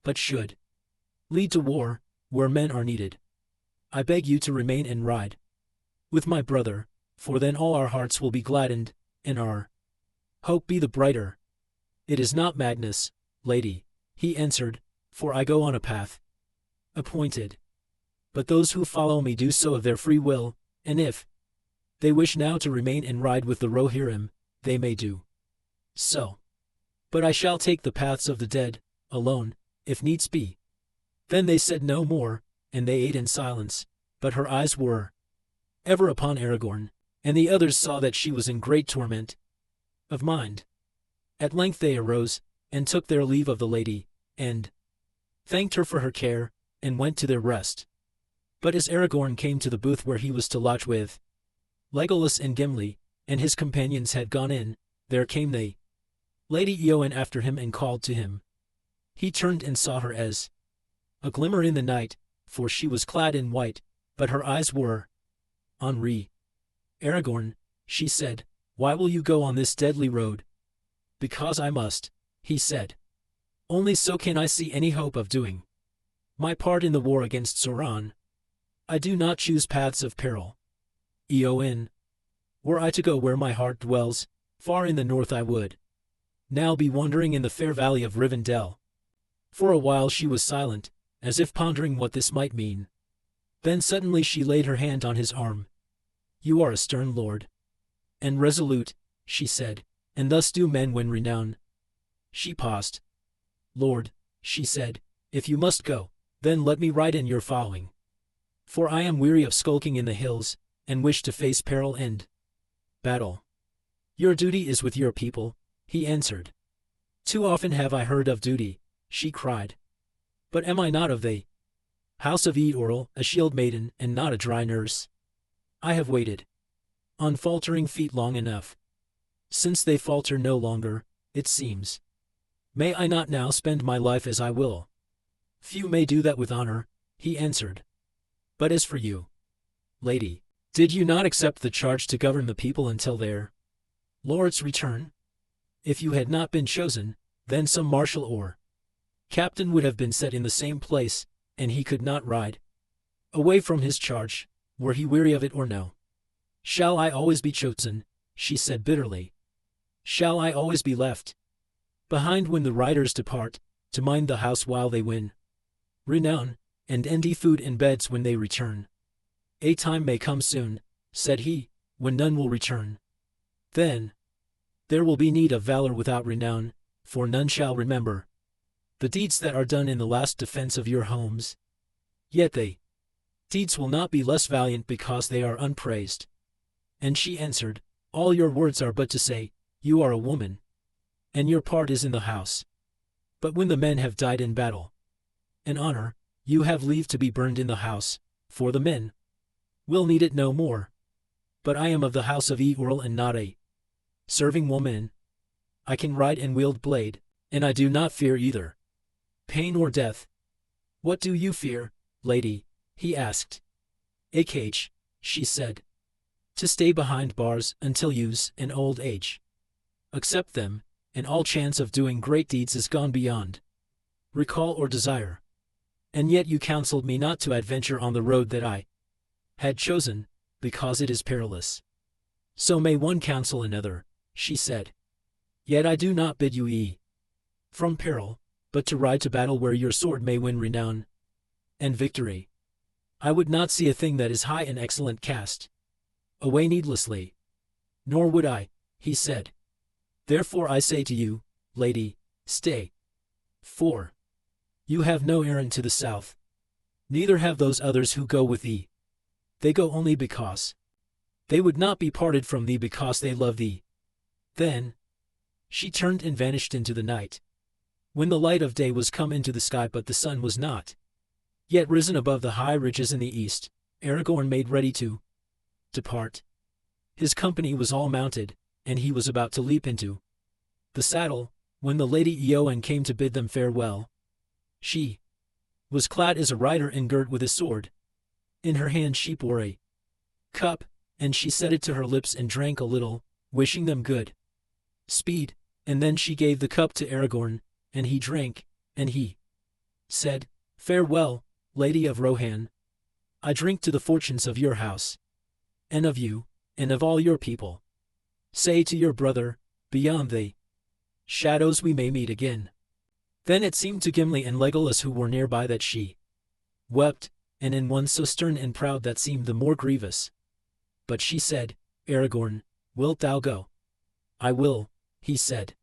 but should lead to war, where men are needed, I beg you to remain and ride with my brother, for then all our hearts will be gladdened, and our hope be the brighter. It is not madness, lady, he answered, for I go on a path appointed. But those who follow me do so of their free will, and if they wish now to remain and ride with the Rohirrim, they may do so. But I shall take the paths of the dead, alone, if needs be. Then they said no more, and they ate in silence, but her eyes were ever upon Aragorn, and the others saw that she was in great torment of mind. At length they arose, and took their leave of the lady, and thanked her for her care, and went to their rest. But as Aragorn came to the booth where he was to lodge with Legolas and Gimli, and his companions had gone in, there came the Lady Eowyn after him and called to him. He turned and saw her as a glimmer in the night, for she was clad in white, but her eyes were on Aragorn, she said, why will you go on this deadly road? Because I must, he said. Only so can I see any hope of doing my part in the war against Sauron. I do not choose paths of peril. Eowyn, were I to go where my heart dwells, far in the north I would now be wandering in the fair valley of Rivendell. For a while she was silent, as if pondering what this might mean. Then suddenly she laid her hand on his arm. You are a stern lord, and resolute, she said, and thus do men win renown. She paused. Lord, she said, if you must go, then let me ride in your following. For I am weary of skulking in the hills, and wish to face peril and battle. Your duty is with your people, he answered. Too often have I heard of duty, she cried. But am I not of the house of Eorl, a shield maiden, and not a dry nurse? I have waited on faltering feet long enough. Since they falter no longer, it seems. May I not now spend my life as I will? Few may do that with honor, he answered. But as for you, lady, did you not accept the charge to govern the people until their lord's return? If you had not been chosen, then some marshal or captain would have been set in the same place, and he could not ride away from his charge, were he weary of it or no. Shall I always be chosen? She said bitterly. Shall I always be left behind when the riders depart, to mind the house while they win renown, and endy food and beds when they return? A time may come soon, said he, when none will return. Then there will be need of valor without renown, for none shall remember the deeds that are done in the last defense of your homes. Yet they deeds will not be less valiant because they are unpraised. And she answered, all your words are but to say, you are a woman, and your part is in the house. But when the men have died in battle and honor, you have leave to be burned in the house, for the men will need it no more. But I am of the house of Eorl and not a serving woman. I can ride and wield blade, and I do not fear either pain or death. What do you fear, lady? He asked. A cage, she said. To stay behind bars until use and old age. Accept them, and all chance of doing great deeds is gone beyond recall or desire. And yet you counseled me not to adventure on the road that I had chosen, because it is perilous. So may one counsel another, she said. Yet I do not bid you from peril, but to ride to battle where your sword may win renown and victory. I would not see a thing that is high and excellent cast away needlessly. Nor would I, he said. Therefore I say to you, lady, stay. For you have no errand to the south. Neither have those others who go with thee. They go only because they would not be parted from thee because they love thee. Then she turned and vanished into the night. When the light of day was come into the sky but the sun was not yet risen above the high ridges in the east, Aragorn made ready to depart. His company was all mounted, and he was about to leap into the saddle, when the Lady Eowyn came to bid them farewell. She was clad as a rider and girt with a sword. In her hand she bore a cup, and she set it to her lips and drank a little, wishing them good speed, and then she gave the cup to Aragorn, and he drank, and he said, "Farewell, Lady of Rohan. I drink to the fortunes of your house, and of you, and of all your people. Say to your brother, beyond the shadows we may meet again." Then it seemed to Gimli and Legolas who were nearby that she wept, and in one so stern and proud that seemed the more grievous. But she said, "Aragorn, wilt thou go?" "I will," he said.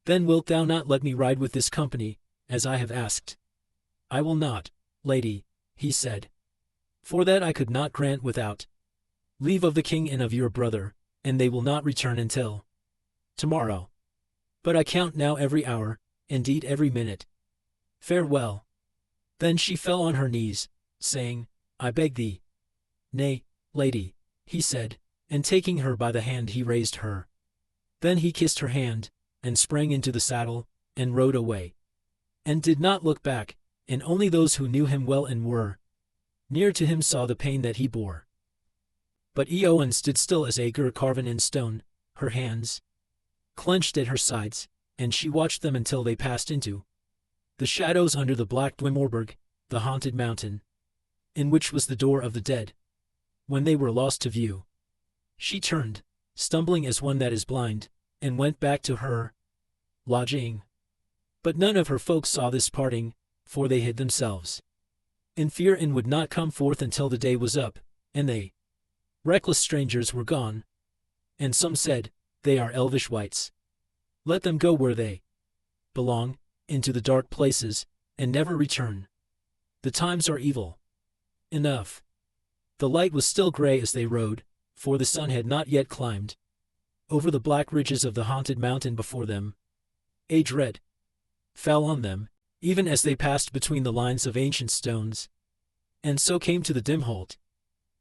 "Then wilt thou not let me ride with this company, as I have asked?" "I will not, lady," he said. "For that I could not grant without leave of the king and of your brother, and they will not return until tomorrow. But I count now every hour, indeed every minute. Farewell." Then she fell on her knees, saying, "I beg thee." "Nay, lady," he said, and taking her by the hand he raised her. Then he kissed her hand, and sprang into the saddle, and rode away, and did not look back, and only those who knew him well and were near to him saw the pain that he bore. But Eowyn stood still as Agur carven in stone, her hands clenched at her sides, and she watched them until they passed into the shadows under the black Dwimorberg, the haunted mountain, in which was the door of the dead. When they were lost to view, she turned, stumbling as one that is blind, and went back to her lodging. But none of her folk saw this parting, for they hid themselves in fear and would not come forth until the day was up, and they, reckless strangers, were gone. And some said, "They are elvish wights. Let them go where they belong, into the dark places, and never return. The times are evil enough." The light was still gray as they rode, for the sun had not yet climbed over the black ridges of the haunted mountain before them. A dread fell on them, even as they passed between the lines of ancient stones, and so came to the dim holt,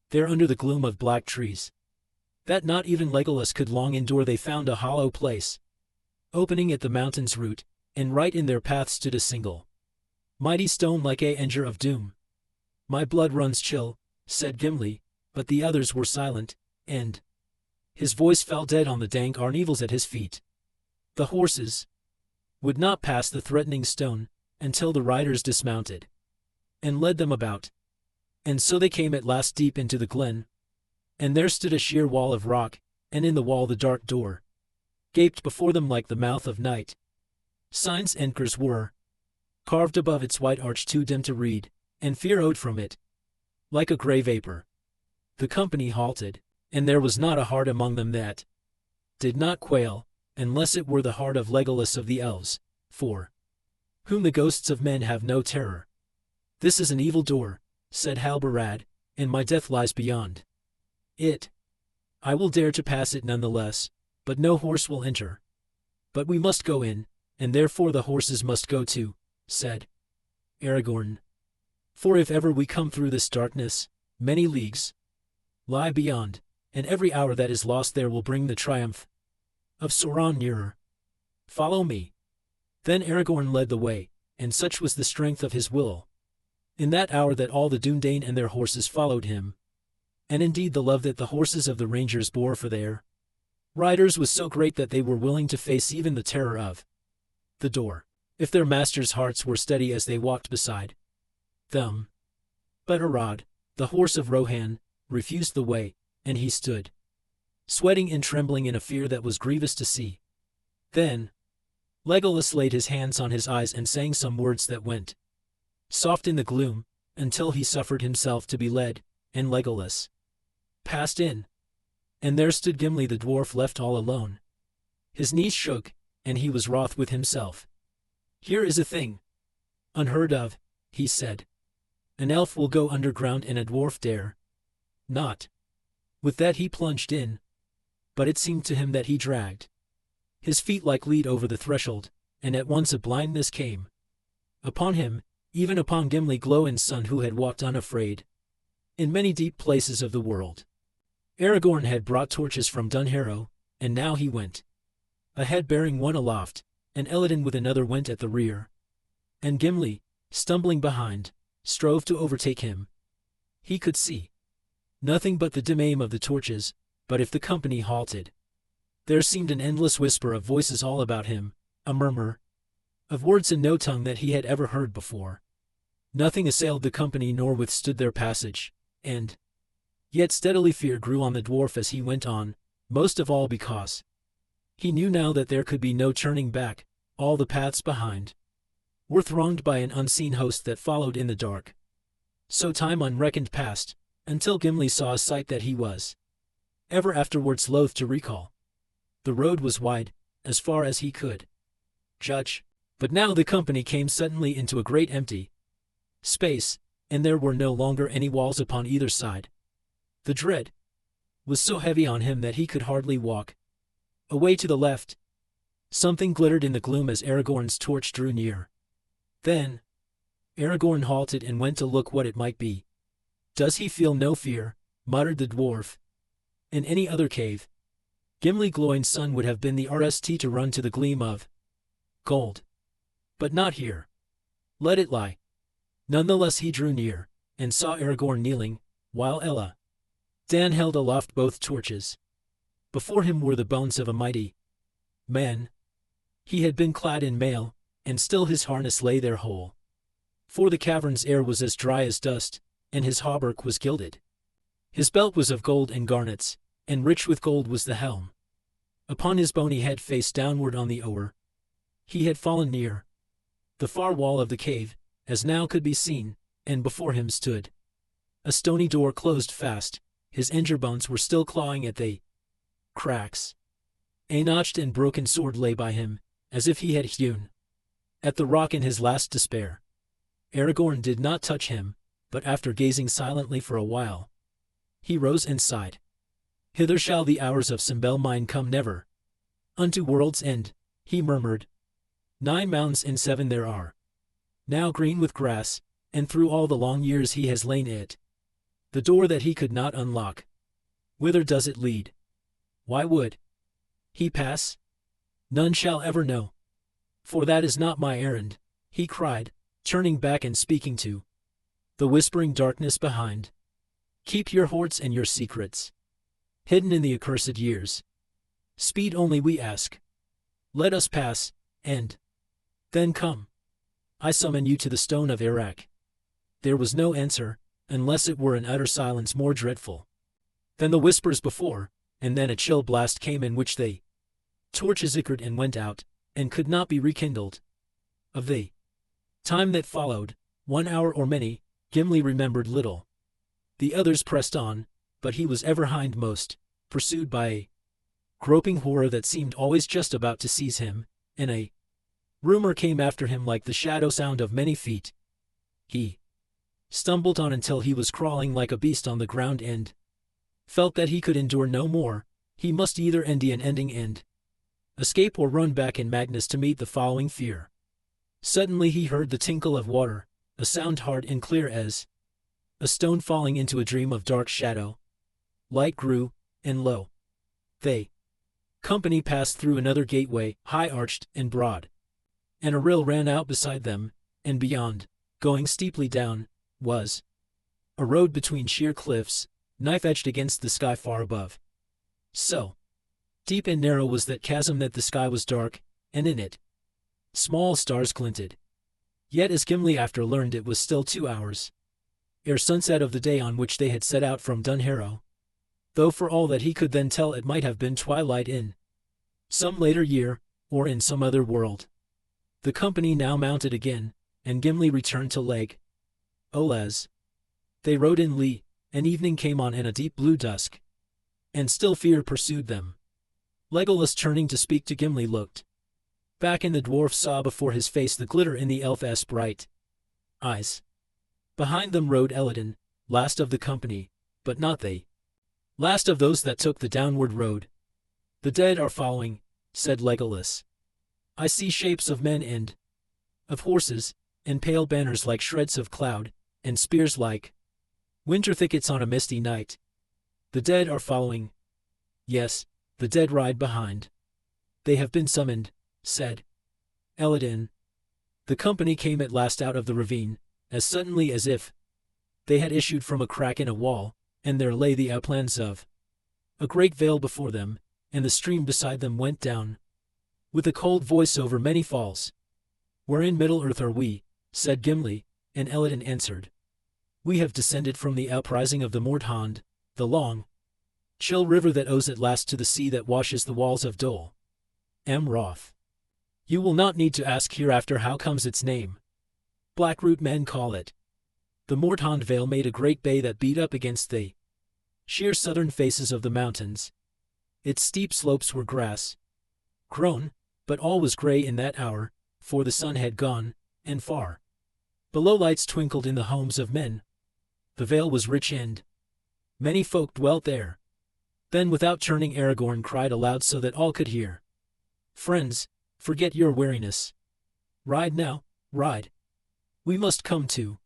there under the gloom of black trees, that not even Legolas could long endure. They found a hollow place, opening at the mountain's root, and right in their path stood a single mighty stone like a Anger of Doom. "My blood runs chill," said Gimli, but the others were silent, and his voice fell dead on the dank Arnevels at his feet. The horses would not pass the threatening stone until the riders dismounted and led them about. And so they came at last deep into the glen, and there stood a sheer wall of rock, and in the wall the dark door gaped before them like the mouth of night. Signs and anchors were carved above its white arch, too dim to read, and fear owed from it like a gray vapor. The company halted, and there was not a heart among them that did not quail, unless it were the heart of Legolas of the elves, for whom the ghosts of men have no terror. "This is an evil door," said Halbarad, "and my death lies beyond it. I will dare to pass it nonetheless, but no horse will enter." "But we must go in, and therefore the horses must go too," said Aragorn. "For if ever we come through this darkness, many leagues lie beyond, and every hour that is lost there will bring the triumph of Sauron nearer. Follow me." Then Aragorn led the way, and such was the strength of his will in that hour that all the Dúnedain and their horses followed him. And indeed the love that the horses of the rangers bore for their riders was so great that they were willing to face even the terror of the door, if their masters' hearts were steady as they walked beside them. But Arad, the horse of Rohan, refused the way, and he stood sweating and trembling in a fear that was grievous to see. Then Legolas laid his hands on his eyes and sang some words that went soft in the gloom, until he suffered himself to be led, and Legolas passed in. And there stood Gimli the dwarf, left all alone. His knees shook, and he was wroth with himself. "Here is a thing unheard of," he said. "An elf will go underground, and a dwarf dare not." With that he plunged in, but it seemed to him that he dragged his feet like lead over the threshold, and at once a blindness came upon him, even upon Gimli Glóin's son, who had walked unafraid in many deep places of the world. Aragorn had brought torches from Dunharrow, and now he went ahead bearing one aloft, and Elladan with another went at the rear. And Gimli, stumbling behind, strove to overtake him. He could see nothing but the dim aim of the torches, but if the company halted, there seemed an endless whisper of voices all about him, a murmur of words in no tongue that he had ever heard before. Nothing assailed the company nor withstood their passage, and yet steadily fear grew on the dwarf as he went on, most of all because he knew now that there could be no turning back. All the paths behind were thronged by an unseen host that followed in the dark. So time unreckoned passed, until Gimli saw a sight that he was ever afterwards loath to recall. The road was wide, as far as he could judge, but now the company came suddenly into a great empty space, and there were no longer any walls upon either side. The dread was so heavy on him that he could hardly walk. Away to the left, something glittered in the gloom as Aragorn's torch drew near. Then Aragorn halted and went to look what it might be. "Does he feel no fear?" muttered the dwarf. "In any other cave, Gimli Gloin's son would have been the RST to run to the gleam of gold. But not here. Let it lie." Nonetheless he drew near, and saw Aragorn kneeling, while Dan held aloft both torches. Before him were the bones of a mighty man. He had been clad in mail, and still his harness lay there whole. For the cavern's air was as dry as dust, and his hauberk was gilded. His belt was of gold and garnets, and rich with gold was the helm. Upon his bony head face downward on the oar, he had fallen near the far wall of the cave, as now could be seen, and before him stood a stony door closed fast. His bones were still clawing at the cracks. A notched and broken sword lay by him, as if he had hewn at the rock in his last despair. Aragorn did not touch him, but after gazing silently for a while, he rose and sighed. "Hither shall the hours of Simbel mine come never. Unto world's end," he murmured. 9 mountains and 7 there are, now green with grass, and through all the long years he has lain it. The door that he could not unlock. Whither does it lead? Why would he pass? None shall ever know. For that is not my errand," he cried, turning back and speaking to the whispering darkness behind. "Keep your hoards and your secrets hidden in the accursed years. Speed only we ask. Let us pass, and then come. I summon you to the stone of Erak." There was no answer, unless it were an utter silence more dreadful than the whispers before, and then a chill blast came in which the torches ickered and went out, and could not be rekindled. Of the time that followed, 1 hour or many, Gimli remembered little. The others pressed on, but he was ever hindmost, pursued by a groping horror that seemed always just about to seize him, and a rumor came after him like the shadow sound of many feet. He stumbled on until he was crawling like a beast on the ground and felt that he could endure no more. He must either end the unending end, escape or run back in madness to meet the following fear. Suddenly he heard the tinkle of water, a sound hard and clear as a stone falling into a dream of dark shadow. Light grew, and lo! They company passed through another gateway, high-arched and broad, and a rill ran out beside them, and beyond, going steeply down, was a road between sheer cliffs, knife-edged against the sky far above. So deep and narrow was that chasm that the sky was dark, and in it small stars glinted. Yet as Gimli after learned, it was still 2 hours ere sunset of the day on which they had set out from Dunharrow, though for all that he could then tell it might have been twilight in some later year, or in some other world. The company now mounted again, and Gimli returned to Leg Olaz. They rode in Lee, and evening came on in a deep blue dusk, and still fear pursued them. Legolas, turning to speak to Gimli, looked back, and the dwarf saw before his face the glitter in the elf's bright eyes. Behind them rode Elladan, last of the company, but not they last of those that took the downward road. "The dead are following," said Legolas. "I see shapes of men and of horses, and pale banners like shreds of cloud, and spears like winter thickets on a misty night. The dead are following. Yes, the dead ride behind." "They have been summoned," said Elladan. The company came at last out of the ravine, as suddenly as if they had issued from a crack in a wall, and there lay the outlines of a great vale before them, and the stream beside them went down with a cold voice over many falls. "Where in Middle-earth are we?" said Gimli, and Eladin answered, "We have descended from the uprising of the Mordhond, the long, chill river that owes at last to the sea that washes the walls of Dol Amroth. You will not need to ask hereafter how comes its name. Blackroot men call it. The Mordhond Vale made a great bay that beat up against the sheer southern faces of the mountains. Its steep slopes were grass grown, but all was grey in that hour, for the sun had gone, and far below lights twinkled in the homes of men. The vale was rich and many folk dwelt there." Then without turning Aragorn cried aloud so that all could hear, "Friends, forget your weariness. Ride now, ride. We must come to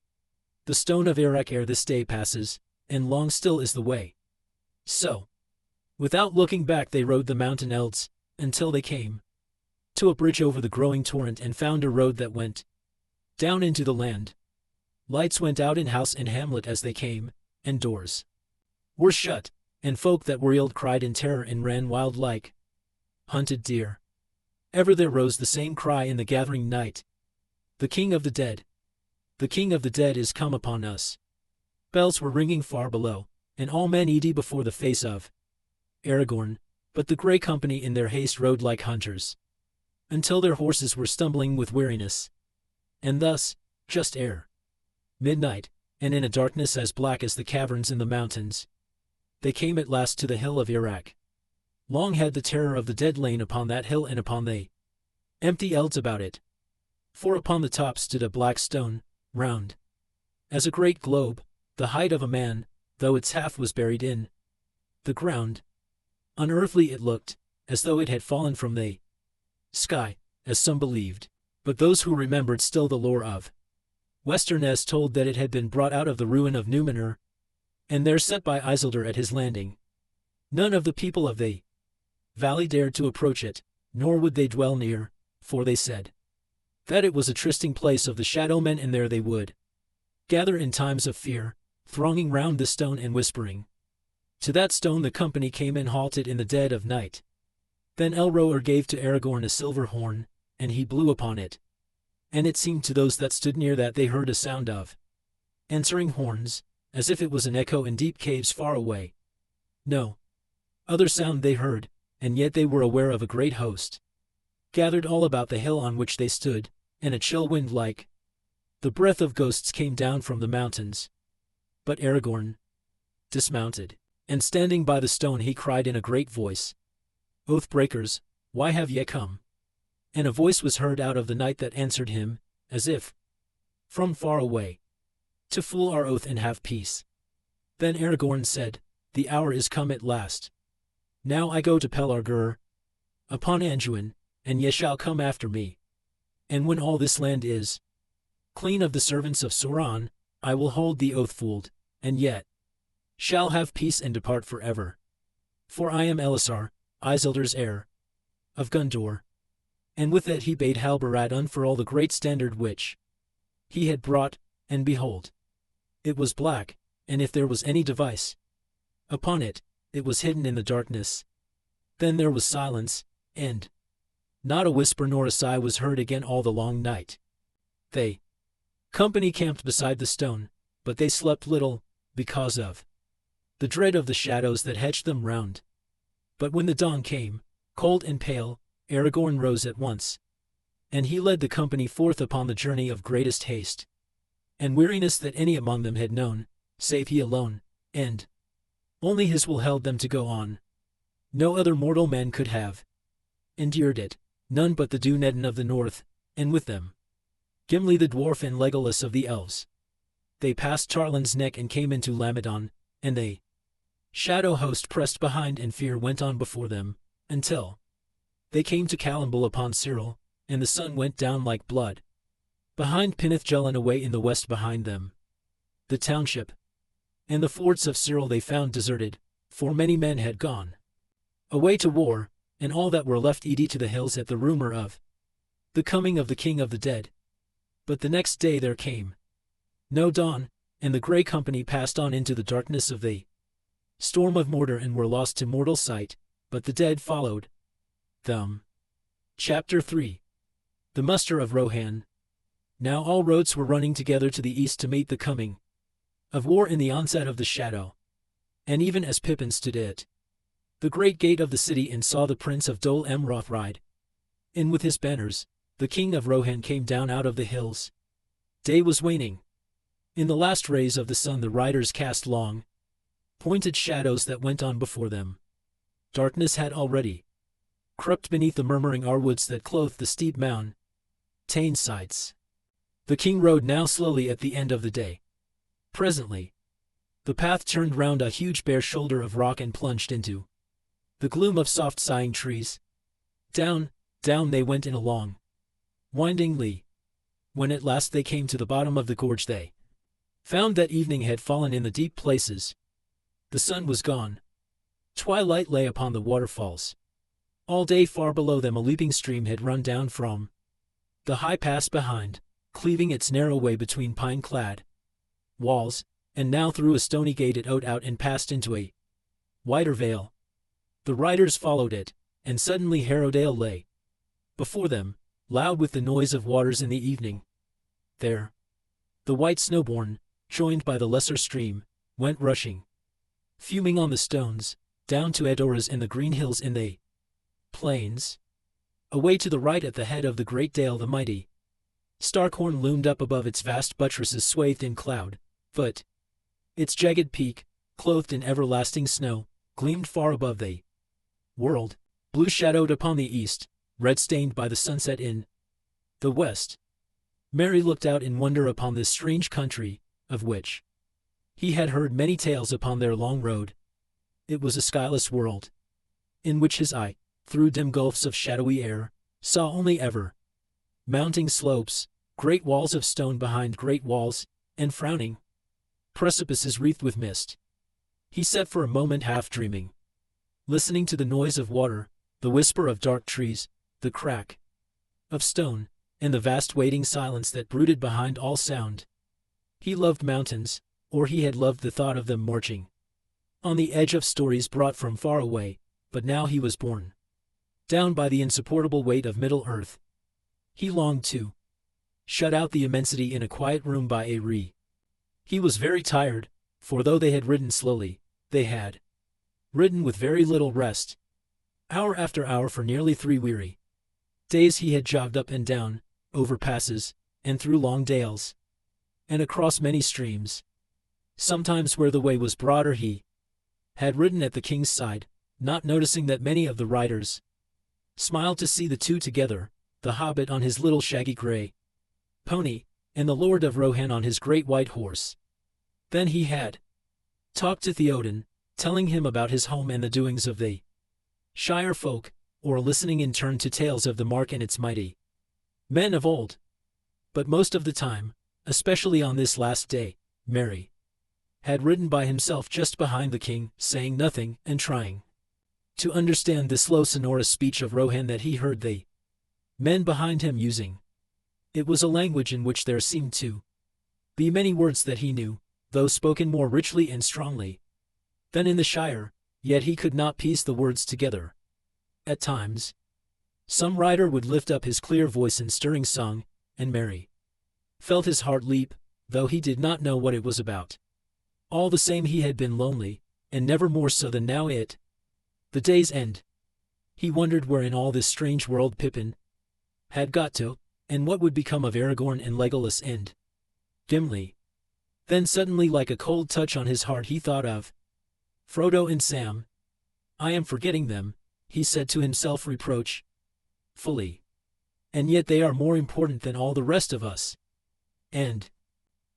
the stone of Erech ere this day passes, and long still is the way." So, without looking back they rode the mountain elds, until they came to a bridge over the growing torrent and found a road that went down into the land. Lights went out in house and hamlet as they came, and doors were shut, and folk that reeled cried in terror and ran wild like hunted deer. Ever there rose the same cry in the gathering night, "The King of the Dead! The King of the Dead is come upon us!" Bells were ringing far below, and all men eddy before the face of Aragorn, but the grey company in their haste rode like hunters, until their horses were stumbling with weariness. And thus, just ere midnight, and in a darkness as black as the caverns in the mountains, they came at last to the hill of Erech. Long had the terror of the dead lain upon that hill and upon the empty elds about it. For upon the top stood a black stone, round as a great globe, the height of a man, though its half was buried in the ground. Unearthly it looked, as though it had fallen from the sky, as some believed, but those who remembered still the lore of Westernesse told that it had been brought out of the ruin of Numenor, and there set by Isildur at his landing. None of the people of the valley dared to approach it, nor would they dwell near, for they said that it was a trysting place of the shadow men, and there they would gather in times of fear, thronging round the stone and whispering. To that stone the company came and halted in the dead of night. Then Elroer gave to Aragorn a silver horn, and he blew upon it. And it seemed to those that stood near that they heard a sound of answering horns, as if it was an echo in deep caves far away. No other sound they heard, and yet they were aware of a great host gathered all about the hill on which they stood, and a chill wind like the breath of ghosts came down from the mountains. But Aragorn dismounted, and standing by the stone he cried in a great voice, "Oath-breakers, why have ye come?" And a voice was heard out of the night that answered him, as if from far away, "To fool our oath and have peace." Then Aragorn said, "The hour is come at last. Now I go to Pelargir upon Anduin, and ye shall come after me. And when all this land is clean of the servants of Sauron, I will hold the oath fooled, and yet shall have peace and depart forever. For I am Elisar, Isildur's heir, of Gondor." And with that he bade Halbarad unfurl the great standard which he had brought, and behold, it was black, and if there was any device upon it, it was hidden in the darkness. Then there was silence, and not a whisper nor a sigh was heard again all the long night. They company camped beside the stone, but they slept little, because of the dread of the shadows that hedged them round. But when the dawn came, cold and pale, Aragorn rose at once, and he led the company forth upon the journey of greatest haste and weariness that any among them had known, save he alone, and only his will held them to go on. No other mortal man could have endured it, none but the Dunedain of the north, and with them Gimli the dwarf and Legolas of the elves. They passed Tarlin's Neck and came into Lamedon, and the shadow host pressed behind and fear went on before them, until they came to Calimbul upon Cyril, and the sun went down like blood behind Pinith-Jelin away in the west behind them. The township and the forts of Cyril they found deserted, for many men had gone away to war, and all that were left eddy to the hills at the rumor of the coming of the King of the Dead. But the next day there came no dawn, and the grey company passed on into the darkness of the storm of Mordor and were lost to mortal sight, but the dead followed them. Chapter 3. The Muster of Rohan. Now all roads were running together to the east to meet the coming of war in the onset of the shadow. And even as Pippin stood at the great gate of the city and saw the Prince of Dol Amroth ride in with his banners, the king of Rohan came down out of the hills. Day was waning. In the last rays of the sun the riders cast long, pointed shadows that went on before them. Darkness had already crept beneath the murmuring arwoods that clothed the steep mountain sides. The king rode now slowly at the end of the day. Presently, the path turned round a huge bare shoulder of rock and plunged into the gloom of soft sighing trees. Down, down they went in a long, winding lee. When at last they came to the bottom of the gorge they found that evening had fallen in the deep places. The sun was gone. Twilight lay upon the waterfalls. All day far below them a leaping stream had run down from the high pass behind, cleaving its narrow way between pine-clad walls, and now through a stony gate it owed out and passed into a wider vale. The riders followed it, and suddenly Harrowdale lay before them, loud with the noise of waters in the evening. There, the white Snowbourne, joined by the lesser stream, went rushing, fuming on the stones, down to Edoras and the green hills in the plains. Away to the right at the head of the great dale the mighty Starkhorn loomed up above its vast buttresses swathed in cloud, but its jagged peak, clothed in everlasting snow, gleamed far above the world, blue-shadowed upon the east, red-stained by the sunset in the west. Merry looked out in wonder upon this strange country, of which he had heard many tales upon their long road. It was a skyless world, in which his eye, through dim gulfs of shadowy air, saw only ever mounting slopes, great walls of stone behind great walls, and frowning precipices wreathed with mist. He sat for a moment half dreaming, listening to the noise of water, the whisper of dark trees, the crack of stone, and the vast waiting silence that brooded behind all sound. He loved mountains, or he had loved the thought of them marching on the edge of stories brought from far away, but now he was borne down by the insupportable weight of Middle-earth. He longed to shut out the immensity in a quiet room by a re. He was very tired, for though they had ridden slowly, they had ridden with very little rest. Hour after hour for nearly 3 weary days he had jogged up and down, over passes, and through long dales, and across many streams. Sometimes where the way was broader he had ridden at the king's side, not noticing that many of the riders smiled to see the two together, the hobbit on his little shaggy gray pony, and the Lord of Rohan on his great white horse. Then he had talked to Theoden, telling him about his home and the doings of the Shire folk, or listening in turn to tales of the Mark and its mighty men of old. But most of the time, especially on this last day, Merry had ridden by himself just behind the king, saying nothing and trying to understand the slow sonorous speech of Rohan that he heard the men behind him using. It was a language in which there seemed to be many words that he knew, though spoken more richly and strongly than in the Shire, yet he could not piece the words together. At times, some rider would lift up his clear voice in stirring song, and Merry felt his heart leap, though he did not know what it was about. All the same he had been lonely, and never more so than now at the day's end. He wondered where in all this strange world Pippin had got to, and what would become of Aragorn and Legolas and dimly. Then suddenly like a cold touch on his heart he thought of Frodo and Sam. I am forgetting them, he said to himself reproachfully. And yet they are more important than all the rest of us. And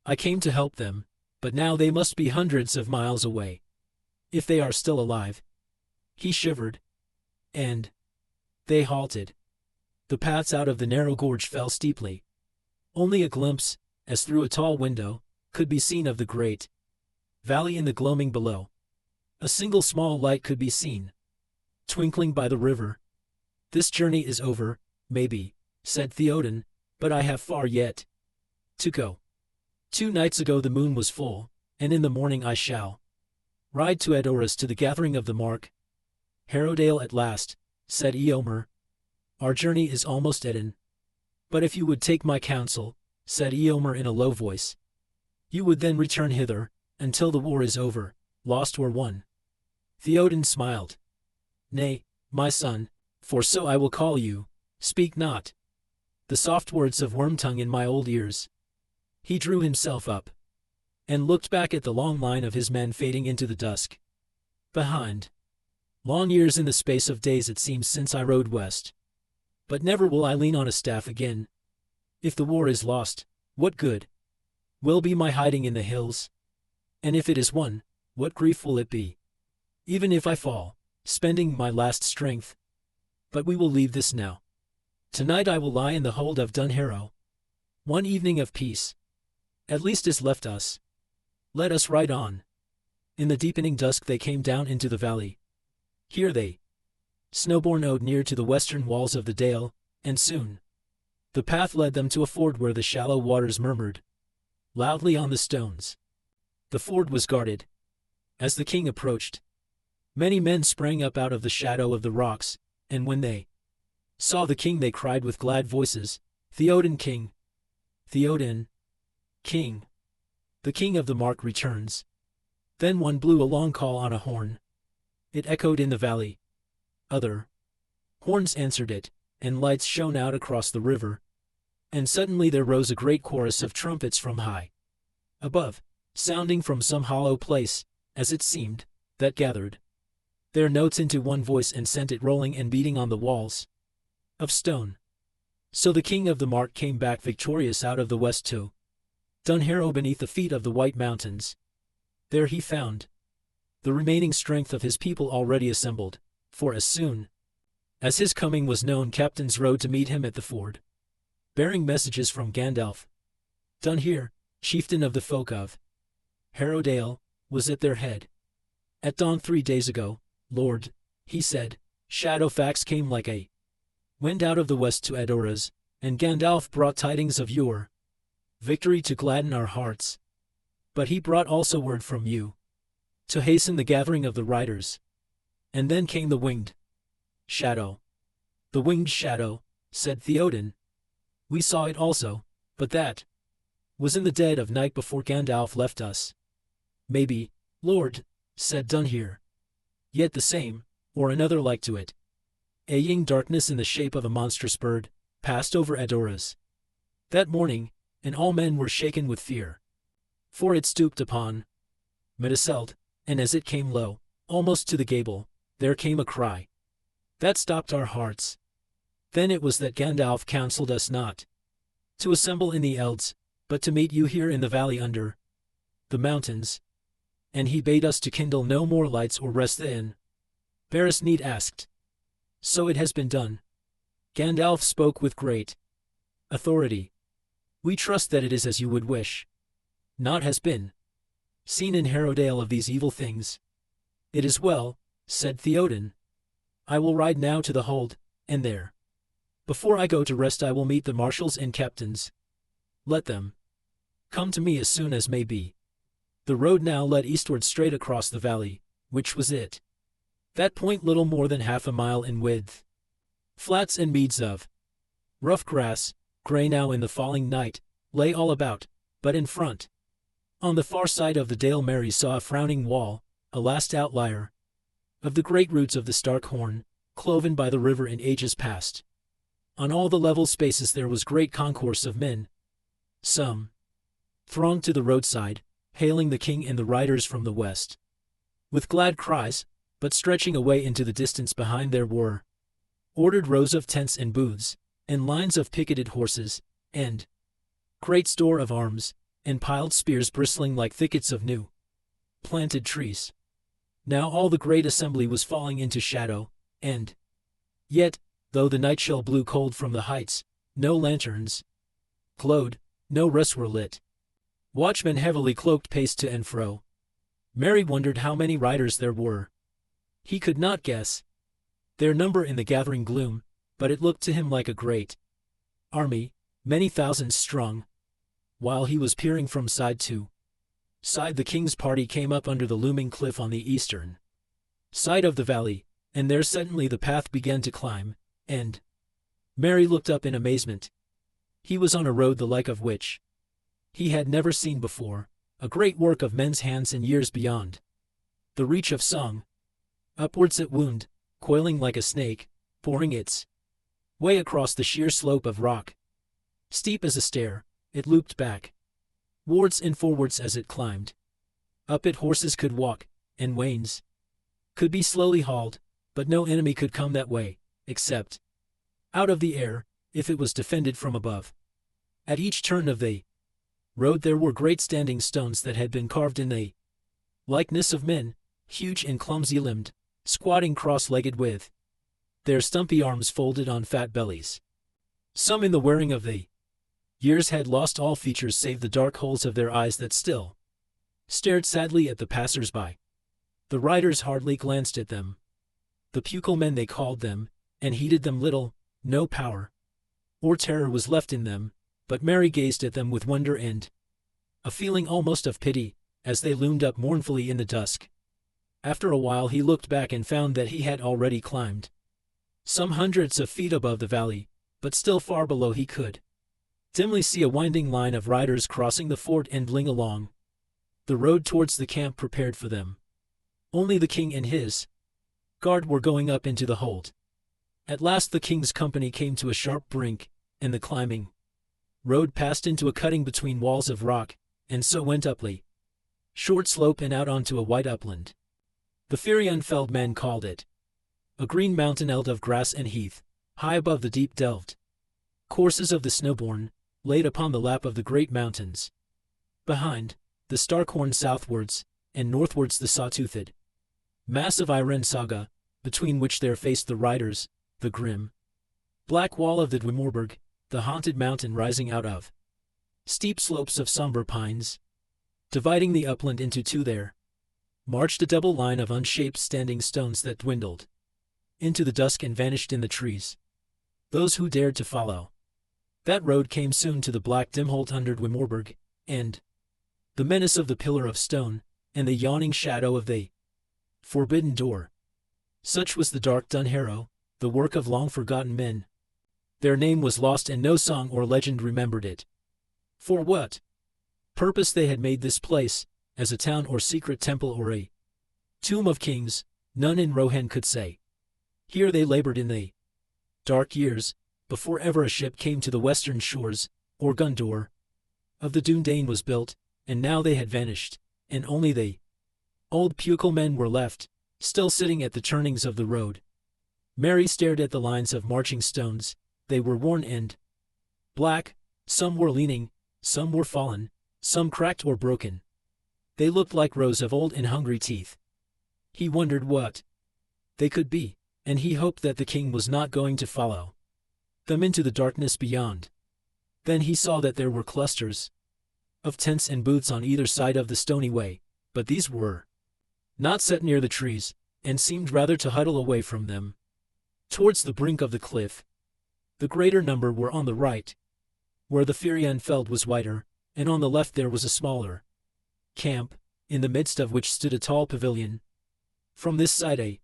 I came to help them, but now they must be hundreds of miles away. If they are still alive. He shivered. And they halted. The paths out of the narrow gorge fell steeply. Only a glimpse, as through a tall window, could be seen of the great valley in the gloaming below. A single small light could be seen, twinkling by the river. This journey is over, maybe, said Theoden, but I have far yet to go. 2 nights ago the moon was full, and in the morning I shall ride to Edoras to the gathering of the Mark. Harrowdale at last, said Eomer. Our journey is almost ended. But if you would take my counsel, said Eomer in a low voice. You would then return hither, until the war is over, lost or won. Theoden smiled. Nay, my son, for so I will call you, speak not the soft words of Wormtongue in my old ears. He drew himself up and looked back at the long line of his men fading into the dusk. Behind. Long years in the space of days it seems since I rode west. But never will I lean on a staff again. If the war is lost, what good will be my hiding in the hills? And if it is won, what grief will it be? Even if I fall, spending my last strength. But we will leave this now. Tonight I will lie in the hold of Dunharrow. One evening of peace, at least, is left us. Let us ride on. In the deepening dusk they came down into the valley. Here they snowborn ode near to the western walls of the dale, and soon the path led them to a ford where the shallow waters murmured loudly on the stones. The ford was guarded. As the king approached, many men sprang up out of the shadow of the rocks, and when they saw the king they cried with glad voices, Theoden king! Theoden king! The king of the Mark returns. Then one blew a long call on a horn. It echoed in the valley. Other horns answered it, and lights shone out across the river. And suddenly there rose a great chorus of trumpets from high above, sounding from some hollow place, as it seemed, that gathered their notes into one voice and sent it rolling and beating on the walls of stone. So the king of the Mark came back victorious out of the west to Dunharrow beneath the feet of the White Mountains. There he found the remaining strength of his people already assembled, for as soon as his coming was known, captains rode to meet him at the ford, bearing messages from Gandalf. Dunher, chieftain of the folk of Harrowdale, was at their head. At dawn 3 days ago, Lord, he said, Shadowfax came like a wind out of the west to Edoras, and Gandalf brought tidings of your victory to gladden our hearts. But he brought also word from you, to hasten the gathering of the riders. And then came the winged shadow. The winged shadow, said Theoden. We saw it also, but that was in the dead of night before Gandalf left us. Maybe, Lord, said Dunher. Yet the same, or another like to it. A ying darkness in the shape of a monstrous bird passed over Edoras that morning, and all men were shaken with fear. For it stooped upon Meduseld, and as it came low, almost to the gable, there came a cry that stopped our hearts. Then it was that Gandalf counseled us not to assemble in the Elds, but to meet you here in the valley under the mountains. And he bade us to kindle no more lights or rest the inn. Barris Need asked. So it has been done. Gandalf spoke with great authority. We trust that it is as you would wish. Naught has been seen in Harrowdale of these evil things. It is well, said Theoden. I will ride now to the hold, and there, before I go to rest, I will meet the marshals and captains. Let them come to me as soon as may be. The road now led eastward straight across the valley, which was it. That point little more than half a mile in width. Flats and meads of rough grass, grey now in the falling night, lay all about, but in front, on the far side of the dale, Mary saw a frowning wall, a last outlier of the great roots of the Stark Horn, cloven by the river in ages past. On all the level spaces there was great concourse of men. Some thronged to the roadside, hailing the king and the riders from the west with glad cries, but stretching away into the distance behind there were ordered rows of tents and booths, and lines of picketed horses, and great store of arms, and piled spears bristling like thickets of new planted trees. Now all the great assembly was falling into shadow, and yet, though the night chill blew cold from the heights, no lanterns glowed, no rests were lit. Watchmen heavily cloaked paced to and fro. Merry wondered how many riders there were. He could not guess their number in the gathering gloom, but it looked to him like a great army, many thousands strong. While he was peering from side to side, the king's party came up under the looming cliff on the eastern side of the valley, and there suddenly the path began to climb, and Merry looked up in amazement. He was on a road the like of which he had never seen before, a great work of men's hands in years beyond the reach of song. Upwards it wound, coiling like a snake, pouring its way across the sheer slope of rock. Steep as a stair, it looped back, wards and forwards as it climbed. Up it horses could walk, and wains could be slowly hauled, but no enemy could come that way, except out of the air, if it was defended from above. At each turn of the road there were great standing stones that had been carved in the likeness of men, huge and clumsy-limbed, squatting cross-legged with their stumpy arms folded on fat bellies. Some in the wearing of the years had lost all features save the dark holes of their eyes that still stared sadly at the passers-by. The riders hardly glanced at them. The Pukul men they called them, and heeded them little. No power or terror was left in them, but Mary gazed at them with wonder and a feeling almost of pity, as they loomed up mournfully in the dusk. After a while he looked back and found that he had already climbed some hundreds of feet above the valley, but still far below he could dimly see a winding line of riders crossing the ford and ling along the road towards the camp prepared for them. Only the king and his guard were going up into the hold. At last the king's company came to a sharp brink, and the climbing road passed into a cutting between walls of rock, and so went up a short slope and out onto a wide upland. The Firianfeld men called it a green mountain eld of grass and heath, high above the deep delved courses of the snowborn, laid upon the lap of the great mountains. Behind, the Starkhorn southwards, and northwards the saw-toothed mass of Irensaga, between which there faced the riders, the grim black wall of the Dwimorberg, the haunted mountain rising out of steep slopes of somber pines. Dividing the upland into two there marched a double line of unshaped standing stones that dwindled into the dusk and vanished in the trees. Those who dared to follow that road came soon to the black dim hold under Dwimorberg, and the menace of the pillar of stone, and the yawning shadow of the forbidden door. Such was the dark Dunharrow, the work of long-forgotten men. Their name was lost and no song or legend remembered it. For what purpose they had made this place, as a town or secret temple or a tomb of kings, none in Rohan could say. Here they labored in the dark years, before ever a ship came to the western shores, or Gondor of the Dúnedain was built, and now they had vanished, and only the old Pukul men were left, still sitting at the turnings of the road. Mary stared at the lines of marching stones. They were worn and black, some were leaning, some were fallen, some cracked or broken. They looked like rows of old and hungry teeth. He wondered what they could be, and he hoped that the king was not going to follow them into the darkness beyond. Then he saw that there were clusters of tents and booths on either side of the stony way, but these were not set near the trees, and seemed rather to huddle away from them, towards the brink of the cliff. The greater number were on the right, where the Firianfeld was wider, and on the left there was a smaller camp, in the midst of which stood a tall pavilion. From this side a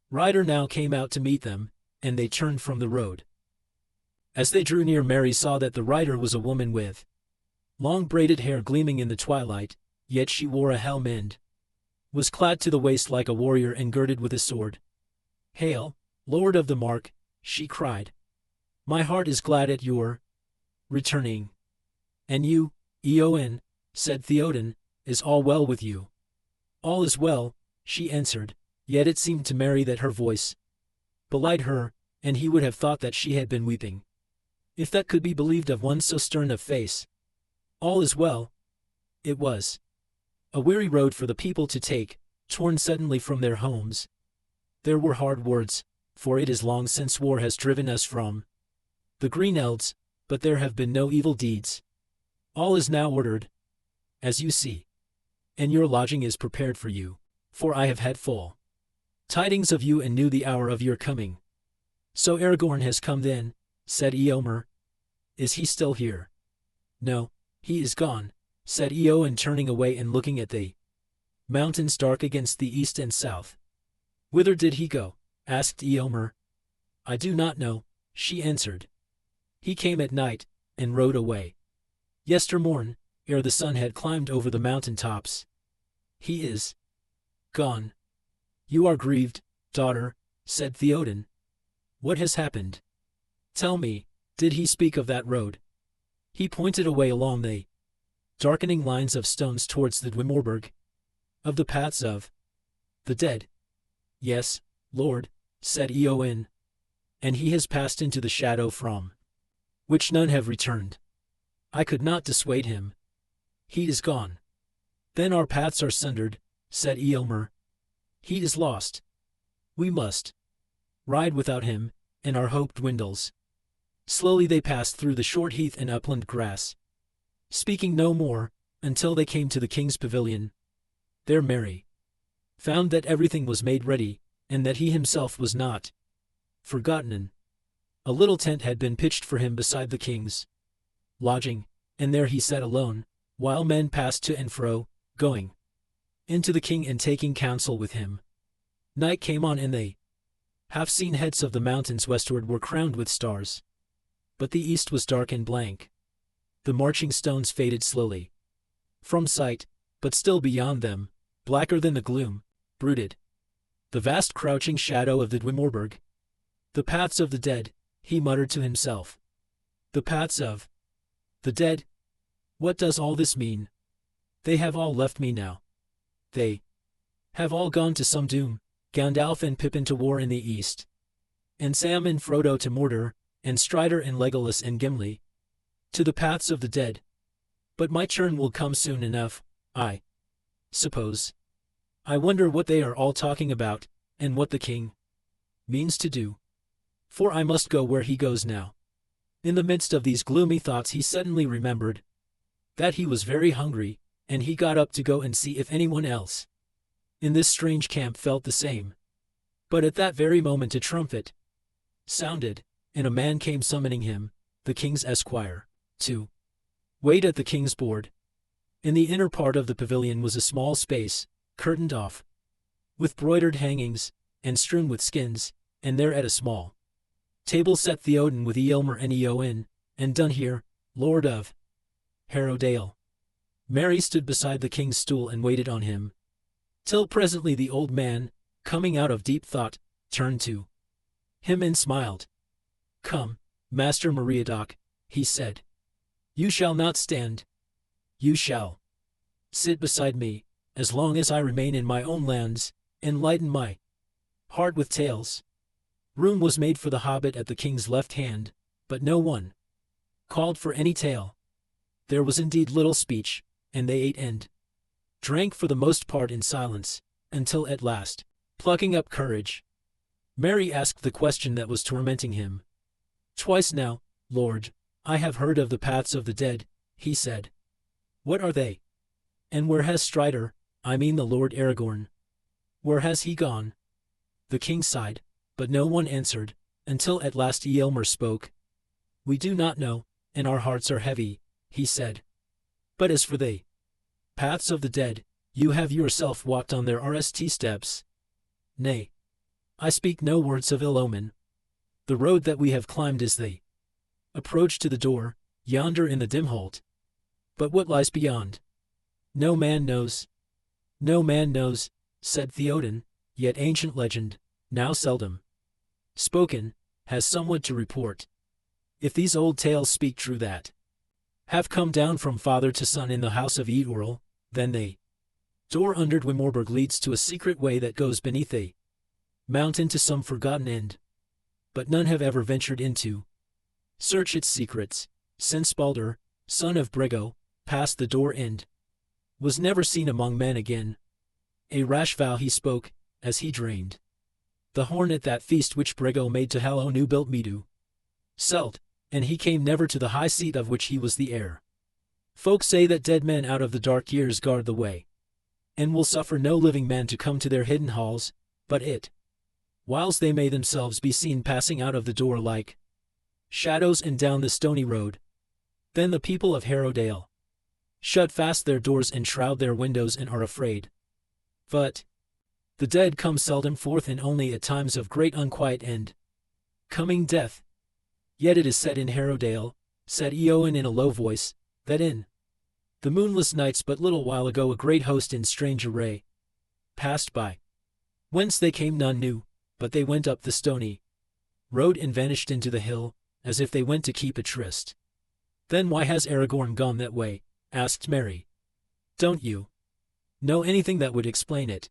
rider now came out to meet them, and they turned from the road. As they drew near, Mary saw that the rider was a woman with long braided hair gleaming in the twilight, yet she wore a helm and was clad to the waist like a warrior and girded with a sword. "Hail, Lord of the Mark," she cried. "My heart is glad at your returning." "And you, Eowyn," said Theoden, "is all well with you?" "All is well," she answered, yet it seemed to Mary that her voice belied her, and he would have thought that she had been weeping, if that could be believed of one so stern of face. All is well. It was a weary road for the people to take, torn suddenly from their homes. There were hard words, for it is long since war has driven us from the green elds, but there have been no evil deeds. All is now ordered, as you see, and your lodging is prepared for you, for I have had full tidings of you and knew the hour of your coming." "So Aragorn has come then," said Eomer. "Is he still here?" "No, he is gone," said Eowyn, turning away and looking at the mountains dark against the east and south. "Whither did he go?" asked Eomer. "I do not know," she answered. "He came at night, and rode away. Yestermorn, ere the sun had climbed over the mountain tops. He is gone. You are grieved, daughter, said Theoden. What has happened? Tell me, did he speak of that road? He pointed away along the darkening lines of stones towards the Dwemerberg. Of the paths of the dead. Yes, Lord, said Eowyn. And he has passed into the shadow from which none have returned. I could not dissuade him. He is gone. Then our paths are sundered, said Eomer. He is lost. We must ride without him, and our hope dwindles. Slowly they passed through the short heath and upland grass, speaking no more, until they came to the king's pavilion. There Merry found that everything was made ready, and that he himself was not forgotten. A little tent had been pitched for him beside the king's lodging, and there he sat alone, while men passed to and fro, going into the king and taking counsel with him. Night came on, and they half-seen heads of the mountains westward were crowned with stars. But the east was dark and blank. The marching stones faded slowly from sight, but still beyond them, blacker than the gloom, brooded the vast crouching shadow of the Dwemerberg. The paths of the dead, he muttered to himself. The paths of the dead? What does all this mean? They have all left me now. They have all gone to some doom, Gandalf and Pippin to war in the east, and Sam and Frodo to Mordor, and Strider and Legolas and Gimli to the paths of the dead. But my turn will come soon enough, I suppose. I wonder what they are all talking about, and what the king means to do. For I must go where he goes now. In the midst of these gloomy thoughts he suddenly remembered that he was very hungry, and he got up to go and see if anyone else in this strange camp felt the same. But at that very moment a trumpet sounded, and a man came summoning him, the king's esquire, to wait at the king's board. In the inner part of the pavilion was a small space, curtained off with broidered hangings, and strewn with skins, and there at a small table sat Theoden with Eomer and Eowyn, and Dunhere, lord of Harrowdale. Merry stood beside the king's stool and waited on him, till presently the old man, coming out of deep thought, turned to him and smiled. Come, Master Meriadoc, he said. You shall not stand. You shall sit beside me, as long as I remain in my own lands, and lighten my heart with tales. Room was made for the hobbit at the king's left hand, but no one called for any tale. There was indeed little speech, and they ate and drank for the most part in silence, until at last, plucking up courage, Merry asked the question that was tormenting him. Twice now, Lord, I have heard of the paths of the dead, he said. What are they? And where has Strider, I mean the Lord Aragorn? Where has he gone? The king sighed, but no one answered, until at last Eomer spoke. We do not know, and our hearts are heavy, he said. But as for the paths of the dead, you have yourself walked on their RST steps. Nay, I speak no words of ill omen. The road that we have climbed is the approach to the door, yonder in the dim holt. But what lies beyond? No man knows. No man knows, said Theoden, yet ancient legend, now seldom spoken, has somewhat to report. If these old tales speak true that have come down from father to son in the house of Eorl, then the door under Dwemerberg leads to a secret way that goes beneath a mountain to some forgotten end. But none have ever ventured into search its secrets, since Balder, son of Brego, passed the door and was never seen among men again. A rash vow he spoke, as he drained the horn at that feast which Brego made to hallow new-built Medu Selt, and he came never to the high seat of which he was the heir. Folk say that dead men out of the dark years guard the way, and will suffer no living man to come to their hidden halls, but whiles they may themselves be seen passing out of the door like shadows and down the stony road. Then the people of Harrowdale shut fast their doors and shroud their windows and are afraid. But the dead come seldom forth and only at times of great unquiet and coming death. Yet it is said in Harrowdale said Eowyn in a low voice, that in the moonless nights but little while ago a great host in strange array passed by. Whence they came none knew, but they went up the stony road and vanished into the hill, as if they went to keep a tryst. Then why has Aragorn gone that way? Asked Merry. Don't you know anything that would explain it?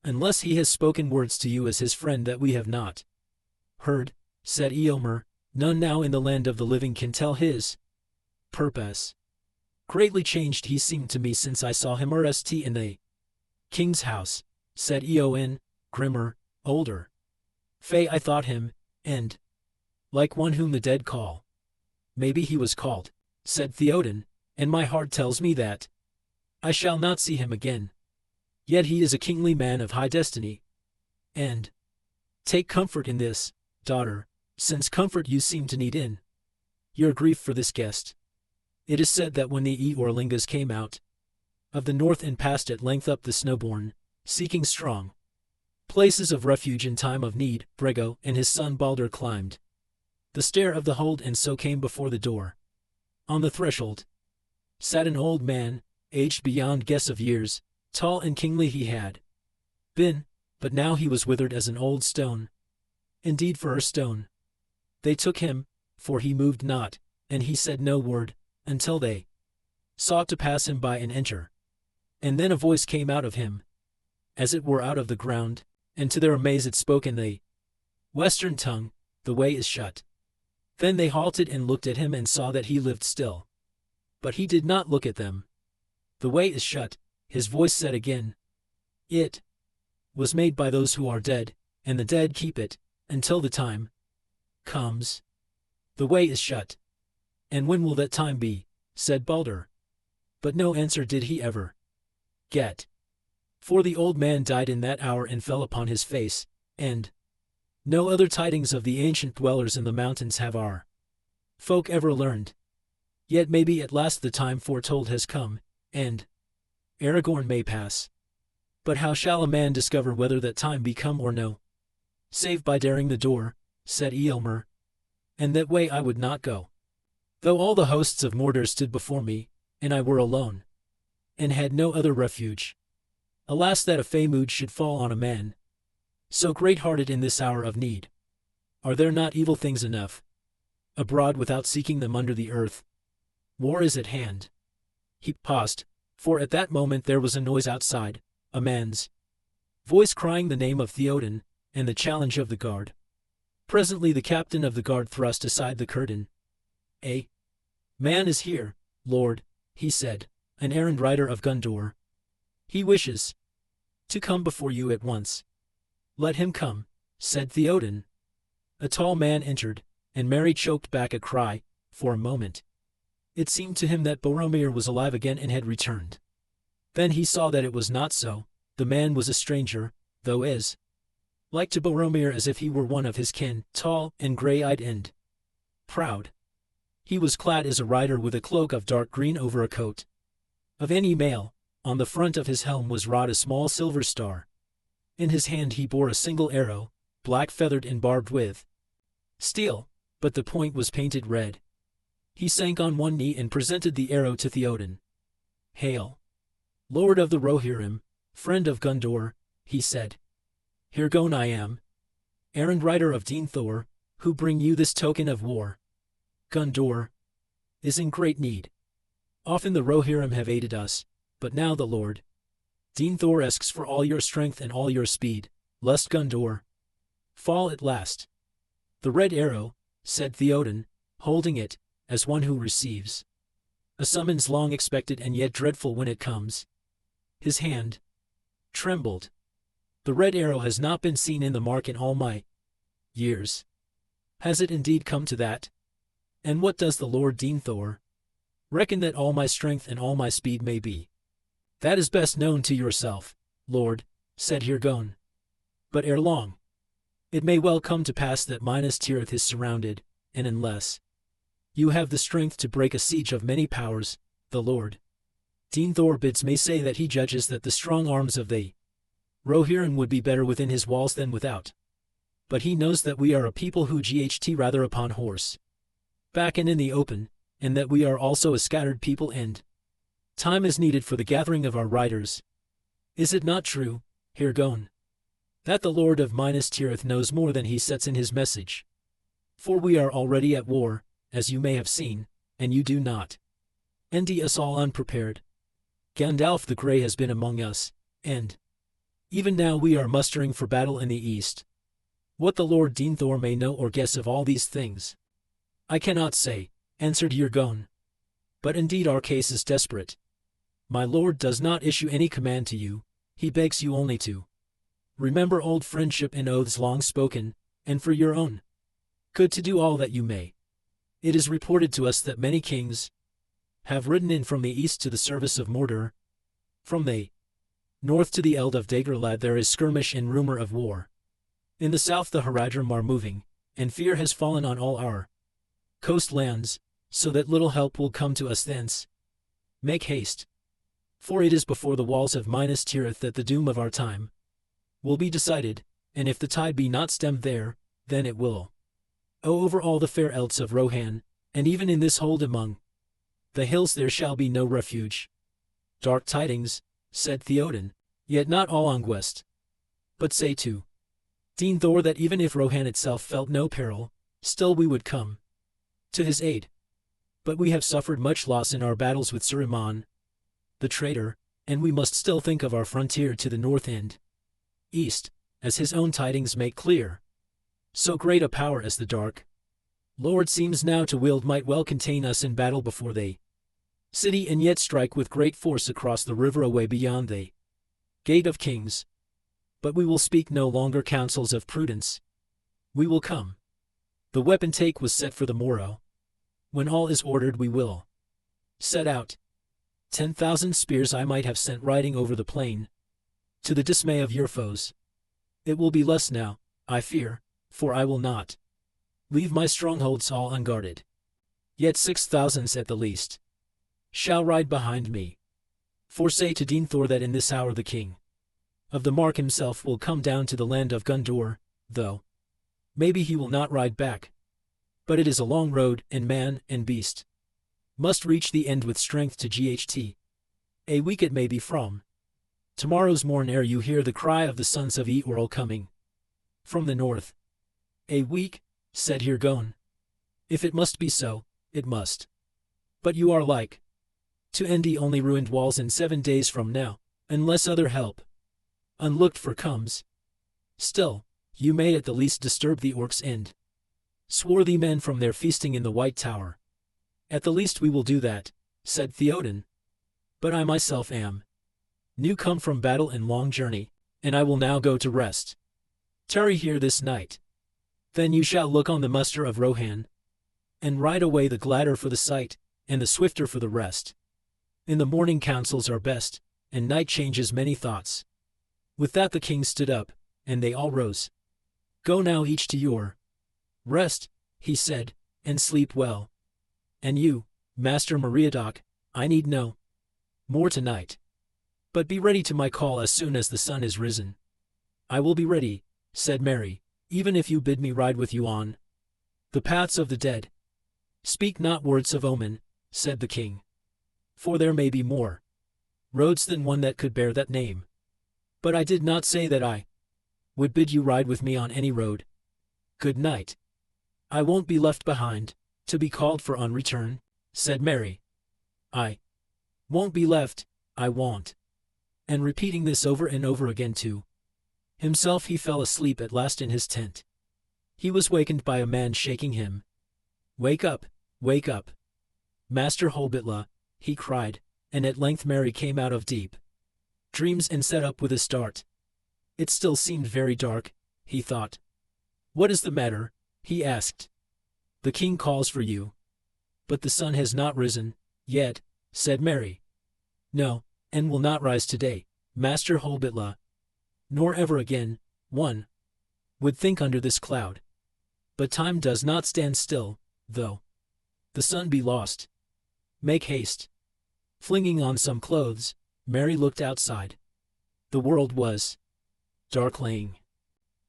Unless he has spoken words to you as his friend that we have not heard, said Eomer, none now in the land of the living can tell his purpose. Greatly changed he seemed to me since I saw him rst in the king's house, said Eowyn, grimmer, older. Fey I thought him, and like one whom the dead call. Maybe he was called, said Theoden, and my heart tells me that I shall not see him again. Yet he is a kingly man of high destiny. And take comfort in this, daughter, since comfort you seem to need in your grief for this guest. It is said that when the Eorlingas came out of the north and passed at length up the Snowbourn, seeking strong places of refuge in time of need, Brego and his son Balder climbed the stair of the hold and so came before the door. On the threshold sat an old man, aged beyond guess of years, tall and kingly he had been, but now he was withered as an old stone. Indeed for a stone they took him, for he moved not, and he said no word, until they sought to pass him by and enter. And then a voice came out of him, as it were out of the ground, and to their amaze it spoke in the western tongue, the way is shut. Then they halted and looked at him and saw that he lived still. But he did not look at them. The way is shut, his voice said again. It was made by those who are dead, and the dead keep it, until the time comes. The way is shut. And when will that time be? Said Balder. But no answer did he ever get. For the old man died in that hour and fell upon his face, and no other tidings of the ancient dwellers in the mountains have our folk ever learned. Yet maybe at last the time foretold has come, and Aragorn may pass. But how shall a man discover whether that time be come or no? Save by daring the door, said Eomer. And that way I would not go. Though all the hosts of Mordor stood before me, and I were alone, and had no other refuge. Alas that a fey mood should fall on a man so great-hearted in this hour of need. Are there not evil things enough abroad without seeking them under the earth? War is at hand. He paused, for at that moment there was a noise outside, a man's voice crying the name of Theoden, and the challenge of the guard. Presently the captain of the guard thrust aside the curtain. A man is here, Lord, he said, an errand rider of Gondor. He wishes to come before you at once. Let him come, said Theoden. A tall man entered, and Merry choked back a cry. For a moment it seemed to him that Boromir was alive again and had returned. Then he saw that it was not so. The man was a stranger, though as like to Boromir as if he were one of his kin, tall and gray-eyed and proud. He was clad as a rider with a cloak of dark green over a coat of any mail. On the front of his helm was wrought a small silver star. In his hand he bore a single arrow, black feathered and barbed with steel, but the point was painted red. He sank on one knee and presented the arrow to Theoden. Hail, Lord of the Rohirrim, friend of Gondor, he said. Here gone I am, errand rider of Dine Thor, who bring you this token of war. Gondor is in great need. Often the Rohirrim have aided us, but now the Lord Dine Thor asks for all your strength and all your speed, lest Gondor fall at last. The red arrow, said Theoden, holding it, as one who receives a summons long expected and yet dreadful when it comes. His hand trembled. The red arrow has not been seen in the mark in all my years. Has it indeed come to that? And what does the Lord Dine Thor reckon that all my strength and all my speed may be? That is best known to yourself, Lord, said Hirgon. But ere long it may well come to pass that Minas Tirith is surrounded, and unless you have the strength to break a siege of many powers, the Lord Dine Thor bids me say that he judges that the strong arms of the Rohirrim would be better within his walls than without. But he knows that we are a people who ght rather upon horse back and in the open, and that we are also a scattered people and time is needed for the gathering of our riders. Is it not true, Hirgon, that the Lord of Minas Tirith knows more than he sets in his message? For we are already at war, as you may have seen, and you do not. Endy us all unprepared. Gandalf the Grey has been among us, and even now we are mustering for battle in the east. What the Lord Denethor may know or guess of all these things, I cannot say, answered Hirgon. But indeed our case is desperate. My lord does not issue any command to you, he begs you only to remember old friendship and oaths long spoken, and for your own good to do all that you may. It is reported to us that many kings have ridden in from the east to the service of Mordor. From the north to the Eld of Dagorlad there is skirmish and rumor of war. In the south the Haradrim are moving, and fear has fallen on all our coastlands, so that little help will come to us thence. Make haste, for it is before the walls of Minas Tirith that the doom of our time will be decided, and if the tide be not stemmed there, then it will over all the fair Elds of Rohan, and even in this hold among the hills there shall be no refuge. Dark tidings, said Theoden, yet not all Onguest. But say to Denethor that even if Rohan itself felt no peril, still we would come to his aid. But we have suffered much loss in our battles with Saruman, the traitor, and we must still think of our frontier to the north and east, as his own tidings make clear. So great a power as the Dark Lord seems now to wield might well contain us in battle before they city and yet strike with great force across the river away beyond the Gate of Kings. But we will speak no longer counsels of prudence. We will come. The weapon take was set for the morrow. When all is ordered we will set out. 10,000 spears I might have sent riding over the plain, to the dismay of your foes. It will be less now, I fear, for I will not leave my strongholds all unguarded. Yet 6,000 at the least shall ride behind me. For say to Denethor that in this hour the king of the Mark himself will come down to the land of Gondor, though maybe he will not ride back. But it is a long road, and man and beast must reach the end with strength to GHT. A week it may be from tomorrow's morn ere you hear the cry of the sons of Eorl coming from the north. A week, said Hirgon. If it must be so, it must. But you are like to Endy only ruined walls in 7 days from now, unless other help unlooked for comes. Still, you may at the least disturb the orcs and swarthy men from their feasting in the White Tower. At the least we will do that, said Theoden. But I myself am new come from battle and long journey, and I will now go to rest. Tarry here this night. Then you shall look on the muster of Rohan, and ride away the gladder for the sight, and the swifter for the rest. In the morning counsels are best, and night changes many thoughts. With that the king stood up, and they all rose. Go now each to your rest, he said, and sleep well. And you, Master Meriadoc, I need no more tonight. But be ready to my call as soon as the sun is risen. I will be ready, said Merry, even if you bid me ride with you on the paths of the dead. Speak not words of omen, said the king. For there may be more roads than one that could bear that name. But I did not say that I would bid you ride with me on any road. Good night. I won't be left behind, to be called for on return, said Merry. I won't be left, I won't. And repeating this over and over again to himself he fell asleep at last in his tent. He was wakened by a man shaking him. Wake up, Master Holbitla, he cried, and at length Merry came out of deep dreams and sat up with a start. It still seemed very dark, he thought. What is the matter? He asked. The king calls for you. But the sun has not risen yet, said Merry. No, and will not rise today, Master Holbitla. Nor ever again, one would think under this cloud. But time does not stand still, though the sun be lost. Make haste. Flinging on some clothes, Merry looked outside. The world was darkling.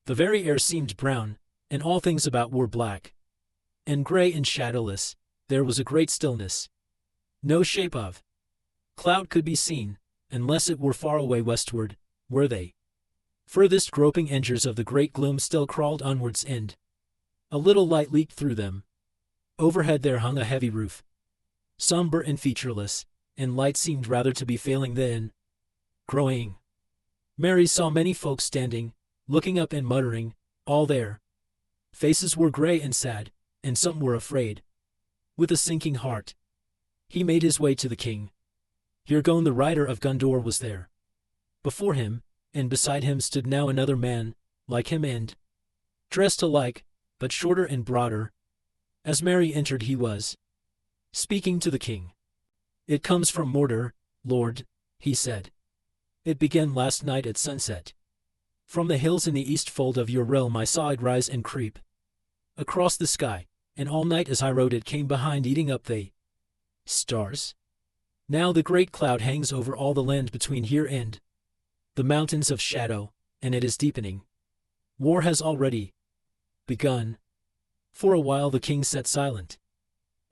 The very air seemed brown, and all things about were black and gray and shadowless. there was a great stillness. No shape of cloud could be seen, unless it were far away westward, were they. Furthest groping edges of the great gloom still crawled onwards and a little light leaked through them. Overhead there hung a heavy roof, somber and featureless, and light seemed rather to be failing than growing. Mary saw many folks standing, looking up and muttering, all there. Faces were grey and sad, and some were afraid. With a sinking heart, he made his way to the king. Hirgon the rider of Gondor was there. Before him, and beside him stood now another man, like him and dressed alike, but shorter and broader. As Mary entered he was speaking to the king. "It comes from Mordor, Lord," he said. "It began last night at sunset. From the hills in the east fold of your realm I saw it rise and creep across the sky, and all night as I rode it came behind eating up the stars. Now the great cloud hangs over all the land between here and the mountains of shadow, and it is deepening. War has already begun." For a while the king sat silent.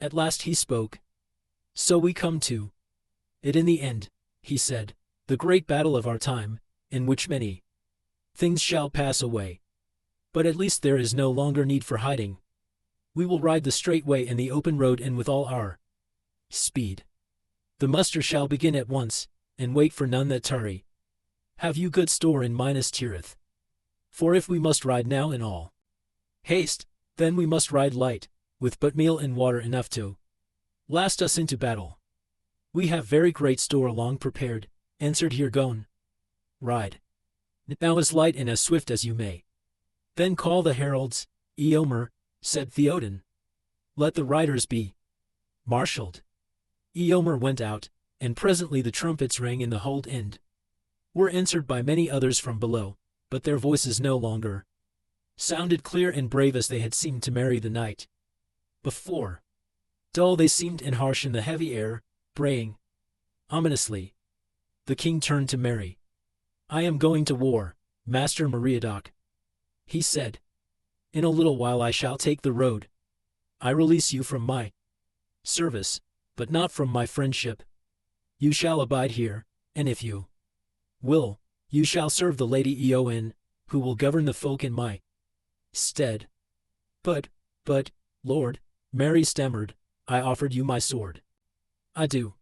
At last he spoke. "So we come to it in the end," he said, "the great battle of our time, in which many things shall pass away. But at least there is no longer need for hiding. We will ride the straight way in the open road and with all our speed. The muster shall begin at once, and wait for none that tarry. Have you good store in Minas Tirith? For if we must ride now in all haste, then we must ride light, with but meal and water enough to last us into battle." "We have very great store long prepared," answered Hirgon. "Ride now as light and as swift as you may. Then call the heralds." "Eomer," said Theoden. "Let the riders be marshaled." Eomer went out, and presently the trumpets rang in the hold and were answered by many others from below, but their voices no longer sounded clear and brave as they had seemed to Mary the night before. Dull they seemed and harsh in the heavy air, braying ominously. The king turned to Mary. "I am going to war, Master Meriadoc," he said. "In a little while I shall take the road. I release you from my service, but not from my friendship. You shall abide here, and if you will, you shall serve the Lady Eowyn, who will govern the folk in my stead." But, Lord," Mary stammered, "I offered you my sword. I do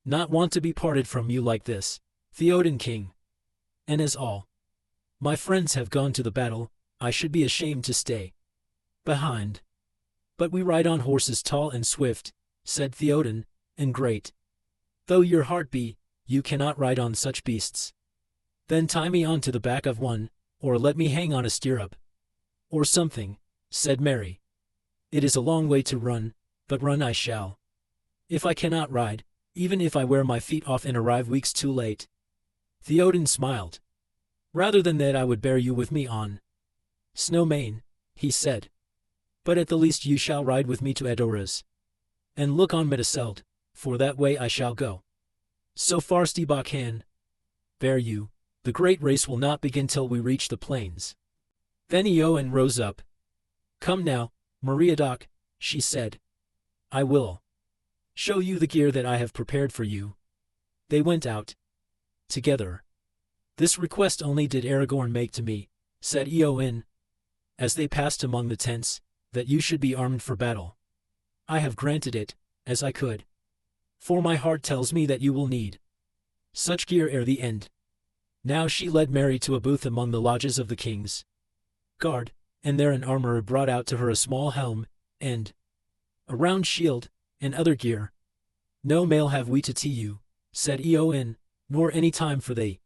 not want to be parted from you like this, Theoden King. And as all my friends have gone to the battle, I should be ashamed to stay behind." "But we ride on horses tall and swift," said Theoden, "and great though your heart be, you cannot ride on such beasts." "Then tie me on to the back of one, or let me hang on a stirrup, or something," said Mary. "It is a long way to run, but run I shall. If I cannot ride, even if I wear my feet off and arrive weeks too late." Theoden smiled. "Rather than that I would bear you with me on Snowmane," he said. "But at the least you shall ride with me to Edoras, and look on Meduseld, for that way I shall go. So far Steba can bear you. The great race will not begin till we reach the plains." Then Eowyn rose up. "Come now, Meriadoc," she said. "I will show you the gear that I have prepared for you." They went out together. "This request only did Aragorn make to me," said Eowyn, as they passed among the tents, "that you should be armed for battle. I have granted it, as I could. For my heart tells me that you will need such gear ere the end." Now she led Mary to a booth among the lodges of the king's guard, and there an armorer brought out to her a small helm, and a round shield, and other gear. "No mail have we to tee you," said Eowyn, "nor any time for the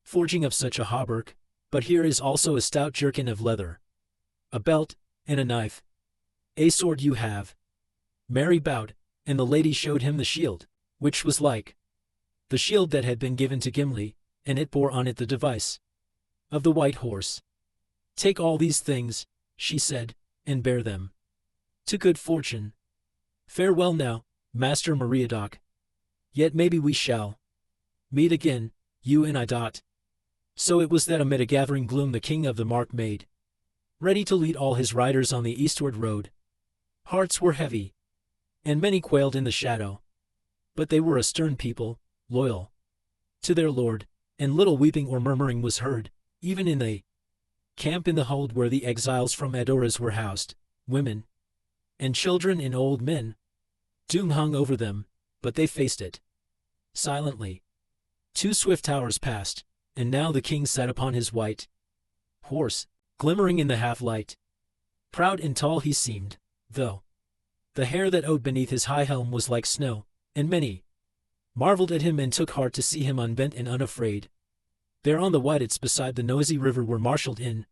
forging of such a hauberk, but here is also a stout jerkin of leather, a belt, and a knife. A sword you have." Mary bowed, and the lady showed him the shield, which was like the shield that had been given to Gimli, and it bore on it the device of the white horse. "Take all these things," she said, "and bear them to good fortune. Farewell now, Master Meriadoc. Yet maybe we shall meet again, you and I. So it was that amid a gathering gloom the king of the Mark made ready to lead all his riders on the eastward road. Hearts were heavy. and many quailed in the shadow. But they were a stern people, loyal to their lord, and little weeping or murmuring was heard, even in the camp in the hold where the exiles from Edoras were housed. Women and children and old men. Doom hung over them, but they faced it silently. 2 swift hours passed, and now the king sat upon his white horse, glimmering in the half-light. Proud and tall he seemed, though the hair that owed beneath his high helm was like snow, and many marveled at him and took heart to see him unbent and unafraid. There on the whitets beside the noisy river were marshaled in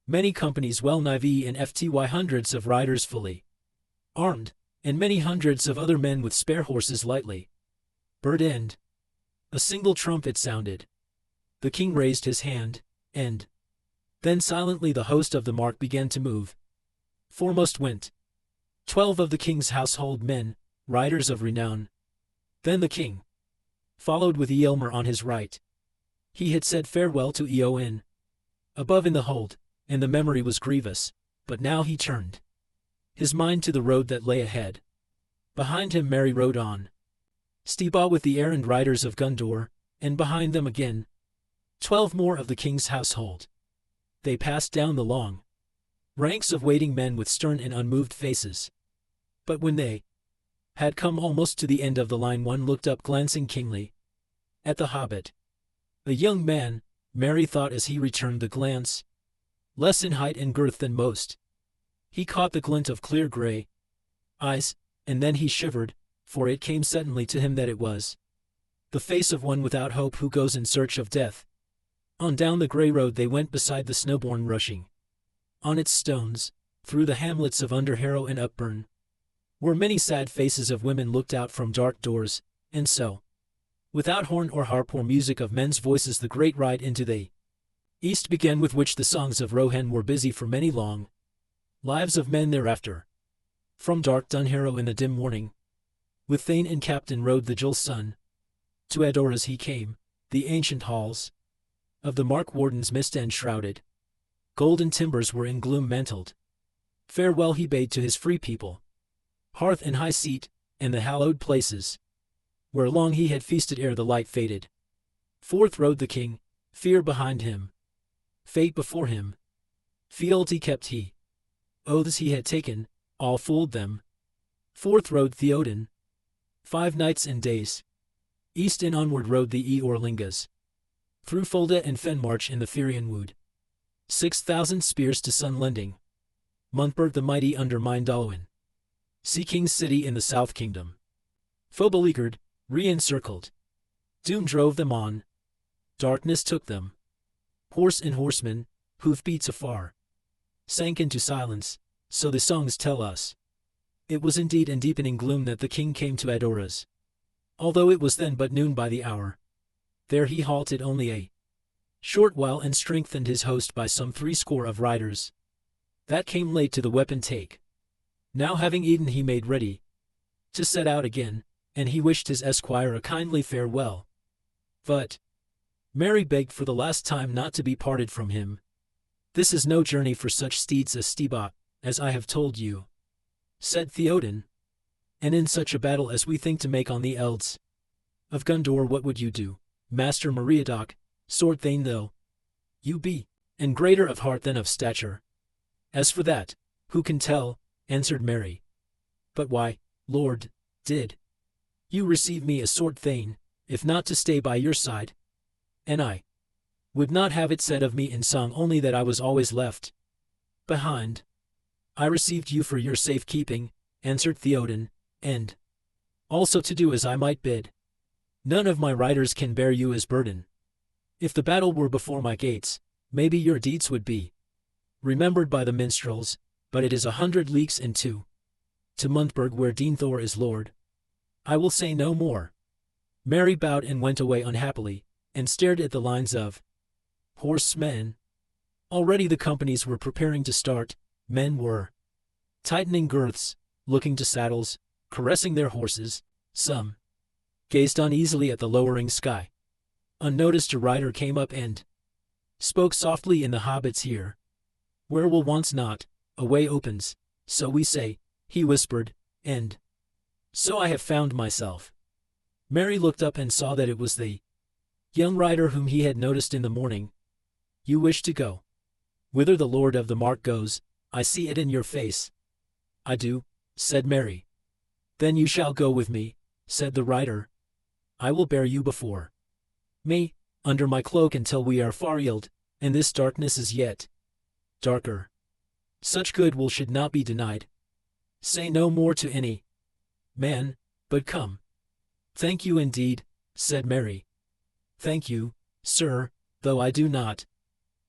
many companies well-nigh and FTY hundreds of riders fully armed, and many hundreds of other men with spare horses lightly burdened. A single trumpet sounded. The king raised his hand, and then silently the host of the mark began to move. Foremost went 12 of the king's household men, riders of renown. Then the king followed with Eomer on his right. He had said farewell to Eowyn above in the hold, and the memory was grievous, but now he turned his mind to the road that lay ahead. Behind him Merry rode on, Steba with the errand riders of Gondor, and behind them again 12 more of the king's household. They passed down the long ranks of waiting men with stern and unmoved faces. But when they had come almost to the end of the line, one looked up glancing kingly at the hobbit. A young man, Merry thought as he returned the glance, less in height and girth than most. He caught the glint of clear gray eyes, and then he shivered, for it came suddenly to him that it was the face of one without hope who goes in search of death. On down the grey road they went beside the Snowbourn rushing on its stones, through the hamlets of Underharrow and Upburn, where many sad faces of women looked out from dark doors, and so, without horn or harp or music of men's voices, the great ride into the east began, with which the songs of Rohan were busy for many long lives of men thereafter. From dark Dunharrow in the dim morning, with Thane and Captain rode the dull sun. To Edoras he came, the ancient halls of the Mark Warden's mist enshrouded. Golden timbers were in gloom mantled. Farewell he bade to his free people, hearth and high seat, and the hallowed places, where long he had feasted ere the light faded. Forth rode the king, fear behind him, fate before him. Fealty kept he. Oaths he had taken, all fooled them. Forth rode Theoden. 5 nights and days. East and onward rode the Eorlingas. Through Folda and Fenmarch in the Firian wood. 6,000 spears to sun lending. Muntberg the mighty under Mindalwyn. Sea King's city in the South Kingdom. Foe beleaguered, re-encircled. Doom drove them on. Darkness took them. Horse and horseman, hoof-beats afar, sank into silence, so the songs tell us. It was indeed in deepening gloom that the king came to Edoras. Although it was then but noon by the hour. There he halted only a short while and strengthened his host by some 60 of riders that came late to the weapon take. Now having eaten he made ready to set out again, and he wished his esquire a kindly farewell. But Merry begged for the last time not to be parted from him. This is no journey for such steeds as Steba, as I have told you, said Theoden. And in such a battle as we think to make on the Elds of Gondor, what would you do, Master Meriadoc, sword thane though you be, and greater of heart than of stature? As for that, who can tell, answered Merry. But why, Lord, did you receive me as sword thane, if not to stay by your side? And I would not have it said of me in song only that I was always left behind. I received you for your safe keeping, answered Theoden, and also to do as I might bid. None of my riders can bear you as burden. If the battle were before my gates, maybe your deeds would be remembered by the minstrels, but it is 100 leagues and 2 to Muntberg, where Denethor is lord. I will say no more. Merry bowed and went away unhappily, and stared at the lines of horsemen. Already the companies were preparing to start. Men were tightening girths, looking to saddles, caressing their horses. Some gazed uneasily at the lowering sky. Unnoticed a rider came up and spoke softly in the hobbit's ear. Where will wants not, a way opens, so we say, he whispered, and So I have found myself. Merry looked up and saw that it was the young rider whom he had noticed in the morning. You wish to go whither the Lord of the Mark goes, I see it in your face. I do, said Merry. Then you shall go with me, said the rider. I will bear you before me, under my cloak until we are far yield, and this darkness is yet darker. Such good will should not be denied. Say no more to any man, but come. Thank you indeed, said Merry. Thank you, sir, though I do not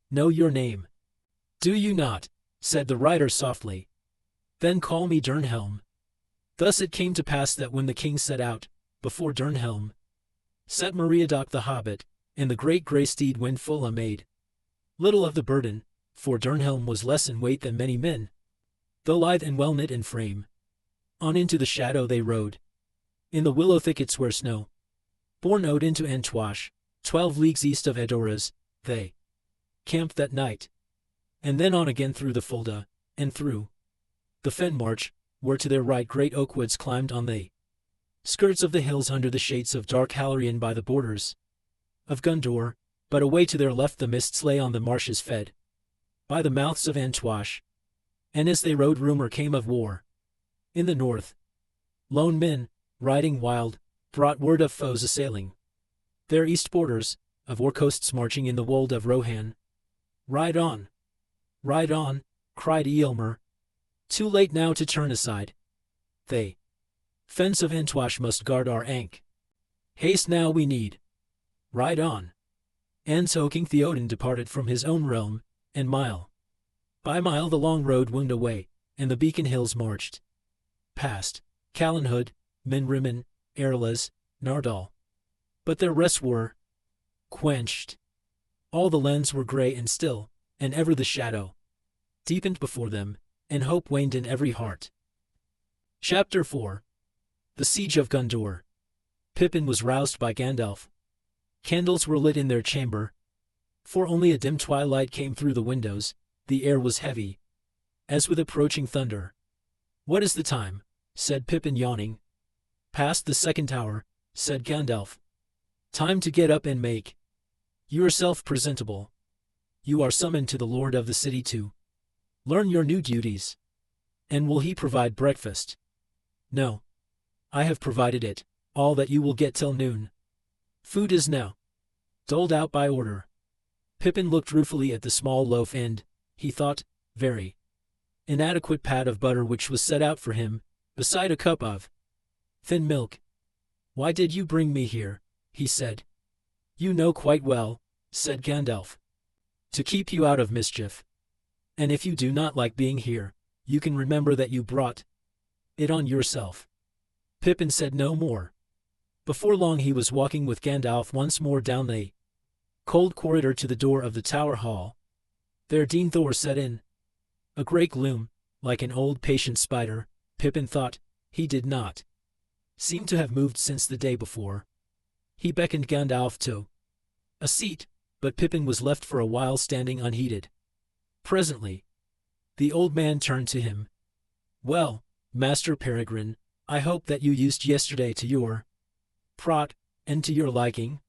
know your name. Do you not? Said the rider softly. Then call me Durnhelm. Thus it came to pass that when the king set out, before Durnhelm sat Meriadoc the hobbit, and the great grey steed Windfulla made little of the burden, for Durnhelm was less in weight than many men, though lithe and well knit in frame. On into the shadow they rode, in the willow thickets where snow born out into Antoish, 12 leagues east of Edoras, they camped that night, and then on again through the Fulda, and through the fen march, where to their right great oak woods climbed on the skirts of the hills under the shades of dark Halarion by the borders of Gondor, but away to their left the mists lay on the marshes fed by the mouths of Antoish. And as they rode rumour came of war in the north. Lone men, riding wild, brought word of foes assailing their east borders, of war coasts marching in the wold of Rohan. Ride on, cried Eomer. Too late now to turn aside. They fence of Antoish must guard our ank. Haste now we need. Ride on. And so King Theoden departed from his own realm, and mile by mile the long road wound away, and the beacon hills marched past Callanhood, Minrimmon, Erlas, Nardal. But their rests were quenched. All the lands were grey and still, and ever the shadow deepened before them, and hope waned in every heart. Chapter 4. The Siege of Gondor. Pippin was roused by Gandalf. Candles were lit in their chamber, for only a dim twilight came through the windows. The air was heavy, as with approaching thunder. What is the time? Said Pippin, yawning. Past the second hour, said Gandalf. Time to get up and make yourself presentable. You are summoned to the lord of the city to learn your new duties. And will he provide breakfast? No. I have provided it, all that you will get till noon. Food is now doled out by order. Pippin looked ruefully at the small loaf and, he thought, very inadequate pat of butter which was set out for him, beside a cup of thin milk. Why did you bring me here? He said. You know quite well, said Gandalf. To keep you out of mischief. And if you do not like being here, you can remember that you brought it on yourself. Pippin said no more. Before long he was walking with Gandalf once more down the cold corridor to the door of the tower hall. There Dean Thor set in a grey gloom, like an old patient spider. Pippin thought. He did not seem to have moved since the day before. He beckoned Gandalf to a seat, but Pippin was left for a while standing unheeded. Presently, the old man turned to him. Well, Master Peregrine, I hope that you used yesterday to your prot, and to your liking,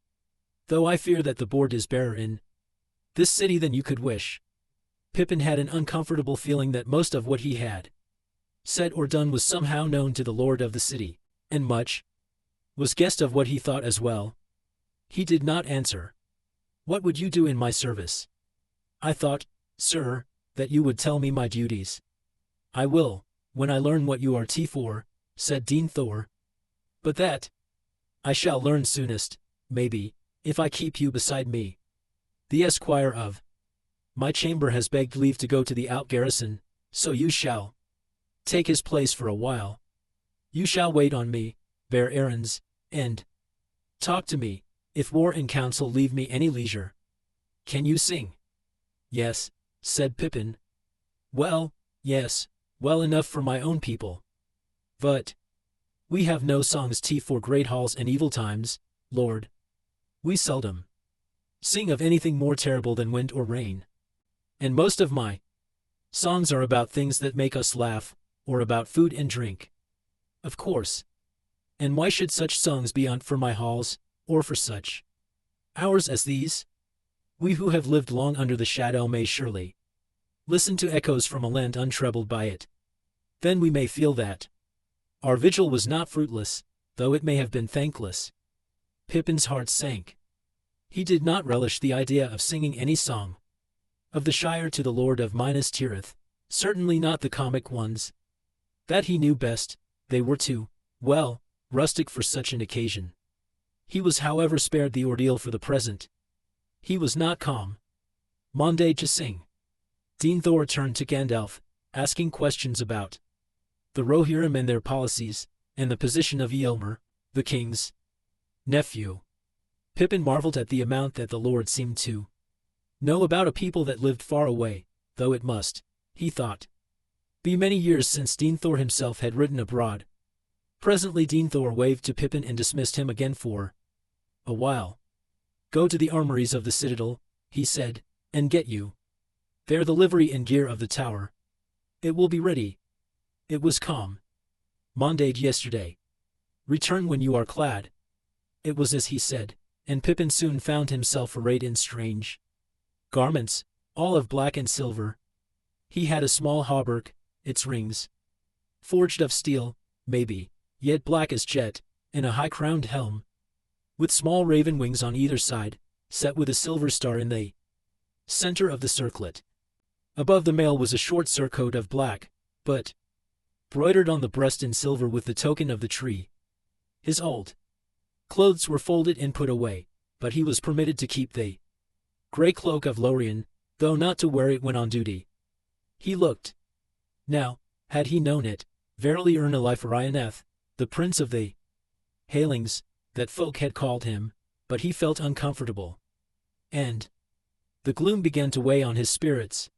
though I fear that the board is barer in this city than you could wish. Pippin had an uncomfortable feeling that most of what he had said or done was somehow known to the lord of the city, and much was guessed of what he thought as well. He did not answer. What would you do in my service? I thought, sir, that you would tell me my duties. I will, when I learn what you are for, said Dean Thor. But that I shall learn soonest, maybe, if I keep you beside me. The esquire of my chamber has begged leave to go to the out-garrison, so you shall take his place for a while. You shall wait on me, bear errands, and talk to me, if war and counsel leave me any leisure. Can you sing? Yes, said Pippin. Well, yes, well enough for my own people. But we have no songs for great halls and evil times, lord. We seldom sing of anything more terrible than wind or rain. And most of my songs are about things that make us laugh, or about food and drink. Of course, And why should such songs be un't for my halls, or for such hours as these? We who have lived long under the shadow may surely listen to echoes from a land untroubled by it. Then we may feel that our vigil was not fruitless, though it may have been thankless. Pippin's heart sank. He did not relish the idea of singing any song of the Shire to the Lord of Minas Tirith, certainly not the comic ones. That he knew best, they were too, well, rustic for such an occasion. He was however spared the ordeal for the present. He was not calm. Monday to sing. Denethor turned to Gandalf, asking questions about the Rohirrim and their policies, and the position of Eomer, the king's nephew. Pippin marveled at the amount that the Lord seemed to know about a people that lived far away, though it must, he thought, be many years since Denethor himself had ridden abroad. Presently Denethor waved to Pippin and dismissed him again for a while. Go to the armories of the citadel, he said, and get you there the livery and gear of the tower. It will be ready. It was calm. Monday'd yesterday. Return when you are clad. It was as he said, and Pippin soon found himself arrayed in strange garments, all of black and silver. He had a small hauberk, its rings forged of steel, maybe, yet black as jet, and a high-crowned helm, with small raven wings on either side, set with a silver star in the center of the circlet. Above the mail was a short surcoat of black, but broidered on the breast in silver with the token of the tree. His old clothes were folded and put away, but he was permitted to keep the grey cloak of Lorien, though not to wear it when on duty. He looked, now, had he known it, verily Ernalife the prince of the Halings, that folk had called him, but he felt uncomfortable. And the gloom began to weigh on his spirits.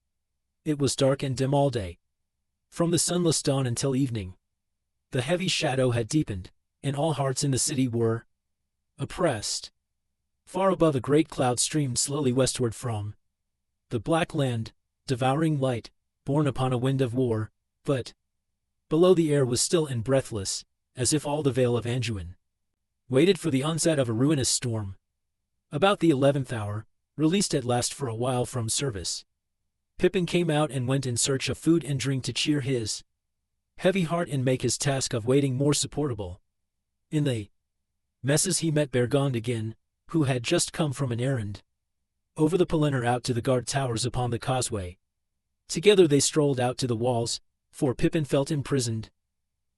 It was dark and dim all day. From the sunless dawn until evening, the heavy shadow had deepened, and all hearts in the city were oppressed. Far above a great cloud streamed slowly westward from the black land, devouring light, borne upon a wind of war, but below the air was still and breathless, as if all the vale of Anduin waited for the onset of a ruinous storm. About the 11th hour, released at last for a while from service, Pippin came out and went in search of food and drink to cheer his heavy heart and make his task of waiting more supportable. In the messes he met Bergond again, who had just come from an errand over the Pelennor out to the guard towers upon the causeway. Together they strolled out to the walls, for Pippin felt imprisoned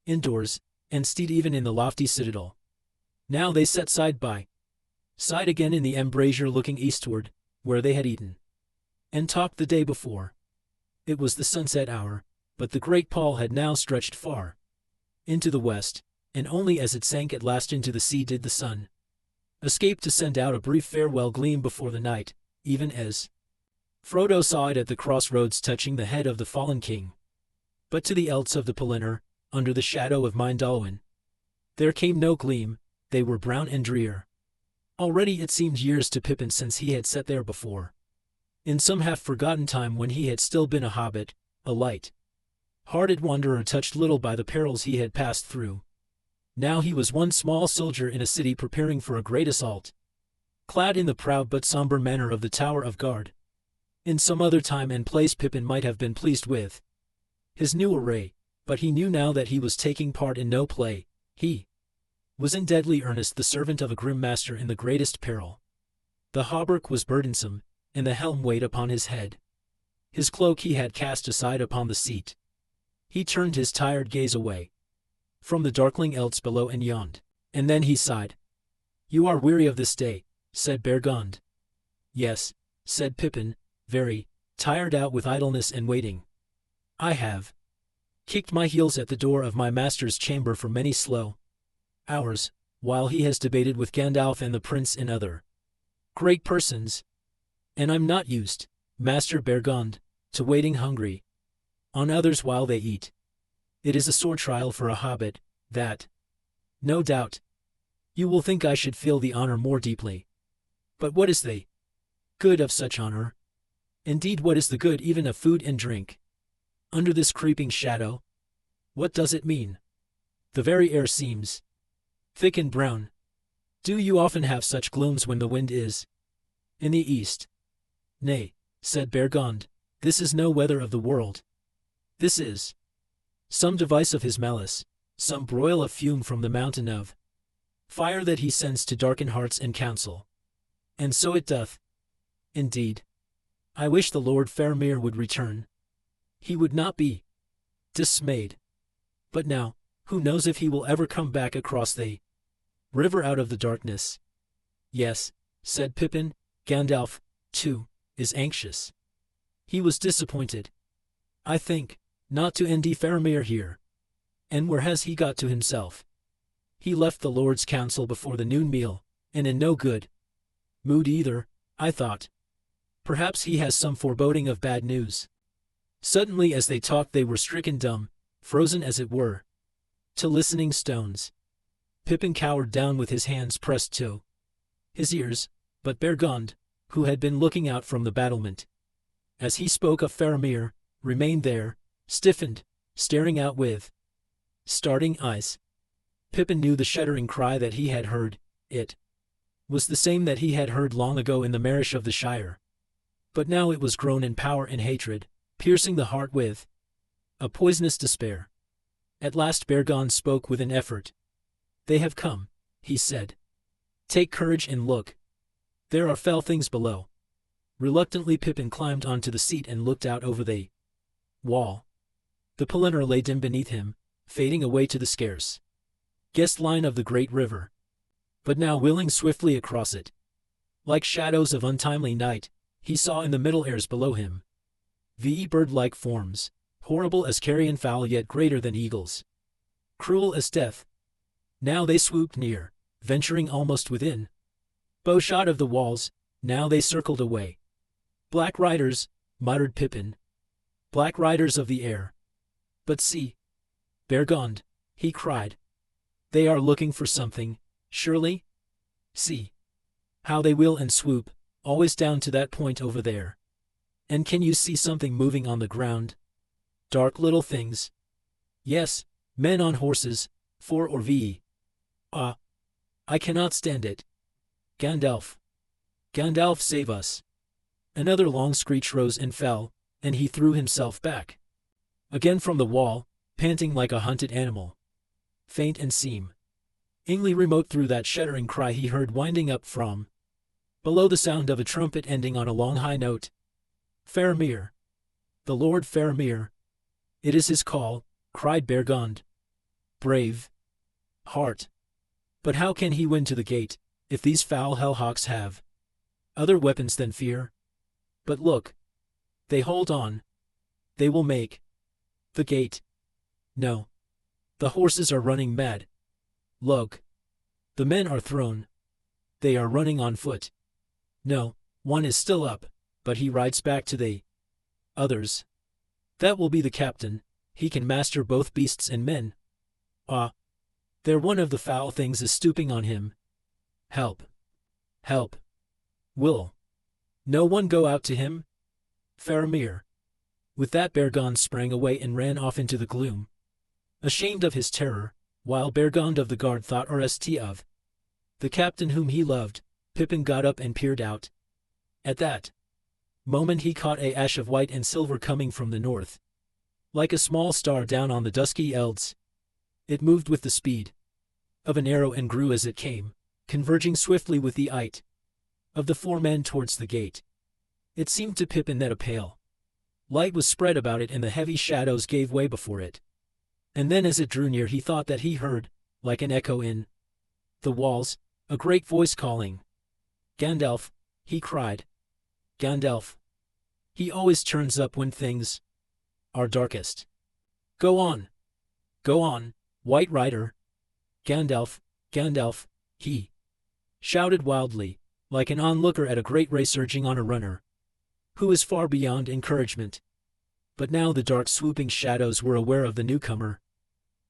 indoors, and steed even in the lofty citadel. Now they sat side by side again in the embrasure looking eastward, where they had eaten and talked the day before. It was the sunset hour, but the great pall had now stretched far into the west, and only as it sank at last into the sea did the sun escape to send out a brief farewell gleam before the night, even as Frodo saw it at the crossroads touching the head of the fallen king. But to the Elts of the Pelennor, under the shadow of Mindalwyn, there came no gleam. They were brown and drear. Already it seemed years to Pippin since he had sat there before. In some half-forgotten time when he had still been a hobbit, a light-hearted wanderer touched little by the perils he had passed through. Now he was one small soldier in a city preparing for a great assault, clad in the proud but somber manner of the Tower of Guard. In some other time and place Pippin might have been pleased with his new array, but he knew now that he was taking part in no play. He was in deadly earnest, the servant of a grim master in the greatest peril. The hauberk was burdensome, and the helm weighed upon his head. His cloak he had cast aside upon the seat. He turned his tired gaze away from the darkling Elts below and yawned, and then he sighed. "You are weary of this day," said Bergond. "Yes," said Pippin, "very tired out with idleness and waiting. I have kicked my heels at the door of my master's chamber for many slow hours, while he has debated with Gandalf and the prince and other great persons, and I'm not used, Master Bergond, to waiting hungry on others while they eat. It is a sore trial for a hobbit, that. No doubt you will think I should feel the honor more deeply. But what is the good of such honor? Indeed, what is the good even of food and drink? Under this creeping shadow, what does it mean? The very air seems thick and brown. Do you often have such glooms when the wind is in the east? Nay, said Bergond, this is no weather of the world. This is some device of his malice, some broil of fume from the mountain of fire that he sends to darken hearts and counsel. And so it doth. Indeed, I wish the Lord Faramir would return. He would not be dismayed. But now, who knows if he will ever come back across the river out of the darkness? Yes, said Pippin, Gandalf, too, is anxious. He was disappointed, I think, not to end Faramir here. And where has he got to himself? He left the Lord's council before the noon meal, and in no good mood either, I thought. Perhaps he has some foreboding of bad news. Suddenly as they talked they were stricken dumb, frozen as it were, to listening stones. Pippin cowered down with his hands pressed to his ears, but Bergond, who had been looking out from the battlement, as he spoke of Faramir, remained there, stiffened, staring out with starting eyes. Pippin knew the shuddering cry that he had heard. It was the same that he had heard long ago in the marish of the Shire. But now it was grown in power and hatred, piercing the heart with a poisonous despair. At last Bergond spoke with an effort. They have come, he said. Take courage and look. There are fell things below. Reluctantly Pippin climbed onto the seat and looked out over the wall. The Pelennor lay dim beneath him, fading away to the scarce guessed line of the great river, but now wheeling swiftly across it. Like shadows of untimely night, he saw in the middle airs below him bird-like forms, horrible as carrion fowl yet greater than eagles, cruel as death. Now they swooped near, venturing almost within bowshot of the walls, now they circled away. Black riders, muttered Pippin. Black riders of the air. But see, Bergond, he cried. They are looking for something, surely? See how they wheel and swoop, always down to that point over there. And can you see something moving on the ground? Dark little things. Yes, men on horses, 4 or V. Ah, I cannot stand it. Gandalf. Gandalf, save us. Another long screech rose and fell, and he threw himself back again from the wall, panting like a hunted animal. Faint and seemingly remote through that shuddering cry he heard winding up from below the sound of a trumpet ending on a long high note. Faramir. The Lord Faramir. It is his call, cried Bergond. Brave heart. But how can he win to the gate, if these foul hellhawks have other weapons than fear? But look. They hold on. They will make the gate. No. The horses are running mad. Look. The men are thrown. They are running on foot. No, one is still up, but he rides back to the others. That will be the captain. He can master both beasts and men. Ah. There one of the foul things is stooping on him. Help. Help. Will no one go out to him? Faramir. With that Bergond sprang away and ran off into the gloom. Ashamed of his terror, while Bergond of the guard thought rst of the captain whom he loved, Pippin got up and peered out. At that moment he caught a ash of white and silver coming from the north. Like a small star down on the dusky elds. It moved with the speed of an arrow and grew as it came, converging swiftly with the height of the 4 men towards the gate. It seemed to Pippin that a pale light was spread about it and the heavy shadows gave way before it. And then as it drew near he thought that he heard, like an echo in the walls, a great voice calling. Gandalf, he cried. Gandalf. He always turns up when things are darkest. Go on. Go on, White Rider. Gandalf, Gandalf, he shouted wildly, like an onlooker at a great race urging on a runner who is far beyond encouragement. But now the dark swooping shadows were aware of the newcomer.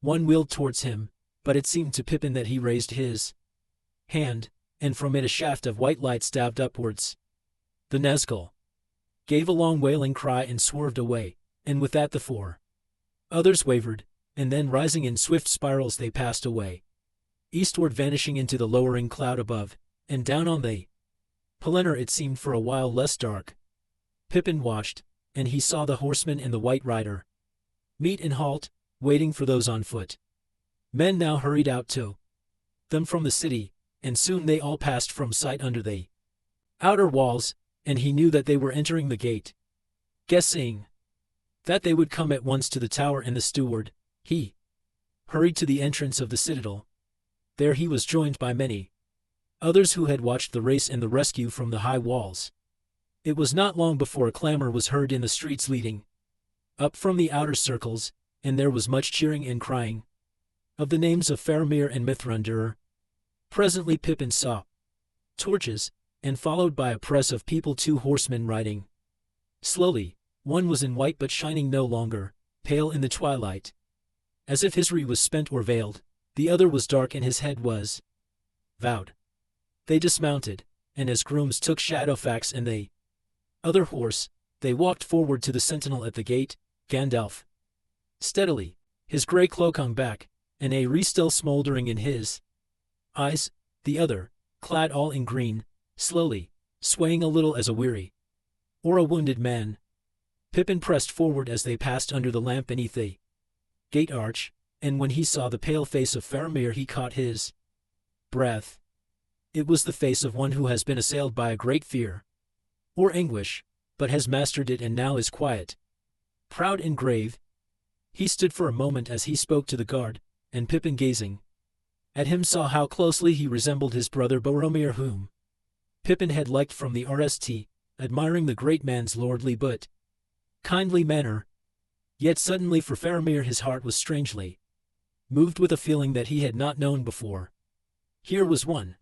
One wheeled towards him, but it seemed to Pippin that he raised his hand, and from it a shaft of white light stabbed upwards. The Nazgul gave a long wailing cry and swerved away, and with that the 4 others wavered, and then rising in swift spirals they passed away. eastward vanishing into the lowering cloud above, and down on the Pelennor it seemed for a while less dark. Pippin watched, and he saw the horseman and the white rider meet and halt, waiting for those on foot. Men now hurried out to them from the city, and soon they all passed from sight under the outer walls, and he knew that they were entering the gate. Guessing that they would come at once to the tower and the steward, he hurried to the entrance of the citadel. There he was joined by many others who had watched the race and the rescue from the high walls. It was not long before a clamor was heard in the streets leading up from the outer circles, and there was much cheering and crying of the names of Faramir and Mithrandir. Presently Pippin saw torches, and followed by a press of people 2 horsemen riding slowly. One was in white but shining no longer, pale in the twilight, as if his re was spent or veiled. The other was dark and his head was bowed. They dismounted, and as grooms took Shadowfax and the other horse, they walked forward to the sentinel at the gate, Gandalf steadily, his grey cloak hung back, and a re still smouldering in his eyes, the other, clad all in green, slowly, swaying a little as a weary or a wounded man. Pippin pressed forward as they passed under the lamp beneath the gate arch, and when he saw the pale face of Faramir he caught his breath. It was the face of one who has been assailed by a great fear or anguish, but has mastered it and now is quiet, proud and grave. He stood for a moment as he spoke to the guard, and Pippin, gazing at him, saw how closely he resembled his brother Boromir, whom Pippin had liked from the RST, admiring the great man's lordly but kindly manner. Yet suddenly for Faramir his heart was strangely moved with a feeling that he had not known before. Here was one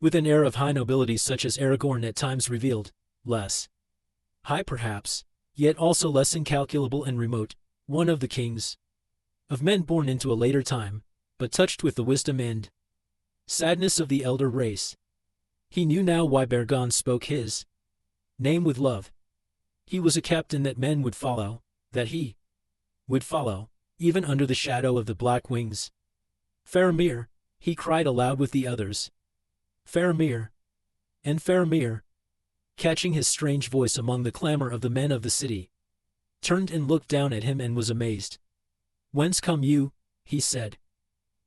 with an air of high nobility such as Aragorn at times revealed, less high perhaps, yet also less incalculable and remote, one of the kings of men born into a later time, but touched with the wisdom and sadness of the elder race. He knew now why Bergon spoke his name with love. He was a captain that men would follow, that he would follow, even under the shadow of the black wings. Faramir, he cried aloud with the others. Faramir, and Faramir, catching his strange voice among the clamor of the men of the city, turned and looked down at him and was amazed. Whence come you? He said.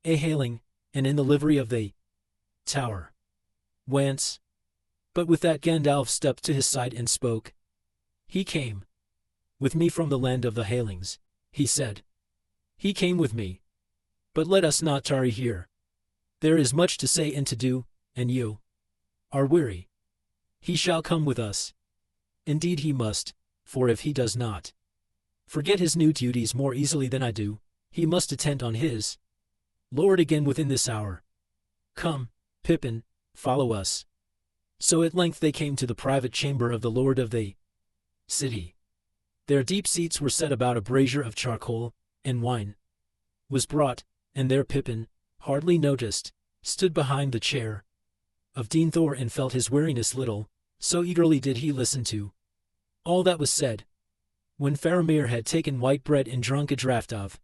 A hailing, and in the livery of the tower. Whence? But with that Gandalf stepped to his side and spoke. He came with me from the land of the hailings, he said. He came with me. But let us not tarry here. There is much to say and to do, and you are weary. He shall come with us. Indeed he must, for if he does not forget his new duties more easily than I do, he must attend on his lord again within this hour. Come, Pippin, follow us. So at length they came to the private chamber of the lord of the city. Their deep seats were set about a brazier of charcoal, and wine was brought, and there Pippin, hardly noticed, stood behind the chair of Denethor and felt his weariness little, so eagerly did he listen to all that was said. When Faramir had taken white bread and drunk a draught of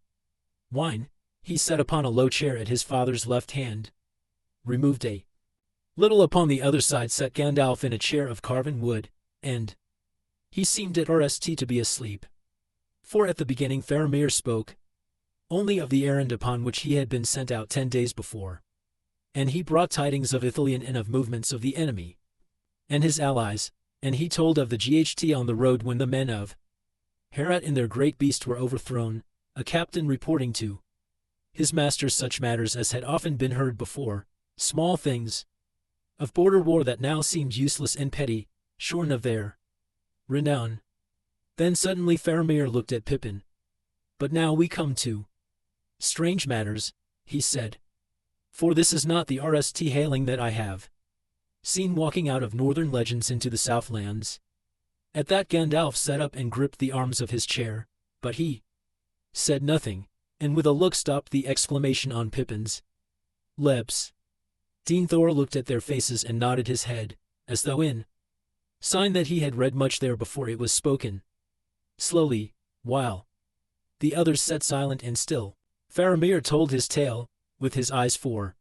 wine, he sat upon a low chair at his father's left hand, removed a little upon the other side, set Gandalf in a chair of carven wood, and he seemed at RST to be asleep. For at the beginning Faramir spoke only of the errand upon which he had been sent out 10 days before, and he brought tidings of Ithilien and of movements of the enemy and his allies, and he told of the GHT on the road when the men of Herat and their great beast were overthrown, a captain reporting to his master such matters as had often been heard before, small things of border war that now seemed useless and petty, shorn of their renown. Then suddenly Faramir looked at Pippin. But now we come to strange matters, he said. For this is not the RST hailing that I have seen walking out of northern legends into the Southlands. At that Gandalf sat up and gripped the arms of his chair, but he said nothing, and with a look stopped the exclamation on Pippin's lips. Denethor looked at their faces and nodded his head, as though in sign that he had read much there before it was spoken. Slowly, while the others sat silent and still, Faramir told his tale, with his eyes for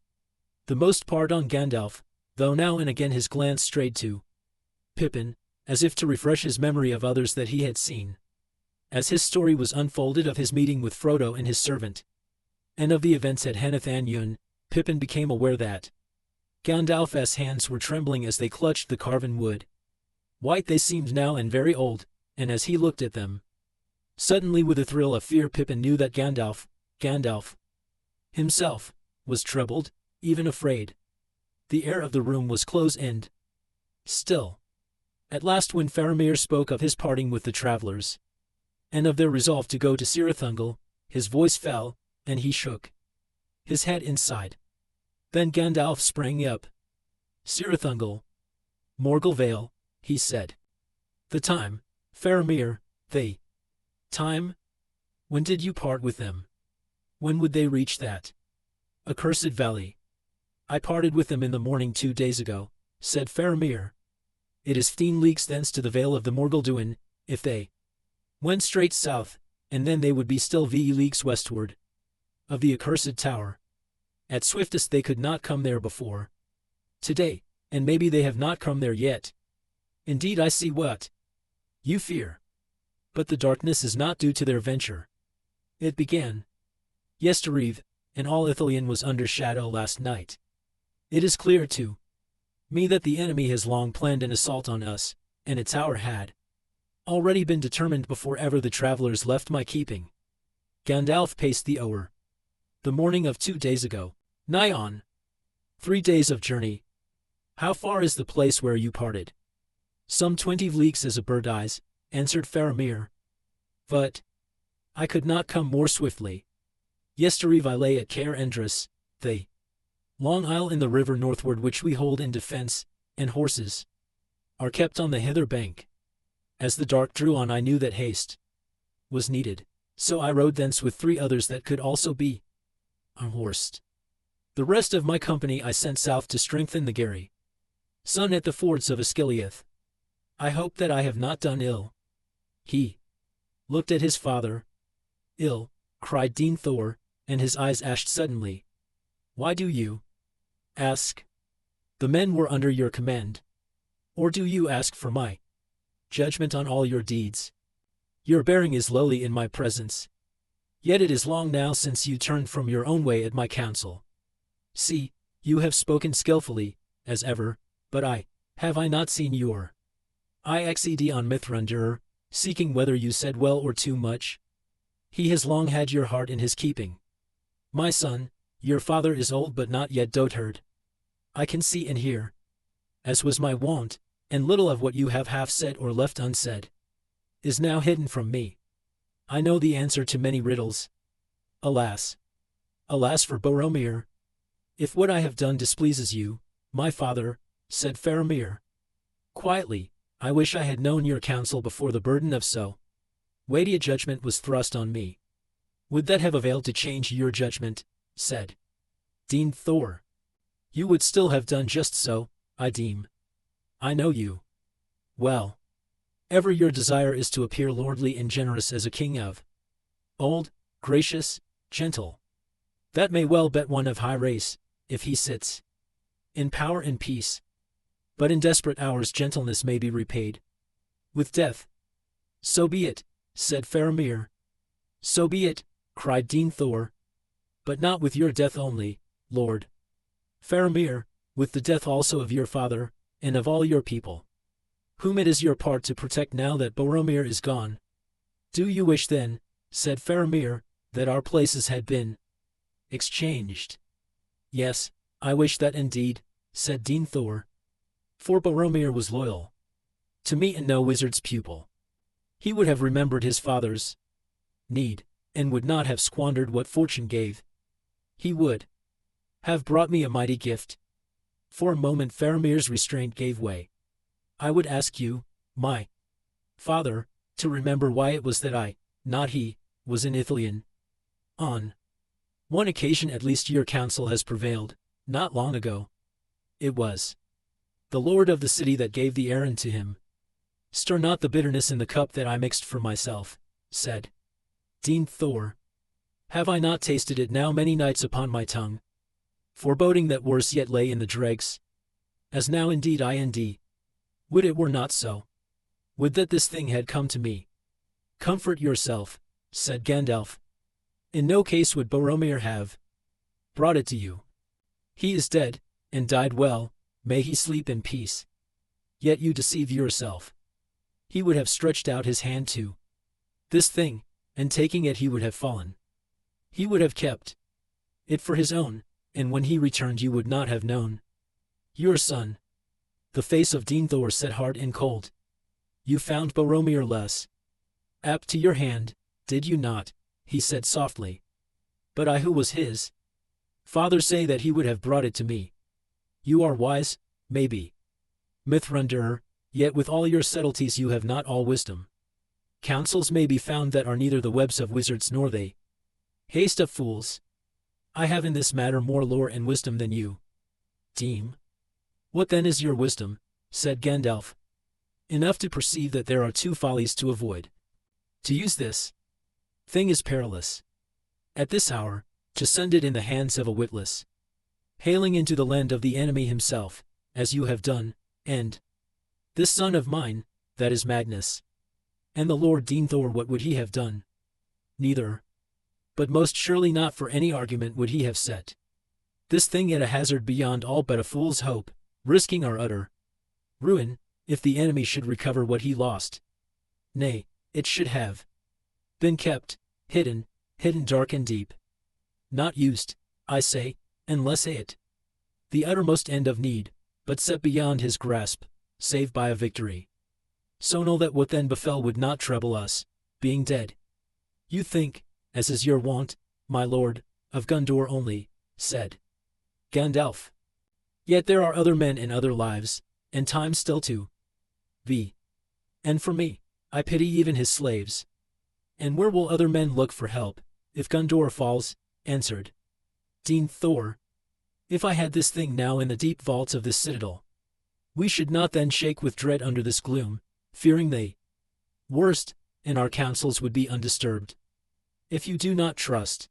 the most part on Gandalf, though now and again his glance strayed to Pippin, as if to refresh his memory of others that he had seen. As his story was unfolded of his meeting with Frodo and his servant, and of the events at Hanath an Yun, Pippin became aware that Gandalf's hands were trembling as they clutched the carven wood. White they seemed now and very old, and as he looked at them, suddenly with a thrill of fear Pippin knew that Gandalf himself, was troubled, even afraid. The air of the room was close and still. At last when Faramir spoke of his parting with the travelers, and of their resolve to go to Cirithungol, his voice fell, and he shook his head inside. Then Gandalf sprang up. Cirithungol, Morgul Vale, he said. The time, Faramir, the time? When did you part with them? When would they reach that accursed valley? I parted with them in the morning 2 days ago, said Faramir. It is 15 leagues thence to the Vale of the Morgulduin, if they went straight south, and then they would be still leagues westward of the accursed tower. At swiftest they could not come there before today, and maybe they have not come there yet. Indeed I see what you fear. But the darkness is not due to their venture. It began yestereve, and all Ithilien was under shadow last night. It is clear to me that the enemy has long planned an assault on us, and its hour had already been determined before ever the travelers left my keeping. Gandalf paced the o'er. The morning of 2 days ago, nigh on 3 days of journey. How far is the place where you parted? Some 20 leagues as a bird eyes, answered Faramir. But I could not come more swiftly. Yestereve I lay at Caer Endrys, the long isle in the river northward which we hold in defense, and horses are kept on the hither bank. As the dark drew on I knew that haste was needed, so I rode thence with 3 others that could also be unhorsed. The rest of my company I sent south to strengthen the Gary son at the fords of Osgiliath. I hope that I have not done ill. He looked at his father. Ill, cried Dean Thor, and his eyes ashed suddenly. Why do you ask? The men were under your command. Or do you ask for my judgment on all your deeds? Your bearing is lowly in my presence. Yet it is long now since you turned from your own way at my counsel. See, you have spoken skillfully, as ever, but have I not seen your IXED on Mithrundir, seeking whether you said well or too much? He has long had your heart in his keeping. My son, your father is old but not yet dotard. I can see and hear, as was my wont, and little of what you have half said or left unsaid is now hidden from me. I know the answer to many riddles. Alas! Alas for Boromir! If what I have done displeases you, my father, said Faramir quietly, I wish I had known your counsel before the burden of so weighty a judgment was thrust on me. Would that have availed to change your judgment? Said Dean Thor. You would still have done just so, I deem. I know you well. Ever your desire is to appear lordly and generous as a king of old, gracious, gentle. That may well bet one of high race, if he sits in power and peace. But in desperate hours gentleness may be repaid with death. So be it, said Faramir. So be it, cried Dean Thor. But not with your death only, Lord Faramir, with the death also of your father, and of all your people, whom it is your part to protect now that Boromir is gone. Do you wish then, said Faramir, that our places had been exchanged? Yes, I wish that indeed, said Dean Thor. For Boromir was loyal to me and no wizard's pupil. He would have remembered his father's need, and would not have squandered what fortune gave. He would have brought me a mighty gift. For a moment Faramir's restraint gave way. I would ask you, my father, to remember why it was that I, not he, was in Ithilien. On one occasion at least your counsel has prevailed, not long ago. It was the lord of the city that gave the errand to him. Stir not the bitterness in the cup that I mixed for myself, said Dean Thor. Have I not tasted it now many nights upon my tongue? foreboding that worse yet lay in the dregs. As now indeed I would it were not so. Would that this thing had come to me. Comfort yourself, said Gandalf. In no case would Boromir have brought it to you. He is dead, and died well, may he sleep in peace. Yet you deceive yourself. He would have stretched out his hand to this thing, and taking it he would have fallen. He would have kept it for his own, and when he returned you would not have known. Your son. The face of Dean Thor set hard and cold. You found Boromir less apt to your hand, did you not? He said softly. But I who was his father say that he would have brought it to me. You are wise, maybe, Mithrandir, yet with all your subtleties you have not all wisdom. Counsels may be found that are neither the webs of wizards nor they haste of fools. I have in this matter more lore and wisdom than you deem. What then is your wisdom? Said Gandalf. Enough to perceive that there are two follies to avoid. To use this thing is perilous. At this hour, to send it in the hands of a witless, hailing into the land of the enemy himself, as you have done, and this son of mine, that is madness. And the Lord Dean Thor, what would he have done? Neither. But most surely not for any argument would he have set this thing at a hazard beyond all but a fool's hope, risking our utter ruin, if the enemy should recover what he lost. Nay, it should have been kept, hidden dark and deep. Not used, I say, unless at the uttermost end of need, but set beyond his grasp, save by a victory so null that what then befell would not trouble us, being dead. You think, as is your wont, my lord, of Gondor only, said Gandalf. Yet there are other men and other lives, and time still to be. And for me, I pity even his slaves. And where will other men look for help, if Gondor falls? Answered Dean Thor. If I had this thing now in the deep vaults of this citadel, we should not then shake with dread under this gloom, fearing the worst, and our counsels would be undisturbed. If you do not trust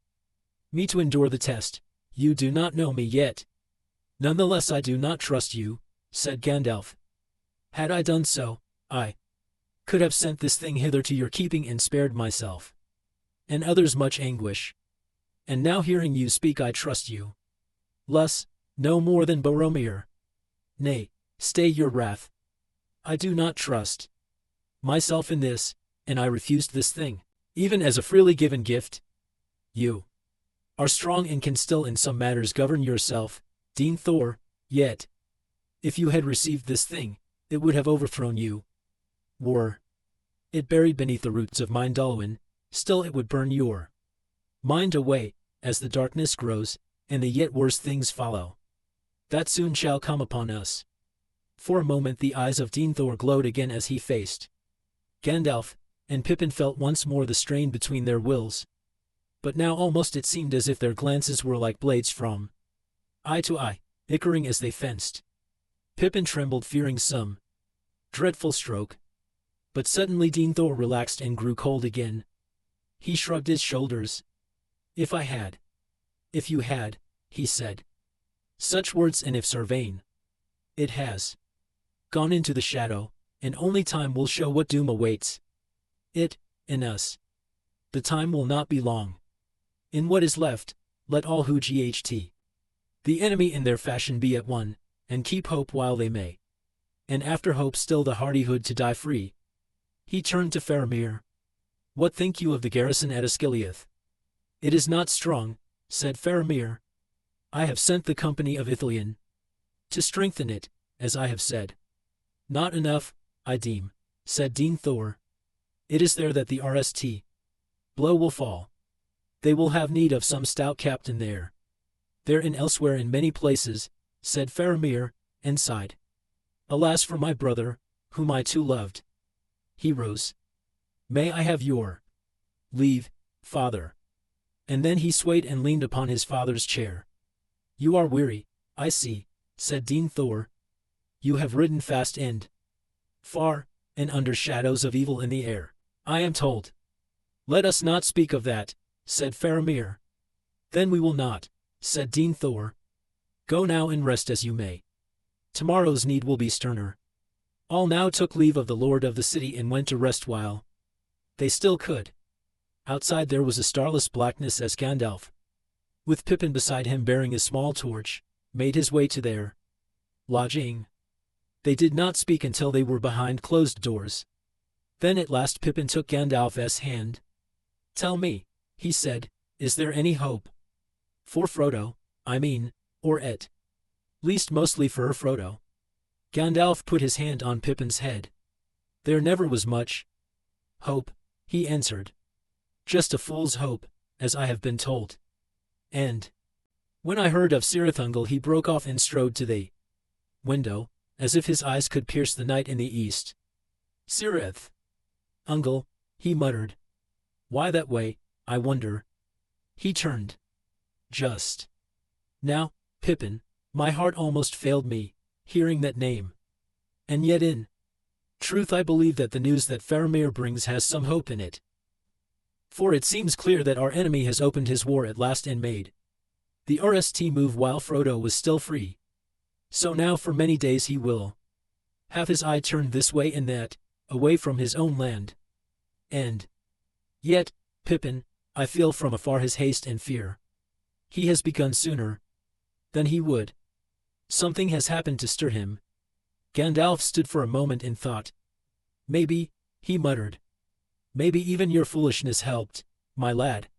me to endure the test, you do not know me yet. None the less I do not trust you, said Gandalf. Had I done so, I could have sent this thing hither to your keeping and spared myself and others much anguish. And now hearing you speak I trust you less, no more than Boromir. Nay, stay your wrath. I do not trust myself in this, and I refused this thing, even as a freely given gift. You are strong and can still in some matters govern yourself, Dean Thor, yet, if you had received this thing, it would have overthrown you. Were it buried beneath the roots of Mindalwyn, still it would burn your mind away, as the darkness grows, and the yet worse things follow. That soon shall come upon us. For a moment the eyes of Dean Thor glowed again as he faced Gandalf, and Pippin felt once more the strain between their wills. But now almost it seemed as if their glances were like blades from eye to eye, bickering as they fenced. Pippin trembled, fearing some dreadful stroke. But suddenly Dean Thor relaxed and grew cold again. He shrugged his shoulders. If you had, he said. Such words and ifs are vain. It has gone into the shadow, and only time will show what doom awaits it, and us. The time will not be long. In what is left, let all who ght the enemy in their fashion be at one, and keep hope while they may. And after hope still the hardihood to die free. He turned to Faramir. What think you of the garrison at Osgiliath? It is not strong, said Faramir. I have sent the company of Ithilien to strengthen it, as I have said. Not enough, I deem, said Dean Thor. It is there that the RST blow will fall. They will have need of some stout captain there. There and elsewhere in many places, said Faramir, and sighed. Alas for my brother, whom I too loved. He rose. May I have your leave, father? And then he swayed and leaned upon his father's chair. You are weary, I see, said Dean Thor. You have ridden fast and far, and under shadows of evil in the air, I am told. Let us not speak of that, said Faramir. Then we will not, said Dean Thor. Go now and rest as you may. Tomorrow's need will be sterner. All now took leave of the lord of the city and went to rest while they still could. Outside there was a starless blackness as Gandalf, with Pippin beside him bearing a small torch, made his way to their lodging. They did not speak until they were behind closed doors. Then at last Pippin took Gandalf's hand. "Tell me," he said, "is there any hope? For Frodo, I mean, or at least mostly for Frodo." Gandalf put his hand on Pippin's head. "There never was much hope," he answered. "Just a fool's hope, as I have been told. And when I heard of Cirithungel he broke off and strode to the window, as if his eyes could pierce the night in the east. Cirith-ungel," he muttered. "Why that way, I wonder?" He turned. Just now, Pippin, my heart almost failed me, hearing that name. And yet in truth I believe that the news that Faramir brings has some hope in it. For it seems clear that our enemy has opened his war at last and made the RST move while Frodo was still free. So now for many days he will have his eye turned this way and that, away from his own land. And yet, Pippin, I feel from afar his haste and fear. He has begun sooner than he would. Something has happened to stir him." Gandalf stood for a moment in thought. "Maybe," he muttered. "Maybe even your foolishness helped, my lad.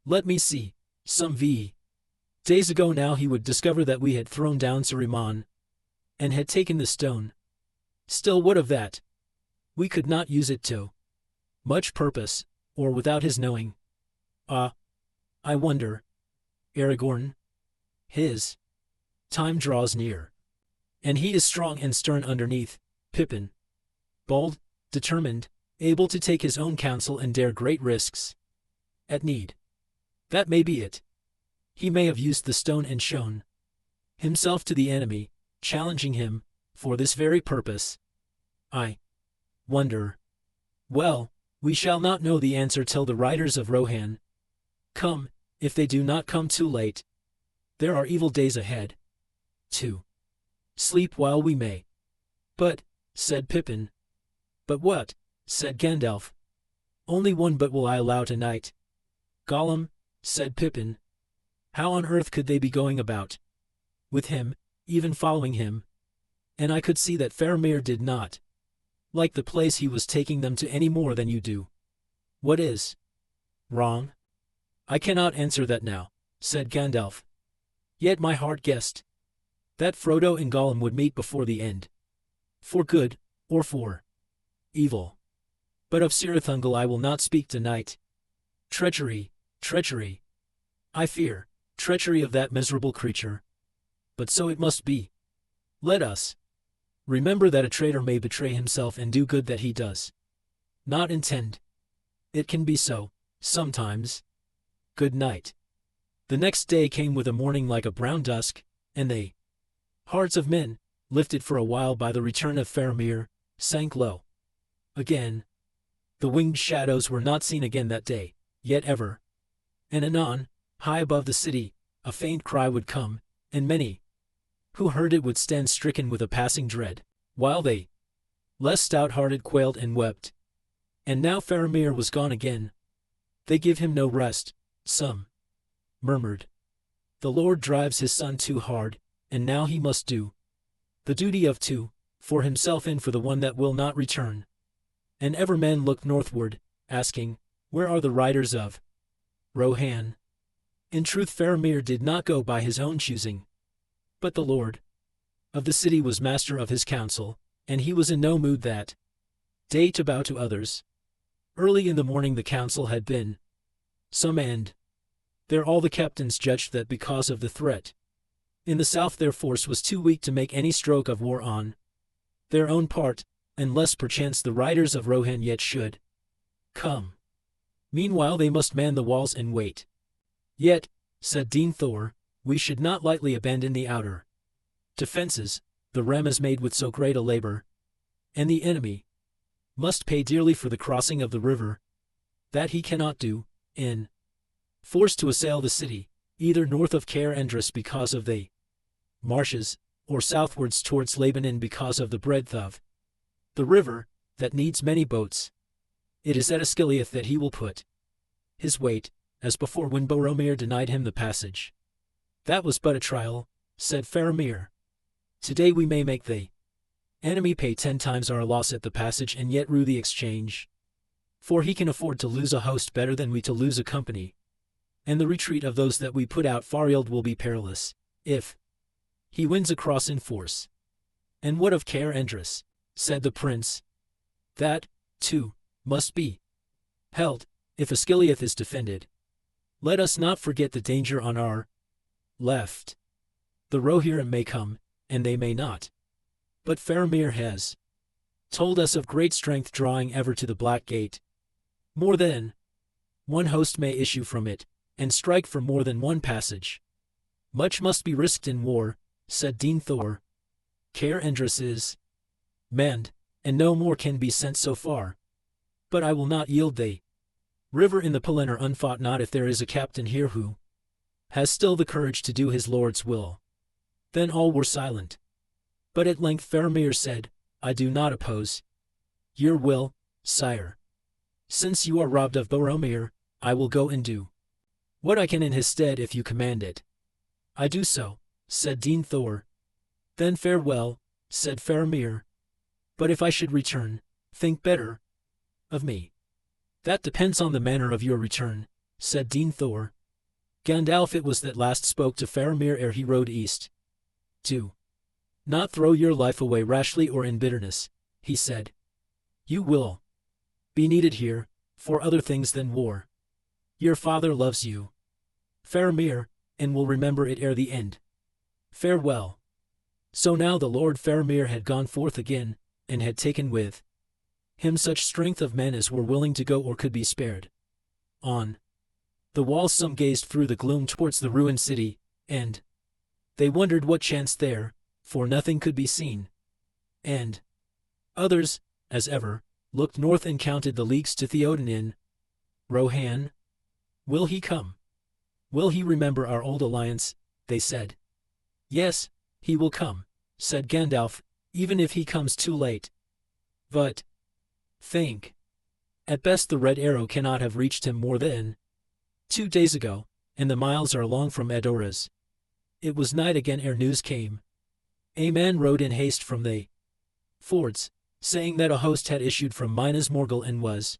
Let me see, some days ago now he would discover that we had thrown down Saruman and had taken the stone. Still, what of that? We could not use it to much purpose, or without his knowing. I wonder, Aragorn, his time draws near, and he is strong and stern underneath, Pippin. Bold, determined, able to take his own counsel and dare great risks at need. That may be it. He may have used the stone and shown himself to the enemy, challenging him, for this very purpose. I wonder. Well, we shall not know the answer till the riders of Rohan come, if they do not come too late. There are evil days ahead. To sleep while we may." "But," said Pippin. "But what?" said Gandalf. "Only one but will I allow tonight." "Gollum," said Pippin. "How on earth could they be going about with him, even following him? And I could see that Faramir did not like the place he was taking them to any more than you do. What is wrong?" "I cannot answer that now," said Gandalf. "Yet my heart guessed that Frodo and Gollum would meet before the end. For good, or for evil. But of Cirithungel I will not speak tonight. Treachery, treachery. I fear, treachery of that miserable creature. But so it must be. Let us remember that a traitor may betray himself and do good that he does not intend. It can be so, sometimes. Good night." The next day came with a morning like a brown dusk, and the hearts of men, lifted for a while by the return of Faramir, sank low. Again. The winged shadows were not seen again that day, yet ever and anon, high above the city, a faint cry would come, and many who heard it would stand stricken with a passing dread, while they less stout-hearted quailed and wept. And now Faramir was gone again. "They give him no rest," some murmured. "The Lord drives his son too hard, and now he must do the duty of two, for himself and for the one that will not return." And ever men looked northward, asking, "Where are the riders of Rohan?" In truth Faramir did not go by his own choosing. But the lord of the city was master of his counsel, and he was in no mood that day to bow to others. Early in the morning the council had been some, and there all the captains judged that because of the threat in the south their force was too weak to make any stroke of war on their own part, unless perchance the riders of Rohan yet should come. Meanwhile they must man the walls and wait. "Yet," said Dean Thor, "we should not lightly abandon the outer defenses the ram has made with so great a labor, and the enemy must pay dearly for the crossing of the river. That he cannot do, in force to assail the city, either north of Caer Andros because of the marshes, or southwards towards Lebanon because of the breadth of the river, that needs many boats. It is at Asciliath that he will put his weight, as before when Boromir denied him the passage. That was but a trial, said Faramir. Today we may make the enemy pay 10 times our loss at the passage and yet rue the exchange. For he can afford to lose a host better than we to lose a company. And the retreat of those that we put out Farield will be perilous, if he wins across in force. And what of Caer Endrys? Said the prince. That, too, must be held, if Asciliath is defended. Let us not forget the danger on our left. The Rohirrim may come, and they may not. But Faramir has told us of great strength drawing ever to the Black Gate. More than one host may issue from it, and strike for more than one passage. Much must be risked in war, said Dean Thor. Caer Endrys is manned, and no more can be sent so far. But I will not yield the river in the Pelennor unfought, not if there is a captain here who has still the courage to do his lord's will. Then all were silent. But at length Faramir said, I do not oppose your will, sire. Since you are robbed of Boromir, I will go and do what I can in his stead if you command it. I do so, said Dean Thor. Then farewell, said Faramir. But if I should return, think better of me. That depends on the manner of your return, said Dean Thor. Gandalf it was that last spoke to Faramir ere he rode east. Do not throw your life away rashly or in bitterness, he said. You will be needed here, for other things than war. Your father loves you, Faramir, and will remember it ere the end. Farewell. So now the Lord Faramir had gone forth again, and had taken with him such strength of men as were willing to go or could be spared. On the walls some gazed through the gloom towards the ruined city, and they wondered what chanced there, for nothing could be seen. And others, as ever, looked north and counted the leagues to Theoden in Rohan. Will he come? Will he remember our old alliance? They said. Yes, he will come, said Gandalf, even if he comes too late. But think. At best the Red Arrow cannot have reached him more than 2 days ago, and the miles are long from Edoras. It was night again ere news came. A man rode in haste from the fords, saying that a host had issued from Minas Morgul and was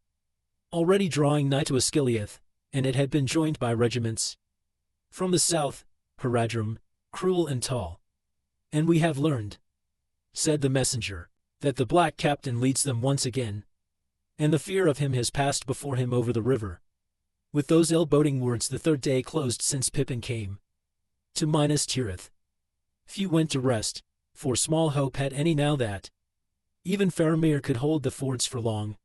already drawing nigh to Asciliath, and it had been joined by regiments from the south, Haradrim, Cruel and Tall. And we have learned, said the messenger, that the Black Captain leads them once again, and the fear of him has passed before him over the river. With those ill-boding words the third day closed since Pippin came to Minas Tirith. Few went to rest, for small hope had any now that even Faramir could hold the fords for long.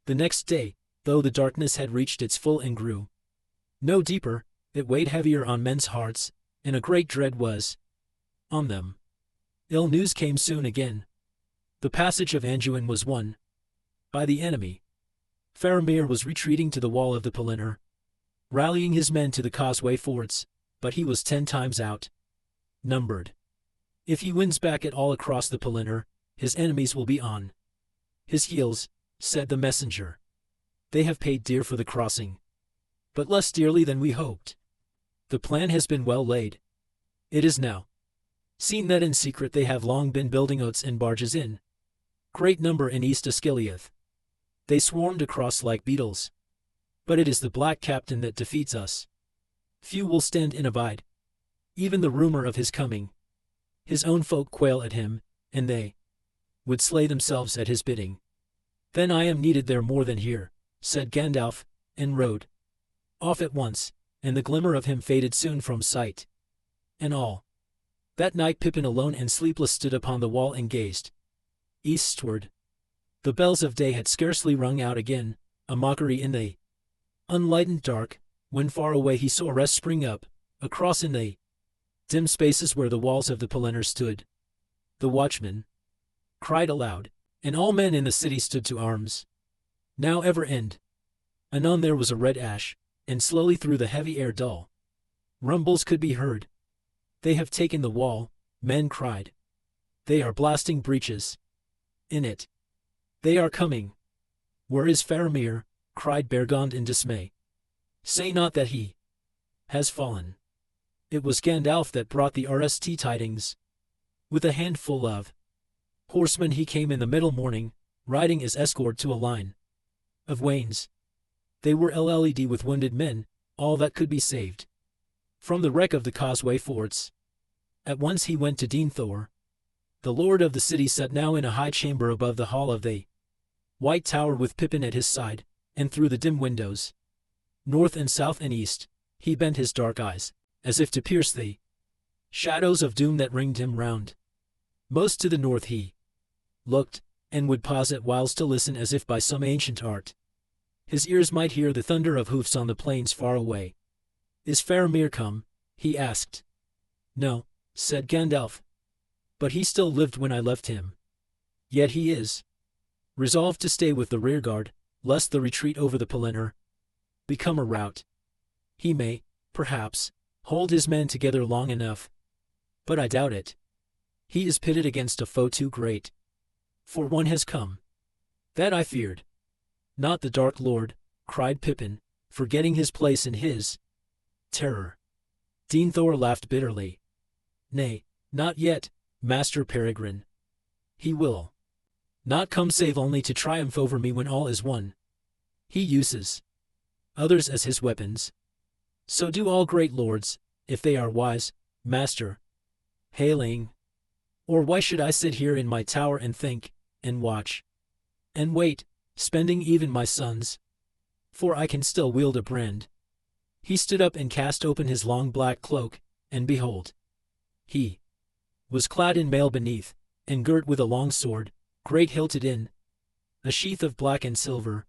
The next day, though the darkness had reached its full and grew no deeper, it weighed heavier on men's hearts, and a great dread was on them. Ill news came soon again. The passage of Anduin was won by the enemy. Faramir was retreating to the wall of the Pelennor, rallying his men to the causeway fords, but he was 10 times outnumbered. If he wins back at all across the Pelennor, his enemies will be on his heels, said the messenger. They have paid dear for the crossing, but less dearly than we hoped. The plan has been well laid. It is now seen that in secret they have long been building oats and barges in great number in East Asciliath. They swarmed across like beetles. But it is the Black Captain that defeats us. Few will stand and abide even the rumor of his coming. His own folk quail at him, and they would slay themselves at his bidding. Then I am needed there more than here, said Gandalf, and rode off at once, and the glimmer of him faded soon from sight. And all that night Pippin alone and sleepless stood upon the wall and gazed eastward. The bells of day had scarcely rung out again, a mockery in the unlightened dark, when far away he saw rest spring up, across in the dim spaces where the walls of the Pelennor stood. The watchman cried aloud, and all men in the city stood to arms. Now ever end. Anon there was a red ash, and slowly through the heavy air dull rumbles could be heard. They have taken the wall, men cried. They are blasting breaches in it. They are coming. Where is Faramir? Cried Bergond in dismay. Say not that he has fallen. It was Gandalf that brought the RST tidings. With a handful of horsemen he came in the middle morning, riding as escort to a line of wains. They were LLED with wounded men, all that could be saved from the wreck of the causeway forts. At once he went to Denethor. The lord of the city sat now in a high chamber above the hall of the White Tower with Pippin at his side, and through the dim windows, north and south and east, he bent his dark eyes, as if to pierce the shadows of doom that ringed him round. Most to the north he looked, and would pause at whiles to listen as if by some ancient art. His ears might hear the thunder of hoofs on the plains far away. Is Faramir come? He asked. No, said Gandalf. But he still lived when I left him. Yet he is resolved to stay with the rearguard, lest the retreat over the Pelennor become a rout. He may, perhaps, hold his men together long enough. But I doubt it. He is pitted against a foe too great. For one has come. That I feared. Not the Dark Lord, cried Pippin, forgetting his place in his terror. Denethor laughed bitterly. Nay, not yet, Master Peregrine. He will not come save only to triumph over me when all is won. He uses others as his weapons. So do all great lords, if they are wise, Master. Hailing. Or why should I sit here in my tower and think, and watch, and wait, spending even my sons? For I can still wield a brand. He stood up and cast open his long black cloak, and behold, he was clad in mail beneath, and girt with a long sword, great hilted in a sheath of black and silver.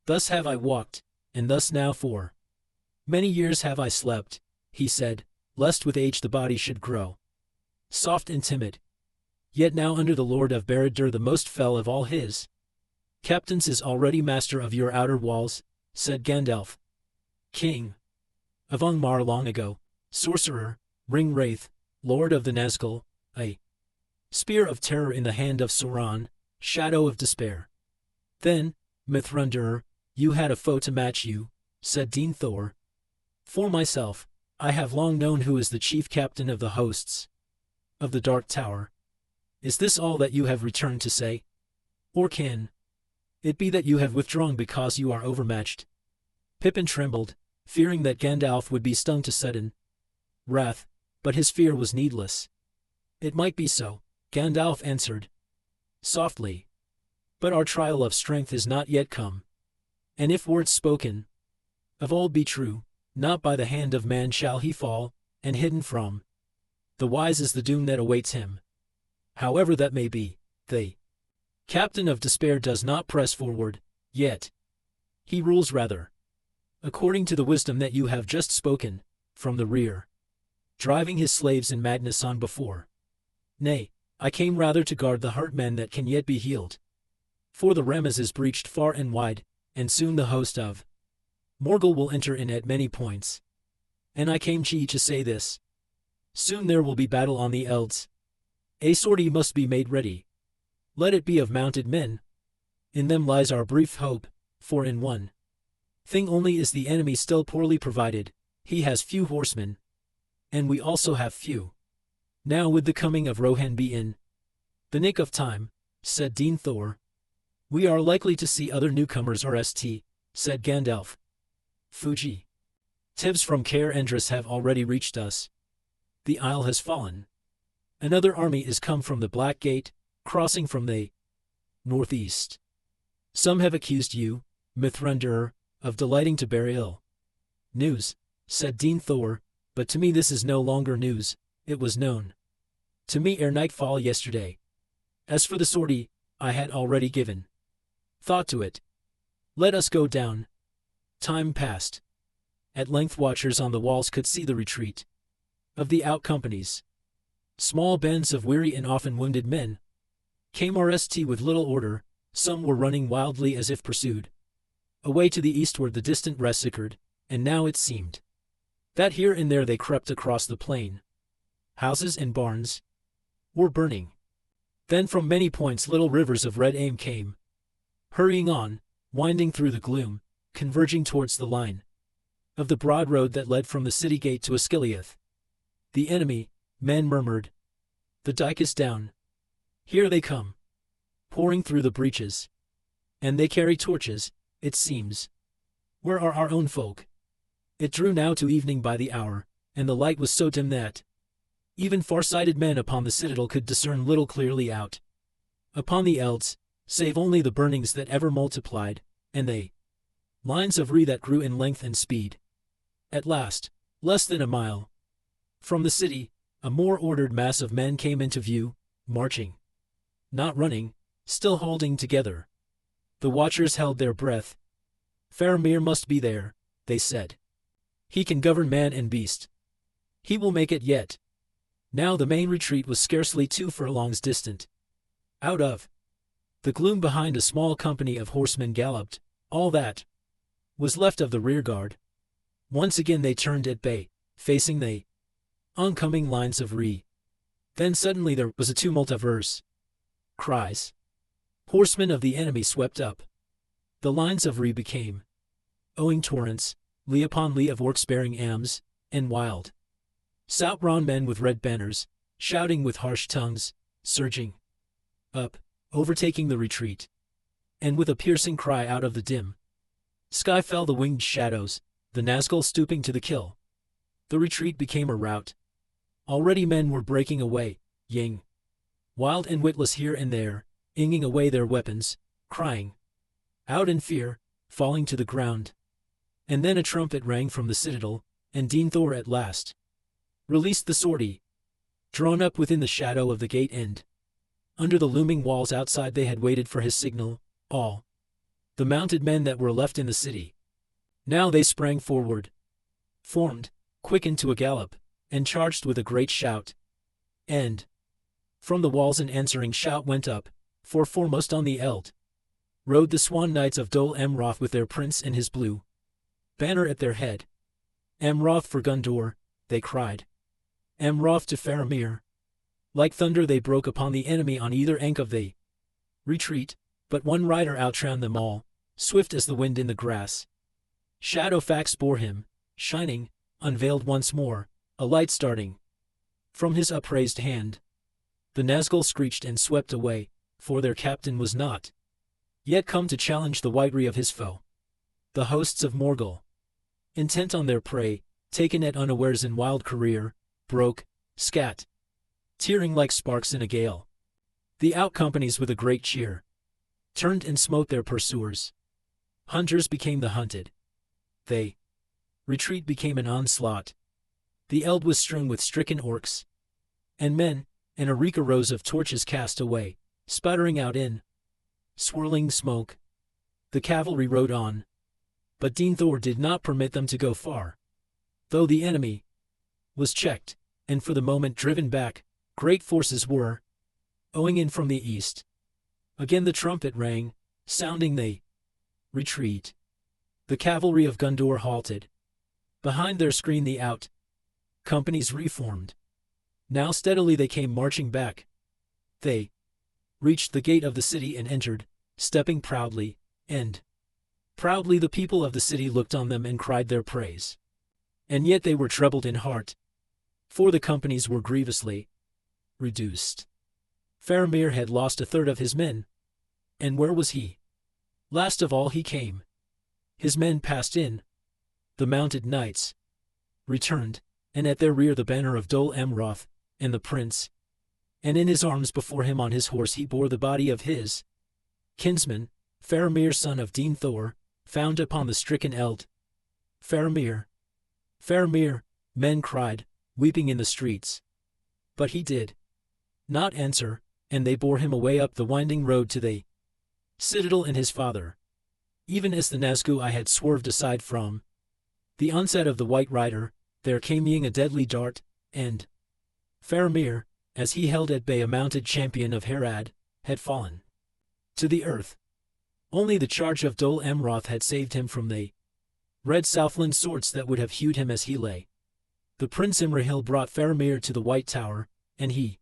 Thus have I walked, and thus now for many years have I slept, he said, lest with age the body should grow soft and timid. Yet now under the Lord of Barad-dûr the most fell of all his captains is already master of your outer walls, said Gandalf. King of Angmar long ago, sorcerer, ring-wraith, lord of the Nazgul, a spear of terror in the hand of Sauron, shadow of despair. Then, Mithrunderer, you had a foe to match you, said Denethor. For myself, I have long known who is the chief captain of the hosts of the Dark Tower. Is this all that you have returned to say? Or can it be that you have withdrawn because you are overmatched? Pippin trembled, fearing that Gandalf would be stung to sudden wrath, but his fear was needless. It might be so, Gandalf answered softly. But our trial of strength is not yet come. And if words spoken of old be true, not by the hand of man shall he fall, and hidden from the wise is the doom that awaits him. However that may be, the captain of despair does not press forward, yet he rules rather, according to the wisdom that you have just spoken, from the rear, driving his slaves in madness on before. Nay, I came rather to guard the heart-men that can yet be healed. For the Ramaz is breached far and wide, and soon the host of Morgul will enter in at many points. And I came to say this. Soon there will be battle on the Elds. A sortie must be made ready. Let it be of mounted men. In them lies our brief hope, for in one thing only is the enemy still poorly provided. He has few horsemen. And we also have few. Now with the coming of Rohan be in the nick of time, said Denethor. We are likely to see other newcomers RST, said Gandalf. Fuji. Tibbs from Caer Endrys have already reached us. The Isle has fallen. Another army is come from the Black Gate, crossing from the northeast. Some have accused you, Mithrunderer, of delighting to bear ill news, said Denethor, but to me this is no longer news. It was known to me ere nightfall yesterday. As for the sortie, I had already given thought to it. Let us go down. Time passed. At length watchers on the walls could see the retreat of the out companies. Small bands of weary and often wounded men came RST with little order. Some were running wildly as if pursued. Away to the eastward the distant Resicard, and now it seemed that here and there they crept across the plain. Houses and barns, were burning. Then from many points little rivers of red aim came, hurrying on, winding through the gloom, converging towards the line of the broad road that led from the city gate to Asciliath. The enemy, men murmured. The dike is down. Here they come, pouring through the breaches. And they carry torches, it seems. Where are our own folk? It drew now to evening by the hour, and the light was so dim that even far-sighted men upon the citadel could discern little clearly out upon the elds, save only the burnings that ever multiplied, and they lines of re that grew in length and speed. At last, less than a mile from the city, a more ordered mass of men came into view, marching, not running, still holding together. The watchers held their breath. Faramir must be there, they said. He can govern man and beast. He will make it yet. Now the main retreat was scarcely 2 furlongs distant. Out of the gloom behind a small company of horsemen galloped, all that was left of the rearguard. Once again they turned at bay, facing the oncoming lines of Re. Then suddenly there was a tumult of cries. Horsemen of the enemy swept up. The lines of Re became owing torrents, lee upon lee of orcs bearing ams, and wild Sauron men with red banners, shouting with harsh tongues, surging up, overtaking the retreat. And with a piercing cry out of the dim sky fell the winged shadows, the Nazgul stooping to the kill. The retreat became a rout. Already men were breaking away, ying, wild and witless here and there, inging away their weapons, crying out in fear, falling to the ground. And then a trumpet rang from the citadel, and Denethor at last released the sortie. Drawn up within the shadow of the gate end, under the looming walls outside they had waited for his signal, all the mounted men that were left in the city. Now they sprang forward, formed, quickened to a gallop, and charged with a great shout. And from the walls an answering shout went up, for foremost on the eld rode the swan knights of Dol Amroth with their prince and his blue banner at their head. Amroth for Gondor, they cried. Amroth to Faramir. Like thunder they broke upon the enemy on either ank of the retreat, but one rider outran them all, swift as the wind in the grass. Shadowfax bore him, shining, unveiled once more, a light starting from his upraised hand. The Nazgul screeched and swept away, for their captain was not yet come to challenge the whitery of his foe. The hosts of Morgul, intent on their prey, taken at unawares in wild career, broke, scat, tearing like sparks in a gale. The outcompanies with a great cheer turned and smote their pursuers. Hunters became the hunted. They retreat became an onslaught. The eld was strewn with stricken orcs and men, and a reek arose of torches cast away, sputtering out in swirling smoke. The cavalry rode on, but Denethor did not permit them to go far. Though the enemy was checked, and for the moment driven back, great forces were owing in from the east. Again the trumpet rang, sounding the retreat. The cavalry of Gondor halted. Behind their screen the out companies reformed. Now steadily they came marching back. They reached the gate of the city and entered, stepping proudly, and proudly the people of the city looked on them and cried their praise. And yet they were troubled in heart, for the companies were grievously reduced. Faramir had lost a third of his men. And where was he? Last of all he came. His men passed in. The mounted knights returned, and at their rear the banner of Dol Amroth, and the prince. And in his arms before him on his horse he bore the body of his kinsman, Faramir son of Denethor, found upon the stricken eld. Faramir, Faramir, men cried, weeping in the streets. But he did not answer, and they bore him away up the winding road to the citadel and his father. Even as the Nazgûl I had swerved aside from the onset of the White Rider, there came ying a deadly dart, and Faramir, as he held at bay a mounted champion of Harad, had fallen to the earth. Only the charge of Dol Amroth had saved him from the red Southland swords that would have hewed him as he lay. The Prince Imrahil brought Faramir to the White Tower, and he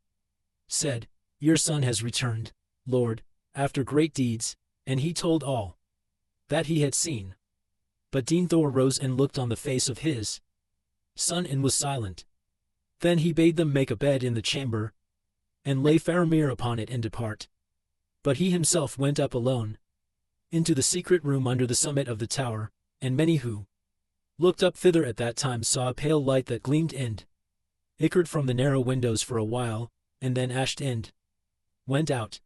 said, "Your son has returned, Lord, after great deeds," and he told all that he had seen. But Denethor rose and looked on the face of his son and was silent. Then he bade them make a bed in the chamber, and lay Faramir upon it and depart. But he himself went up alone into the secret room under the summit of the tower, and many who looked up thither at that time saw a pale light that gleamed and ickered from the narrow windows for a while, and then ashed and went out.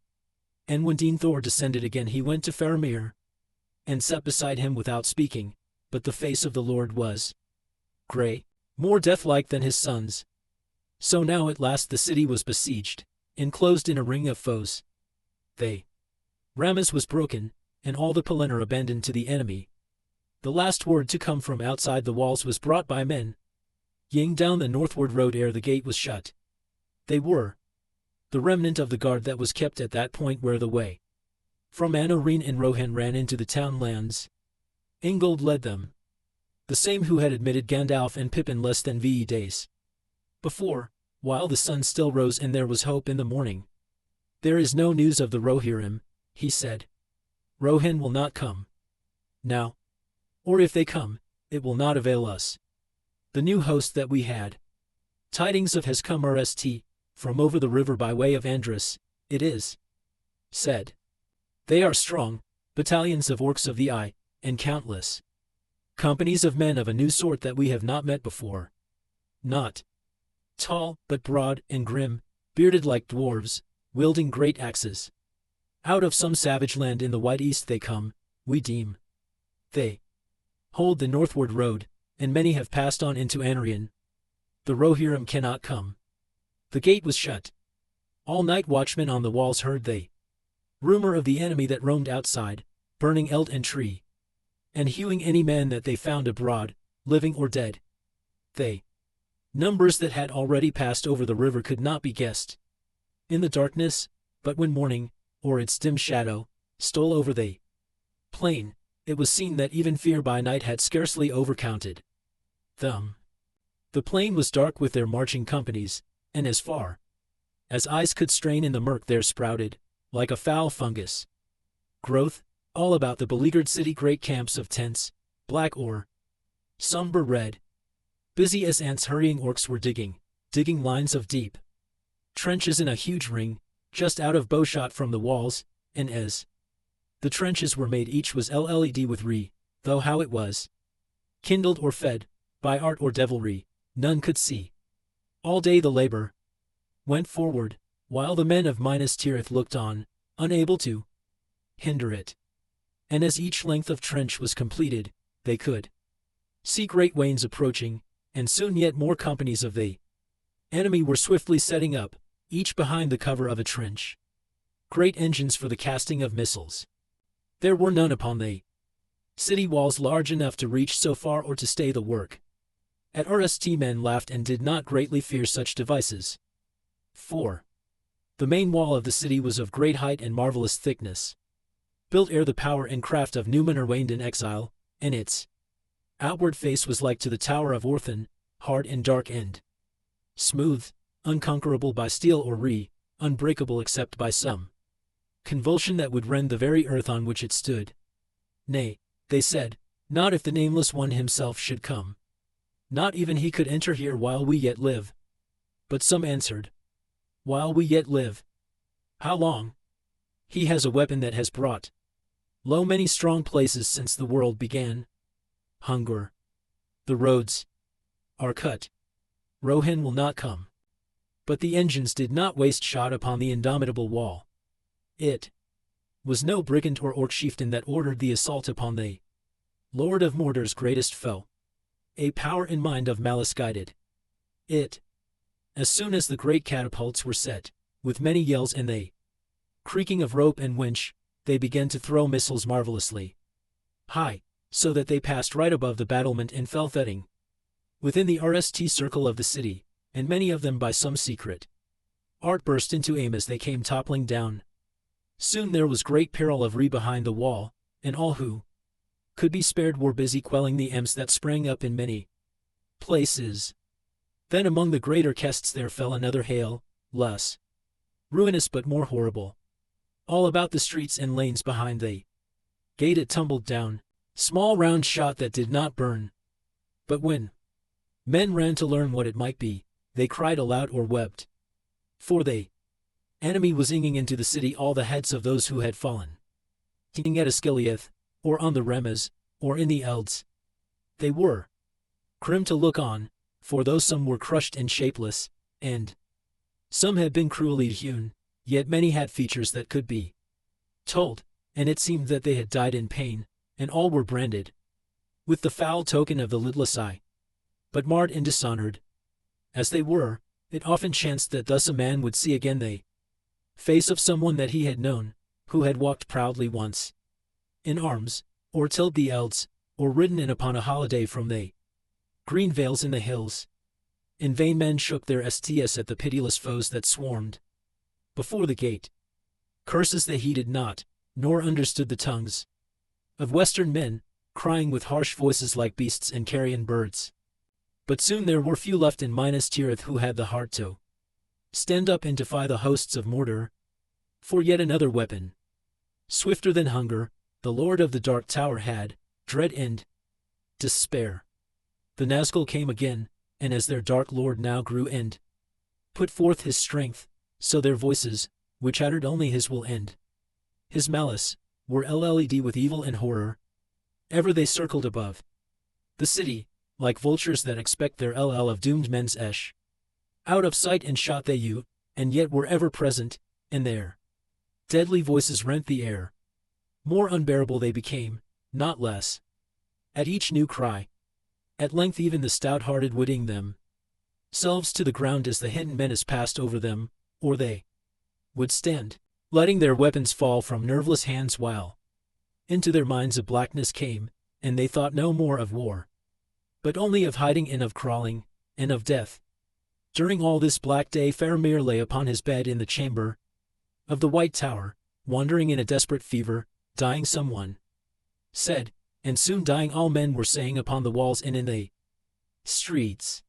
And when Denethor descended again he went to Faramir, and sat beside him without speaking, but the face of the Lord was grey, more death-like than his son's. So now at last the city was besieged, enclosed in a ring of foes. Rammes was broken, and all the Pelennor abandoned to the enemy. The last word to come from outside the walls was brought by men ying down the northward road ere the gate was shut. They were the remnant of the guard that was kept at that point where the way from Anarene and Rohan ran into the town lands. Ingold led them, the same who had admitted Gandalf and Pippin less than days before, while the sun still rose and there was hope in the morning. "There is no news of the Rohirrim," he said. "Rohan will not come now. Or if they come, it will not avail us. The new host that we had tidings of has come rst from over the river by way of Andros, it is said. They are strong, battalions of orcs of the eye, and countless companies of men of a new sort that we have not met before. Not tall, but broad and grim, bearded like dwarves, wielding great axes. Out of some savage land in the wide east they come, we deem. They hold the northward road, and many have passed on into Anarion. The Rohirrim cannot come." The gate was shut. All night watchmen on the walls heard the rumor of the enemy that roamed outside, burning eld and tree, and hewing any man that they found abroad, living or dead. They numbers that had already passed over the river could not be guessed in the darkness, but when morning, or its dim shadow, stole over the plain, it was seen that even fear by night had scarcely overcounted them. The plain was dark with their marching companies, and as far as eyes could strain in the murk there sprouted, like a foul fungus growth, all about the beleaguered city great camps of tents, black or somber red. Busy as ants hurrying orcs were digging lines of deep trenches in a huge ring, just out of bowshot from the walls, and as the trenches were made each was led with though how it was kindled or fed, by art or devilry, none could see. All day the labor went forward, while the men of Minas Tirith looked on, unable to hinder it. And as each length of trench was completed, they could see great wains approaching, and soon yet more companies of the enemy were swiftly setting up, each behind the cover of a trench. Great engines for the casting of missiles. There were none upon the city walls large enough to reach so far or to stay the work. At RST men laughed and did not greatly fear such devices. 4. The main wall of the city was of great height and marvelous thickness, built ere the power and craft of Numenor waned in exile, and its outward face was like to the tower of Orthan, hard and dark and smooth, unconquerable by steel or unbreakable except by some convulsion that would rend the very earth on which it stood. Nay, they said, not if the Nameless One himself should come. Not even he could enter here while we yet live. But some answered, while we yet live. How long? He has a weapon that has brought low many strong places since the world began. Hunger. The roads are cut. Rohan will not come. But the engines did not waste shot upon the indomitable wall. It was no brigand or orc chieftain that ordered the assault upon the Lord of Mordor's greatest foe. A power in mind of malice guided it. As soon as the great catapults were set, with many yells and the creaking of rope and winch, they began to throw missiles marvelously high, so that they passed right above the battlement and fell thudding within the RST circle of the city, and many of them by some secret art burst into aim as they came toppling down. Soon there was great peril of behind the wall, and all who could be spared were busy quelling the imps that sprang up in many places. Then among the greater chests there fell another hail, less ruinous but more horrible. All about the streets and lanes behind the gate it tumbled down, small round shot that did not burn. But when men ran to learn what it might be, they cried aloud or wept. For the enemy was inging into the city all the heads of those who had fallen. King at Asciliath, or on the Remes, or in the Elds. They were grim to look on, for though some were crushed and shapeless, and some had been cruelly hewn, yet many had features that could be told, and it seemed that they had died in pain, and all were branded with the foul token of the lidless eye. But marred and dishonored as they were, it often chanced that thus a man would see again the face of someone that he had known, who had walked proudly once in arms, or tilled the elds, or ridden in upon a holiday from the green vales in the hills. In vain men shook their sts at the pitiless foes that swarmed before the gate. Curses they heeded not, nor understood the tongues of western men, crying with harsh voices like beasts and carrion birds. But soon there were few left in Minas Tirith who had the heart to stand up and defy the hosts of Mordor. For yet another weapon, swifter than hunger, the Lord of the Dark Tower had, dread and despair. The Nazgul came again, and as their dark lord now grew and put forth his strength, so their voices, which uttered only his will and his malice, were LLED with evil and horror. Ever they circled above the city, like vultures that expect their LL of doomed men's esh. Out of sight and shot they you, and yet were ever present, and their deadly voices rent the air. More unbearable they became, not less. At each new cry, at length even the stout-hearted would themselves to the ground as the hidden menace passed over them, or they would stand, letting their weapons fall from nerveless hands while into their minds a blackness came, and they thought no more of war, but only of hiding and of crawling, and of death. During all this black day Faramir lay upon his bed in the chamber of the White Tower, wandering in a desperate fever, dying someone said, and soon dying all men were saying upon the walls and in the streets.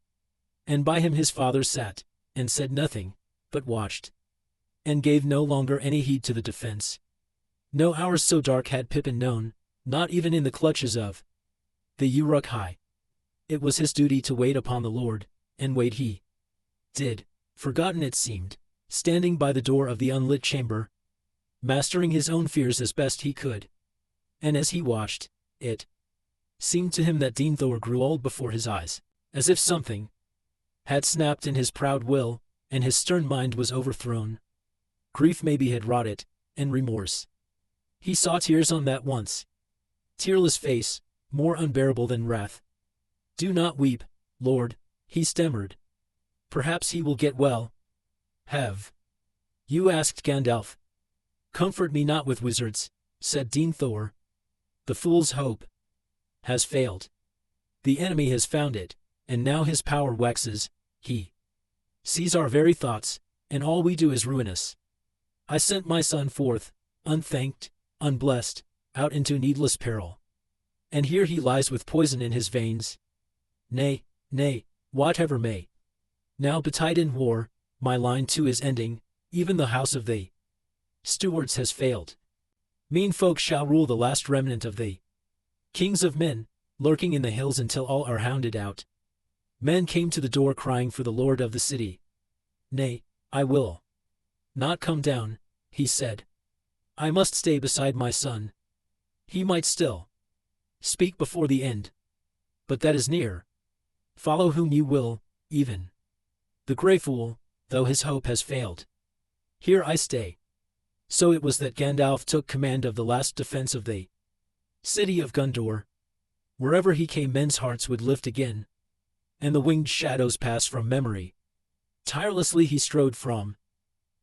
And by him his father sat, and said nothing, but watched, and gave no longer any heed to the defense. No hours so dark had Pippin known, not even in the clutches of the Uruk-hai. It was his duty to wait upon the Lord, and wait he did, forgotten it seemed, standing by the door of the unlit chamber, mastering his own fears as best he could. And as he watched, it seemed to him that Deen Thor grew old before his eyes, as if something had snapped in his proud will, and his stern mind was overthrown. Grief maybe had wrought it, and remorse. He saw tears on that once tearless face, more unbearable than wrath. "Do not weep, Lord," he stammered. "Perhaps he will get well." "Have you asked Gandalf?" "Comfort me not with wizards," said Deen Thor. "The fool's hope has failed. The enemy has found it, and now his power waxes. He sees our very thoughts, and all we do is ruinous. I sent my son forth, unthanked, unblessed, out into needless peril. And here he lies with poison in his veins. Nay, nay, whatever may now betide in war, my line too is ending, even the house of the stewards has failed. Mean folk shall rule the last remnant of the kings of men, lurking in the hills until all are hounded out." Men came to the door crying for the lord of the city. "Nay, I will not come down," he said. "I must stay beside my son. He might still speak before the end. But that is near. Follow whom you will, even the grey fool, though his hope has failed. Here I stay." So it was that Gandalf took command of the last defense of the city of Gondor. Wherever he came men's hearts would lift again, and the winged shadows pass from memory. Tirelessly he strode from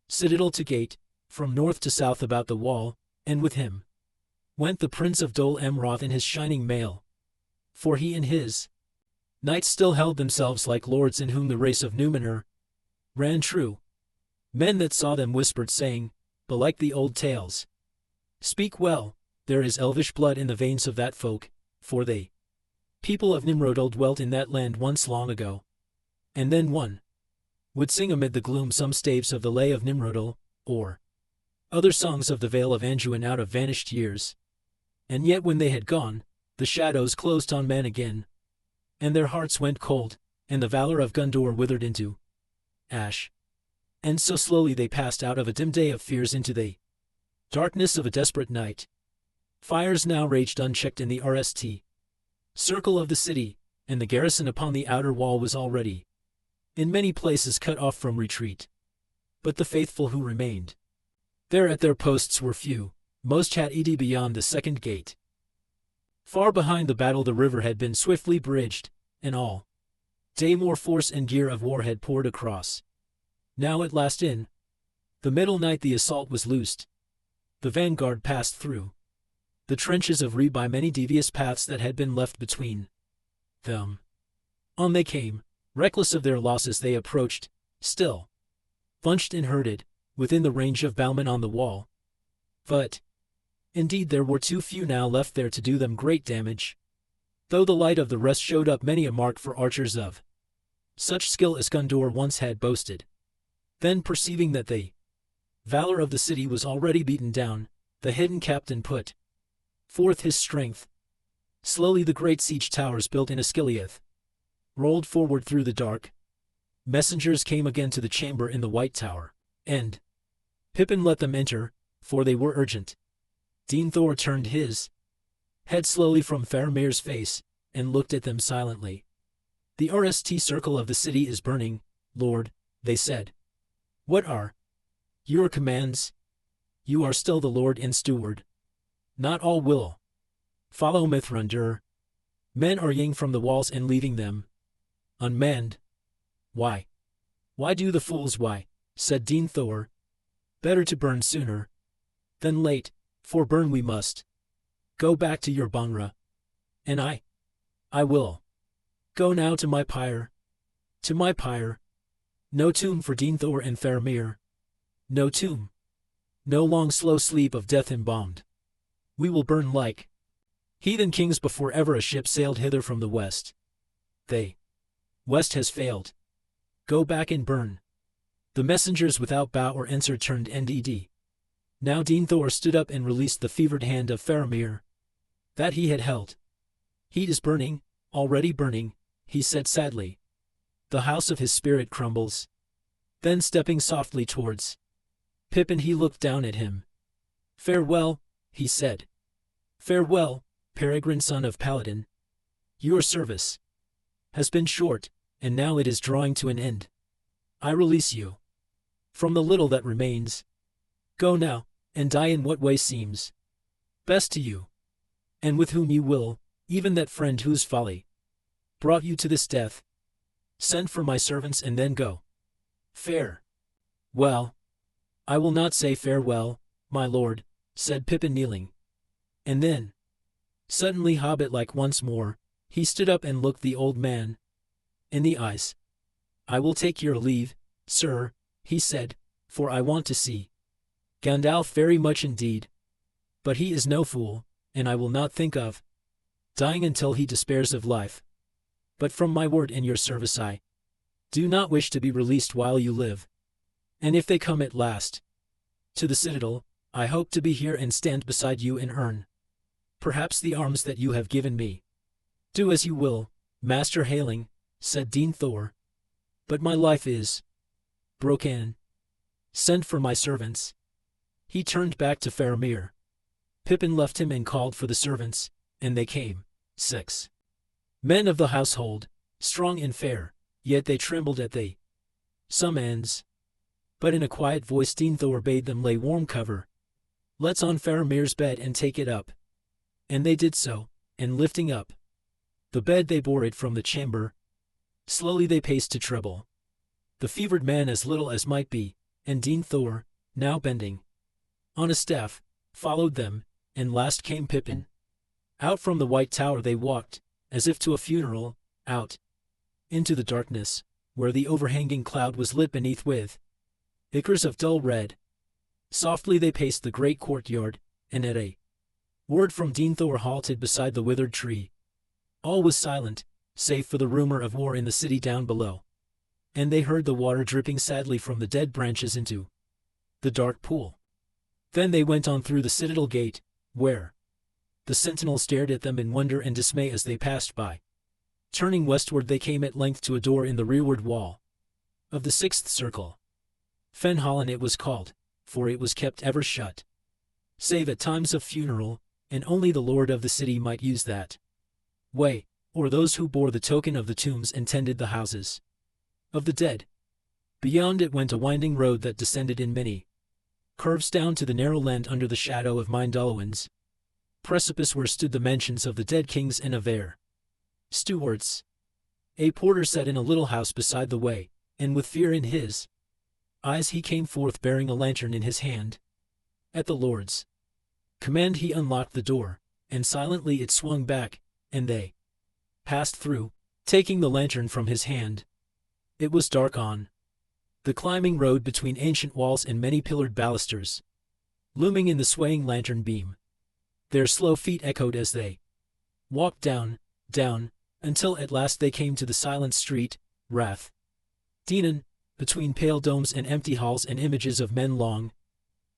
citadel to gate, from north to south about the wall, and with him went the Prince of Dol Amroth in his shining mail. For he and his knights still held themselves like lords in whom the race of Númenor ran true. Men that saw them whispered, saying, belike the old tales, "Speak well, there is elvish blood in the veins of that folk, for they people of Nimrodol dwelt in that land once long ago." And then one would sing amid the gloom some staves of the lay of Nimrodol, or other songs of the Vale of Anduin out of vanished years. And yet when they had gone, the shadows closed on men again, and their hearts went cold, and the valor of Gondor withered into ash. And so slowly they passed out of a dim day of fears into the darkness of a desperate night. Fires now raged unchecked in the RST circle of the city, and the garrison upon the outer wall was already in many places cut off from retreat. But the faithful who remained there at their posts were few, most had edie beyond the second gate. Far behind the battle the river had been swiftly bridged, and all day more force and gear of war had poured across. Now at last in the middle night the assault was loosed. The vanguard passed through the trenches of Ree by many devious paths that had been left between them. On they came, reckless of their losses they approached, still bunched and herded, within the range of bowmen on the wall. But indeed there were too few now left there to do them great damage, though the light of the rest showed up many a mark for archers of such skill as Gondor once had boasted. Then perceiving that the valor of the city was already beaten down, the hidden captain put forth his strength. Slowly the great siege towers built in Osgiliath rolled forward through the dark. Messengers came again to the chamber in the White Tower, and Pippin let them enter, for they were urgent. Denethor turned his head slowly from Faramir's face, and looked at them silently. The RST circle of the city is burning, Lord, they said. What are your commands? You are still the Lord and Steward. Not all will follow Mithrandir. Men are ying from the walls and leaving them unmanned. Why? Why do the fools why? Said Denethor. Better to burn sooner than late, for burn we must. Go back to your Bangra. And I will go now to my pyre. To my pyre. No tomb for Denethor and Faramir. No tomb. No long slow sleep of death embalmed. We will burn like heathen kings before ever a ship sailed hither from the west. The west has failed. Go back and burn. The messengers without bow or answer turned NDD. Now Denethor stood up and released the fevered hand of Faramir that he had held. Heat is burning, already burning, he said sadly. The house of his spirit crumbles. Then stepping softly towards Pippin he looked down at him. Farewell, he said. Farewell, peregrine son of Paladin. Your service has been short, and now it is drawing to an end. I release you from the little that remains. Go now, and die in what way seems best to you, and with whom you will, even that friend whose folly brought you to this death. Send for my servants and then go. Well, I will not say farewell, my lord, said Pippin kneeling. And then, suddenly hobbit-like once more, he stood up and looked the old man in the eyes. I will take your leave, sir, he said, for I want to see Gandalf very much indeed. But he is no fool, and I will not think of dying until he despairs of life. But from my word in your service I do not wish to be released while you live. And if they come at last to the citadel, I hope to be here and stand beside you and earn perhaps the arms that you have given me. Do as you will, Master Hailing, said Denethor. But my life is broken. Send for my servants. He turned back to Faramir. Pippin left him and called for the servants, and they came. 6. Men of the household, strong and fair, yet they trembled at the summons. But in a quiet voice Denethor bade them lay warm cover. Let's on Faramir's bed and take it up. And they did so, and lifting up the bed they bore it from the chamber. Slowly they paced to treble the fevered man as little as might be, and Denethor, now bending on a staff, followed them, and last came Pippin. Out from the White Tower they walked, as if to a funeral, out into the darkness, where the overhanging cloud was lit beneath with ichors of dull red. Softly they paced the great courtyard, and at a word from Denethor halted beside the withered tree. All was silent, save for the rumor of war in the city down below. And they heard the water dripping sadly from the dead branches into the dark pool. Then they went on through the citadel gate, where the sentinel stared at them in wonder and dismay as they passed by. Turning westward they came at length to a door in the rearward wall of the sixth circle. Fenhallen it was called, for it was kept ever shut, save at times of funeral, and only the lord of the city might use that way, or those who bore the token of the tombs and tended the houses of the dead. Beyond it went a winding road that descended in many curves down to the narrow land under the shadow of Mindolowin's precipice, where stood the mansions of the dead kings and of their stewards. A porter sat in a little house beside the way, and with fear in his eyes he came forth bearing a lantern in his hand. At the lord's command he unlocked the door, and silently it swung back, and they passed through, taking the lantern from his hand. It was dark on the climbing road between ancient walls and many pillared balusters, looming in the swaying lantern beam. Their slow feet echoed as they walked down, until at last they came to the silent street, Rath Dinan, between pale domes and empty halls and images of men long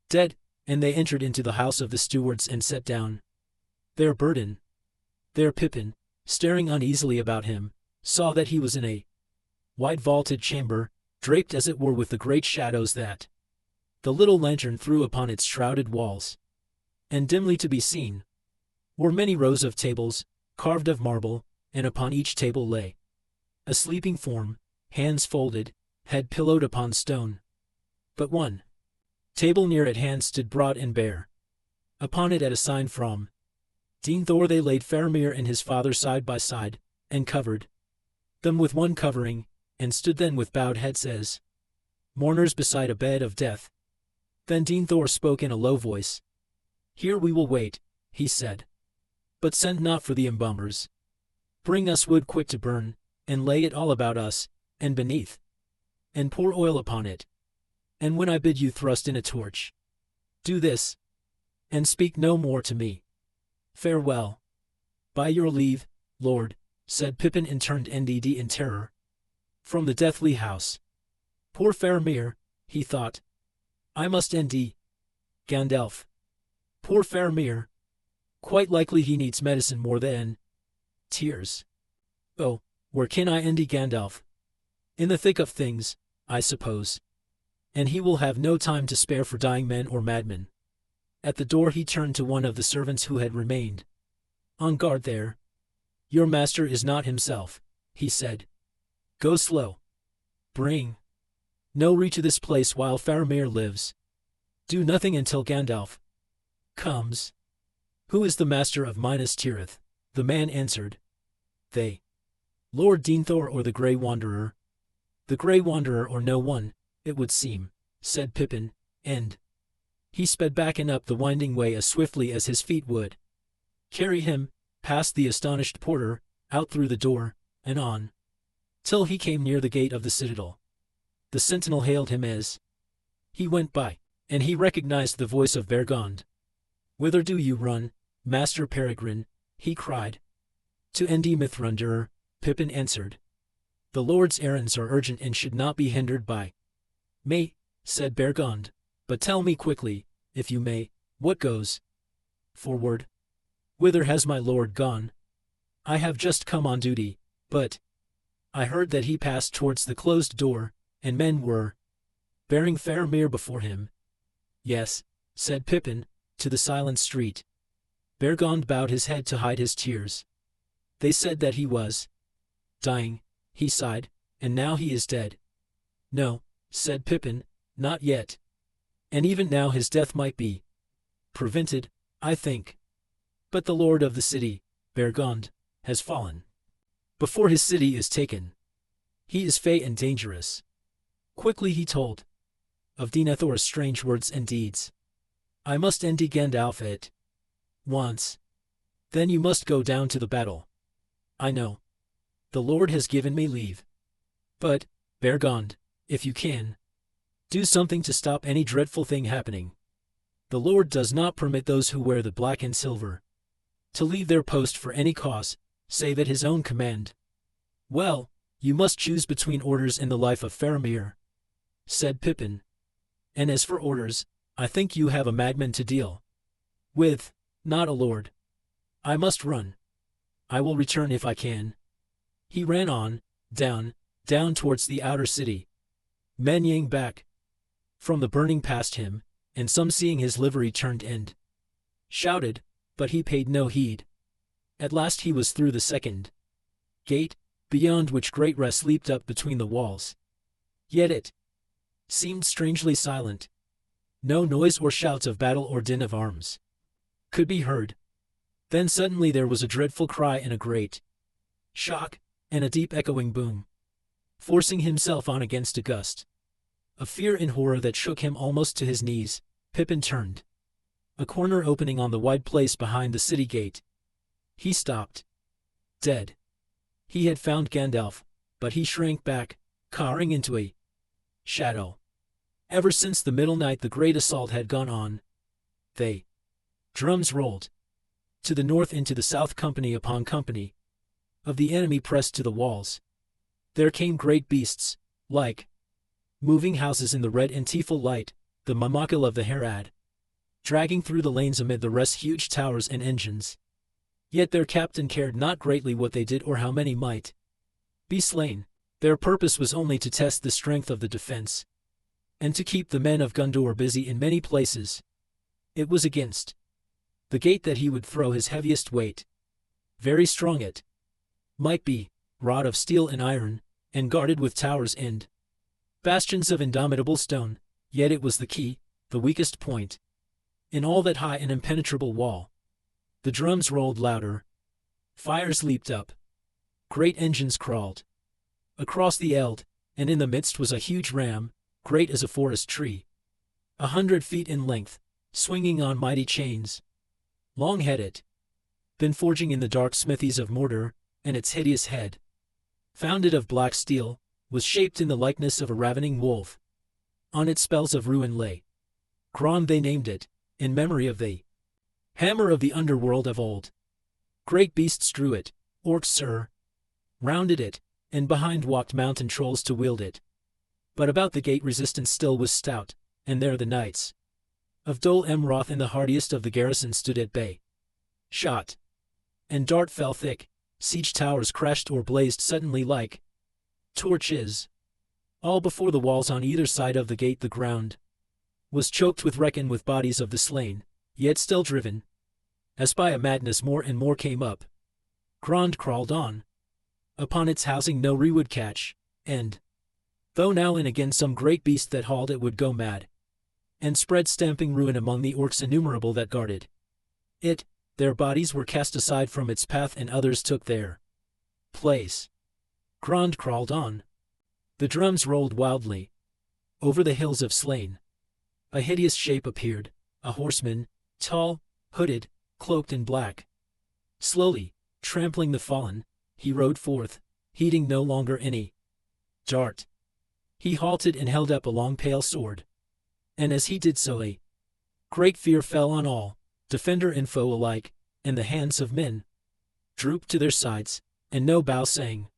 dead, and they entered into the house of the stewards and set down their burden. There Pippin, staring uneasily about him, saw that he was in a wide vaulted chamber, draped as it were with the great shadows that the little lantern threw upon its shrouded walls. And dimly to be seen were many rows of tables, carved of marble, and upon each table lay a sleeping form, hands folded, head pillowed upon stone. But one table near at hand stood broad and bare. Upon it, at a sign from Dean Thor, they laid Faramir and his father side by side, and covered them with one covering, and stood then with bowed heads as mourners beside a bed of death. Then Dean Thor spoke in a low voice. "Here we will wait," he said. "But send not for the embalmers. Bring us wood quick to burn, and lay it all about us, and beneath, and pour oil upon it. And when I bid you thrust in a torch, do this, and speak no more to me. Farewell." "By your leave, lord," said Pippin, and turned NDD in terror from the deathly house. Poor Faramir, he thought. I must ND Gandalf. Poor Faramir. Quite likely he needs medicine more than tears. Oh, where can I ND Gandalf? In the thick of things, I suppose. And he will have no time to spare for dying men or madmen. At the door he turned to one of the servants who had remained on guard there. "Your master is not himself," he said. "Go slow. Bring no re to this place while Faramir lives. Do nothing until Gandalf comes." "Who is the master of Minas Tirith?" the man answered. "They. Lord Denethor or the Grey Wanderer?" "The Grey Wanderer or no one, it would seem," said Pippin, and he sped back and up the winding way as swiftly as his feet would carry him, past the astonished porter, out through the door, and on, till he came near the gate of the citadel. The sentinel hailed him as he went by, and he recognized the voice of Bergond. "Whither do you run, Master Peregrine?" he cried. "To ND Mithrunderer," Pippin answered. "The Lord's errands are urgent and should not be hindered by me," said Bergond. "But tell me quickly, if you may, what goes forward? Whither has my lord gone? I have just come on duty, but I heard that he passed towards the closed door, and men were bearing Faramir before him." "Yes," said Pippin, "to the silent street." Bergond bowed his head to hide his tears. "They said that he was dying," he sighed, "and now he is dead." "No," said Pippin, "not yet. And even now his death might be prevented, I think. But the lord of the city, Bergond, has fallen. Before his city is taken, he is fey and dangerous." Quickly he told of Denethor's strange words and deeds. "I must ND Gandalf at once. Then you must go down to the battle." "I know. The Lord has given me leave. But, Bergond, if you can, do something to stop any dreadful thing happening. The Lord does not permit those who wear the black and silver to leave their post for any cause, save at his own command." "Well, you must choose between orders and the life of Faramir," said Pippin. And as for orders, I think you have a madman to deal with, not a lord. I must run. I will return if I can." He ran on, down towards the outer city. Men yelling back from the burning past him, and some seeing his livery turned and shouted, but he paid no heed. At last he was through the second gate, beyond which great rest leaped up between the walls. Yet it seemed strangely silent. No noise or shouts of battle or din of arms could be heard. Then suddenly there was a dreadful cry and a great shock, and a deep echoing boom. Forcing himself on against a gust of fear and horror that shook him almost to his knees, Pippin turned a corner opening on the wide place behind the city gate. He stopped dead. He had found Gandalf, but he shrank back, cowering into a shadow. Ever since the middle night the great assault had gone on. They drums rolled. To the north and to the south company upon company of the enemy pressed to the walls. There came great beasts, like moving houses in the red and tearful light, the Mamakil of the Herad, dragging through the lanes amid the rest huge towers and engines. Yet their captain cared not greatly what they did or how many might be slain. Their purpose was only to test the strength of the defense, and to keep the men of Gondor busy in many places. It was against the gate that he would throw his heaviest weight. Very strong it might be, wrought of steel and iron, and guarded with towers and bastions of indomitable stone, yet it was the key, the weakest point in all that high and impenetrable wall. The drums rolled louder. Fires leaped up. Great engines crawled across the eld, and in the midst was a huge ram, great as a forest tree, 100 feet in length, swinging on mighty chains. Long had it been forging in the dark smithies of Mordor, and its hideous head, founded of black steel, was shaped in the likeness of a ravening wolf. On its spells of ruin lay. Gron they named it, in memory of the hammer of the underworld of old. Great beasts drew it, orcs rounded it, and behind walked mountain trolls to wield it. But about the gate resistance still was stout, and there the knights of Dol Amroth and the hardiest of the garrison stood at bay. Shot and dart fell thick, siege towers crashed or blazed suddenly like torches. All before the walls on either side of the gate the ground was choked with wreck and with bodies of the slain, yet still driven, as by a madness more and more came up. Grond crawled on. Upon its housing no re would catch, and, though now and again some great beast that hauled it would go mad, and spread stamping ruin among the orcs innumerable that guarded it, their bodies were cast aside from its path and others took their place. Grond crawled on. The drums rolled wildly. Over the hills of slain, a hideous shape appeared, a horseman, tall, hooded, cloaked in black. Slowly, trampling the fallen, he rode forth, heeding no longer any dart. He halted and held up a long pale sword. And as he did so a great fear fell on all, defender and foe alike, and the hands of men drooped to their sides, and no bow sang.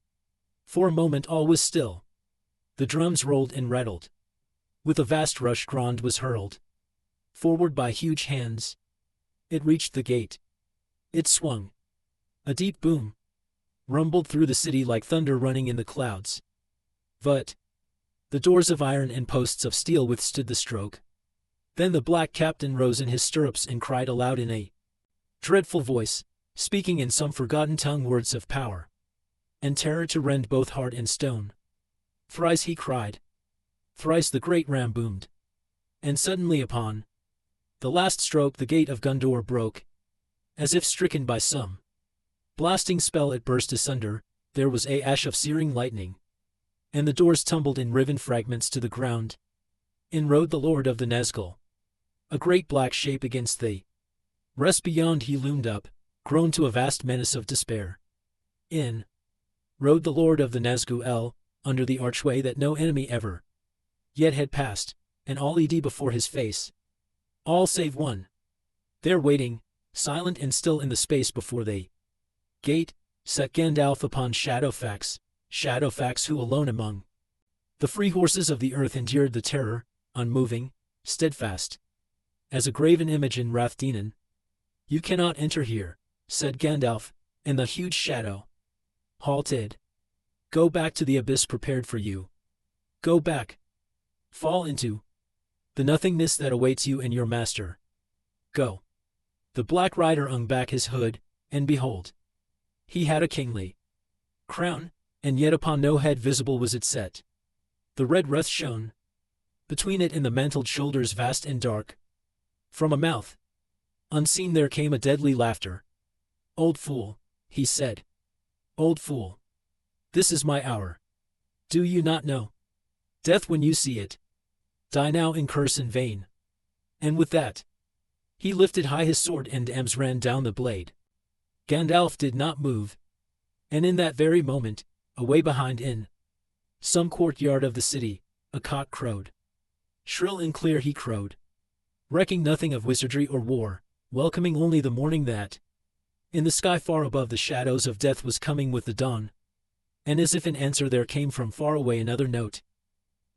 For a moment all was still. The drums rolled and rattled. With a vast rush Grond was hurled forward by huge hands. It reached the gate. It swung. A deep boom rumbled through the city like thunder running in the clouds. But the doors of iron and posts of steel withstood the stroke. Then the black captain rose in his stirrups and cried aloud in a dreadful voice, speaking in some forgotten tongue words of power and terror to rend both heart and stone. Thrice he cried. Thrice the great ram boomed. And suddenly upon the last stroke the gate of Gondor broke. As if stricken by some blasting spell it burst asunder, there was a ash of searing lightning, and the doors tumbled in riven fragments to the ground. In rode the Lord of the Nazgul, a great black shape against the rest beyond he loomed up, grown to a vast menace of despair. In rode the Lord of the Nazgul, under the archway that no enemy ever yet had passed, and all before his face. All save one. There waiting, silent and still in the space before the gate, sat Gandalf upon Shadowfax who alone among the free horses of the earth endured the terror, unmoving, steadfast as a graven image in Rathdenan. "You cannot enter here," said Gandalf, and the huge shadow halted. "Go back to the abyss prepared for you. Go back. Fall into the nothingness that awaits you and your master. Go." The Black Rider hung back his hood, and behold, he had a kingly crown, and yet upon no head visible was it set. The red wreath shone between it and the mantled shoulders vast and dark. From a mouth unseen there came a deadly laughter. "Old fool," he said. "Old fool. This is my hour. Do you not know death when you see it? Die now and curse in vain." And with that, he lifted high his sword and Ems ran down the blade. Gandalf did not move, and in that very moment, away behind in some courtyard of the city, a cock crowed. Shrill and clear he crowed, recking nothing of wizardry or war, welcoming only the morning that, in the sky far above the shadows of death was coming with the dawn. And as if in answer there came from far away another note.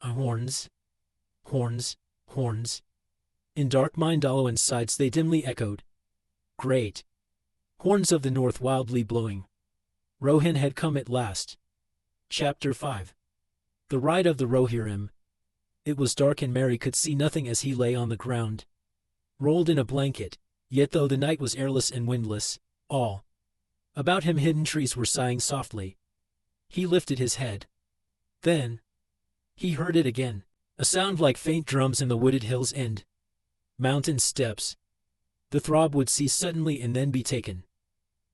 Horns, horns, horns. In dark Mindaloan's sides they dimly echoed. Great horns of the north wildly blowing. Rohan had come at last. Chapter 5. The Ride of the Rohirrim. It was dark and Merry could see nothing as he lay on the ground, rolled in a blanket, yet though the night was airless and windless, all about him hidden trees were sighing softly. He lifted his head. Then he heard it again, a sound like faint drums in the wooded hills and mountain steps. The throb would cease suddenly and then be taken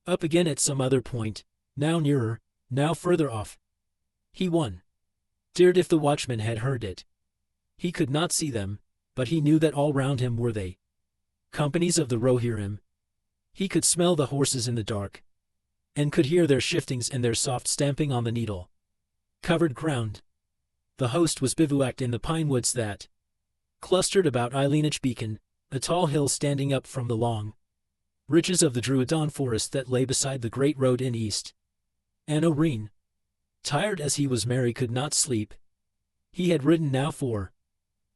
up again at some other point, now nearer, now further off. He wondered if the watchman had heard it. He could not see them, but he knew that all round him were they, companies of the Rohirrim. He could smell the horses in the dark, and could hear their shiftings and their soft stamping on the needle-covered ground. The host was bivouacked in the pine woods that clustered about Eilenich Beacon, a tall hill standing up from the long ridges of the Druidon forest that lay beside the great road in east. And Oreen, tired as he was, Merry could not sleep. He had ridden now for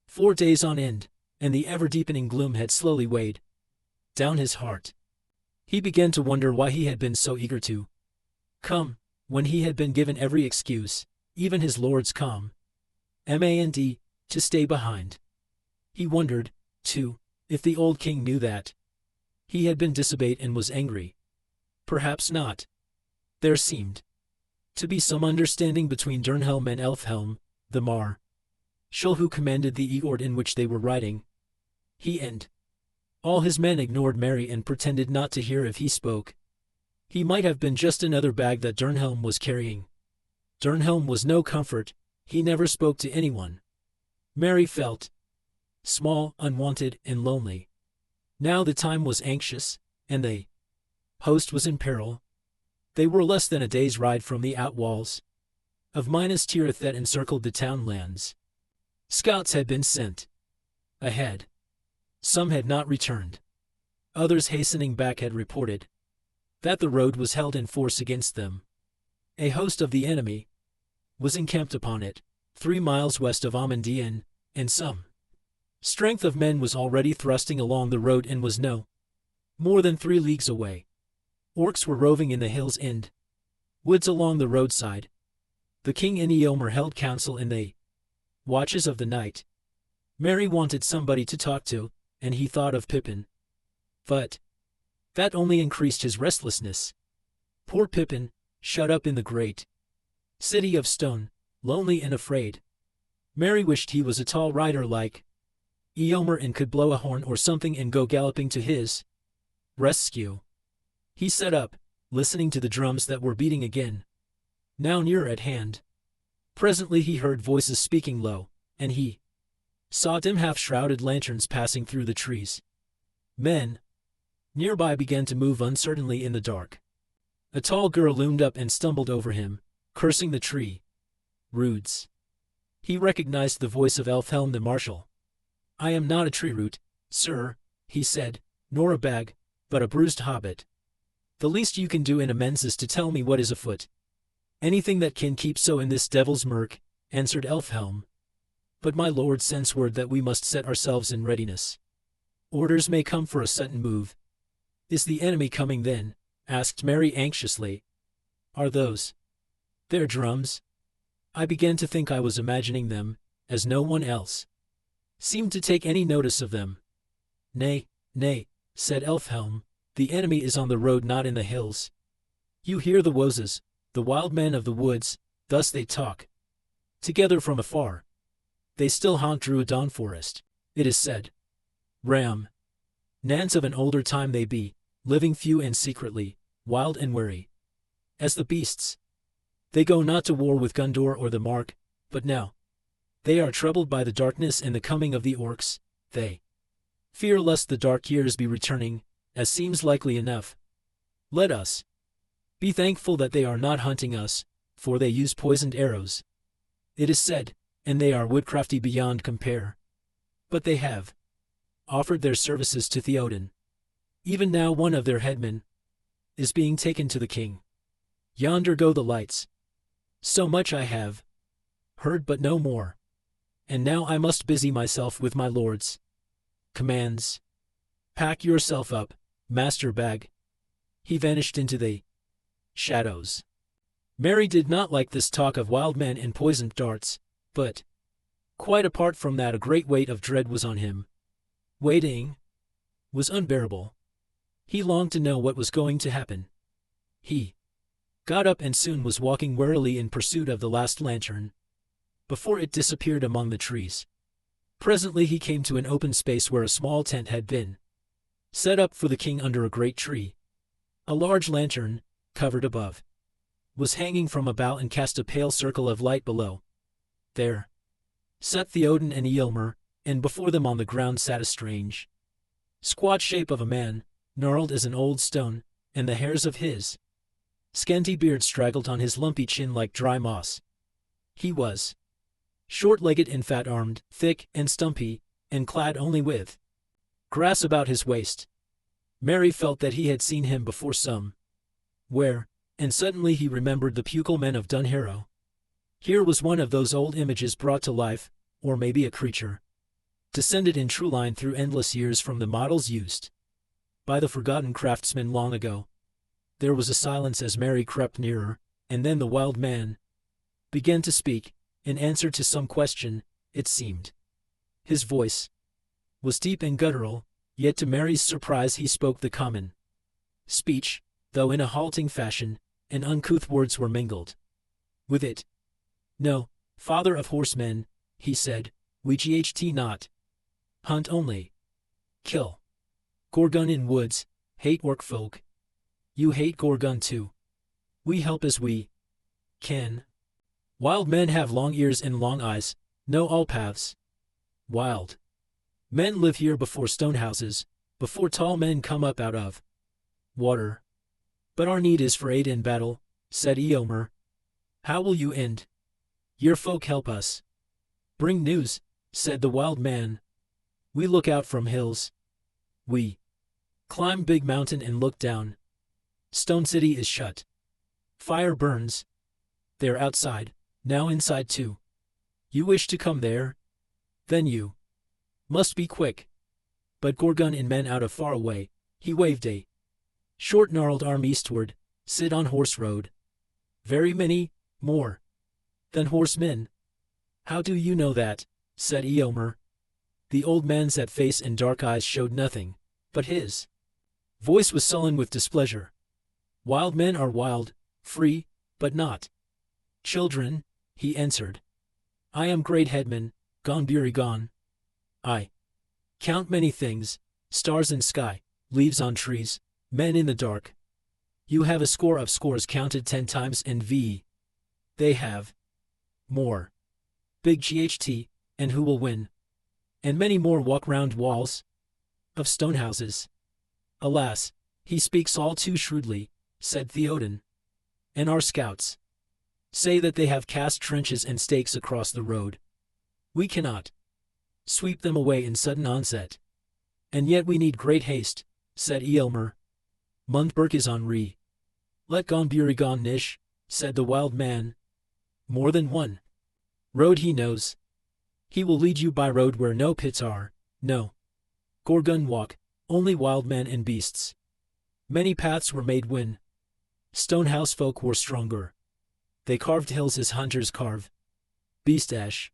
4 days on end, and the ever-deepening gloom had slowly weighed down his heart. He began to wonder why he had been so eager to come, when he had been given every excuse, even his lord's command, to stay behind. He wondered, too, if the old king knew that he had been disobeyed and was angry. Perhaps not. There seemed to be some understanding between Durnhelm and Elfhelm, the marshal who commanded the Eord in which they were riding. He and all his men ignored Merry and pretended not to hear if he spoke. He might have been just another bag that Durnhelm was carrying. Durnhelm was no comfort. He never spoke to anyone. Merry felt small, unwanted, and lonely. Now the time was anxious, and the host was in peril. They were less than a day's ride from the outwalls of Minas Tirith that encircled the townlands. Scouts had been sent ahead. Some had not returned. Others hastening back had reported that the road was held in force against them. A host of the enemy was encamped upon it, 3 miles west of Amandian, and some strength of men was already thrusting along the road and was no more than 3 leagues away. Orcs were roving in the hills and woods along the roadside. The king and Eomer held council in the watches of the night. Merry wanted somebody to talk to, and he thought of Pippin. But that only increased his restlessness. Poor Pippin, shut up in the great city of stone, lonely and afraid. Merry wished he was a tall rider like Eomer and could blow a horn or something and go galloping to his rescue. He sat up, listening to the drums that were beating again, now nearer at hand. Presently he heard voices speaking low, and he saw dim half-shrouded lanterns passing through the trees. Men nearby began to move uncertainly in the dark. A tall girl loomed up and stumbled over him, cursing the tree roots. He recognized the voice of Elfhelm the marshal. "I am not a tree root, sir," he said, "nor a bag, but a bruised hobbit. The least you can do in amends is to tell me what is afoot." "Anything that can keep so in this devil's murk," answered Elfhelm. But my lord sends word that we must set ourselves in readiness. Orders may come for a sudden move. Is the enemy coming then? Asked Mary anxiously. Are those their drums? I began to think I was imagining them, as no one else seemed to take any notice of them. Nay, nay, said Elfhelm, the enemy is on the road, not in the hills. You hear the wozes, the wild men of the woods, thus they talk together from afar. They still haunt Druidon forest, it is said. Ram. Nans of an older time they be, living few and secretly, wild and wary. As the beasts. They go not to war with Gondor or the Mark, but now they are troubled by the darkness and the coming of the orcs. They fear lest the dark years be returning, as seems likely enough. Let us be thankful that they are not hunting us, for they use poisoned arrows, it is said, and they are woodcrafty beyond compare. But they have offered their services to Theoden. Even now one of their headmen is being taken to the king. Yonder go the lights. So much I have heard, but no more. And now I must busy myself with my lord's commands. Pack yourself up, Master Bag. He vanished into the shadows. Mary did not like this talk of wild men and poisoned darts, but quite apart from that a great weight of dread was on him. Waiting was unbearable. He longed to know what was going to happen. He got up and soon was walking warily in pursuit of the last lantern, before it disappeared among the trees. Presently he came to an open space where a small tent had been set up for the king under a great tree. A large lantern, covered above, was hanging from a bough and cast a pale circle of light below. There sat Theoden and Eomer, and before them on the ground sat a strange, squat shape of a man, gnarled as an old stone, and the hairs of his scanty beard straggled on his lumpy chin like dry moss. He was short-legged and fat-armed, thick and stumpy, and clad only with grass about his waist. Mary felt that he had seen him before somewhere, and suddenly he remembered the Pukel men of Dunharrow. Here was one of those old images brought to life, or maybe a creature descended in true line through endless years from the models used by the forgotten craftsmen long ago. There was a silence as Mary crept nearer, and then the wild man began to speak, in answer to some question, it seemed. His voice was deep and guttural, yet to Mary's surprise he spoke the common speech, though in a halting fashion, and uncouth words were mingled with it. No, father of horsemen, he said, we ght not hunt only, kill. Gorgun in woods, hate orc folk. You hate Gorgun too. We help as we can. Wild men have long ears and long eyes, know all paths. Wild men live here before stone houses, before tall men come up out of water. But our need is for aid in battle, said Eomer. How will you end? Your folk help us. Bring news, said the wild man. We look out from hills. We climb big mountain and look down. Stone city is shut. Fire burns. They're outside, now inside too. You wish to come there? Then you must be quick. But Gorgun in men out of far away, he waved a short gnarled arm eastward, sit on horse road. Very many, more than horsemen. How do you know that? Said Eomer. The old man's set face and dark eyes showed nothing, but his voice was sullen with displeasure. Wild men are wild, free, but not children, he answered. I am great headman, Gonburigon. I count many things, stars in sky, leaves on trees, men in the dark. You have a score of scores counted 10 times and they have more. Big GHT, and who will win? And many more walk round walls of stone houses. Alas, he speaks all too shrewdly, said Theoden. And our scouts say that they have cast trenches and stakes across the road. We cannot sweep them away in sudden onset. And yet we need great haste, said Eomer. Mundberg is on re. Let Gonburigon nish, said the wild man. More than one road he knows. He will lead you by road where no pits are, no Gorgon walk, only wild men and beasts. Many paths were made when Stonehouse folk were stronger. They carved hills as hunters carve beast ash.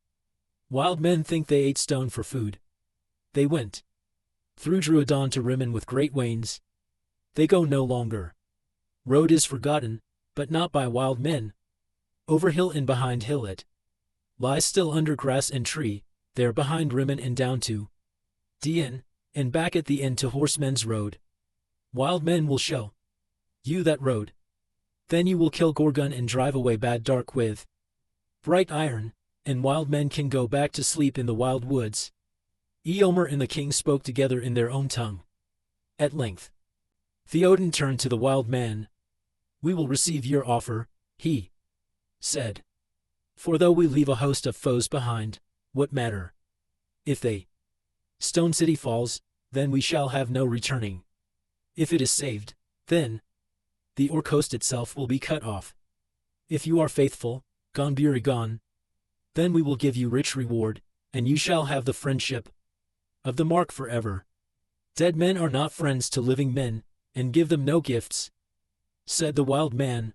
Wild men think they ate stone for food. They went through Druidon to Rimmon with great wains. They go no longer. Road is forgotten, but not by wild men. Over hill and behind hill it lies still under grass and tree, there behind Rimmon and down to Dien, and back at the end to Horsemen's Road. Wild men will show you that road. Then you will kill Gorgon and drive away bad dark with bright iron, and wild men can go back to sleep in the wild woods. Eomer and the king spoke together in their own tongue. At length, Theoden turned to the wild man. We will receive your offer, he said. For though we leave a host of foes behind, what matter? If they Stone City falls, then we shall have no returning. If it is saved, then the Orc host itself will be cut off. If you are faithful, Gonburigon, then we will give you rich reward, and you shall have the friendship of the Mark forever. Dead men are not friends to living men, and give them no gifts, said the wild man.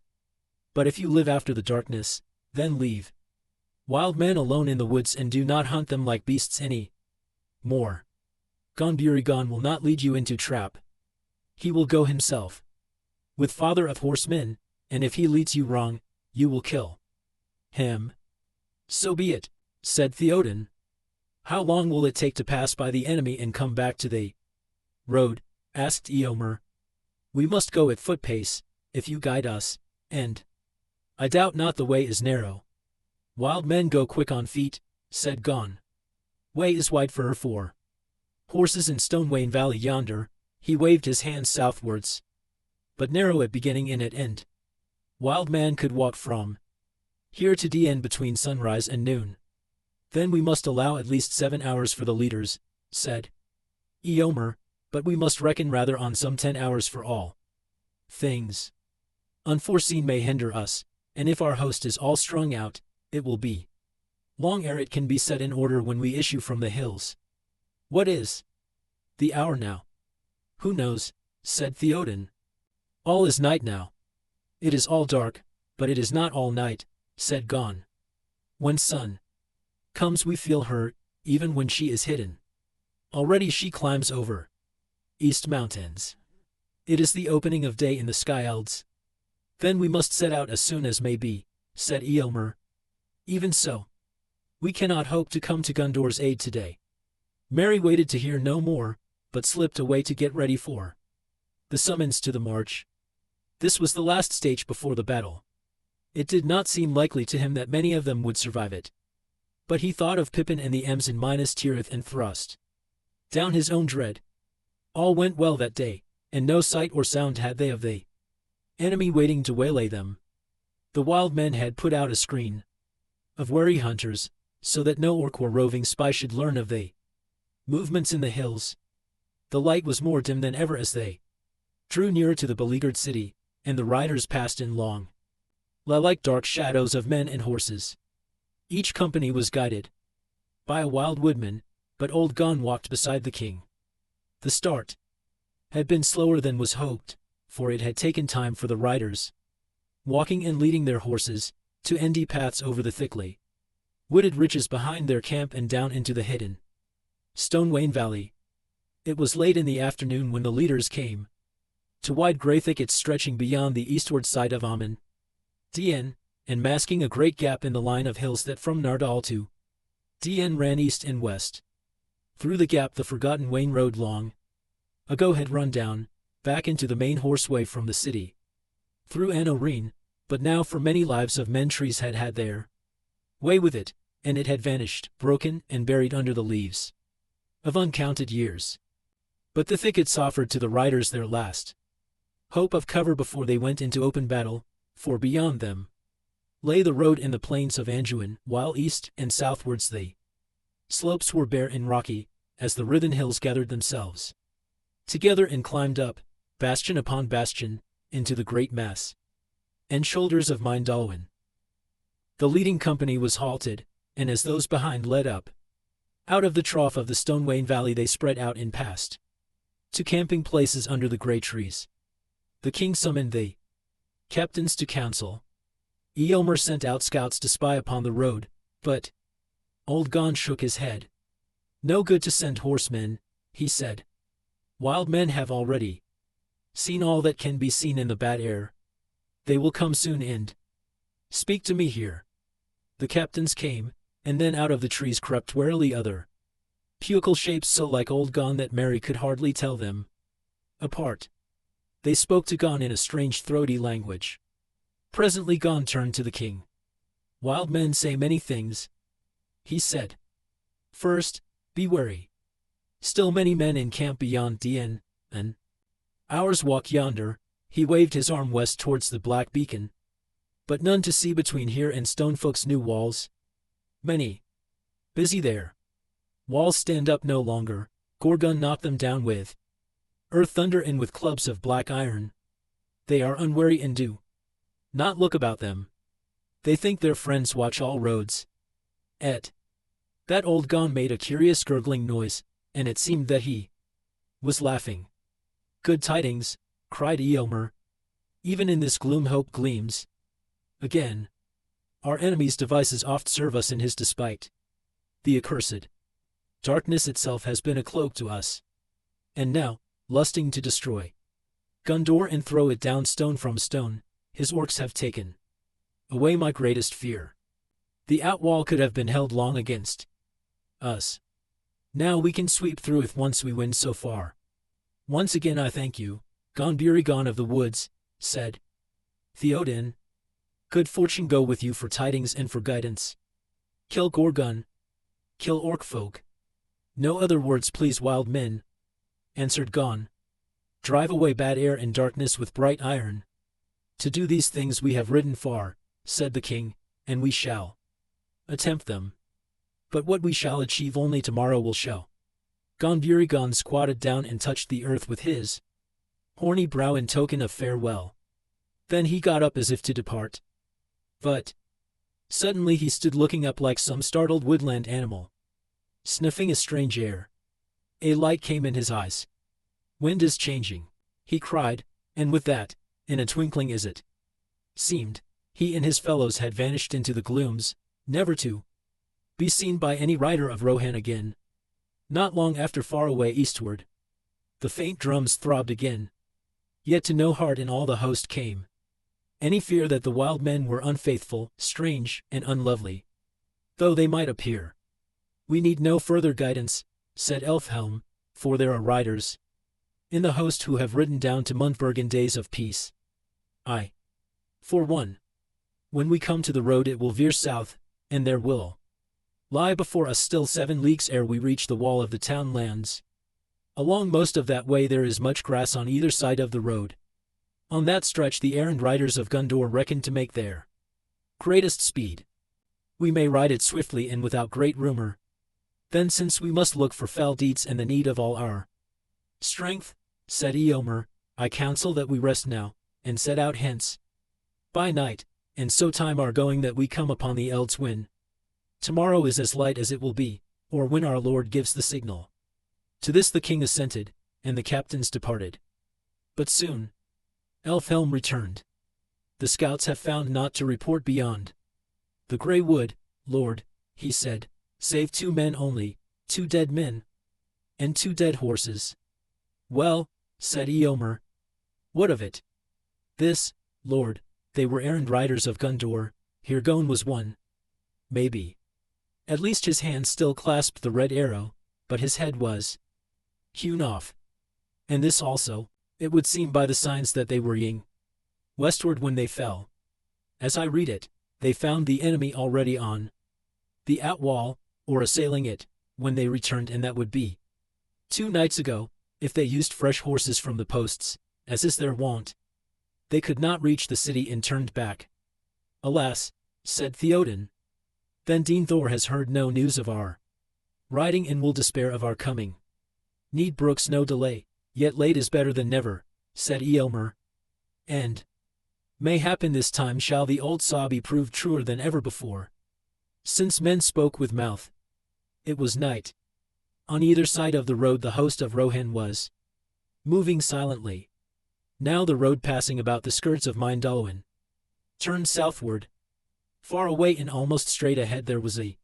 But if you live after the darkness, then leave wild men alone in the woods and do not hunt them like beasts any more. Gonburigon will not lead you into trap. He will go himself with father of horsemen, and if he leads you wrong, you will kill him. So be it, said Theoden. How long will it take to pass by the enemy and come back to the road? Asked Eomer. We must go at foot pace, if you guide us, and I doubt not the way is narrow. Wild men go quick on feet, said Gon. Way is wide for her four horses in Stonewain Valley yonder. He waved his hands southwards. But narrow at beginning and at end. Wild man could walk from here to Dien between sunrise and noon. Then we must allow at least 7 hours for the leaders, said Eomer, but we must reckon rather on some 10 hours for all things unforeseen may hinder us, and if our host is all strung out, it will be long ere it can be set in order when we issue from the hills. What is the hour now? Who knows, said Theoden. All is night now. It is all dark, but it is not all night, said Gon. When sun comes we feel her, even when she is hidden. Already she climbs over east mountains. It is the opening of day in the Skyelds. Then we must set out as soon as may be, said Eomer. Even so, we cannot hope to come to Gundor's aid today. Merry waited to hear no more, but slipped away to get ready for the summons to the march. This was the last stage before the battle. It did not seem likely to him that many of them would survive it. But he thought of Pippin and the Ems and Minas Tirith and thrust down his own dread. All went well that day, and no sight or sound had they of the enemy waiting to waylay them. The wild men had put out a screen of wary hunters, so that no orc or roving spy should learn of the movements in the hills. The light was more dim than ever as they drew nearer to the beleaguered city, and the riders passed in long, like dark shadows of men and horses. Each company was guided by a wild woodman, but old Gon walked beside the king. The start had been slower than was hoped, for it had taken time for the riders, walking and leading their horses, to endy paths over the thickly wooded ridges behind their camp and down into the hidden Stonewain Valley. It was late in the afternoon when the leaders came to wide grey thickets stretching beyond the eastward side of Amon Dien, and masking a great gap in the line of hills that from Nardal to Dien ran east and west. Through the gap the forgotten Wain road long ago had run down, back into the main horseway from the city, through Anoreen, but now for many lives of men trees had had their way with it, and it had vanished, broken and buried under the leaves of uncounted years. But the thickets offered to the riders their last hope of cover before they went into open battle, for beyond them lay the road in the plains of Anduin, while east and southwards the slopes were bare and rocky, as the writhen hills gathered themselves together and climbed up, bastion upon bastion, into the great mass and shoulders of Mindalwyn. The leading company was halted, and as those behind led up, Out of the trough of the Stonewain Valley they spread out and passed to camping places under the grey trees. The king summoned the captains to council. Eomer sent out scouts to spy upon the road, but Old Gon shook his head. No good to send horsemen, he said. Wild men have already seen all that can be seen in the bad air. They will come soon and speak to me here. The captains came, and then out of the trees crept warily other pucal shapes so like Old Gon that Mary could hardly tell them apart. They spoke to Gon in a strange throaty language. Presently Gon turned to the king. Wild men say many things, he said. First, be wary. Still many men in camp beyond Dien, an hour's walk yonder. He waved his arm west towards the black beacon. But none to see between here and Stonefolk's new walls. Many busy there. Walls stand up no longer. Gorgon knocked them down with earth thunder and with clubs of black iron. They are unwary and do not look about them. They think their friends watch all roads. That Old Gon made a curious gurgling noise, and it seemed that he was laughing. Good tidings, cried Eomer. Even in this gloom hope gleams. Again. Our enemy's devices oft serve us in his despite. The accursed darkness itself has been a cloak to us. And now, lusting to destroy Gondor and throw it down stone from stone, his orcs have taken away my greatest fear. The outwall could have been held long against us. Now we can sweep through if once we win so far. Once again I thank you, Gon of the woods, said Theoden. Good fortune go with you for tidings and for guidance. Kill Gorgon. Kill orc folk. No other words please wild men, answered Gon. Drive away bad air and darkness with bright iron. To do these things we have ridden far, said the king, and we shall attempt them. But what we shall achieve only tomorrow will show. Gon squatted down and touched the earth with his horny brow in token of farewell. Then he got up as if to depart. But suddenly he stood looking up like some startled woodland animal, sniffing a strange air. A light came in his eyes. Wind is changing, he cried, and with that, in a twinkling as it seemed, he and his fellows had vanished into the glooms, never to be seen by any rider of Rohan again. Not long after, far away eastward, the faint drums throbbed again. Yet to no heart in all the host came any fear that the wild men were unfaithful, strange, and unlovely, though they might appear. We need no further guidance, said Elfhelm, for there are riders in the host who have ridden down to Mundburg in days of peace. I, for one, when we come to the road it will veer south, and there will lie before us still 7 leagues ere we reach the wall of the town lands. Along most of that way there is much grass on either side of the road. On that stretch the errand riders of Gondor reckon to make their greatest speed. We may ride it swiftly and without great rumor. Then since we must look for fell deeds and the need of all our strength, said Eomer, I counsel that we rest now, and set out hence by night, and so time our going that we come upon the Elds when tomorrow is as light as it will be, or when our Lord gives the signal. To this the king assented, and the captains departed. But soon Elfhelm returned. The scouts have found naught to report beyond the grey wood, Lord, he said, save 2 men only, 2 dead men, and 2 dead horses. Well, said Eomer, what of it? This, Lord, they were errand riders of Gondor, Hirgon was one. Maybe. At least his hand still clasped the red arrow, but his head was hewn off. And this also, it would seem by the signs that they were ying westward when they fell. As I read it, they found the enemy already on the outwall, or assailing it, when they returned, and that would be 2 nights ago, if they used fresh horses from the posts, as is their wont. They could not reach the city and turned back. Alas, said Theoden, then Dean Thor has heard no news of our riding and will despair of our coming. Need brooks no delay, yet late is better than never, said Eomer. And mayhap in this time shall the old saw be proved truer than ever before. Since men spoke with mouth, It was night. On either side of the road the host of Rohan was moving silently. Now the road passing about the skirts of Mindalwyn turned southward. Far away and almost straight ahead there was a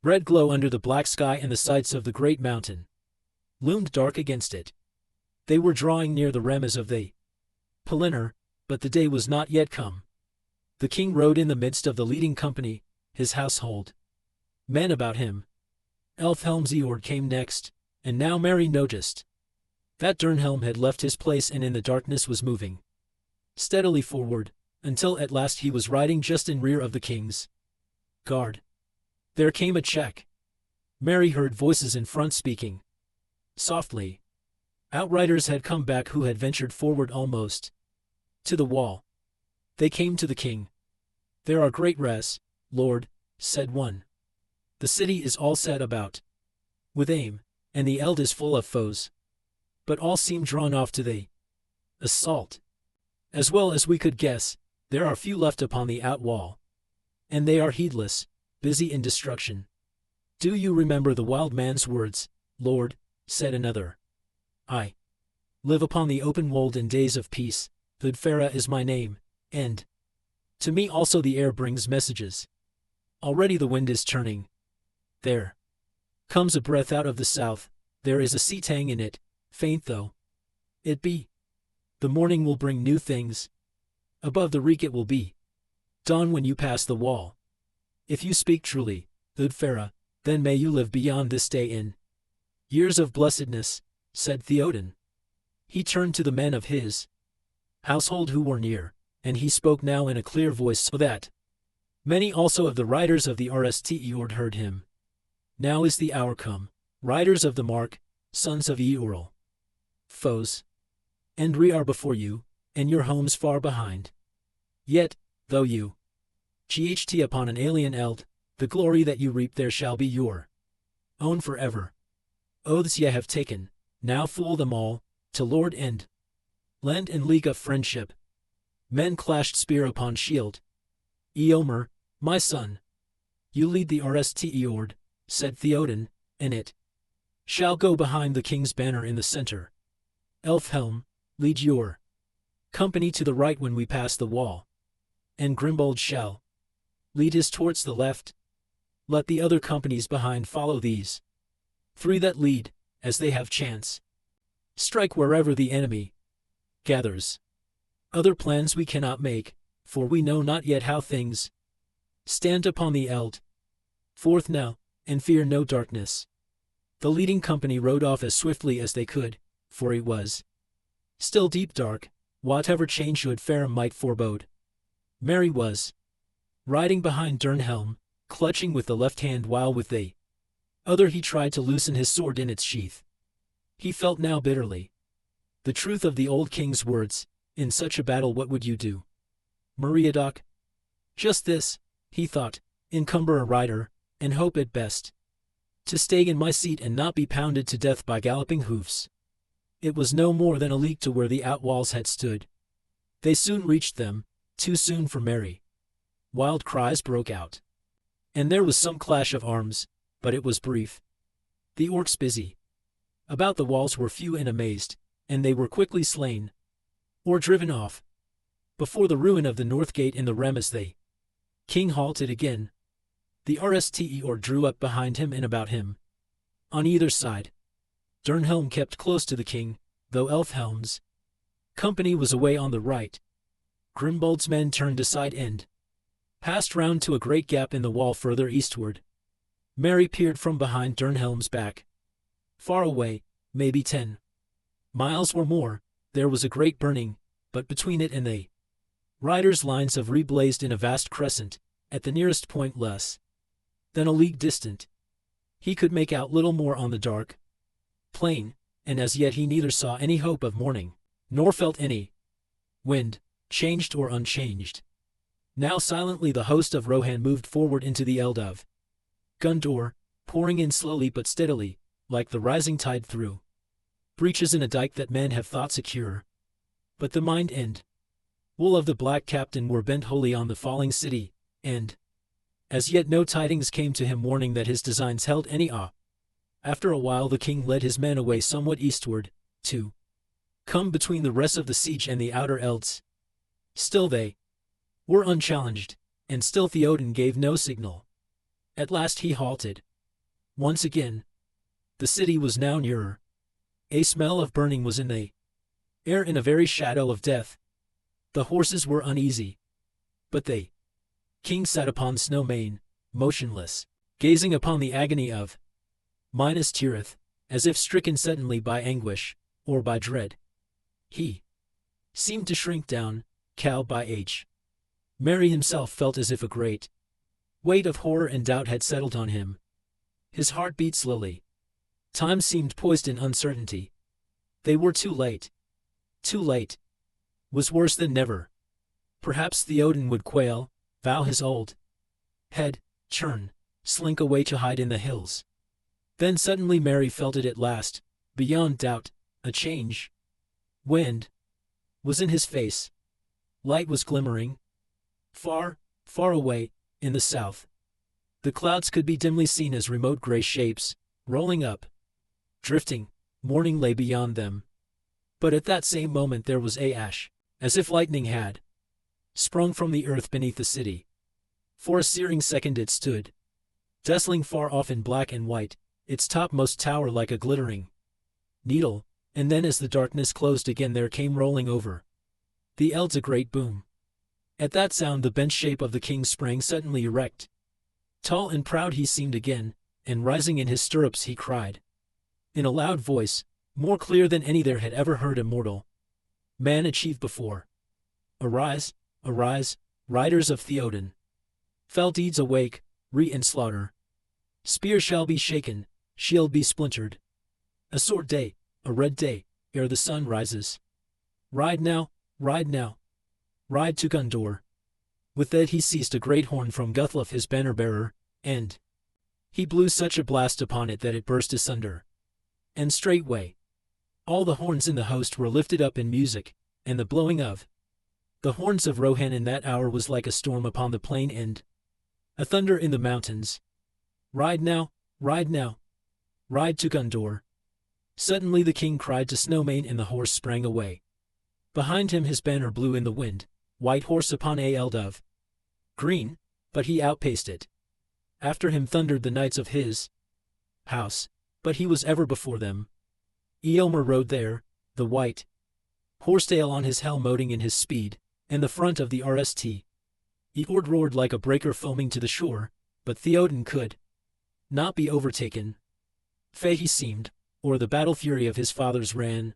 red glow under the black sky, and the sides of the great mountain loomed dark against it. They were drawing near the Ramaz of the Pelennor, but the day was not yet come. The king rode in the midst of the leading company, his household men about him. Elfhelm's Eord came next, and now Merry noticed that Durnhelm had left his place and in the darkness was moving steadily forward, until at last he was riding just in rear of the king's guard. There came a check. Merry heard voices in front speaking softly. Outriders had come back who had ventured forward almost to the wall. They came to the king. "There are great res, lord," said one. "The city is all set about with aim, and the eld is full of foes. But all seem drawn off to the assault. As well as we could guess, there are few left upon the outwall, and they are heedless, busy in destruction." "Do you remember the wild man's words, lord?" said another. "I live upon the open wold in days of peace. Thudfera is my name, and to me also the air brings messages. Already the wind is turning. There comes a breath out of the south. There is a sea tang in it, faint though it be. The morning will bring new things. Above the reek it will be dawn when you pass the wall. If you speak truly, Thudfera, then may you live beyond this day in years of blessedness," said Theoden. He turned to the men of his household who were near, and he spoke now in a clear voice so that many also of the riders of the Eord heard him. "Now is the hour come, riders of the mark, sons of Eorl. Foes and we are before you, and your homes far behind. Yet, though you ght upon an alien eld, the glory that you reap there shall be your own forever. Oaths ye have taken, now fool them all, to lord and lend and league of friendship." Men clashed spear upon shield. "Eomer, my son, you lead the Eord," said Theoden, "and it shall go behind the king's banner in the center. Elfhelm, lead your company to the right when we pass the wall, and Grimbold shall lead his towards the left. Let the other companies behind follow these three that lead, as they have chance. Strike wherever the enemy gathers. Other plans we cannot make, for we know not yet how things stand upon the eld. Forth now, and fear no darkness." The leading company rode off as swiftly as they could, for it was still deep dark, whatever change Thudfera might forebode. Merry was riding behind Durnhelm, clutching with the left hand while with the other he tried to loosen his sword in its sheath. He felt now bitterly the truth of the old king's words, "In such a battle what would you do, Meriadoc?" "Just this," he thought, "encumber a rider, and hope at best to stay in my seat and not be pounded to death by galloping hoofs." It was no more than a league to where the outwalls had stood. They soon reached them, too soon for Merry. Wild cries broke out, and there was some clash of arms, but it was brief. The orcs busy about the walls were few and amazed, and they were quickly slain or driven off. Before the ruin of the north gate in the Ramaz the king halted again. The Eord drew up behind him and about him. On either side, Durnhelm kept close to the king, though Elfhelm's company was away on the right. Grimbold's men turned aside and passed round to a great gap in the wall further eastward. Merry peered from behind Durnhelm's back. Far away, maybe 10 miles or more, there was a great burning, but between it and the riders' lines of reblazed in a vast crescent, at the nearest point less than a league distant. He could make out little more on the dark plain, and as yet he neither saw any hope of morning, nor felt any wind, changed or unchanged. Now silently the host of Rohan moved forward into the eld of Gondor, pouring in slowly but steadily, like the rising tide through breaches in a dike that men have thought secure. But the mind and will of the black captain were bent wholly on the falling city, and As yet no tidings came to him warning that his designs held any awe. After a while the king led his men away somewhat eastward, to come between the rest of the siege and the outer elds. Still they were unchallenged, and still Theoden gave no signal. At last he halted. Once again, the city was now nearer. A smell of burning was in the air, in a very shadow of death. The horses were uneasy, but the king sat upon Snow Mane, motionless, gazing upon the agony of Minas Tirith, as if stricken suddenly by anguish, or by dread. He seemed to shrink down, cowed by age. Merry himself felt as if a great weight of horror and doubt had settled on him. His heart beat slowly. Time seemed poised in uncertainty. They were too late. Too late was worse than never. Perhaps Theoden would quail, bow his old head, churn, slink away to hide in the hills. Then suddenly Merry felt it at last, beyond doubt, a change. Wind was in his face. Light was glimmering. Far, far away, in the south. The clouds could be dimly seen as remote gray shapes, rolling up, drifting. Morning lay beyond them. But at that same moment there was a ash, as if lightning had sprung from the earth beneath the city. For a searing second it stood, dazzling far off in black and white, its topmost tower like a glittering needle, and then as the darkness closed again there came rolling over the elds a great boom. At that sound the bent shape of the king sprang suddenly erect. Tall and proud he seemed again, and rising in his stirrups he cried, in a loud voice, more clear than any there had ever heard a mortal man achieve before, "Arise, arise, riders of Theoden! Fell deeds awake, re and slaughter. Spear shall be shaken, shield be splintered. A sword day, a red day, ere the sun rises. Ride now, ride now. Ride to Gondor." With that he seized a great horn from Guthlaf his banner-bearer, and he blew such a blast upon it that it burst asunder. And straightway all the horns in the host were lifted up in music, and the blowing of the horns of Rohan in that hour was like a storm upon the plain and a thunder in the mountains. "Ride now, ride now. Ride to Gondor." Suddenly the king cried to Snow Mane, and the horse sprang away. Behind him his banner blew in the wind, white horse upon a eld of green, but he outpaced it. After him thundered the knights of his house, but he was ever before them. Eomer rode there, the white horsetail on his helm moting in his speed, and the front of the RST. Eord roared like a breaker foaming to the shore, but Theoden could not be overtaken. Fey he seemed, or the battle fury of his fathers ran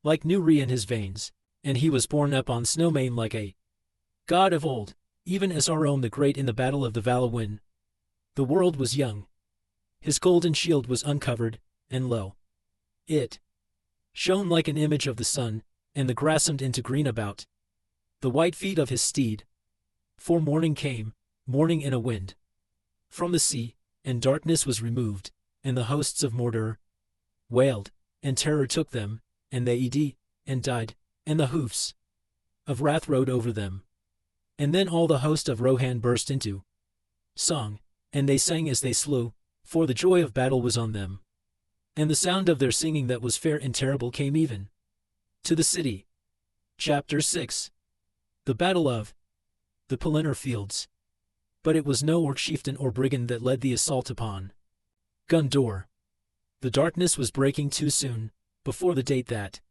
like new re in his veins, and he was borne up on Snow Mane like a god of old, even as Arom the Great in the battle of the Vala when the world was young. His golden shield was uncovered, and lo, it shone like an image of the sun, and the grass seemed into green about the white feet of his steed. For morning came, morning in a wind from the sea, and darkness was removed, and the hosts of Mordor wailed, and terror took them, and they and died, and the hoofs of wrath rode over them. And then all the host of Rohan burst into song, and they sang as they slew, for the joy of battle was on them. And the sound of their singing that was fair and terrible came even to the city. Chapter 6. The Battle of the Pelennor Fields. But it was no orc chieftain or brigand that led the assault upon Gondor. The darkness was breaking too soon, before the date that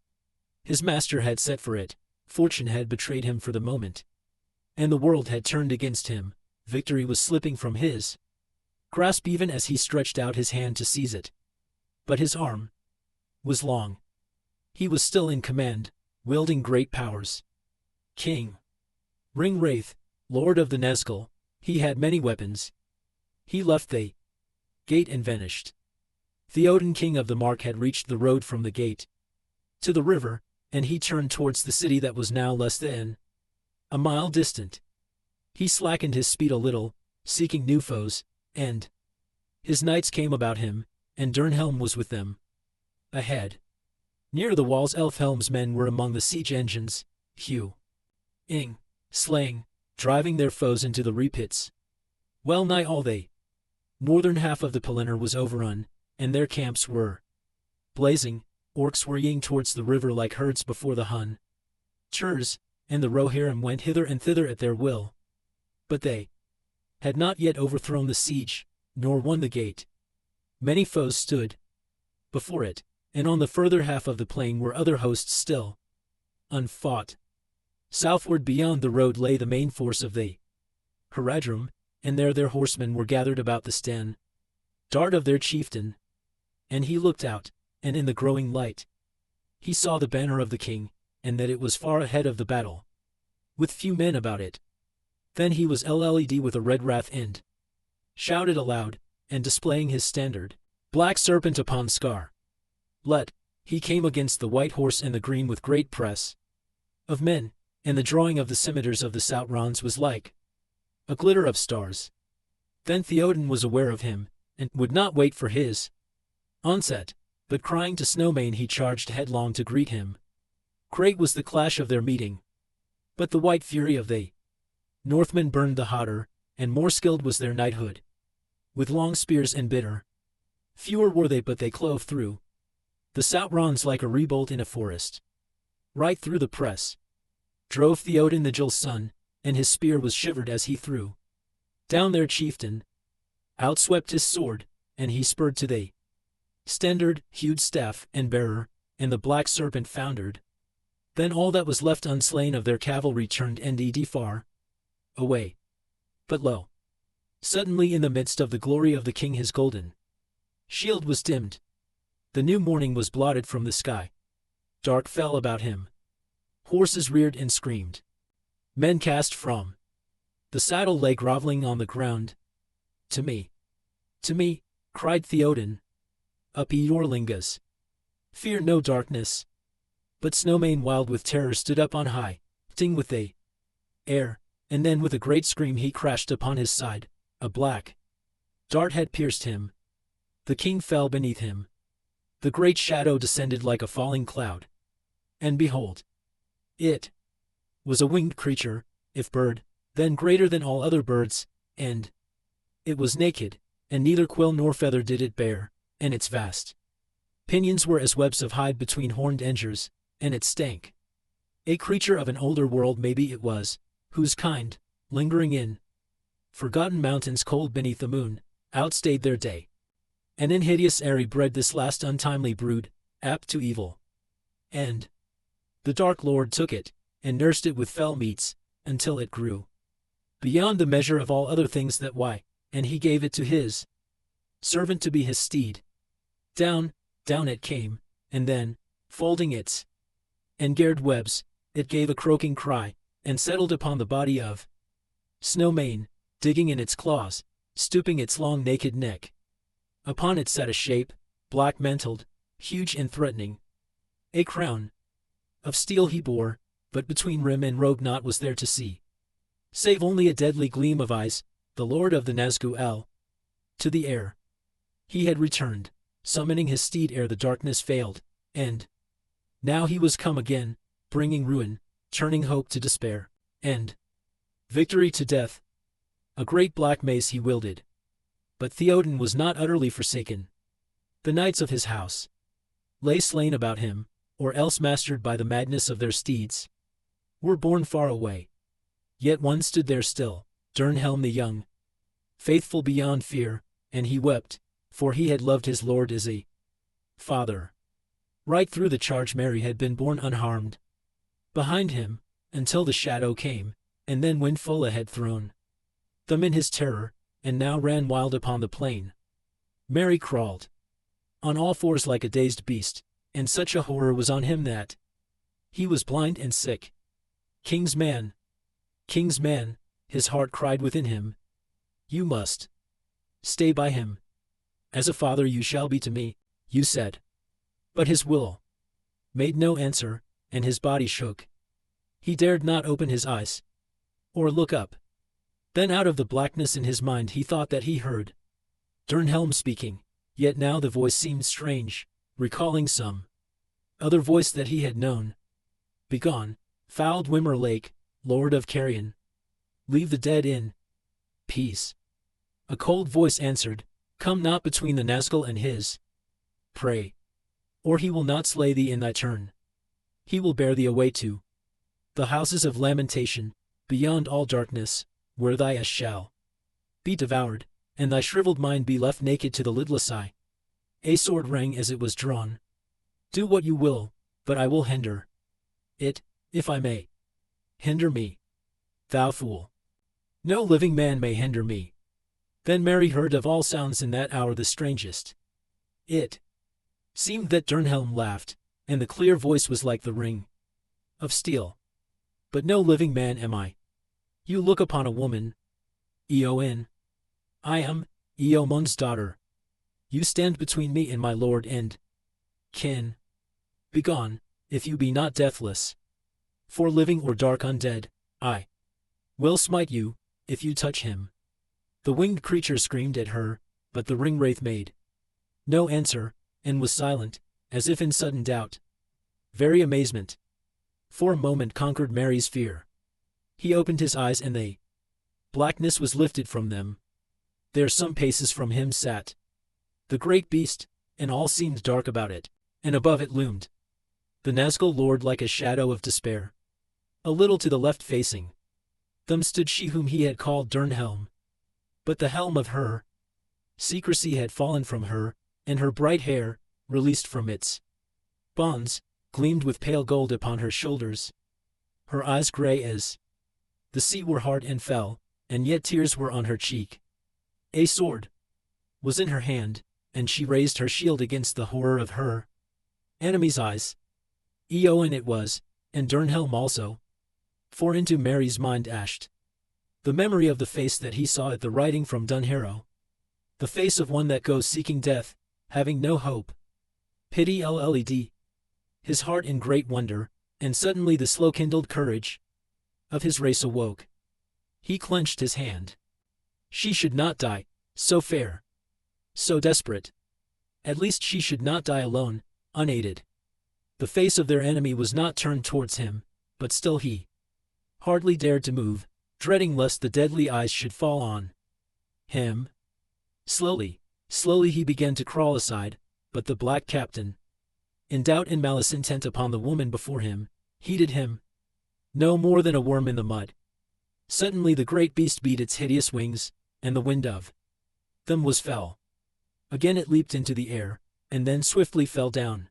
his master had set for it. Fortune had betrayed him for the moment, and the world had turned against him. Victory was slipping from his grasp even as he stretched out his hand to seize it. But his arm was long. He was still in command, wielding great powers. King Ringwraith, lord of the Nazgul, he had many weapons. He left the gate and vanished. Theoden king of the Mark had reached the road from the gate to the river, and he turned towards the city that was now less than a mile distant. He slackened his speed a little, seeking new foes, and his knights came about him, and Durnhelm was with them. Ahead, near the walls, Elfhelm's men were among the siege engines, hewing, slaying, driving their foes into the repits. Well nigh all the northern half of the Pelennor was overrun, and their camps were blazing. Orcs were ying towards the river like herds before the Hun. Churs and the Rohirrim went hither and thither at their will. But they had not yet overthrown the siege, nor won the gate. Many foes stood before it, and on the further half of the plain were other hosts still unfought. Southward beyond the road lay the main force of the Haradrim, and there their horsemen were gathered about the stand dart of their chieftain. And he looked out, and in the growing light he saw the banner of the king, and that it was far ahead of the battle, with few men about it. Then he was led with a red wrath and shouted aloud, and displaying his standard, black serpent upon scar. Let, he came against the white horse and the green with great press of men, and the drawing of the scimitars of the Sautrons was like a glitter of stars. Then Theoden was aware of him, and would not wait for his onset, but crying to Snowmane he charged headlong to greet him. Great was the clash of their meeting, but the white fury of the Northmen burned the hotter, and more skilled was their knighthood. With long spears and bitter, fewer were they, but they clove through the Sautrons like a rebolt in a forest. Right through the press drove Theoden the Jill's son, and his spear was shivered as he threw down their chieftain. Outswept his sword, and he spurred to the standard, hewed staff and bearer, and the black serpent foundered. Then all that was left unslain of their cavalry turned and far away. But lo! Suddenly in the midst of the glory of the king his golden shield was dimmed. The new morning was blotted from the sky. Dark fell about him. Horses reared and screamed. Men cast from the saddle lay groveling on the ground. To me, cried Theoden, up Eorlingas. Fear no darkness. But Snowmane wild with terror stood up on high, ting with the air, and then with a great scream he crashed upon his side. A black dart had pierced him. The king fell beneath him. The great shadow descended like a falling cloud. And behold, it was a winged creature, if bird, then greater than all other birds, and it was naked, and neither quill nor feather did it bear, and its vast pinions were as webs of hide between horned engers, and it stank. A creature of an older world maybe it was, whose kind, lingering in forgotten mountains cold beneath the moon, outstayed their day. And in hideous Aerie bred this last untimely brood, apt to evil. And the Dark Lord took it, and nursed it with fell meats, until it grew beyond the measure of all other things that and he gave it to his servant to be his steed. Down it came, and then, folding its engared webs, it gave a croaking cry, and settled upon the body of Snowmane, digging in its claws, stooping its long naked neck. Upon it sat a shape, black-mantled, huge and threatening. A crown of steel he bore, but between rim and robe naught was there to see, save only a deadly gleam of eyes. The lord of the Nazgûl. To the air he had returned, summoning his steed ere the darkness failed, and now he was come again, bringing ruin, turning hope to despair, and victory to death. A great black mace he wielded. But Theoden was not utterly forsaken. The knights of his house lay slain about him, or else mastered by the madness of their steeds, were borne far away. Yet one stood there still, Durnhelm the young, faithful beyond fear, and he wept, for he had loved his lord as a father. Right through the charge Merry had been borne unharmed behind him, until the shadow came, and then Windfulla had thrown them in his terror, and now ran wild upon the plain. Merry crawled on all fours like a dazed beast, and such a horror was on him that he was blind and sick. King's man, his heart cried within him, you must stay by him. As a father you shall be to me, you said. But his will made no answer, and his body shook. He dared not open his eyes or look up. Then out of the blackness in his mind he thought that he heard Durnhelm speaking, yet now the voice seemed strange, recalling some other voice that he had known. Begone, foul Wimmer Lake, lord of Carrion. Leave the dead in peace. A cold voice answered, "Come not between the Nazgul and his prey, or he will not slay thee in thy turn. He will bear thee away to the houses of lamentation, beyond all darkness, where thy ash shall be devoured, and thy shriveled mind be left naked to the lidless eye." A sword rang as it was drawn. "Do what you will, but I will hinder it, if I may." "Hinder me, thou fool! No living man may hinder me." Then Mary heard of all sounds in that hour the strangest. It seemed that Durnhelm laughed, and the clear voice was like the ring of steel. "But no living man am I. You look upon a woman, Eowyn. I am Eomund's daughter. You stand between me and my lord and kin. Begone, if you be not deathless. For living or dark undead, I will smite you, if you touch him." The winged creature screamed at her, but the ring-wraith made no answer, and was silent, as if in sudden doubt. Very amazement for a moment conquered Mary's fear. He opened his eyes and the blackness was lifted from them. There some paces from him sat the great beast, and all seemed dark about it, and above it loomed the Nazgul lord like a shadow of despair. A little to the left facing them stood she whom he had called Durnhelm. But the helm of her secrecy had fallen from her, and her bright hair, released from its bonds, gleamed with pale gold upon her shoulders. Her eyes gray as the sea were hard and fell, and yet tears were on her cheek. A sword was in her hand, and she raised her shield against the horror of her enemy's eyes. Eowyn it was, and Durnhelm also. For into Mary's mind ashed the memory of the face that he saw at the riding from Dunharrow, the face of one that goes seeking death, having no hope. Pity led his heart in great wonder, and suddenly the slow-kindled courage of his race awoke. He clenched his hand. She should not die, so fair, so desperate. At least she should not die alone, unaided. The face of their enemy was not turned towards him, but still he hardly dared to move, dreading lest the deadly eyes should fall on him. Slowly, slowly he began to crawl aside, but the black captain, in doubt and malice intent upon the woman before him, heeded him no more than a worm in the mud. Suddenly the great beast beat its hideous wings, and the wind of them was fell. Again it leaped into the air, and then swiftly fell down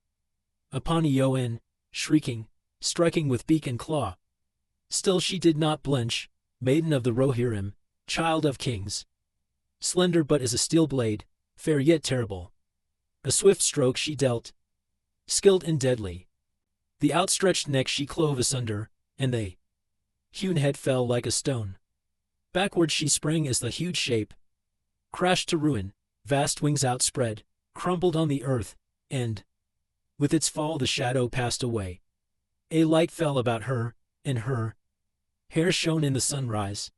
upon Eowyn, shrieking, striking with beak and claw. Still she did not blench, maiden of the Rohirrim, child of kings. Slender but as a steel blade, fair yet terrible. A swift stroke she dealt, skilled and deadly. The outstretched neck she clove asunder, and the hewn head fell like a stone. Backward she sprang as the huge shape crashed to ruin, vast wings outspread, crumbled on the earth, and with its fall the shadow passed away. A light fell about her, and her hair shone in the sunrise.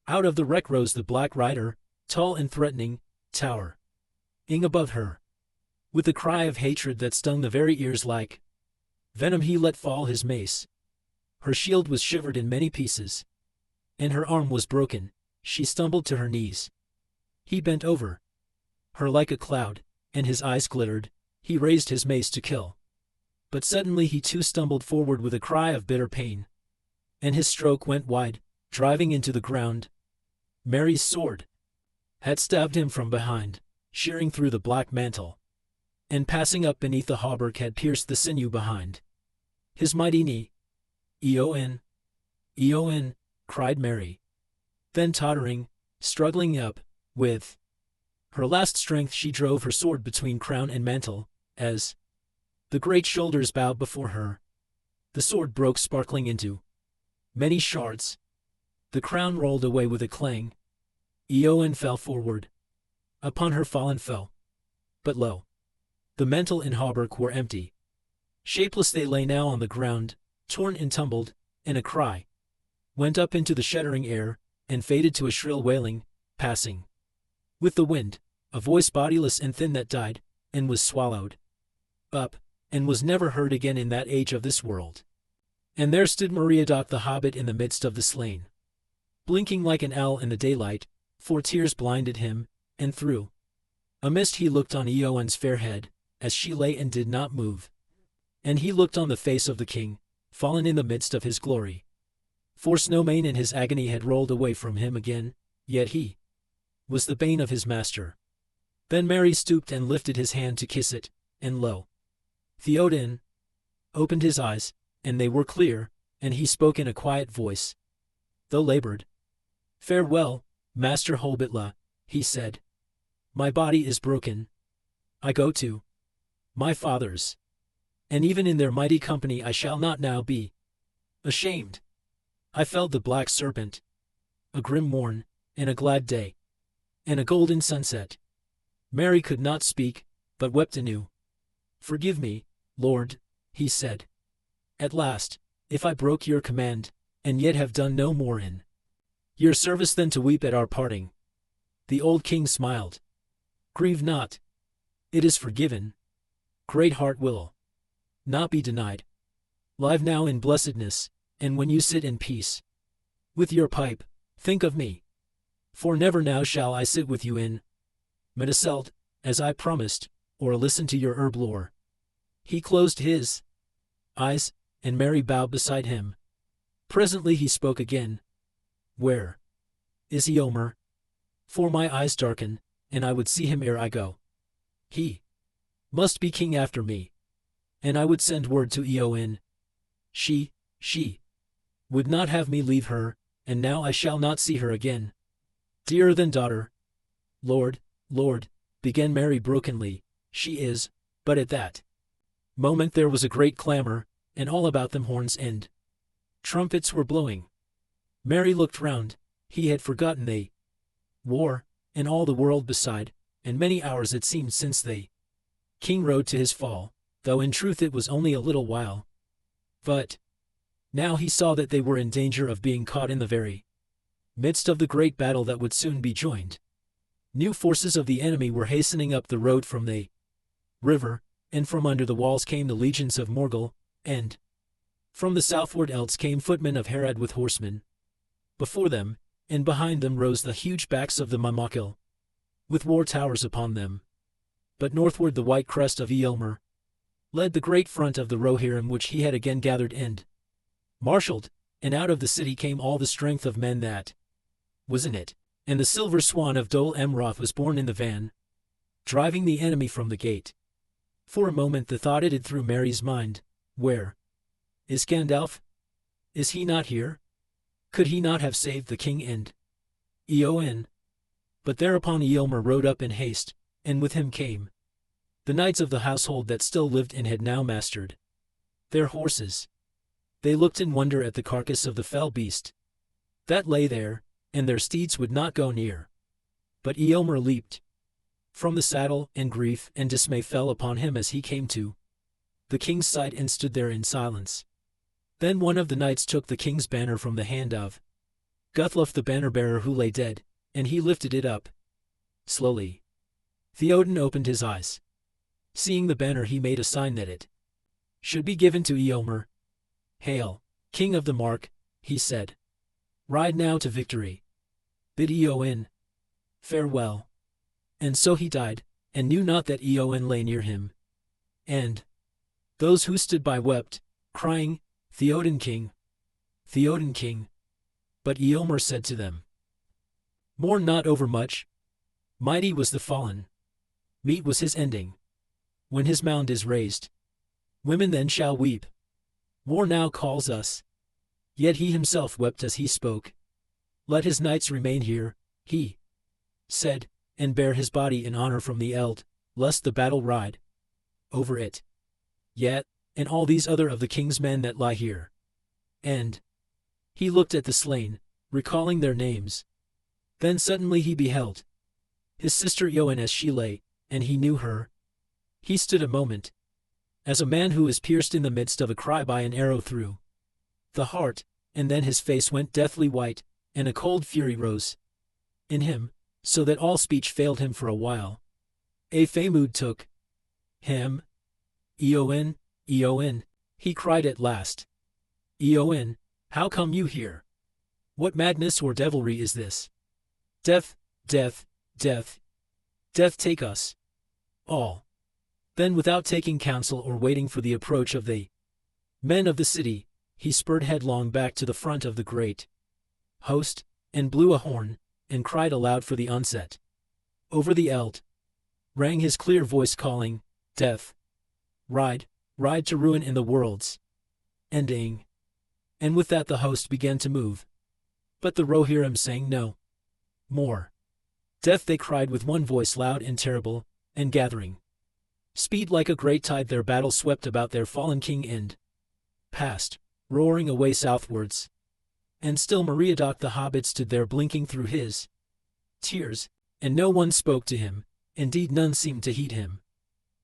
Out of the wreck rose the black rider, tall and threatening, towering above her. With a cry of hatred that stung the very ears like venom he let fall his mace. Her shield was shivered in many pieces, and her arm was broken. She stumbled to her knees. He bent over her like a cloud, and his eyes glittered. He raised his mace to kill. But suddenly he too stumbled forward with a cry of bitter pain, and his stroke went wide, driving into the ground. Mary's sword had stabbed him from behind, shearing through the black mantle, and passing up beneath the hauberk had pierced the sinew behind his mighty knee. "Eowyn! Eowyn!" cried Mary. Then tottering, struggling up, with her last strength she drove her sword between crown and mantle, as the great shoulders bowed before her. The sword broke sparkling into many shards. The crown rolled away with a clang. Eowyn fell forward upon her fallen foe. But lo! The mantle and hauberk were empty. Shapeless they lay now on the ground, torn and tumbled, and a cry went up into the shuddering air, and faded to a shrill wailing, passing with the wind, a voice bodiless and thin that died, and was swallowed up, and was never heard again in that age of this world. And there stood Meriadoc the Hobbit in the midst of the slain, blinking like an owl in the daylight, for tears blinded him, and through a mist he looked on Eowyn's fair head, as she lay and did not move. And he looked on the face of the king, fallen in the midst of his glory. For Snowmane in his agony had rolled away from him again, yet he was the bane of his master. Then Merry stooped and lifted his hand to kiss it, and lo! Theoden opened his eyes, and they were clear, and he spoke in a quiet voice, though labored. "Farewell, Master Holbitla," he said. "My body is broken. I go to my fathers, and even in their mighty company I shall not now be ashamed. I felled the black serpent, a grim morn, and a glad day, and a golden sunset." Merry could not speak, but wept anew. "Forgive me, Lord," he said, "at last, if I broke your command, and yet have done no more in your service than to weep at our parting." The old king smiled. "Grieve not. It is forgiven. Great heart will not be denied. Live now in blessedness, and when you sit in peace with your pipe, think of me. For never now shall I sit with you in Medicelt, as I promised, or listen to your herb lore." He closed his eyes, and Merry bowed beside him. Presently he spoke again. "Where is Eomer? For my eyes darken, and I would see him ere I go. He must be king after me, and I would send word to Eowyn. She would not have me leave her, and now I shall not see her again. Dearer than daughter." Lord, began Merry brokenly, "she is," but at that moment there was a great clamor, and all about them horns and trumpets were blowing. Merry looked round. He had forgotten they war, and all the world beside, and many hours it seemed since the king rode to his fall, though in truth it was only a little while. But now he saw that they were in danger of being caught in the very midst of the great battle that would soon be joined. New forces of the enemy were hastening up the road from the river, and from under the walls came the legions of Morgul, and from the southward else came footmen of Harad with horsemen. Before them, and behind them rose the huge backs of the Mamokil, with war towers upon them. But northward the white crest of Eomer led the great front of the Rohirrim which he had again gathered and marshaled, and out of the city came all the strength of men that was in it. And the silver swan of Dol Amroth was borne in the van, driving the enemy from the gate. For a moment the thought idled through Merry's mind, "Where is Gandalf? Is he not here? Could he not have saved the king and Eowyn?" But thereupon Eomer rode up in haste, and with him came the knights of the household that still lived and had now mastered their horses. They looked in wonder at the carcass of the fell beast that lay there, and their steeds would not go near. But Eomer leaped from the saddle, and grief and dismay fell upon him as he came to the king's side and stood there in silence. Then one of the knights took the king's banner from the hand of Guthlof the banner-bearer who lay dead, and he lifted it up slowly. Theoden opened his eyes. Seeing the banner he made a sign that it should be given to Eomer. "Hail, King of the Mark," he said. "Ride now to victory. Bid Eowyn farewell." And so he died, and knew not that Eowyn lay near him. And those who stood by wept, crying, "Theoden king! Theoden king!" But Eomer said to them, "Mourn not overmuch. Mighty was the fallen. Meet was his ending. When his mound is raised, women then shall weep. War now calls us." Yet he himself wept as he spoke. "Let his knights remain here," he said, "and bear his body in honor from the eld, lest the battle ride over it. Yet, and all these other of the king's men that lie here." And he looked at the slain, recalling their names. Then suddenly he beheld his sister Eowyn as she lay, and he knew her. He stood a moment, as a man who is pierced in the midst of a cry by an arrow through the heart, and then his face went deathly white, and a cold fury rose in him, so that all speech failed him for a while. A mood took him. "Eowyn, Eowyn," he cried at last. "Eowyn, how come you here? What madness or devilry is this? Death, Death, death, death take us all. Then without taking counsel or waiting for the approach of the men of the city, he spurred headlong back to the front of the great host, and blew a horn, and cried aloud for the onset. Over the Eld rang his clear voice calling, Death, ride, ride to ruin in the world's ending. And with that the host began to move. But the Rohirrim sang no more. Death they cried with one voice loud and terrible, and gathering speed like a great tide their battle swept about their fallen king and passed, roaring away southwards. And still Meriadoc the Hobbit stood there blinking through his tears, and no one spoke to him, indeed none seemed to heed him.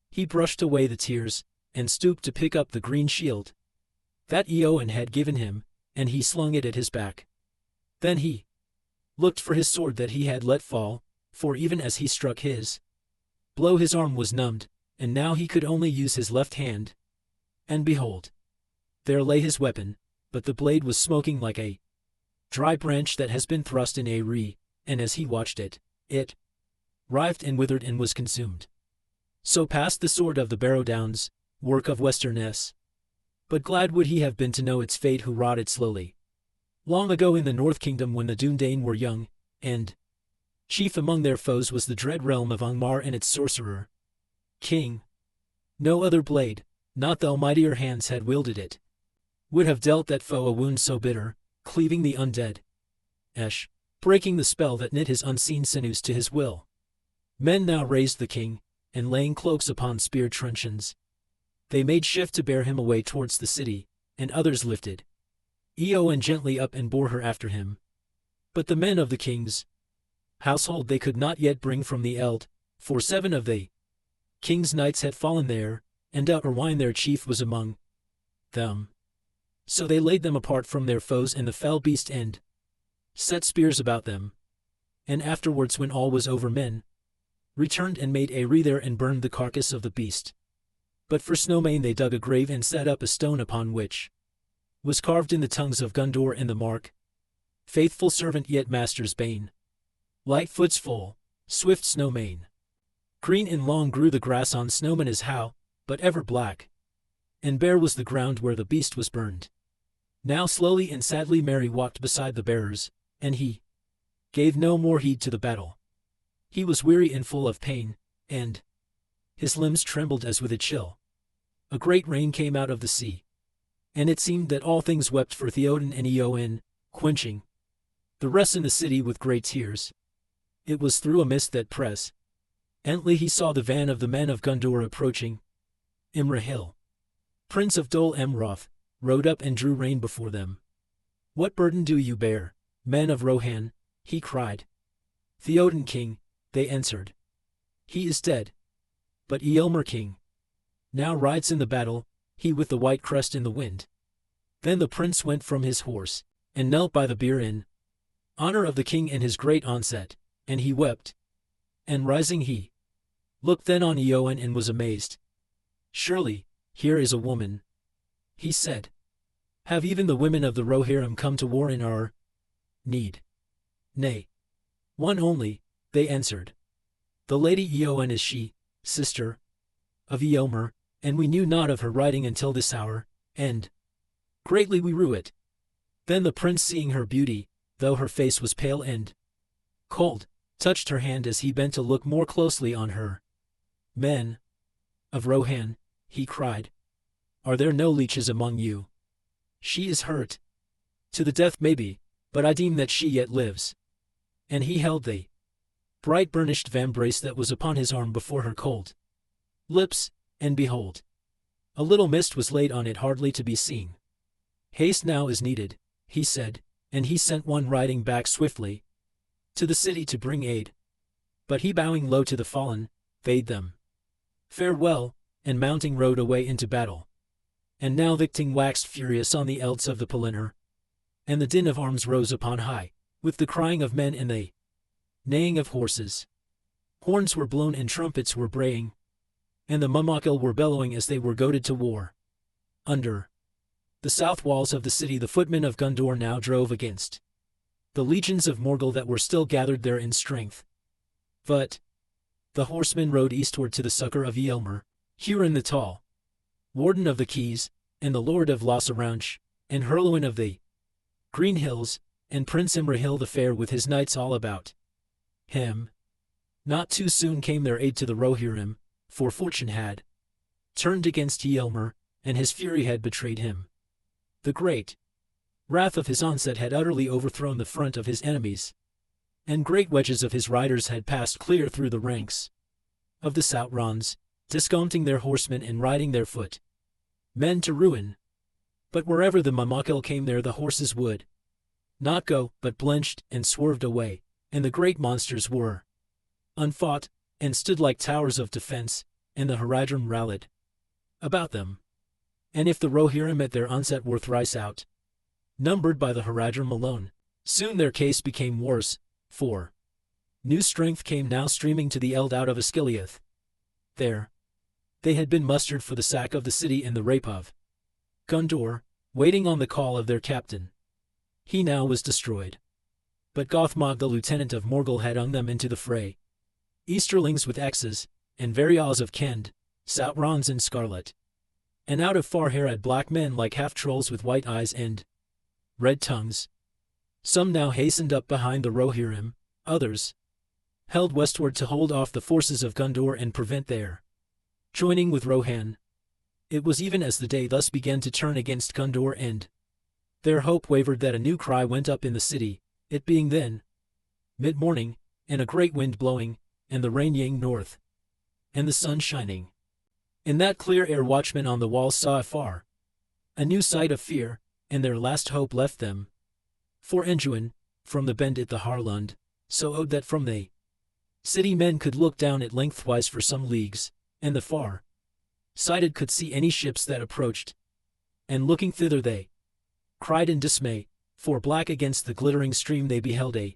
He brushed away the tears, and stooped to pick up the green shield that Eowyn had given him, and he slung it at his back. Then he looked for his sword that he had let fall, for even as he struck his blow his arm was numbed, and now he could only use his left hand. And behold, there lay his weapon, but the blade was smoking like a dry branch that has been thrust in a re, and as he watched it, it writhed and withered and was consumed. So passed the sword of the Barrow Downs, work of Westernesse. But glad would he have been to know its fate who wrought it slowly. Long ago in the North Kingdom when the Dúnedain were young, and chief among their foes was the dread realm of Angmar and its sorcerer king. No other blade, not the mightier hands had wielded it, would have dealt that foe a wound so bitter, cleaving the undead Esh, breaking the spell that knit his unseen sinews to his will. Men now raised the king, and laying cloaks upon spear truncheons, they made shift to bear him away towards the city, and others lifted Eowyn gently up and bore her after him. But the men of the king's household they could not yet bring from the Eld, for 7 of the king's knights had fallen there, and Owain their chief was among them. So they laid them apart from their foes in the fell beast and set spears about them. And afterwards when all was over men returned and made a wreath there and burned the carcass of the beast. But for Snowmane they dug a grave and set up a stone upon which was carved in the tongues of Gondor and the mark, Faithful servant yet master's bane. Lightfoot's full, swift Snowmane. Green and long grew the grass on Snowman as how, but ever black. And bare was the ground where the beast was burned. Now slowly and sadly Merry walked beside the bearers, and he gave no more heed to the battle. He was weary and full of pain, and his limbs trembled as with a chill. A great rain came out of the sea, and it seemed that all things wept for Theoden and Eowyn, quenching the rest in the city with great tears. It was through a mist that presently he saw the van of the men of Gondor approaching. Imrahil, Prince of Dol Amroth, rode up and drew rein before them. "What burden do you bear, men of Rohan?" he cried. "Theoden king," they answered. "He is dead. But Eomer king now rides in the battle, he with the white crest in the wind." Then the prince went from his horse, and knelt by the bier in honor of the king and his great onset, and he wept. And rising he looked then on Eowyn and was amazed. "Surely, here is a woman," he said. "Have even the women of the Rohirrim come to war in our need?" "Nay, one only," they answered. "The Lady Eowyn is she, sister of Eomer, and we knew not of her riding until this hour, and greatly we rue it." Then the prince, seeing her beauty, though her face was pale and cold, touched her hand as he bent to look more closely on her. "Men of Rohan," he cried, "are there no leeches among you? She is hurt to the death maybe, but I deem that she yet lives." And he held the bright burnished vambrace that was upon his arm before her cold lips, and behold, a little mist was laid on it hardly to be seen. "Haste now is needed," he said, and he sent one riding back swiftly to the city to bring aid. But he, bowing low to the fallen, bade them farewell, and mounting rode away into battle. And now the king waxed furious on the elds of the Pelennor, and the din of arms rose upon high, with the crying of men and the neighing of horses. Horns were blown and trumpets were braying, and the Mumakil were bellowing as they were goaded to war. Under the south walls of the city the footmen of Gondor now drove against the legions of Morgul that were still gathered there in strength, But the horsemen rode eastward to the succor of Eomer, Huron the Tall, Warden of the Keys, and the Lord of Losarounch, and Herluin of the Green Hills, and Prince Imrahil the Fair with his knights all about him. Not too soon came their aid to the Rohirrim, for fortune had turned against Eomer, and his fury had betrayed him. The great wrath of his onset had utterly overthrown the front of his enemies, and great wedges of his riders had passed clear through the ranks of the Sautrons, discounting their horsemen and riding their foot men to ruin. But wherever the Mamakil came there the horses would not go, but blenched and swerved away, and the great monsters were unfought, and stood like towers of defense, and the Haradrim rallied about them. And if the Rohirrim at their onset were thrice out numbered by the Haradrim alone, soon their case became worse, for new strength came now streaming to the Eld out of Asgiliath. There they had been mustered for the sack of the city in the rape of Gondor, waiting on the call of their captain. He now was destroyed. But Gothmog the lieutenant of Morgul had hung them into the fray. Easterlings with axes, and Varials of Kend, Sautrons in scarlet. And out of Farharad black men like half-trolls with white eyes and red tongues. Some now hastened up behind the Rohirrim, others held westward to hold off the forces of Gondor and prevent their joining with Rohan. It was even as the day thus began to turn against Gondor, and their hope wavered, that a new cry went up in the city, it being then mid-morning, and a great wind blowing, and the rain ying north, and the sun shining. In that clear air watchmen on the walls saw afar a new sight of fear, and their last hope left them. For Enduin, from the bend at the Harlund, so owed that from the city men could look down it lengthwise for some leagues, and the far-sighted could see any ships that approached. And looking thither they cried in dismay, for black against the glittering stream they beheld a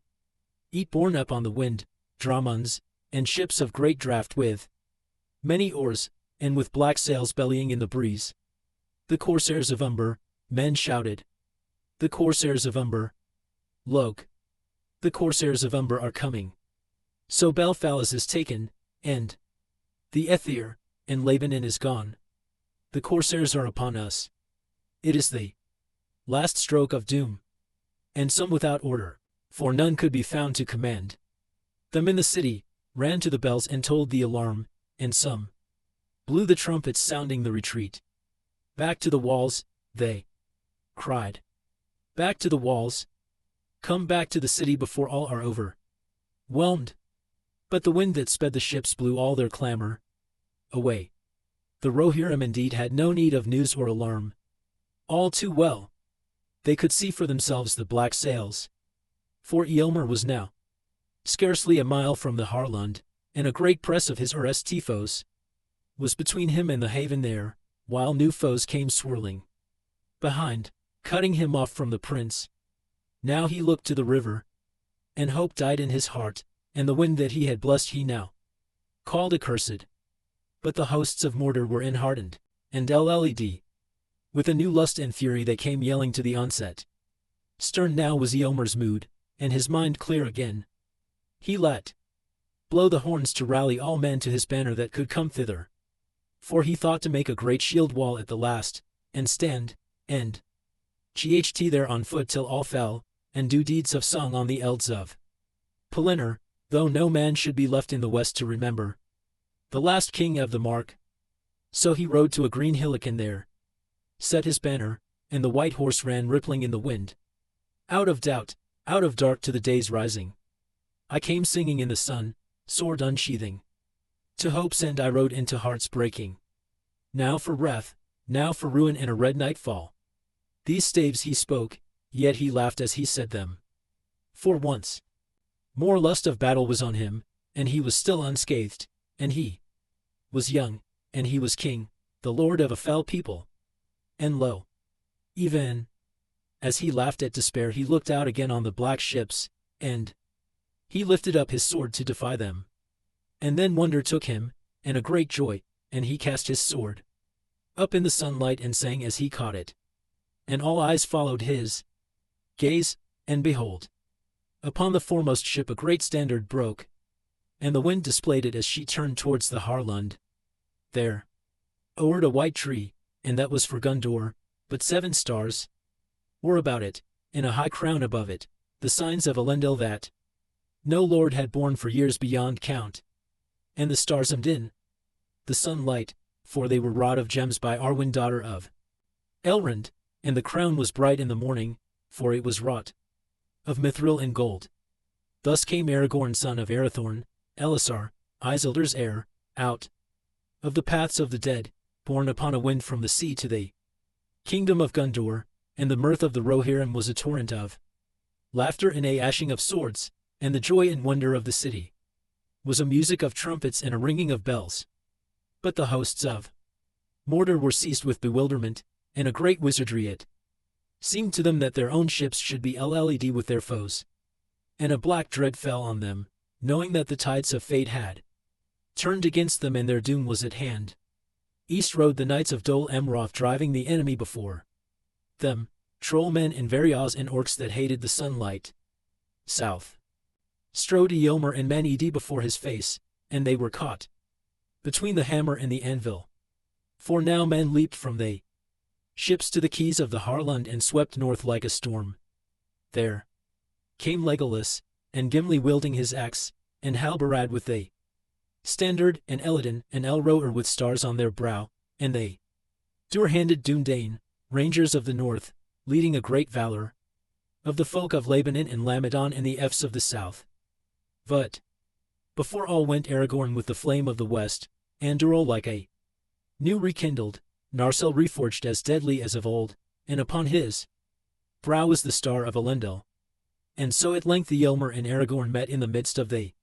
eat borne up on the wind, Dramunds, and ships of great draught with many oars, and with black sails bellying in the breeze. The corsairs of Umber, men shouted. The corsairs of Umber. Look! The corsairs of Umber are coming. So Belfalas is taken, and the Aethir, and Labanan is gone. The corsairs are upon us. It is the last stroke of doom. And some without order, for none could be found to command them in the city, ran to the bells and told the alarm, and some blew the trumpets sounding the retreat. Back to the walls, they cried. Back to the walls. Come back to the city before all are overwhelmed. But the wind that sped the ships blew all their clamor away. The Rohirrim indeed had no need of news or alarm. All too well they could see for themselves the black sails. For Eomer was now scarcely a mile from the Harlund, and a great press of his Urst foes was between him and the haven there, while new foes came swirling behind, cutting him off from the prince. Now he looked to the river, and hope died in his heart, and the wind that he had blessed he now called accursed. But the hosts of Mordor were enhardened, and Led, with a new lust and fury they came yelling to the onset. Stern now was Eomer's mood, and his mind clear again. He let blow the horns to rally all men to his banner that could come thither. For he thought to make a great shield wall at the last, and stand, and ght there on foot till all fell, and do deeds of song on the elds of Pelennor, though no man should be left in the west to remember the last king of the Mark. So he rode to a green hillock and there set his banner, and the white horse ran rippling in the wind. Out of doubt, out of dark to the day's rising, I came singing in the sun, sword unsheathing. To hope's end I rode into heart's breaking. Now for wrath, now for ruin and a red nightfall. These staves he spoke, yet he laughed as he said them. For once more lust of battle was on him, and he was still unscathed, and he was young, and he was king, the lord of a fell people. And lo, even as he laughed at despair he looked out again on the black ships, and he lifted up his sword to defy them. And then wonder took him, and a great joy, and he cast his sword up in the sunlight and sang as he caught it. And all eyes followed his gaze, and behold, upon the foremost ship a great standard broke, and the wind displayed it as she turned towards the Harlund. There o'ered a white tree, and that was for Gondor, but 7 stars were about it, in a high crown above it, the signs of Elendil that no lord had borne for years beyond count. And the stars hummed in the sunlight, for they were wrought of gems by Arwen daughter of Elrond, and the crown was bright in the morning, for it was wrought of mithril and gold. Thus came Aragorn son of Arathorn, Elisar, Isildur's heir, out of the paths of the dead, borne upon a wind from the sea to the kingdom of Gondor, and the mirth of the Rohirrim was a torrent of laughter and a ashing of swords, and the joy and wonder of the city was a music of trumpets and a ringing of bells. But the hosts of Mordor were seized with bewilderment, and a great wizardry it seemed to them that their own ships should be LLED with their foes. And a black dread fell on them, knowing that the tides of fate had turned against them and their doom was at hand. East rode the knights of Dol Amroth driving the enemy before them, trollmen and Varials and orcs that hated the sunlight. South strode Eomer and Man-Edi before his face, and they were caught between the hammer and the anvil. For now men leaped from they ships to the quays of the Harlund and swept north like a storm. There came Legolas, and Gimli wielding his axe, and Halbarad with a standard, and Elladan and Elroer with stars on their brow, and they Dur-handed Dúnedain, rangers of the north, leading a great valor of the folk of Lebanon and Lamadon and the Fs of the south. But before all went Aragorn with the flame of the west, Andúril like a new rekindled, Narsil reforged as deadly as of old, and upon his brow was the star of Elendil. And so at length Eomer and Aragorn met in the midst of the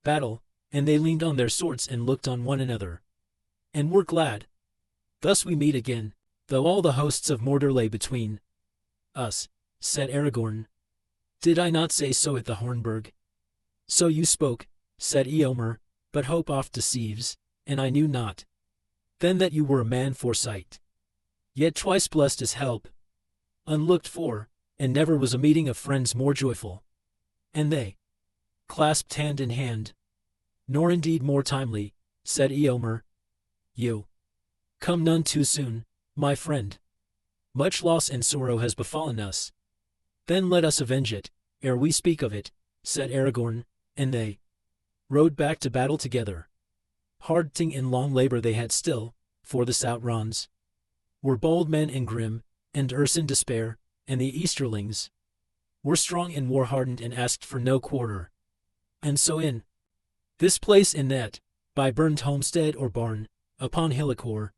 battle, and they leaned on their swords and looked on one another, and were glad. Thus we meet again, though all the hosts of Mordor lay between us, said Aragorn. Did I not say so at the Hornburg? So you spoke, said Eomer, but hope oft deceives, and I knew not then that you were a man foresight. Yet twice blessed as help, unlooked for, and never was a meeting of friends more joyful. And they clasped hand in hand. Nor indeed more timely, said Eomer. You come none too soon, my friend. Much loss and sorrow has befallen us. Then let us avenge it, ere we speak of it, said Aragorn, and they rode back to battle together. Hard ting and long labor they had still, for the Sautrons were bold men and grim, and Urs in despair, and the Easterlings were strong and war-hardened and asked for no quarter. And so in this place in that, by burned homestead or barn, upon hillock or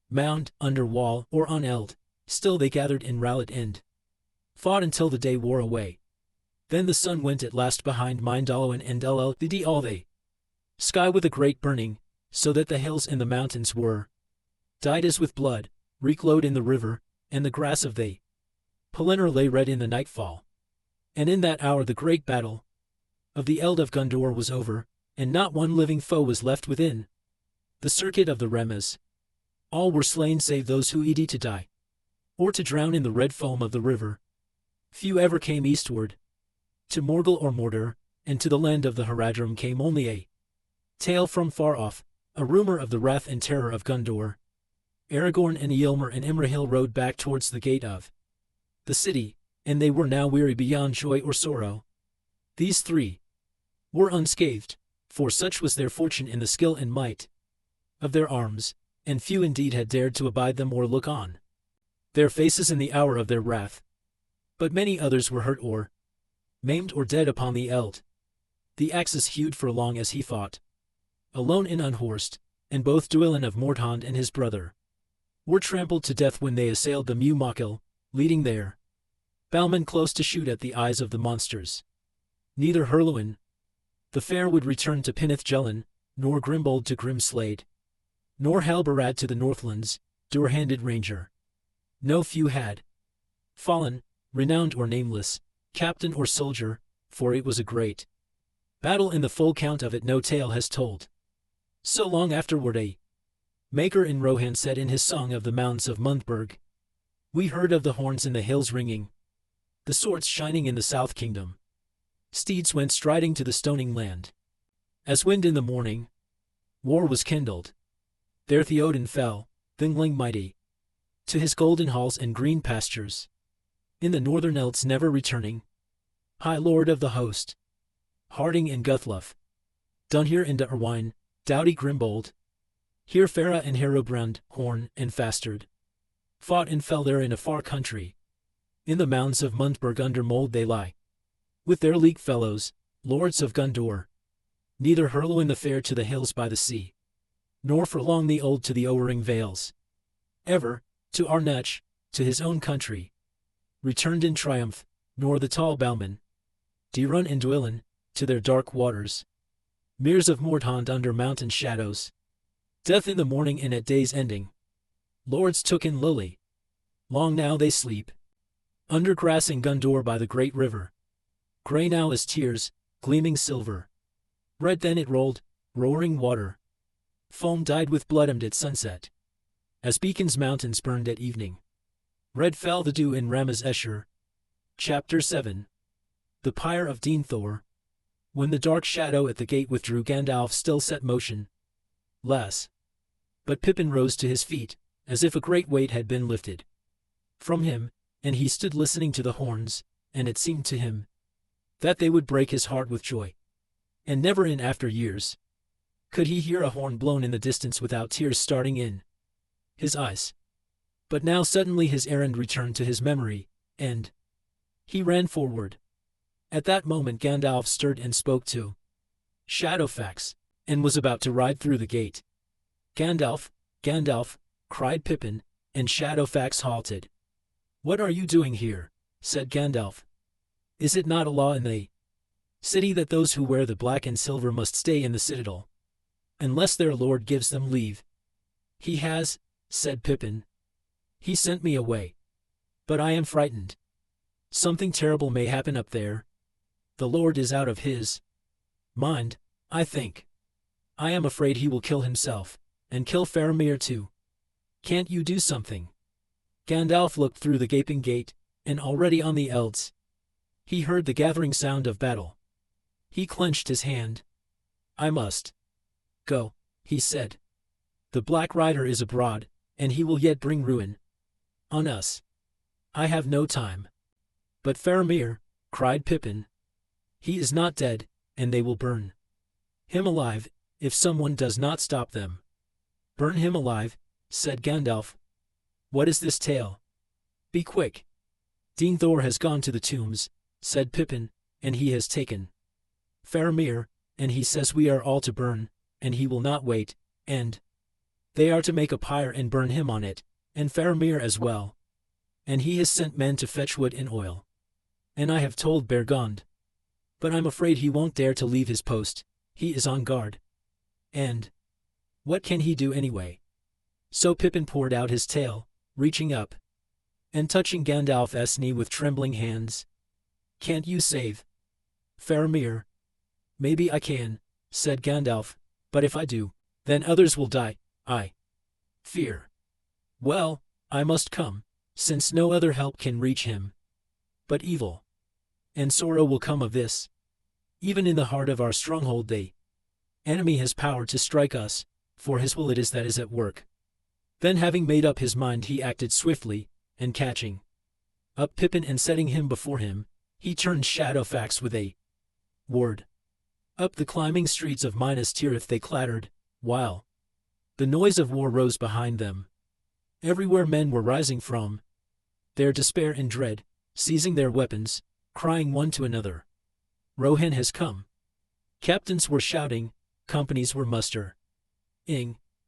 mound, under wall or on eld, still they gathered in rallied and fought until the day wore away. Then the sun went at last behind Mindallowan and LLDD all they sky with a great burning, so that the hills and the mountains were dyed as with blood, reek-glowed in the river, and the grass of the Pelennor lay red in the nightfall. And in that hour the great battle of the Eld of Gondor was over, and not one living foe was left within the circuit of the Remes. All were slain save those who eat to die, or to drown in the red foam of the river. Few ever came eastward to Morgul or Mordor, and to the land of the Haradrim came only a tale from far off, a rumor of the wrath and terror of Gondor. Aragorn and Eomer and Imrahil rode back towards the gate of the city, and they were now weary beyond joy or sorrow. These three were unscathed, for such was their fortune in the skill and might of their arms, and few indeed had dared to abide them or look on their faces in the hour of their wrath. But many others were hurt or maimed or dead upon the Eld. The axes hewed for long as he fought, alone and unhorsed, and both Dwylin of Mordhond and his brother were trampled to death when they assailed the Mew Machil, leading their bowmen close to shoot at the eyes of the monsters. Neither Herluin the Fair would return to Pinnith Gellin, nor Grimbold to Grimslade, nor Halbarad to the Northlands, Dur-handed ranger. No few had fallen, renowned or nameless, captain or soldier, for it was a great battle and the full count of it no tale has told. So long afterward a maker in Rohan said in his song of the mountains of Mundburg, we heard of the horns in the hills ringing, the swords shining in the south kingdom. Steeds went striding to the stoning land. As wind in the morning, war was kindled. There Theoden fell, Thingling mighty, to his golden halls and green pastures. In the northern Elts never returning, High Lord of the host, Harding and Guthluf, Dunhere and Arwine, doughty Grimbold, here Farah and Herobrand, Horn and Fastard, fought and fell there in a far country. In the mounds of Mundburg under mold they lie, with their league fellows, lords of Gondor. Neither Herluin the fair to the hills by the sea, nor for long the old to the Owering vales. Ever, to Arnach, to his own country, returned in triumph, nor the tall bowmen, Dirun and Dwylin, to their dark waters. Meres of Mordhond under mountain shadows. Death in the morning and at day's ending. Lords took in lowly. Long now they sleep, under grass in Gondor by the great river. Grey now as tears, gleaming silver. Red then it rolled, roaring water. Foam dyed with blood at sunset, as Beacon's mountains burned at evening. Red fell the dew in Ramaz Esher. Chapter 7. The pyre of Denethor. When the dark shadow at the gate withdrew, Gandalf still set motion less. But Pippin rose to his feet, as if a great weight had been lifted from him, and he stood listening to the horns, and it seemed to him that they would break his heart with joy. And never in after years could he hear a horn blown in the distance without tears starting in his eyes. But now suddenly his errand returned to his memory, and he ran forward. At that moment Gandalf stirred and spoke to Shadowfax, and was about to ride through the gate. "Gandalf, Gandalf," cried Pippin, and Shadowfax halted. "What are you doing here?" said Gandalf. "Is it not a law in the city that those who wear the black and silver must stay in the citadel, unless their lord gives them leave?" "He has," said Pippin. "He sent me away. But I am frightened. Something terrible may happen up there. The Lord is out of his mind, I think. I am afraid he will kill himself, and kill Faramir too. Can't you do something?" Gandalf looked through the gaping gate, and already on the Elds he heard the gathering sound of battle. He clenched his hand. "I must go," he said. "The Black Rider is abroad, and he will yet bring ruin on us. I have no time." "But Faramir," cried Pippin. "He is not dead, and they will burn him alive, if someone does not stop them." "Burn him alive," said Gandalf. "What is this tale? Be quick." "Denethor has gone to the tombs," said Pippin, "and he has taken Faramir, and he says we are all to burn, and he will not wait, and they are to make a pyre and burn him on it, and Faramir as well. And he has sent men to fetch wood and oil. And I have told Bergond. But I'm afraid he won't dare to leave his post. He is on guard. And what can he do anyway?" So Pippin poured out his tale, reaching up and touching Gandalf's knee with trembling hands. "Can't you save Faramir?" "Maybe I can," said Gandalf, "but if I do, then others will die, I fear. Well, I must come, since no other help can reach him. But evil and sorrow will come of this. Even in the heart of our stronghold the enemy has power to strike us, for his will it is that is at work." Then having made up his mind he acted swiftly, and catching up Pippin and setting him before him, he turned Shadowfax with a word. Up the climbing streets of Minas Tirith they clattered, while the noise of war rose behind them. Everywhere men were rising from their despair and dread, seizing their weapons, crying one to another, "Rohan has come." Captains were shouting, companies were mustering.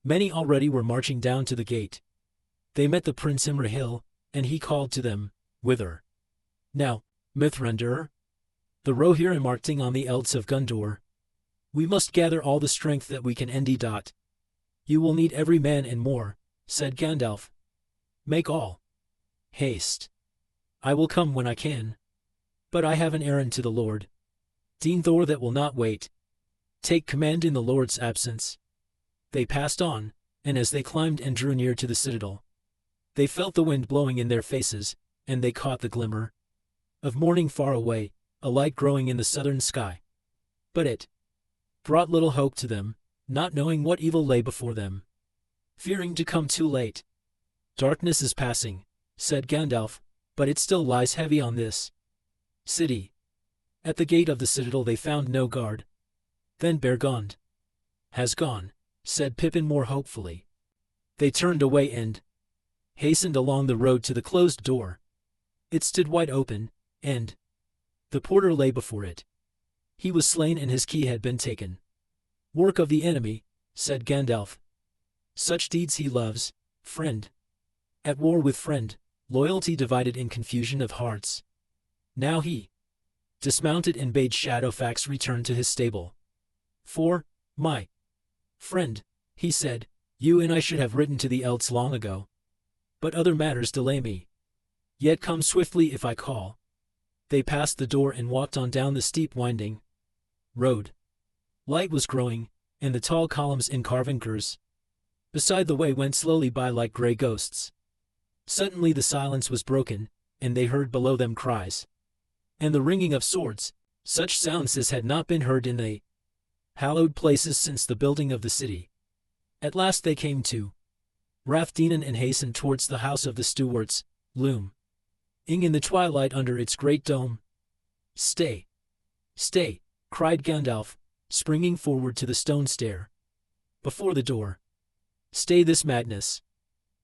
Many already were marching down to the gate. They met the Prince Imrahil, and he called to them, "Whither now, Mithrandir?" "The Rohirrim marching on the Elds of Gondor. We must gather all the strength that we can nd. You will need every man and more," said Gandalf. "Make all haste. I will come when I can. But I have an errand to the Lord Denethor that will not wait. Take command in the Lord's absence." They passed on, and as they climbed and drew near to the citadel, they felt the wind blowing in their faces, and they caught the glimmer of morning far away, a light growing in the southern sky. But it brought little hope to them, not knowing what evil lay before them, fearing to come too late. "Darkness is passing," said Gandalf, "but it still lies heavy on this city." At the gate of the citadel they found no guard. "Then Beargond has gone," said Pippin more hopefully. They turned away and hastened along the road to the closed door. It stood wide open, and the porter lay before it. He was slain and his key had been taken. "Work of the enemy," said Gandalf. "Such deeds he loves, friend. At war with friend, loyalty divided in confusion of hearts." Now he dismounted and bade Shadowfax return to his stable. "For, my friend," he said, "you and I should have written to the Elves long ago. But other matters delay me. Yet come swiftly if I call." They passed the door and walked on down the steep winding road. Light was growing, and the tall columns in carvingers beside the way went slowly by like gray ghosts. Suddenly the silence was broken, and they heard below them cries and the ringing of swords, such sounds as had not been heard in the hallowed places since the building of the city. At last they came to Rathdinan and hastened towards the house of the Stewarts, looming in the twilight under its great dome. "Stay! Stay!" cried Gandalf, springing forward to the stone stair before the door. "Stay this madness!"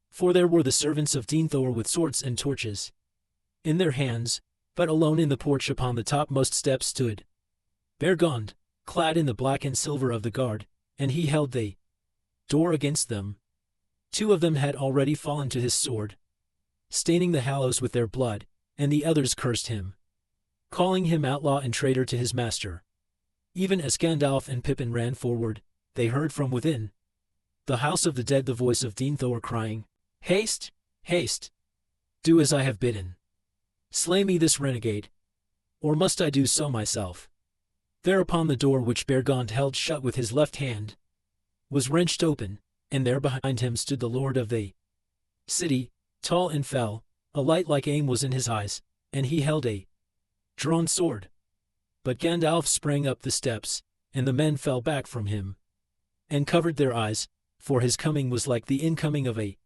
For there were the servants of Denethor with swords and torches in their hands, but alone in the porch upon the topmost step stood Beargond, clad in the black and silver of the guard, and he held the door against them. Two of them had already fallen to his sword, staining the hallows with their blood, and the others cursed him, calling him outlaw and traitor to his master. Even as Gandalf and Pippin ran forward, they heard from within the house of the dead the voice of Denethor crying, "Haste! Haste! Do as I have bidden. Slay me this renegade, or must I do so myself?" Thereupon the door which Beargond held shut with his left hand was wrenched open, and there behind him stood the lord of the city, tall and fell. A light like aim was in his eyes, and he held a drawn sword. But Gandalf sprang up the steps, and the men fell back from him and covered their eyes, for his coming was like the incoming of a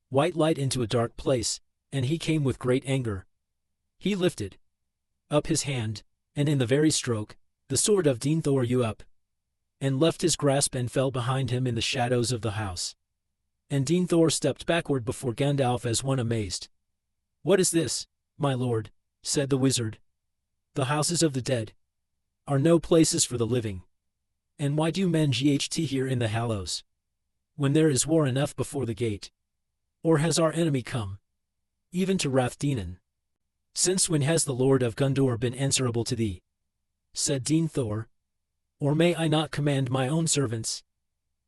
white light into a dark place, and he came with great anger. He lifted up his hand, and in the very stroke, the sword of Denethor drew up, and left his grasp and fell behind him in the shadows of the house. And Denethor stepped backward before Gandalf as one amazed. "What is this, my lord?" said the wizard. "The houses of the dead are no places for the living. And why do men ght here in the hallows, when there is war enough before the gate? Or has our enemy come even to Rathdinan? Since when has the Lord of Gondor been answerable to thee?" said Denethor. "Or may I not command my own servants?"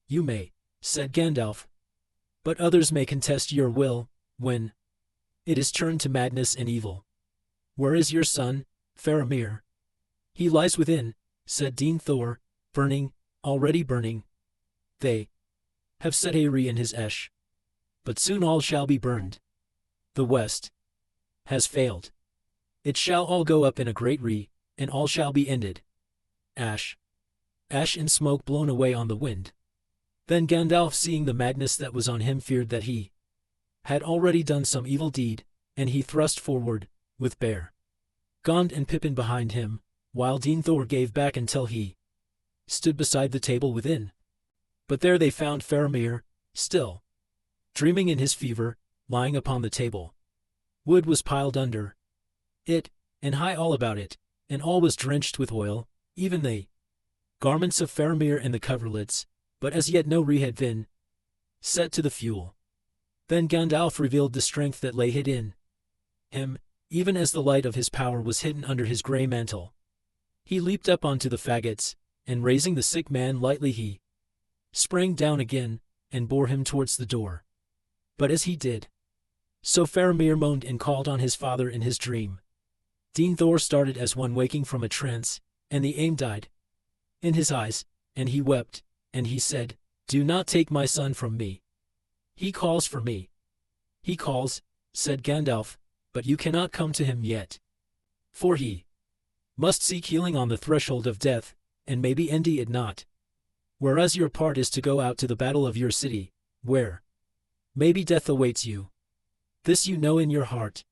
"You may," said Gandalf. "But others may contest your will, when it is turned to madness and evil. Where is your son, Faramir?" "He lies within," said Denethor, "burning, already burning. They have set Aerie in his esh, but soon all shall be burned. The west has failed. It shall all go up in a great re, and all shall be ended. Ash. Ash and smoke blown away on the wind." Then Gandalf, seeing the madness that was on him, feared that he had already done some evil deed, and he thrust forward, with Beargond and Pippin behind him, while Denethor gave back until he stood beside the table within. But there they found Faramir, still dreaming in his fever, lying upon the table. Wood was piled under it, and high all about it, and all was drenched with oil, even the garments of Faramir and the coverlets, but as yet no re had been set to the fuel. Then Gandalf revealed the strength that lay hid in him, even as the light of his power was hidden under his grey mantle. He leaped up onto the faggots, and raising the sick man lightly he sprang down again, and bore him towards the door. But as he did so, Faramir moaned and called on his father in his dream. Denethor started as one waking from a trance, and the aim died in his eyes, and he wept, and he said, "Do not take my son from me. He calls for me." "He calls," said Gandalf, "but you cannot come to him yet. For he must seek healing on the threshold of death, and maybe envy it not. Whereas your part is to go out to the battle of your city, where maybe death awaits you. This you know in your heart.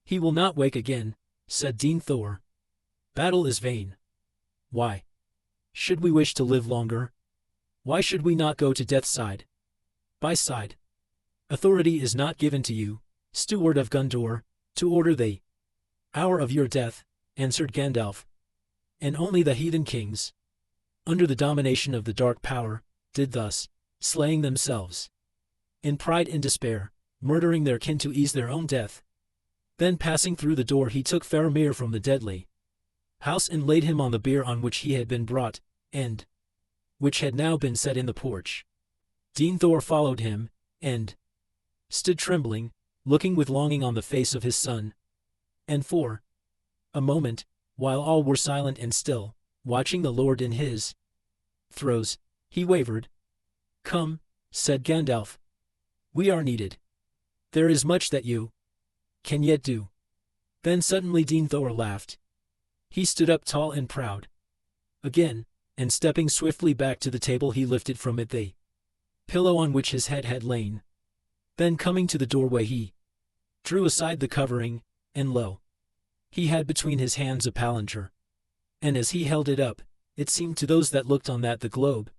He will not wake again, said Dean Thor. Battle is vain. Why should we wish to live longer? Why should we not go to death side by side? Authority is not given to you, steward of Gondor, to order the hour of your death, answered Gandalf. And only the heathen kings, under the domination of the dark power, did thus, slaying themselves in pride and despair, murdering their kin to ease their own death. Then passing through the door he took Faramir from the deadly house and laid him on the bier on which he had been brought, and which had now been set in the porch. Dean Thor followed him, and stood trembling, looking with longing on the face of his son. And for a moment, while all were silent and still, watching the Lord in his throes, he wavered. Come, said Gandalf. We are needed. There is much that you can yet do. Then suddenly Dean Thor laughed. He stood up tall and proud again, and stepping swiftly back to the table he lifted from it the pillow on which his head had lain. Then coming to the doorway he drew aside the covering, and lo, he had between his hands a palantir. And as he held it up, it seemed to those that looked on that the globe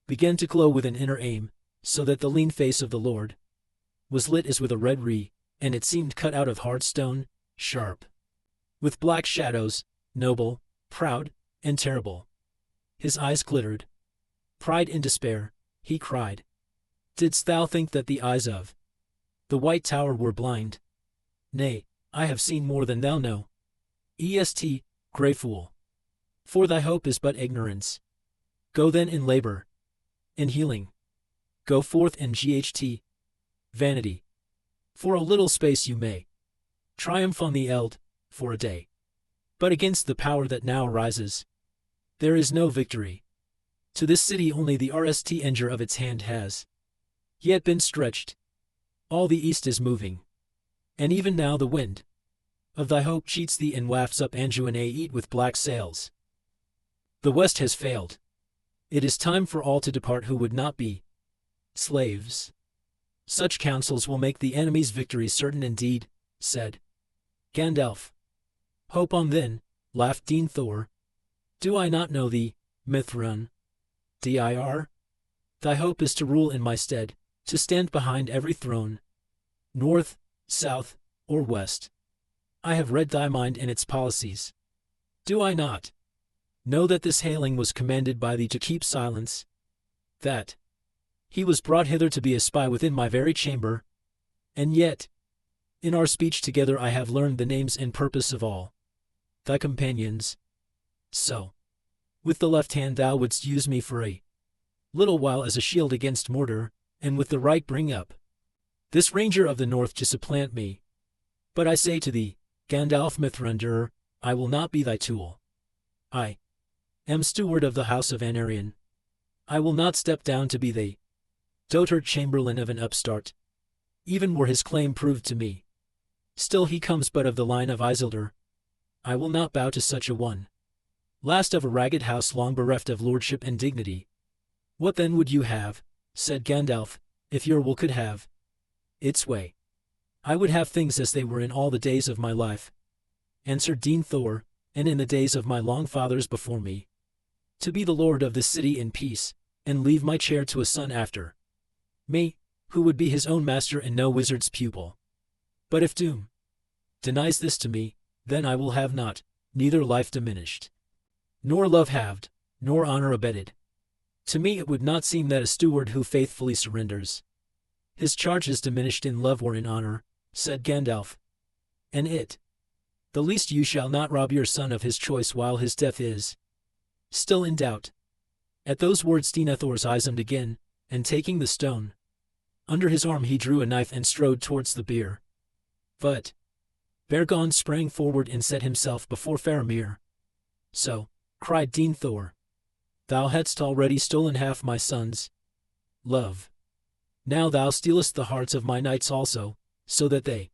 began to glow with an inner aim, so that the lean face of the Lord was lit as with a red ree, and it seemed cut out of hard stone, sharp, with black shadows, noble, proud, and terrible. His eyes glittered. Pride and despair, he cried. Didst thou think that the eyes of the White Tower were blind? Nay, I have seen more than thou know. Est, grey fool. For thy hope is but ignorance. Go then in labor, in healing. Go forth in ght, vanity. For a little space you may triumph on the eld, for a day. But against the power that now rises, there is no victory. To this city only the rstnger of its hand has yet been stretched. All the east is moving. And even now the wind of thy hope cheats thee and wafts up Anjou with black sails. The west has failed. It is time for all to depart who would not be slaves. Such counsels will make the enemy's victory certain indeed, said Gandalf. Hope on then, laughed Dean Thor. Do I not know thee, Mithrun? Dir? Thy hope is to rule in my stead, to stand behind every throne, north, south, or west. I have read thy mind and its policies. Do I not know that this hailing was commanded by thee to keep silence? That he was brought hither to be a spy within my very chamber? And yet, in our speech together I have learned the names and purpose of all thy companions. So, with the left hand thou wouldst use me for a little while as a shield against Mordor, and with the right bring up this ranger of the north to supplant me. But I say to thee, Gandalf Mithrunderer, I will not be thy tool. I am steward of the house of Anarion. I will not step down to be the dotard chamberlain of an upstart, even were his claim proved to me. Still he comes but of the line of Isildur. I will not bow to such a one. Last of a ragged house long bereft of lordship and dignity. What then would you have, said Gandalf, if your will could have its way? I would have things as they were in all the days of my life, answered Dean Thor, and in the days of my long fathers before me. To be the lord of this city in peace, and leave my chair to a son after me, who would be his own master and no wizard's pupil. But if doom denies this to me, then I will have not, neither life diminished, nor love halved, nor honor abated. To me it would not seem that a steward who faithfully surrenders his charge is diminished in love or in honor, said Gandalf. And the least you shall not rob your son of his choice while his death is still in doubt. At those words Denethor's eyes zoomed again, and taking the stone under his arm he drew a knife and strode towards the bier. But Bergon sprang forward and set himself before Faramir. So, cried Dean Thor, thou hadst already stolen half my son's love. Now thou stealest the hearts of my knights also, so that they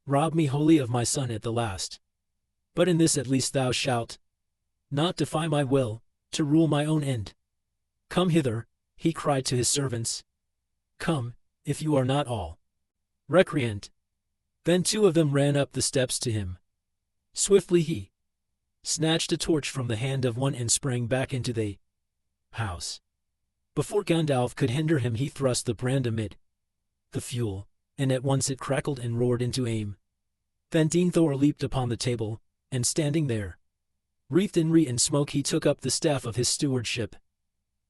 rob me wholly of my son at the last. But in this at least thou shalt not defy my will, to rule my own end. Come hither, he cried to his servants. Come, if you are not all recreant. Then 2 of them ran up the steps to him. Swiftly he snatched a torch from the hand of one and sprang back into the house. Before Gandalf could hinder him, he thrust the brand amid the fuel, and at once it crackled and roared into aim. Then Denethor leaped upon the table, and standing there, wreathed in reek and smoke, he took up the staff of his stewardship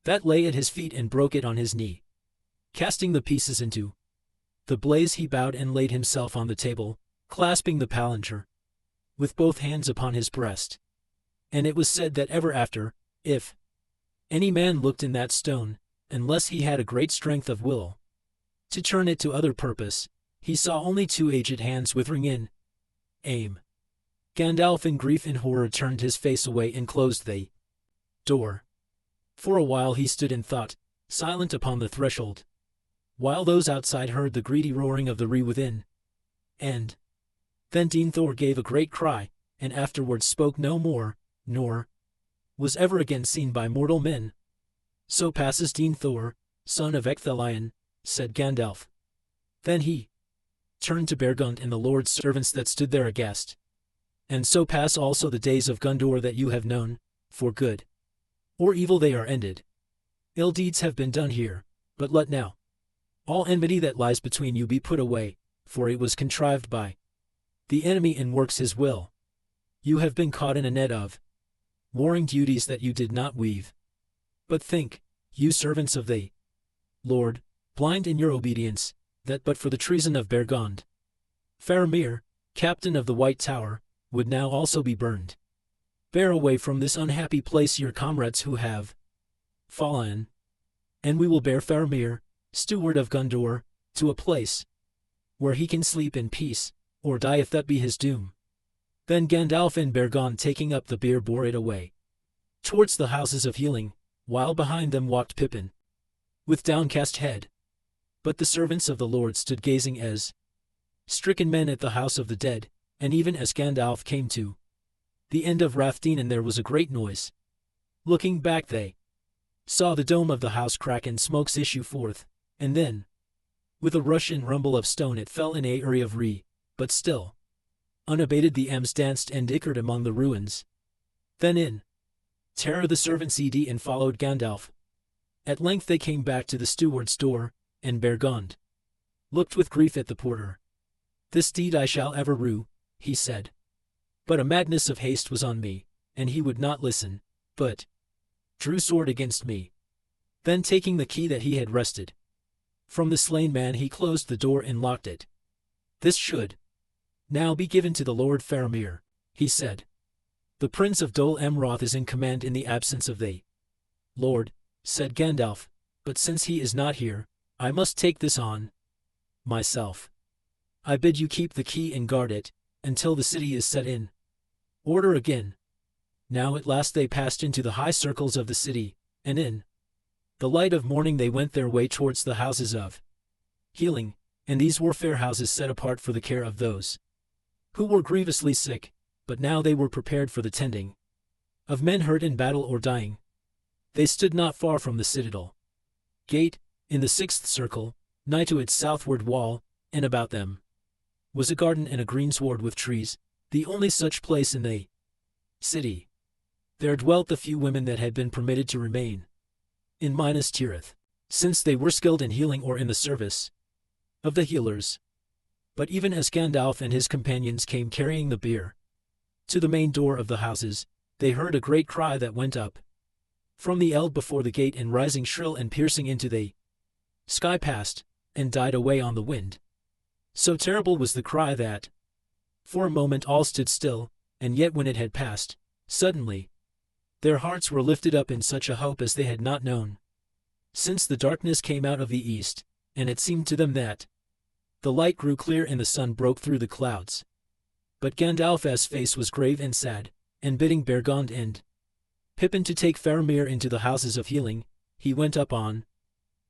that lay at his feet and broke it on his knee. Casting the pieces into the blaze, he bowed and laid himself on the table, clasping the palantir with both hands upon his breast. And it was said that ever after, if any man looked in that stone, unless he had a great strength of will to turn it to other purpose, he saw only 2 aged hands withering in aim. Gandalf in grief and horror turned his face away and closed the door. For a while he stood in thought, silent upon the threshold, while those outside heard the greedy roaring of the Ree within. And then Denethor gave a great cry, and afterwards spoke no more, nor was ever again seen by mortal men. So passes Denethor, son of Ecthelion, said Gandalf. Then he turned to Beargund and the Lord's servants that stood there aghast. And so pass also the days of Gondor that you have known, for good or evil they are ended. Ill deeds have been done here, but let now all enmity that lies between you be put away, for it was contrived by the enemy and works his will. You have been caught in a net of warring duties that you did not weave. But think, you servants of the Lord, blind in your obedience, that but for the treason of Beargund, Faramir, captain of the White Tower, would now also be burned. Bear away from this unhappy place your comrades who have fallen, and we will bear Faramir, steward of Gondor, to a place where he can sleep in peace, or die if that be his doom. Then Gandalf and Beargund, taking up the bier, bore it away towards the houses of healing, while behind them walked Pippin, with downcast head. But the servants of the Lord stood gazing as stricken men at the house of the dead, and even as Gandalf came to the end of Rathdin and there was a great noise. Looking back they saw the dome of the house crack and smokes issue forth, and then, with a rush and rumble of stone, it fell in a area of Ree, but still unabated the Ems danced and dickered among the ruins. Then in terror the servants ed and followed Gandalf. At length they came back to the steward's door, and Beargund looked with grief at the porter. This deed I shall ever rue, he said. But a madness of haste was on me, and he would not listen, but drew sword against me. Then taking the key that he had wrested from the slain man, he closed the door and locked it. This should now be given to the Lord Faramir, he said. The Prince of Dol Amroth is in command in the absence of the Lord, said Gandalf, but since he is not here, I must take this on myself. I bid you keep the key and guard it, until the city is set in order again. Now at last they passed into the high circles of the city, and in the light of morning they went their way towards the houses of healing, and these were fair houses set apart for the care of those who were grievously sick, but now they were prepared for the tending of men hurt in battle or dying. They stood not far from the citadel gate, in the 6th circle, nigh to its southward wall, and about them was a garden and a greensward with trees, the only such place in the city. There dwelt the few women that had been permitted to remain in Minas Tirith, since they were skilled in healing or in the service of the healers. But even as Gandalf and his companions came carrying the bier to the main door of the houses, they heard a great cry that went up from the eld before the gate, and rising shrill and piercing into the sky passed, and died away on the wind. So terrible was the cry that for a moment all stood still, and yet when it had passed, suddenly their hearts were lifted up in such a hope as they had not known since the darkness came out of the east, and it seemed to them that the light grew clear and the sun broke through the clouds. But Gandalf's face was grave and sad, and bidding Beargund and Pippin to take Faramir into the houses of healing, he went up on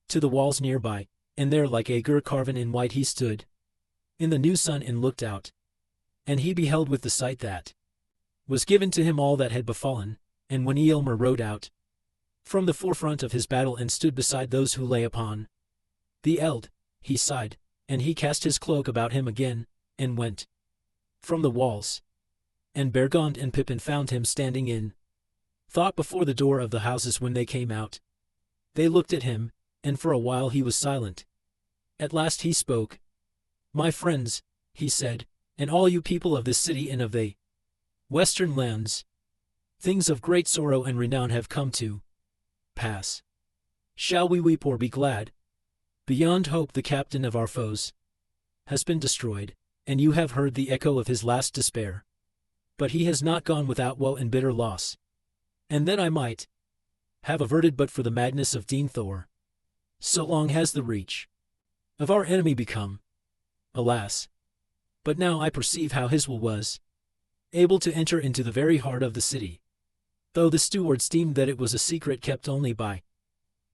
to the walls nearby, and there like a gur carven in white he stood in the new sun and looked out. And he beheld with the sight that was given to him all that had befallen, and when Eomer rode out, from the forefront of his battle and stood beside those who lay upon the eld. He sighed, and he cast his cloak about him again, and went from the walls. And Bergond and Pippin found him standing in thought before the door of the houses when they came out. They looked at him, and for a while he was silent. At last he spoke. "My friends," he said, "and all you people of this city and of the western lands, things of great sorrow and renown have come to pass. Shall we weep or be glad? Beyond hope the captain of our foes has been destroyed, and you have heard the echo of his last despair. But he has not gone without woe and bitter loss. And that I might have averted but for the madness of Dean Thor. So long has the reach of our enemy become. Alas! But now I perceive how his will was able to enter into the very heart of the city, though the stewards deemed that it was a secret kept only by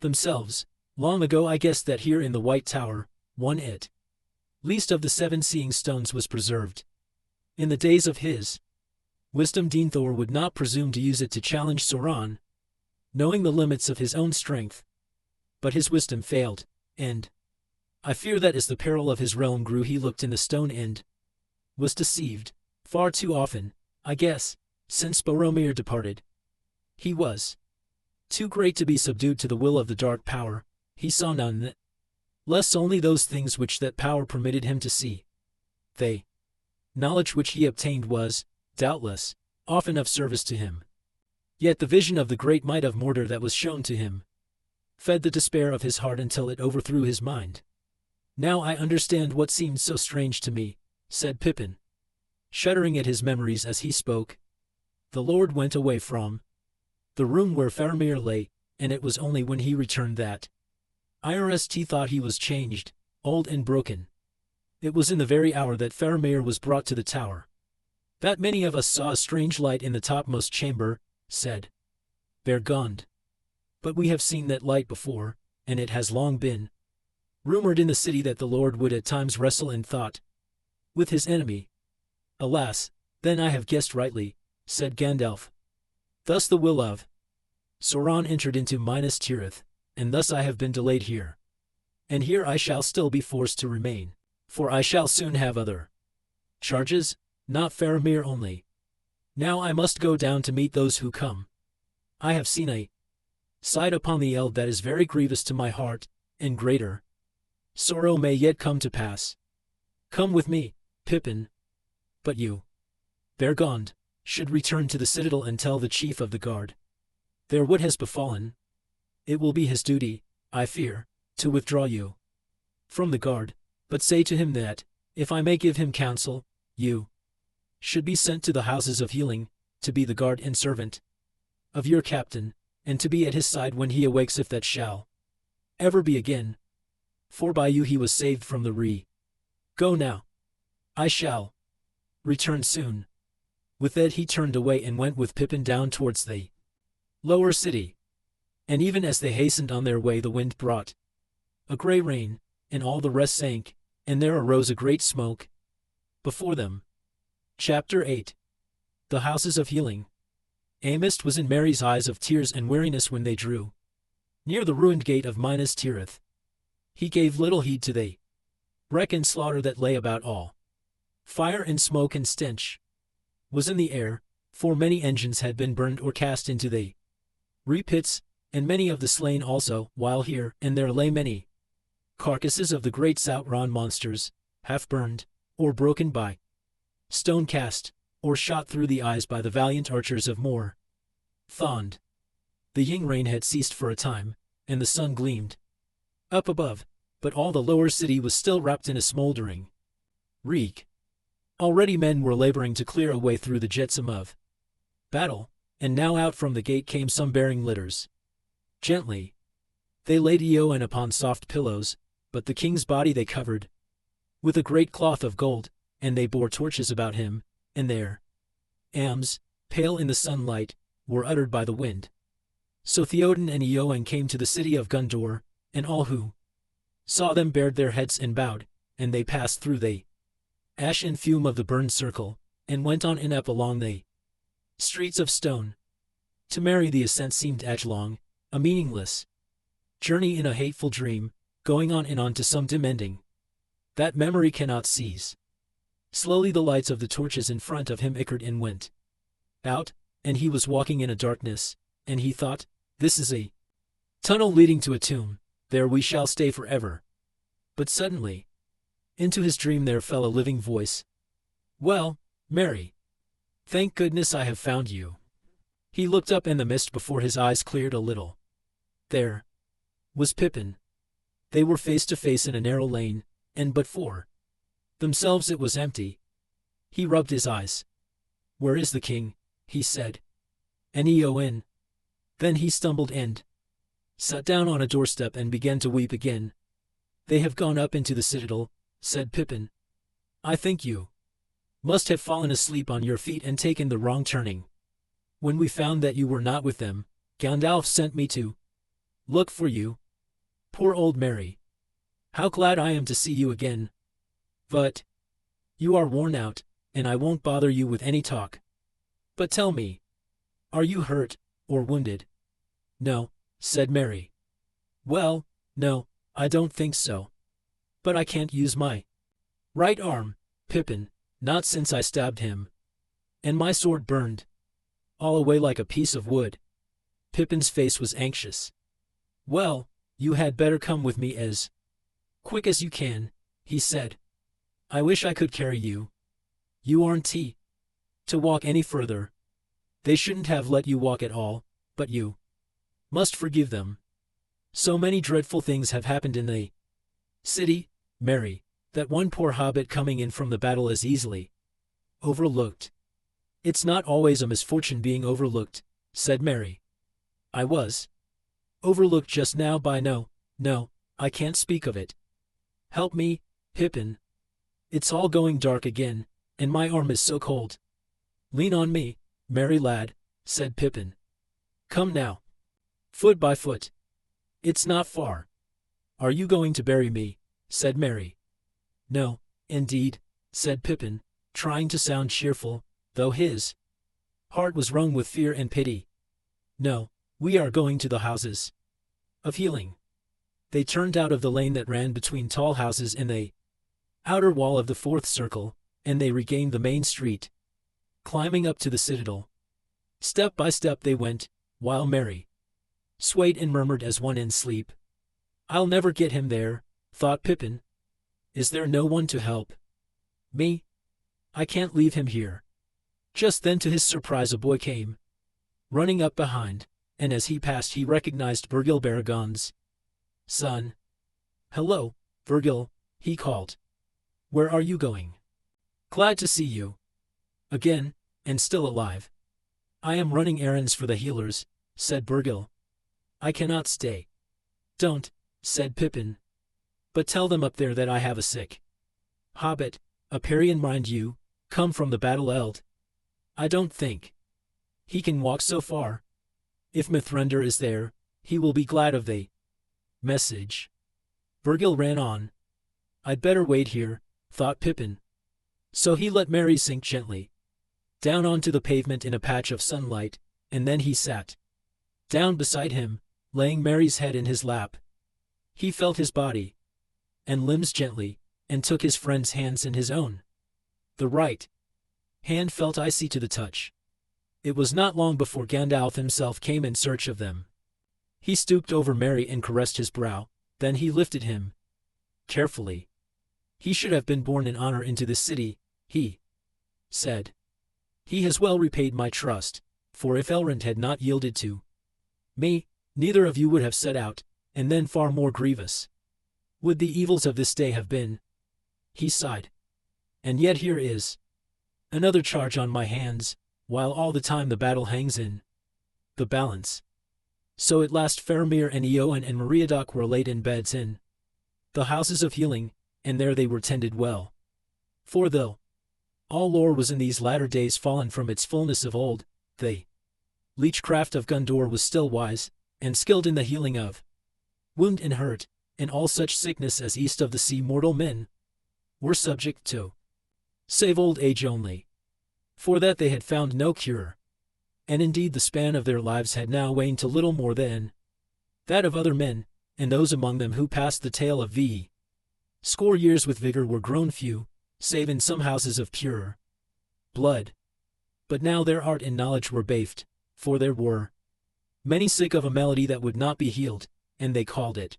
themselves. Long ago I guessed that here in the White Tower, one it least of the 7 seeing stones was preserved. In the days of his wisdom Dean Thor would not presume to use it to challenge Sauron, knowing the limits of his own strength. But his wisdom failed, and I fear that as the peril of his realm grew he looked in the stone and was deceived. Far too often, I guess, since Boromir departed. He was too great to be subdued to the will of the dark power. He saw none that less only those things which that power permitted him to see. The knowledge which he obtained was, doubtless, often of service to him. Yet the vision of the great might of Mordor that was shown to him fed the despair of his heart until it overthrew his mind. Now I understand what seemed so strange to me, said Pippin, shuddering at his memories as he spoke. The Lord went away from the room where Faramir lay, and it was only when he returned that Irst thought he was changed, old and broken. It was in the very hour that Faramir was brought to the tower that many of us saw a strange light in the topmost chamber, said Bergond. But we have seen that light before, and it has long been rumored in the city that the Lord would at times wrestle in thought with his enemy. Alas, then I have guessed rightly, said Gandalf. Thus the will of Sauron entered into Minas Tirith, and thus I have been delayed here. And here I shall still be forced to remain, for I shall soon have other charges, not Faramir only. Now I must go down to meet those who come. I have seen a sight upon the eld that is very grievous to my heart, and greater sorrow may yet come to pass. Come with me, Pippin. But you, Bergond, should return to the citadel and tell the chief of the guard there what has befallen. It will be his duty, I fear, to withdraw you from the guard, but say to him that, if I may give him counsel, you should be sent to the houses of healing, to be the guard and servant of your captain, and to be at his side when he awakes if that shall ever be again. For by you he was saved from the Go now. I shall return soon. With that he turned away and went with Pippin down towards the lower city. And even as they hastened on their way the wind brought a grey rain, and all the rest sank, and there arose a great smoke before them. Chapter 8. The Houses of Healing. A mist was in Merry's eyes of tears and weariness when they drew near the ruined gate of Minas Tirith. He gave little heed to the wreck and slaughter that lay about all. Fire and smoke and stench was in the air, for many engines had been burned or cast into the pits, and many of the slain also, while here and there lay many carcasses of the great Sauron monsters, half burned, or broken by stone cast, or shot through the eyes by the valiant archers of Mor Thond. The yin rain had ceased for a time, and the sun gleamed up above, but all the lower city was still wrapped in a smoldering reek. Already men were laboring to clear a way through the jetsam of battle, and now out from the gate came some bearing litters. Gently they laid Eowyn upon soft pillows, but the king's body they covered with a great cloth of gold, and they bore torches about him, and their arms, pale in the sunlight, were uttered by the wind. So Theoden and Eowyn came to the city of Gondor, and all who saw them bared their heads and bowed, and they passed through the ash and fume of the burned circle, and went on and up along the streets of stone. To Merry the ascent seemed age-long, A meaningless journey in a hateful dream, going on and on to some dim ending that memory cannot seize. Slowly the lights of the torches in front of him ickered and went out, and he was walking in a darkness, and he thought, this is a tunnel leading to a tomb, there we shall stay forever. But suddenly, into his dream there fell a living voice. Well, Mary. Thank goodness I have found you. He looked up and the mist before his eyes cleared a little. There was Pippin. They were face to face in a narrow lane, and but for themselves it was empty. He rubbed his eyes. Where is the king? He said. Neon. Then he stumbled and sat down on a doorstep and began to weep again. They have gone up into the citadel, said Pippin. I think you must have fallen asleep on your feet and taken the wrong turning. When we found that you were not with them, Gandalf sent me to look for you. Poor old Mary. How glad I am to see you again. But you are worn out, and I won't bother you with any talk. But tell me, are you hurt or wounded? No, said Mary. Well, no, I don't think so. But I can't use my right arm, Pippin, not since I stabbed him. And my sword burned all away like a piece of wood. Pippin's face was anxious. Well, you had better come with me as quick as you can, he said. I wish I could carry you. You aren't to walk any further. They shouldn't have let you walk at all, but you must forgive them. So many dreadful things have happened in the city, Mary, that one poor hobbit coming in from the battle is easily overlooked. It's not always a misfortune being overlooked, said Mary. I was overlooked just now by no, I can't speak of it. Help me, Pippin. It's all going dark again, and my arm is so cold. Lean on me, Mary lad, said Pippin. Come now. Foot by foot. It's not far. Are you going to bury me? Said Mary. No, indeed, said Pippin, trying to sound cheerful, though his heart was wrung with fear and pity. No, we are going to the houses of healing. They turned out of the lane that ran between tall houses in the outer wall of the fourth circle, and they regained the main street, climbing up to the citadel. Step by step they went, while Mary swayed and murmured as one in sleep. I'll never get him there, thought Pippin. Is there no one to help me? I can't leave him here. Just then to his surprise a boy came running up behind, and as he passed he recognized Virgil Baragon's son. Hello, Virgil, he called. Where are you going? Glad to see you again, and still alive. I am running errands for the healers, said Virgil. I cannot stay. Don't, said Pippin. But tell them up there that I have a sick hobbit, a Parian mind you, come from the battle eld. I don't think he can walk so far. If Mithrandir is there, he will be glad of the message. Virgil ran on. I'd better wait here, thought Pippin. So he let Mary sink gently down onto the pavement in a patch of sunlight, and then he sat down beside him, laying Mary's head in his lap. He felt his body and limbs gently, and took his friend's hands in his own. The right hand felt icy to the touch. It was not long before Gandalf himself came in search of them. He stooped over Mary and caressed his brow, then he lifted him carefully. He should have been born in honor into this city, he said. He has well repaid my trust, for if Elrond had not yielded to me, neither of you would have set out, and then far more grievous would the evils of this day have been. He sighed. And yet here is another charge on my hands, while all the time the battle hangs in the balance. So at last Faramir and Eowyn and Meriadoc were laid in beds in the houses of healing, and there they were tended well. For though all lore was in these latter days fallen from its fullness of old, the leechcraft of Gondor was still wise, and skilled in the healing of wound and hurt, and all such sickness as east of the sea mortal men were subject to, save old age only. For that they had found no cure, and indeed the span of their lives had now waned to little more than that of other men, and those among them who passed the tale of V. Score years with vigor were grown few, save in some houses of purer blood. But now their art and knowledge were baffed, for there were many sick of a malady that would not be healed, and they called it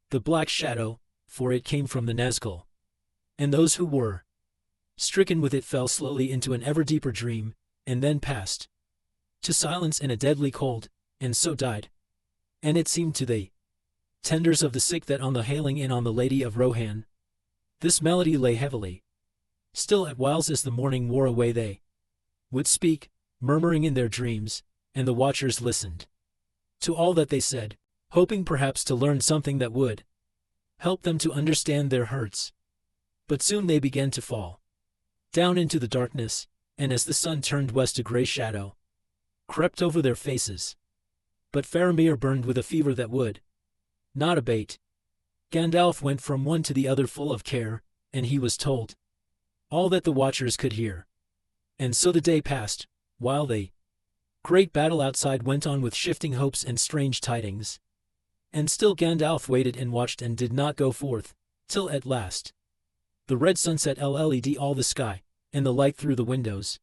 the Black Shadow, for it came from the Nazgul. And those who were stricken with it fell slowly into an ever deeper dream, and then passed to silence and a deadly cold, and so died. And it seemed to the tenders of the sick that on the hailing in on the Lady of Rohan, this malady lay heavily. Still at whiles as the morning wore away they would speak, murmuring in their dreams, and the watchers listened to all that they said, hoping perhaps to learn something that would help them to understand their hurts. But soon they began to fall down into the darkness, and as the sun turned west a grey shadow crept over their faces. But Faramir burned with a fever that would not abate. Gandalf went from one to the other full of care, and he was told all that the watchers could hear. And so the day passed, while the great battle outside went on with shifting hopes and strange tidings. And still Gandalf waited and watched and did not go forth, till at last the red sunset LED all the sky, and the light through the windows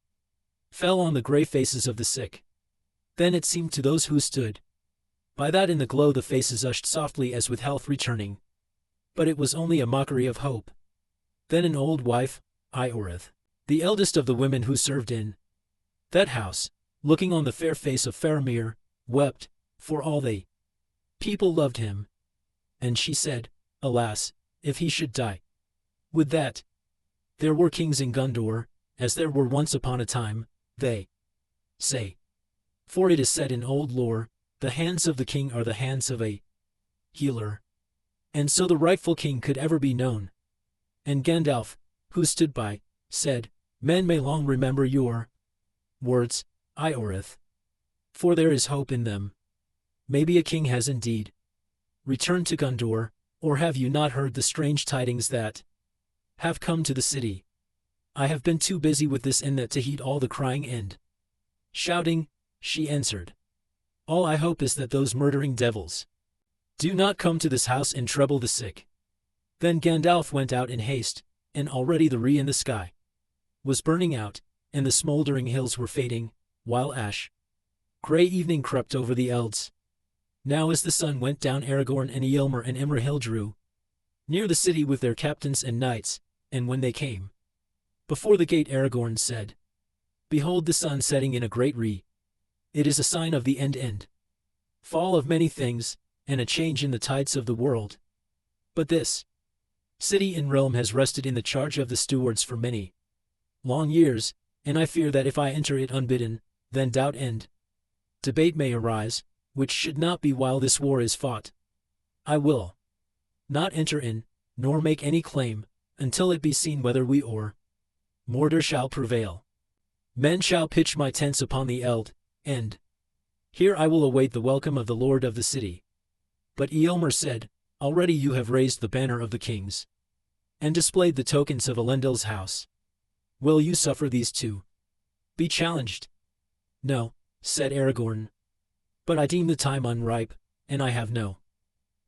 fell on the grey faces of the sick. Then it seemed to those who stood by that in the glow the faces ushed softly as with health returning. But it was only a mockery of hope. Then an old wife, Ioreth, the eldest of the women who served in that house, looking on the fair face of Faramir, wept, for all the people loved him. And she said, alas, if he should die. Would that there were kings in Gondor, as there were once upon a time, they say. For it is said in old lore, the hands of the king are the hands of a healer. And so the rightful king could ever be known. And Gandalf, who stood by, said, men may long remember your words, Ioreth, for there is hope in them. Maybe a king has indeed returned to Gondor, or have you not heard the strange tidings that have come to the city? I have been too busy with this and that to heed all the crying and shouting, she answered. All I hope is that those murdering devils do not come to this house and trouble the sick. Then Gandalf went out in haste, and already the Ree in the sky was burning out, and the smoldering hills were fading, while grey evening crept over the elds. Now as the sun went down Aragorn and Eomer and Imrahil drew near the city with their captains and knights, and when they came before the gate Aragorn said, behold the sun setting in a great Ree. It is a sign of the end fall of many things, and a change in the tides of the world. But this city and realm has rested in the charge of the stewards for many long years, and I fear that if I enter it unbidden, then doubt and debate may arise, which should not be while this war is fought. I will not enter in, nor make any claim, until it be seen whether we or Mordor shall prevail. Men shall pitch my tents upon the eld, and here I will await the welcome of the lord of the city. But Eomer said, already you have raised the banner of the kings, and displayed the tokens of Elendil's house. Will you suffer these to be challenged? No, said Aragorn. But I deem the time unripe, and I have no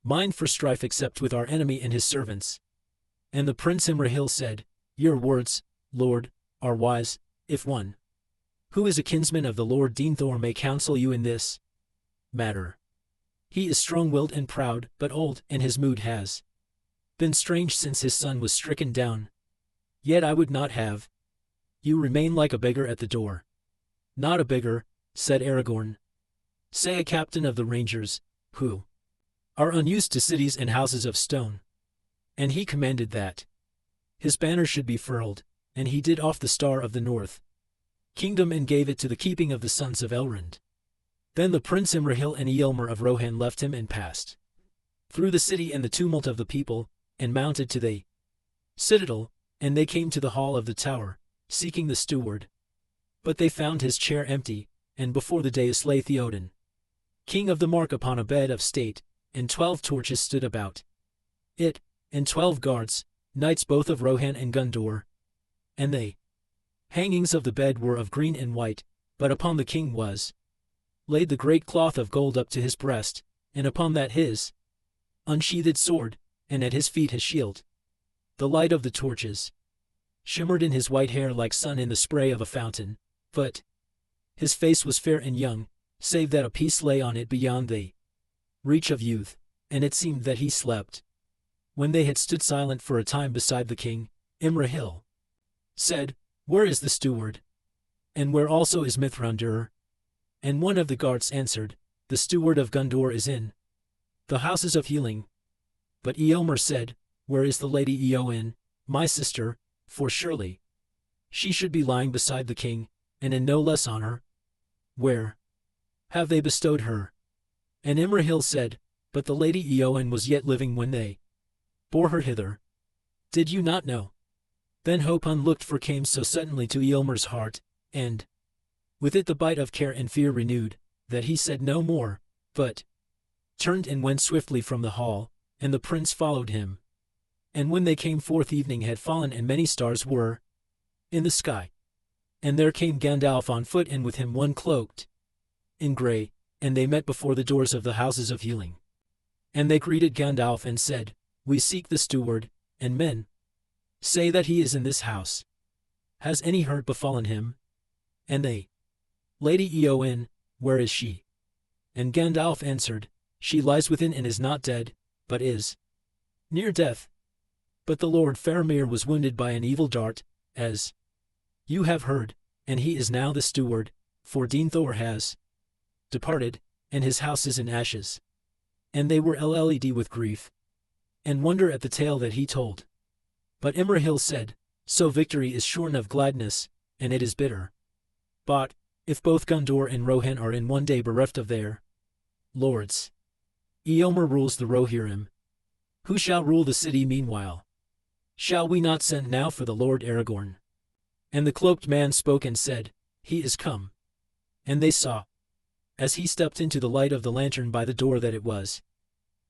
mind for strife except with our enemy and his servants. And the Prince Imrahil said, your words, Lord, are wise, if one who is a kinsman of the Lord Denethor may counsel you in this matter. He is strong-willed and proud, but old, and his mood has been strange since his son was stricken down. Yet I would not have you remain like a beggar at the door. Not a beggar, said Aragorn. Say a captain of the Rangers, who are unused to cities and houses of stone. And he commanded that his banner should be furled, and he did off the Star of the North Kingdom and gave it to the keeping of the sons of Elrond. Then the Prince Imrahil and Eomer of Rohan left him and passed through the city and the tumult of the people, and mounted to the citadel, and they came to the hall of the tower, seeking the steward. But they found his chair empty, and before the dais lay Theoden, king of the Mark, upon a bed of state, and 12 torches stood about it, and 12 guards, knights both of Rohan and Gondor. And the hangings of the bed were of green and white, but upon the king was laid the great cloth of gold up to his breast, and upon that his unsheathed sword, and at his feet his shield. The light of the torches shimmered in his white hair like sun in the spray of a fountain, but his face was fair and young, save that a peace lay on it beyond the reach of youth, and it seemed that he slept. When they had stood silent for a time beside the king, Imrahil said, "Where is the steward? And where also is Mithrandir?" And one of the guards answered, "The steward of Gondor is in the houses of healing." But Eomer said, "Where is the lady Eowyn, my sister? For surely she should be lying beside the king, and in no less honor. Where have they bestowed her?" And Imrahil said, "But the lady Eowyn was yet living when they bore her hither. Did you not know?" Then hope unlooked for came so suddenly to Eomer's heart, and with it the bite of care and fear renewed, that he said no more, but turned and went swiftly from the hall, and the prince followed him. And when they came forth, evening had fallen, and many stars were in the sky. And there came Gandalf on foot, and with him one cloaked in grey, and they met before the doors of the houses of healing. And they greeted Gandalf and said, "We seek the steward, and men say that he is in this house. Has any hurt befallen him?" And they, "Lady Eowyn, where is she?" And Gandalf answered, "She lies within and is not dead, but is near death. But the Lord Faramir was wounded by an evil dart, as you have heard, and he is now the steward, for Denethor has departed, and his house is in ashes." And they were led with grief and wonder at the tale that he told. But Imrahil said, "So victory is shorn of gladness, and it is bitter. But if both Gondor and Rohan are in one day bereft of their lords, Eomer rules the Rohirrim. Who shall rule the city meanwhile? Shall we not send now for the Lord Aragorn?" And the cloaked man spoke and said, "He is come." And they saw, as he stepped into the light of the lantern by the door, that it was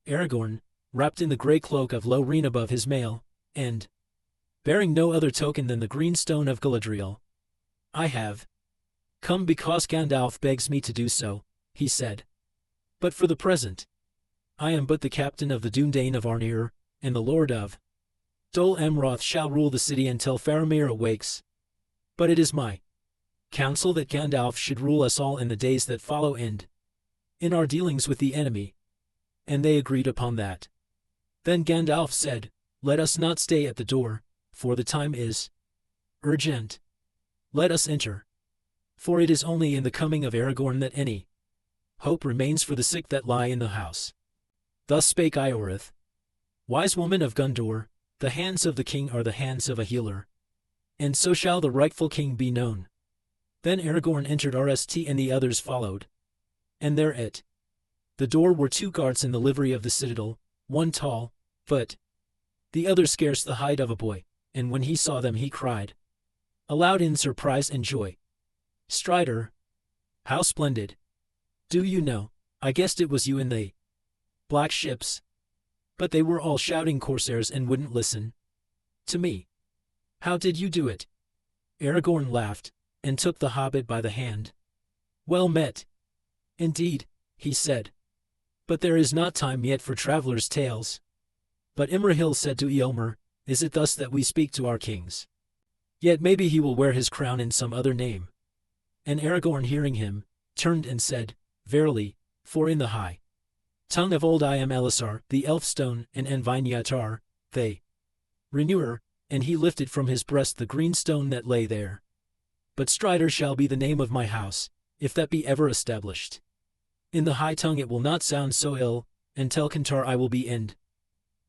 Aragorn, wrapped in the grey cloak of Lorien above his mail, and bearing no other token than the green stone of Galadriel. "I have come because Gandalf begs me to do so," he said. "But for the present, I am but the captain of the Dúnedain of Arnir, and the Lord of Dol Amroth shall rule the city until Faramir awakes. But it is my counsel that Gandalf should rule us all in the days that follow and in our dealings with the enemy." And they agreed upon that. Then Gandalf said, "Let us not stay at the door, for the time is urgent. Let us enter. For it is only in the coming of Aragorn that any hope remains for the sick that lie in the house." Thus spake Ioreth, "Wise woman of Gondor, the hands of the king are the hands of a healer. And so shall the rightful king be known." Then Aragorn entered Rst, and the others followed. And there at the door were two guards in the livery of the citadel, one tall, but the other scarce the height of a boy, and when he saw them he cried aloud in surprise and joy, "Strider, how splendid! Do you know, I guessed it was you in the black ships." But they were all shouting corsairs and wouldn't listen to me. "How did you do it?" Aragorn laughed, and took the hobbit by the hand. "Well met, indeed," he said. "But there is not time yet for travelers' tales." But Imrahil said to Eomer, "Is it thus that we speak to our kings? Yet maybe he will wear his crown in some other name." And Aragorn, hearing him, turned and said, "Verily, for in the high tongue of old I am Elisar, the Elfstone, and Envinyatar, the renewer," and he lifted from his breast the green stone that lay there. "But Strider shall be the name of my house, if that be ever established. In the high tongue it will not sound so ill, and Telcontar I will be in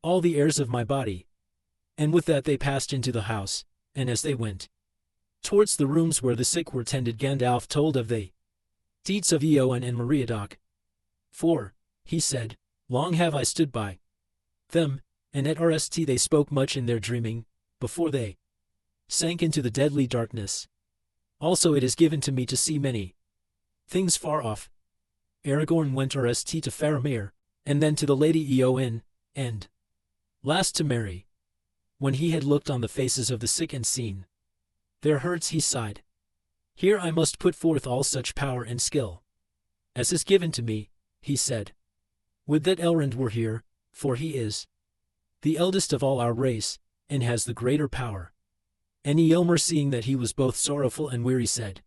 all the heirs of my body." And with that they passed into the house, and as they went towards the rooms where the sick were tended, Gandalf told of the deeds of Eowyn and Meriadoc. "For," he said, "long have I stood by them, and at Rst they spoke much in their dreaming, before they sank into the deadly darkness. Also it is given to me to see many things far off." Aragorn went Rst to Faramir, and then to the Lady Eowyn, and last to Merry. When he had looked on the faces of the sick and seen their hurts, he sighed, "Here I must put forth all such power and skill as is given to me," he said. Would that Elrond were here, for he is the eldest of all our race, and has the greater power. And Eomer, seeing that he was both sorrowful and weary, said,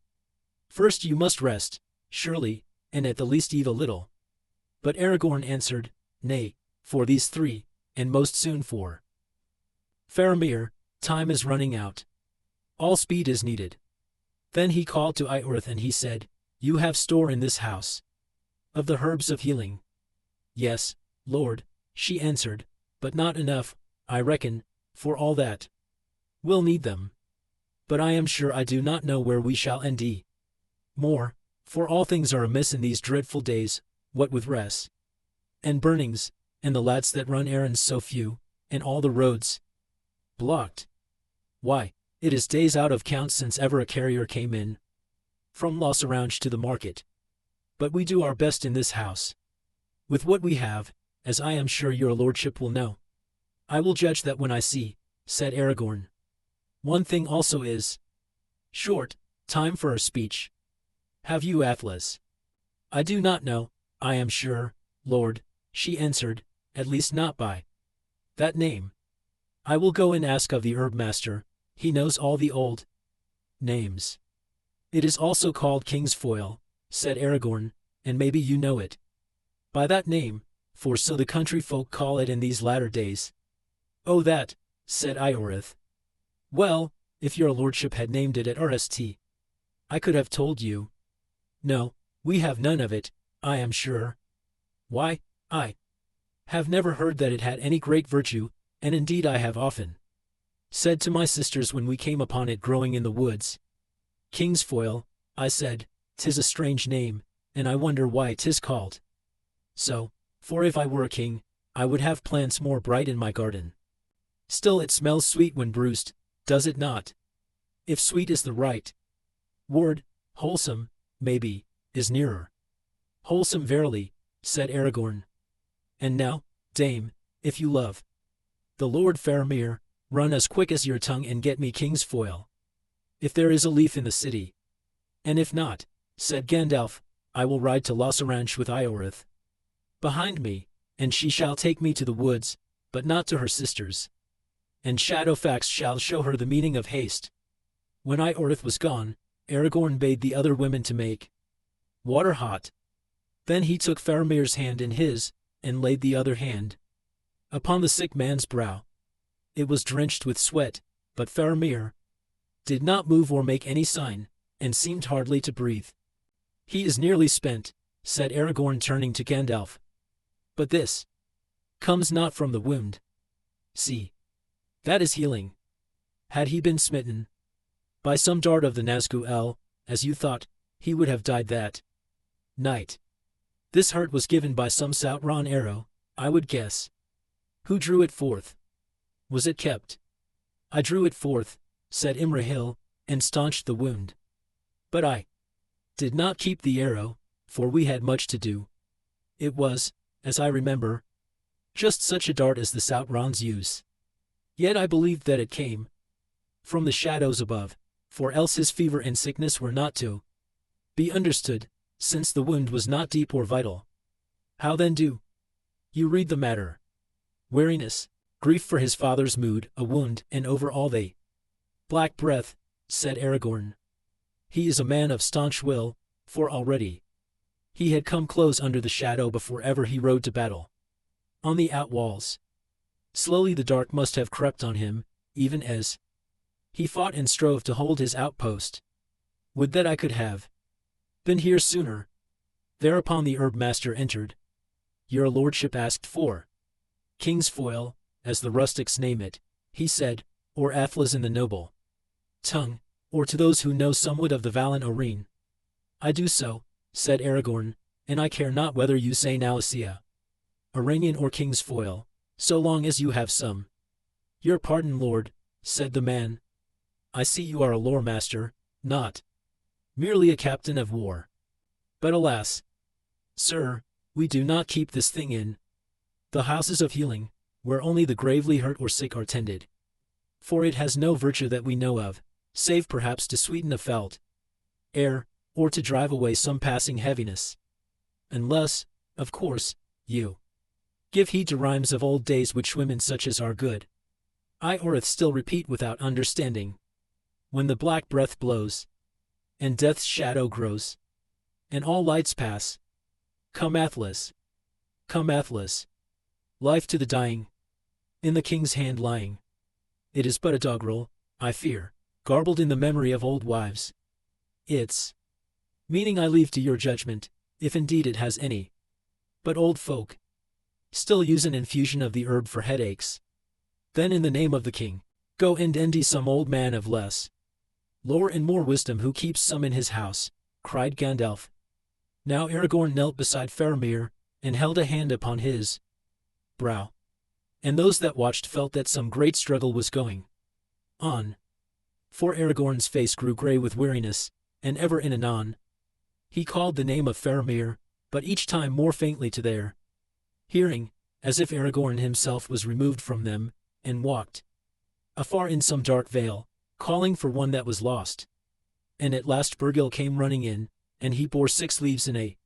First you must rest, surely, and at the least eat a little. But Aragorn answered, Nay, for these 3, and most soon for Faramir, time is running out. All speed is needed. Then he called to Ioreth and he said, You have store in this house of the herbs of healing. Yes, Lord, she answered, but not enough, I reckon, for all that. We'll need them. But I am sure I do not know where we shall end more, for all things are amiss in these dreadful days, what with rests and burnings, and the lads that run errands so few, and all the roads blocked. Why, it is days out of count since ever a carrier came in from Losarange to the market. But we do our best in this house with what we have, as I am sure your lordship will know. I will judge that when I see, said Aragorn. One thing also is short time for a speech. Have you Athlas? I do not know, I am sure, Lord, she answered, at least not by that name. I will go and ask of the herb master, he knows all the old names. It is also called King's Foil, said Aragorn, and maybe you know it by that name, for so the country folk call it in these latter days. Oh that, said Ioreth. Well, if your lordship had named it at RST, I could have told you. No, we have none of it, I am sure. Why, I have never heard that it had any great virtue, and indeed I have often said to my sisters when we came upon it growing in the woods, King's Foil, I said, 'tis a strange name, and I wonder why 'tis called so, for if I were a king, I would have plants more bright in my garden. Still it smells sweet when bruised, does it not? If sweet is the right word, wholesome, maybe, is nearer. Wholesome verily, said Aragorn. And now, dame, if you love the Lord Faramir, run as quick as your tongue and get me King's Foil, if there is a leaf in the city. And if not, said Gandalf, I will ride to Losarange with Ioreth behind me, and she shall take me to the woods, but not to her sisters. And Shadowfax shall show her the meaning of haste. When Ioreth was gone, Aragorn bade the other women to make water hot. Then he took Faramir's hand in his, and laid the other hand upon the sick man's brow. It was drenched with sweat, but Faramir did not move or make any sign, and seemed hardly to breathe. He is nearly spent, said Aragorn, turning to Gandalf. But this comes not from the wound. See, that is healing. Had he been smitten by some dart of the Nazgûl, as you thought, he would have died that night. This hurt was given by some Sauron arrow, I would guess. Who drew it forth? Was it kept? I drew it forth, said Imrahil, and staunched the wound. But I did not keep the arrow, for we had much to do. It was, as I remember, just such a dart as the Saurons use. Yet I believed that it came from the shadows above, for else his fever and sickness were not to be understood, since the wound was not deep or vital. How then do you read the matter? Weariness, grief for his father's mood, a wound, and over all they black breath, said Aragorn. He is a man of staunch will, for already he had come close under the shadow before ever he rode to battle on the outwalls. Slowly the dark must have crept on him, even as he fought and strove to hold his outpost. Would that I could have been here sooner. Thereupon the herb master entered. Your lordship asked for King's Foil, as the rustics name it, he said, or Athlas in the noble tongue, or to those who know somewhat of the Valan Oreen. I do so, said Aragorn, and I care not whether you say Nausea, Iranian or King's Foil, so long as you have some. Your pardon, lord, said the man. I see you are a lore master, not merely a captain of war. But alas, sir, we do not keep this thing in the houses of healing, where only the gravely hurt or sick are tended. For it has no virtue that we know of, save perhaps to sweeten a felt air, or to drive away some passing heaviness. Unless, of course, you Give heed to rhymes of old days which women such as are good. I Orith still repeat without understanding. When the black breath blows, and death's shadow grows, and all lights pass, come Atlas, life to the dying, in the king's hand lying. It is but a doggerel, I fear, garbled in the memory of old wives. Its meaning I leave to your judgment, if indeed it has any. But old folk still use an infusion of the herb for headaches. Then in the name of the king, go and endy some old man of less lore and more wisdom who keeps some in his house, cried Gandalf. Now Aragorn knelt beside Faramir, and held a hand upon his brow. And those that watched felt that some great struggle was going on. For Aragorn's face grew grey with weariness, and ever and anon he called the name of Faramir, but each time more faintly to their hearing, as if Aragorn himself was removed from them, and walked afar in some dark vale, calling for one that was lost. And at last Burgil came running in, and he bore 6 leaves in a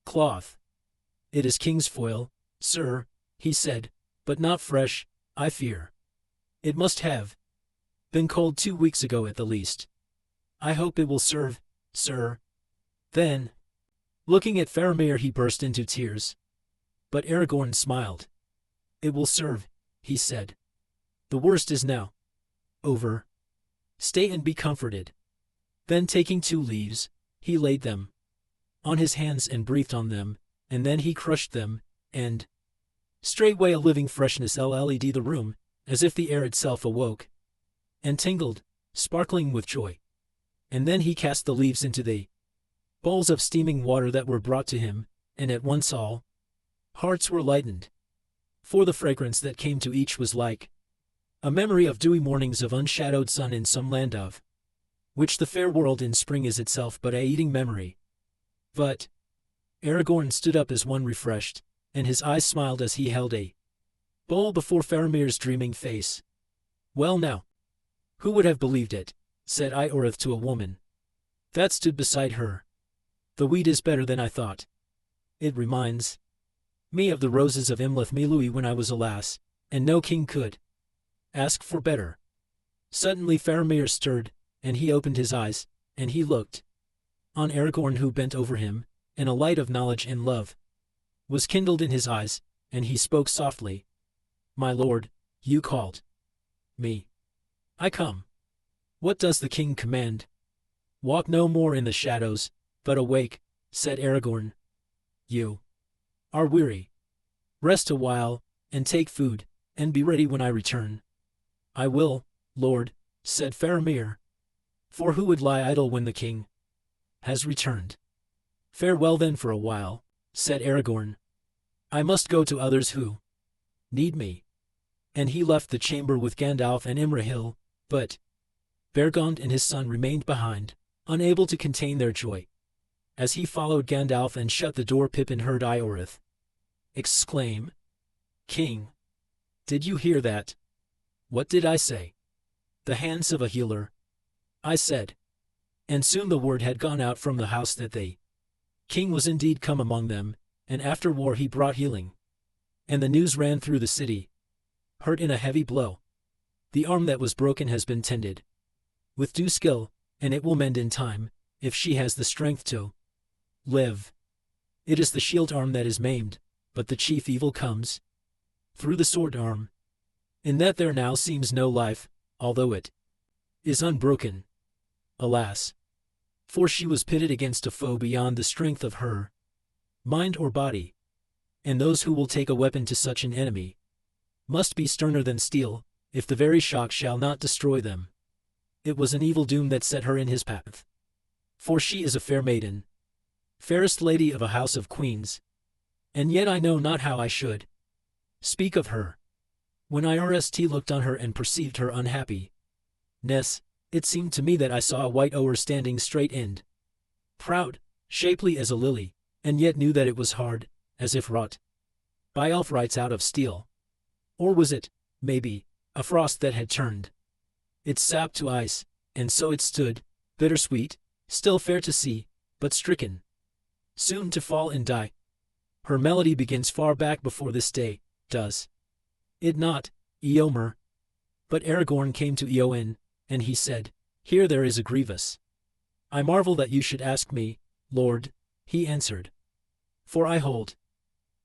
cloth. It is king's foil, sir, he said, but not fresh, I fear. It must have been cold 2 weeks ago at the least. I hope it will serve, sir. Then, looking at Faramir, he burst into tears. But Aragorn smiled. It will serve, he said. The worst is now over. Stay and be comforted. Then taking 2 leaves, he laid them on his hands and breathed on them, and then he crushed them, and straightway a living freshness led the room, as if the air itself awoke, and tingled, sparkling with joy. And then he cast the leaves into the bowls of steaming water that were brought to him, and at once all hearts were lightened. For the fragrance that came to each was like a memory of dewy mornings of unshadowed sun in some land of which the fair world in spring is itself but a eating memory. But Aragorn stood up as one refreshed, and his eyes smiled as he held a bowl before Faramir's dreaming face. Well now, who would have believed it, said Ioreth to a woman that stood beside her. The wheat is better than I thought. It reminds me of the roses of Imlath Milui when I was a lass, and no king could ask for better. Suddenly Faramir stirred, and he opened his eyes, and he looked on Aragorn, who bent over him, and a light of knowledge and love was kindled in his eyes, and he spoke softly. My lord, you called me. I come. What does the king command? Walk no more in the shadows, but awake, said Aragorn. You are weary. Rest a while, and take food, and be ready when I return. I will, lord, said Faramir. For who would lie idle when the king has returned? Farewell then for a while, said Aragorn. I must go to others who need me. And he left the chamber with Gandalf and Imrahil, but Bergond and his son remained behind, unable to contain their joy. As he followed Gandalf and shut the door, Pippin heard Ioreth exclaim, King, did you hear that? What did I say? The hands of a healer, I said. And soon the word had gone out from the house that the king was indeed come among them, and after war he brought healing. And the news ran through the city. Hurt in a heavy blow. The arm that was broken has been tended with due skill, and it will mend in time, if she has the strength to live. It is the shield arm that is maimed, but the chief evil comes through the sword arm, in that there now seems no life, although it is unbroken. Alas! For she was pitted against a foe beyond the strength of her mind or body, and those who will take a weapon to such an enemy must be sterner than steel, if the very shock shall not destroy them. It was an evil doom that set her in his path. For she is a fair maiden, fairest lady of a house of queens, and yet I know not how I should speak of her. When Iorst looked on her and perceived her unhappiness, it seemed to me that I saw a white oar standing straight and proud, shapely as a lily, and yet knew that it was hard, as if wrought by elf-wrights out of steel. Or was it, maybe, a frost that had turned its sap to ice, and so it stood, bittersweet, still fair to see, but stricken soon to fall and die. Her melody begins far back before this day, does it not, Eomer? But Aragorn came to Eowyn, and he said, Here there is a grievous. I marvel that you should ask me, Lord, he answered. For I hold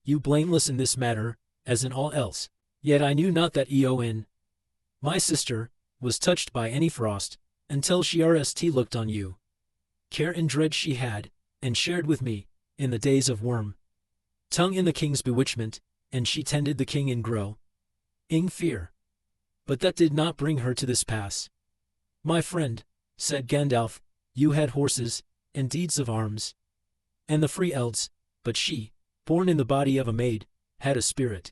you blameless in this matter, as in all else. Yet I knew not that Eowyn, my sister, was touched by any frost, until she looked on you. Care and dread she had, and shared with me, in the days of Worm Tongue in the king's bewitchment, and she tended the king in ing fear. But that did not bring her to this pass. My friend, said Gandalf, you had horses, and deeds of arms, and the free elds, but she, born in the body of a maid, had a spirit,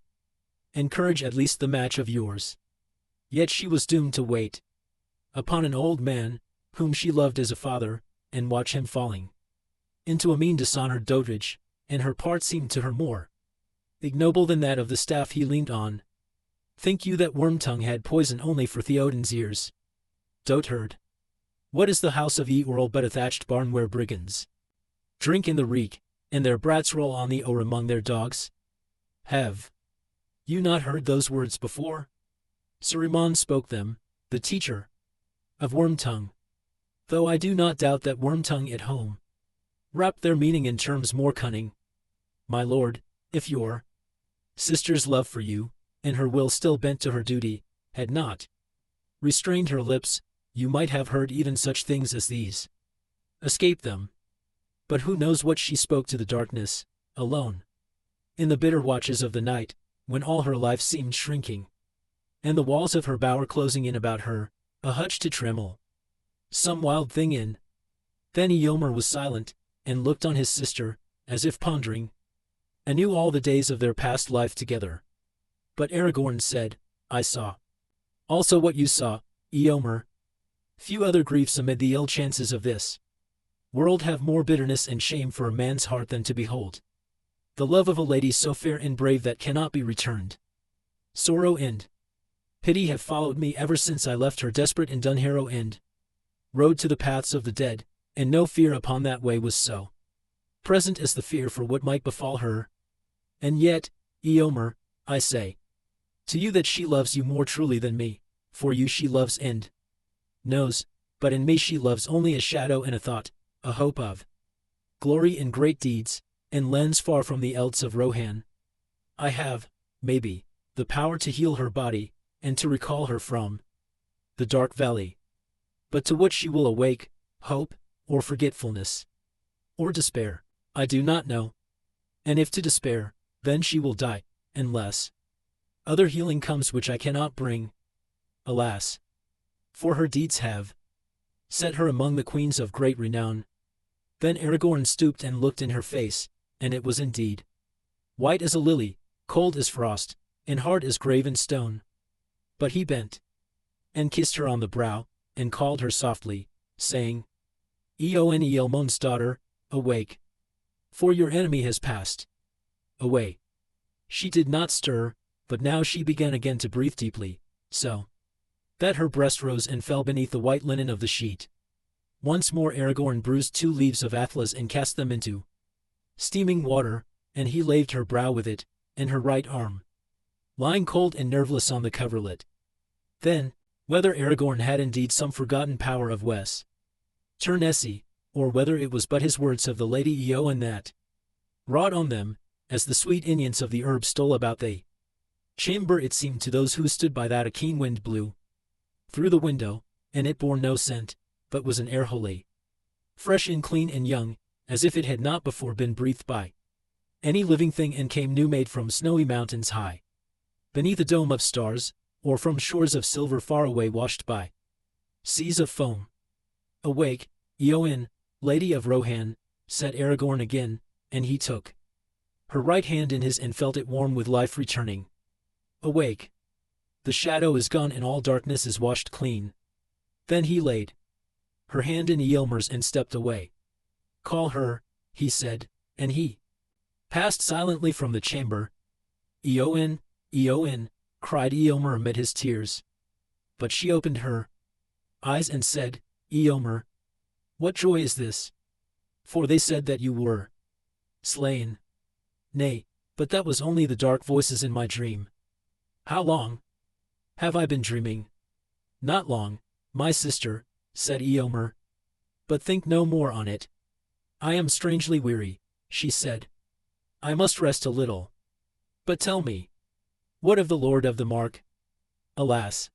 and courage at least the match of yours. Yet she was doomed to wait upon an old man, whom she loved as a father, and watch him falling into a mean dishonored dotage, and her part seemed to her more ignoble than that of the staff he leaned on. Think you that Wormtongue had poison only for Theoden's ears? Dotard. What is the house of Eorl but a thatched barn where brigands drink in the reek, and their brats roll on the ore among their dogs? Have you not heard those words before? Saruman spoke them, the teacher of Wormtongue. Though I do not doubt that Wormtongue at home wrapped their meaning in terms more cunning. My lord, if your sister's love for you, and her will still bent to her duty, had not restrained her lips, you might have heard even such things as these escape them. But who knows what she spoke to the darkness, alone, in the bitter watches of the night, when all her life seemed shrinking, and the walls of her bower closing in about her, a hutch to tremble some wild thing in. Then Eomer was silent, and looked on his sister, as if pondering anew all the days of their past life together. But Aragorn said, I saw also what you saw, Eomer. Few other griefs amid the ill chances of this world have more bitterness and shame for a man's heart than to behold the love of a lady so fair and brave that cannot be returned. Sorrow and pity have followed me ever since I left her desperate in Dunharrow and rode to the paths of the dead, and no fear upon that way was so present as the fear for what might befall her. And yet, Eomer, I say to you that she loves you more truly than me, for you she loves and knows, but in me she loves only a shadow and a thought, a hope of glory in great deeds, and lends far from the elds of Rohan. I have, maybe, the power to heal her body, and to recall her from the dark valley. But to what she will awake, hope, or forgetfulness, or despair, I do not know. And if to despair, then she will die, unless other healing comes which I cannot bring. Alas! For her deeds have set her among the queens of great renown. Then Aragorn stooped and looked in her face, and it was indeed white as a lily, cold as frost, and hard as graven stone. But he bent and kissed her on the brow, and called her softly, saying, Eowyn Ealmon's daughter, awake, for your enemy has passed away. She did not stir, but now she began again to breathe deeply, so that her breast rose and fell beneath the white linen of the sheet. Once more Aragorn bruised 2 leaves of athlas and cast them into steaming water, and he laved her brow with it, and her right arm, lying cold and nerveless on the coverlet. Then, whether Aragorn had indeed some forgotten power of Wes Ternessee, or whether it was but his words of the Lady Eowyn that wrought on them, as the sweet indience of the herb stole about the chamber, it seemed to those who stood by that a keen wind blew through the window, and it bore no scent, but was an air wholly fresh and clean and young, as if it had not before been breathed by any living thing and came new made from snowy mountains high beneath a dome of stars, or from shores of silver far away washed by seas of foam. Awake, Eowyn, Lady of Rohan, said Aragorn again, and he took her right hand in his and felt it warm with life returning. Awake. The shadow is gone and all darkness is washed clean. Then he laid her hand in Eomer's and stepped away. Call her, he said, and he passed silently from the chamber. Eowyn, Eowyn, cried Eomer amid his tears. But she opened her eyes and said, Eomer, what joy is this? For they said that you were slain. Nay, but that was only the dark voices in my dream. How long have I been dreaming? Not long, my sister, said Eomer. But think no more on it. I am strangely weary, she said. I must rest a little. But tell me, what of the Lord of the Mark? Alas,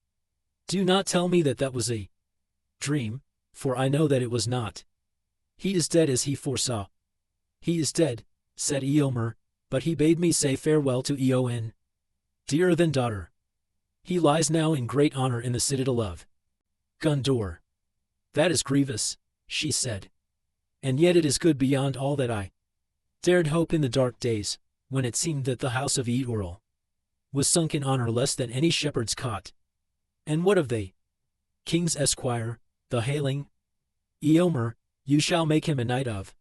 do not tell me that that was a dream, for I know that it was not. He is dead as he foresaw. He is dead, said Eomer, but he bade me say farewell to Eowyn, dearer than daughter. He lies now in great honor in the citadel of Gondor. That is grievous, she said. And yet it is good beyond all that I dared hope in the dark days, when it seemed that the house of Eorl was sunk in honor less than any shepherd's cot. And what of they? King's esquire, the hailing Eomer, you shall make him a knight of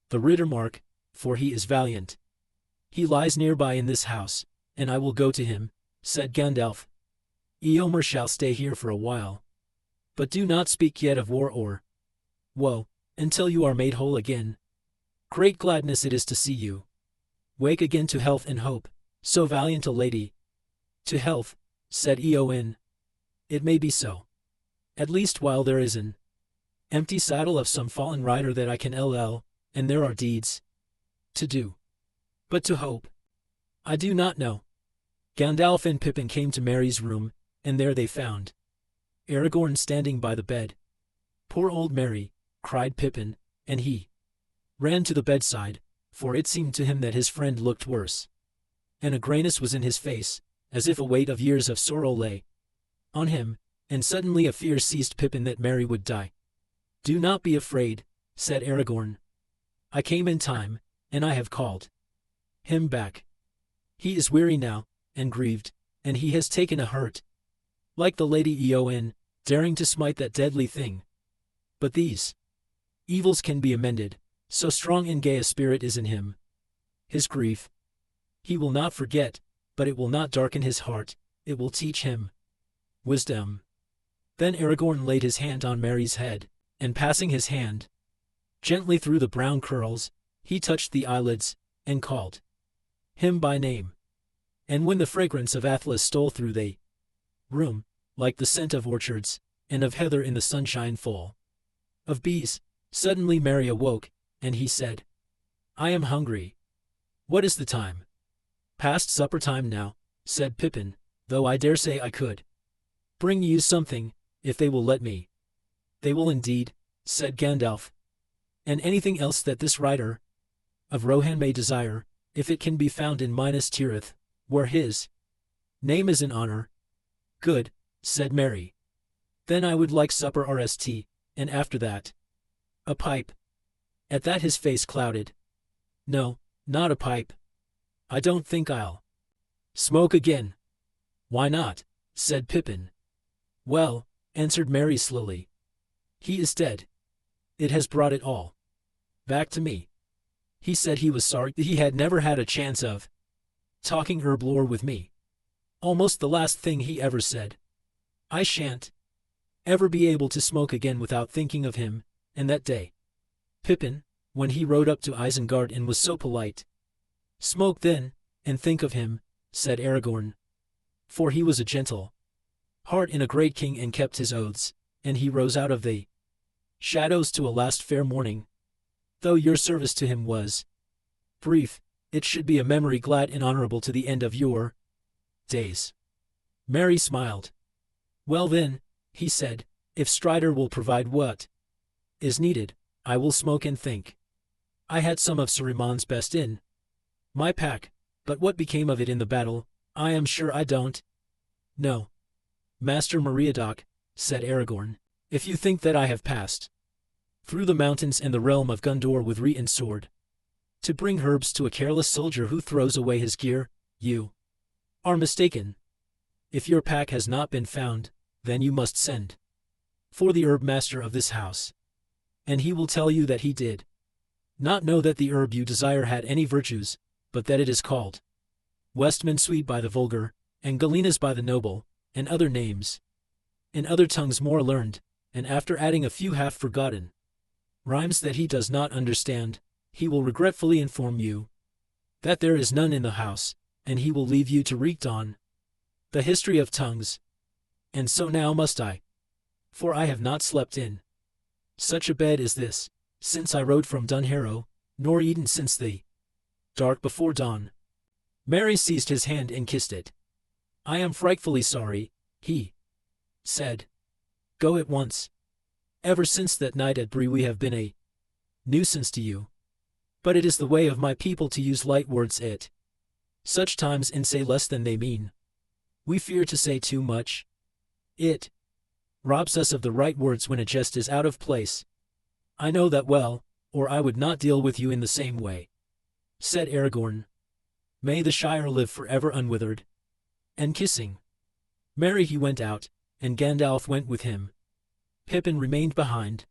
the Riddermark, for he is valiant. He lies near by in this house, and I will go to him, said Gandalf. Eomer shall stay here for a while. But do not speak yet of war or woe, until you are made whole again. Great gladness it is to see you wake again to health and hope, so valiant a lady. To health, said Eowyn. It may be so. At least while there is an empty saddle of some fallen rider that I can ll, and there are deeds to do. But to hope, I do not know. Gandalf and Pippin came to Merry's room, and there they found Aragorn standing by the bed. Poor old Merry, cried Pippin, and he ran to the bedside, for it seemed to him that his friend looked worse. And a grayness was in his face, as if a weight of years of sorrow lay on him, and suddenly a fear seized Pippin that Merry would die. Do not be afraid, said Aragorn. I came in time, and I have called him back. He is weary now, and grieved, and he has taken a hurt, like the Lady Eowyn, daring to smite that deadly thing. But these evils can be amended, so strong and gay a spirit is in him. His grief he will not forget, but it will not darken his heart, it will teach him wisdom. Then Aragorn laid his hand on Merry's head, and passing his hand gently through the brown curls, he touched the eyelids, and called him by name. And when the fragrance of Athlas stole through the room, like the scent of orchards, and of heather in the sunshine full of bees, suddenly Merry awoke, and he said, I am hungry. What is the time? Past supper time now, said Pippin, though I dare say I could bring you something, if they will let me. They will indeed, said Gandalf. And anything else that this rider of Rohan may desire, if it can be found in Minas Tirith, where his name is in honor. Good, said Merry. Then I would like supper RST, and after that, a pipe. At that his face clouded. No, not a pipe. I don't think I'll smoke again. Why not? Said Pippin. Well, answered Merry slowly. He is dead. It has brought it all back to me. He said he was sorry that he had never had a chance of talking herb lore with me. Almost the last thing he ever said. I shan't ever be able to smoke again without thinking of him, and that day Pippin, when he rode up to Isengard and was so polite. Smoke then, and think of him, said Aragorn. For he was a gentle heart in a great king and kept his oaths, and he rose out of the shadows to a last fair morning. Though your service to him was brief, it should be a memory glad and honorable to the end of your days. Merry smiled. Well then, he said, if Strider will provide what is needed, I will smoke and think. I had some of Saruman's best in my pack, but what became of it in the battle, I am sure I don't know. Master Meriadoc, said Aragorn, if you think that I have passed through the mountains and the realm of Gondor with wreath and sword, to bring herbs to a careless soldier who throws away his gear, you are mistaken. If your pack has not been found, then you must send for the herb master of this house, and he will tell you that he did not know that the herb you desire had any virtues, but that it is called Westman sweet by the vulgar, and Galenas by the noble, and other names in other tongues more learned, and after adding a few half-forgotten rhymes that he does not understand, he will regretfully inform you that there is none in the house, and he will leave you to read on the history of tongues. And so now must I, for I have not slept in such a bed as this, since I rode from Dunharrow, nor eaten since the dark before dawn. Mary seized his hand and kissed it. I am frightfully sorry, he said. Go at once. Ever since that night at Brie we have been a nuisance to you. But it is the way of my people to use light words at such times and say less than they mean. We fear to say too much. It robs us of the right words when a jest is out of place. I know that well, or I would not deal with you in the same way, said Aragorn. May the Shire live forever unwithered. And kissing Mary he went out, and Gandalf went with him. Pippin remained behind.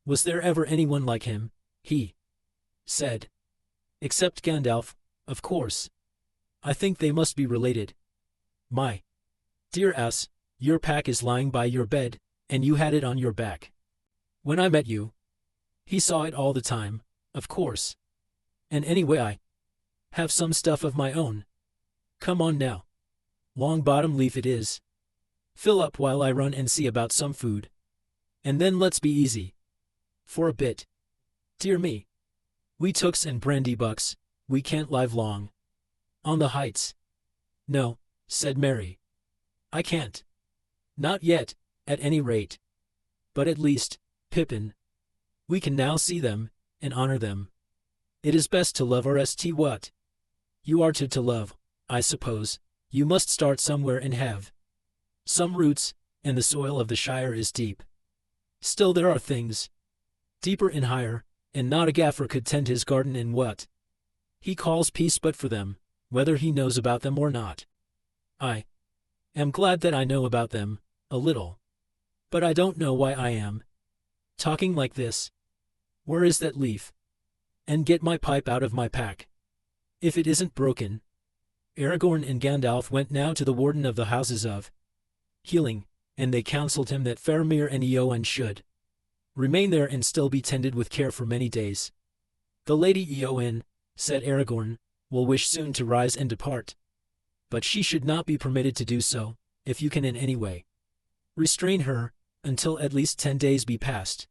Was there ever anyone like him? He said. Except Gandalf, of course. I think they must be related. My dear ass, your pack is lying by your bed, and you had it on your back when I met you. He saw it all the time, of course. And anyway I have some stuff of my own. Come on now. Long bottom leaf it is. Fill up while I run and see about some food. And then let's be easy for a bit. Dear me. We tooks and brandy bucks, we can't live long on the heights. No, said Mary. I can't. Not yet, at any rate. But at least, Pippin, we can now see them, and honor them. It is best to love or st what? You are to love, I suppose. You must start somewhere and have some roots, and the soil of the Shire is deep. Still there are things deeper and higher, and not a gaffer could tend his garden in what he calls peace but for them, whether he knows about them or not. I am glad that I know about them, a little. But I don't know why I am talking like this. Where is that leaf? And get my pipe out of my pack, if it isn't broken. Aragorn and Gandalf went now to the warden of the houses of healing, and they counseled him that Faramir and Eowyn should remain there and still be tended with care for many days. The Lady Eowyn, said Aragorn, will wish soon to rise and depart. But she should not be permitted to do so, if you can in any way restrain her, until at least 10 days be past.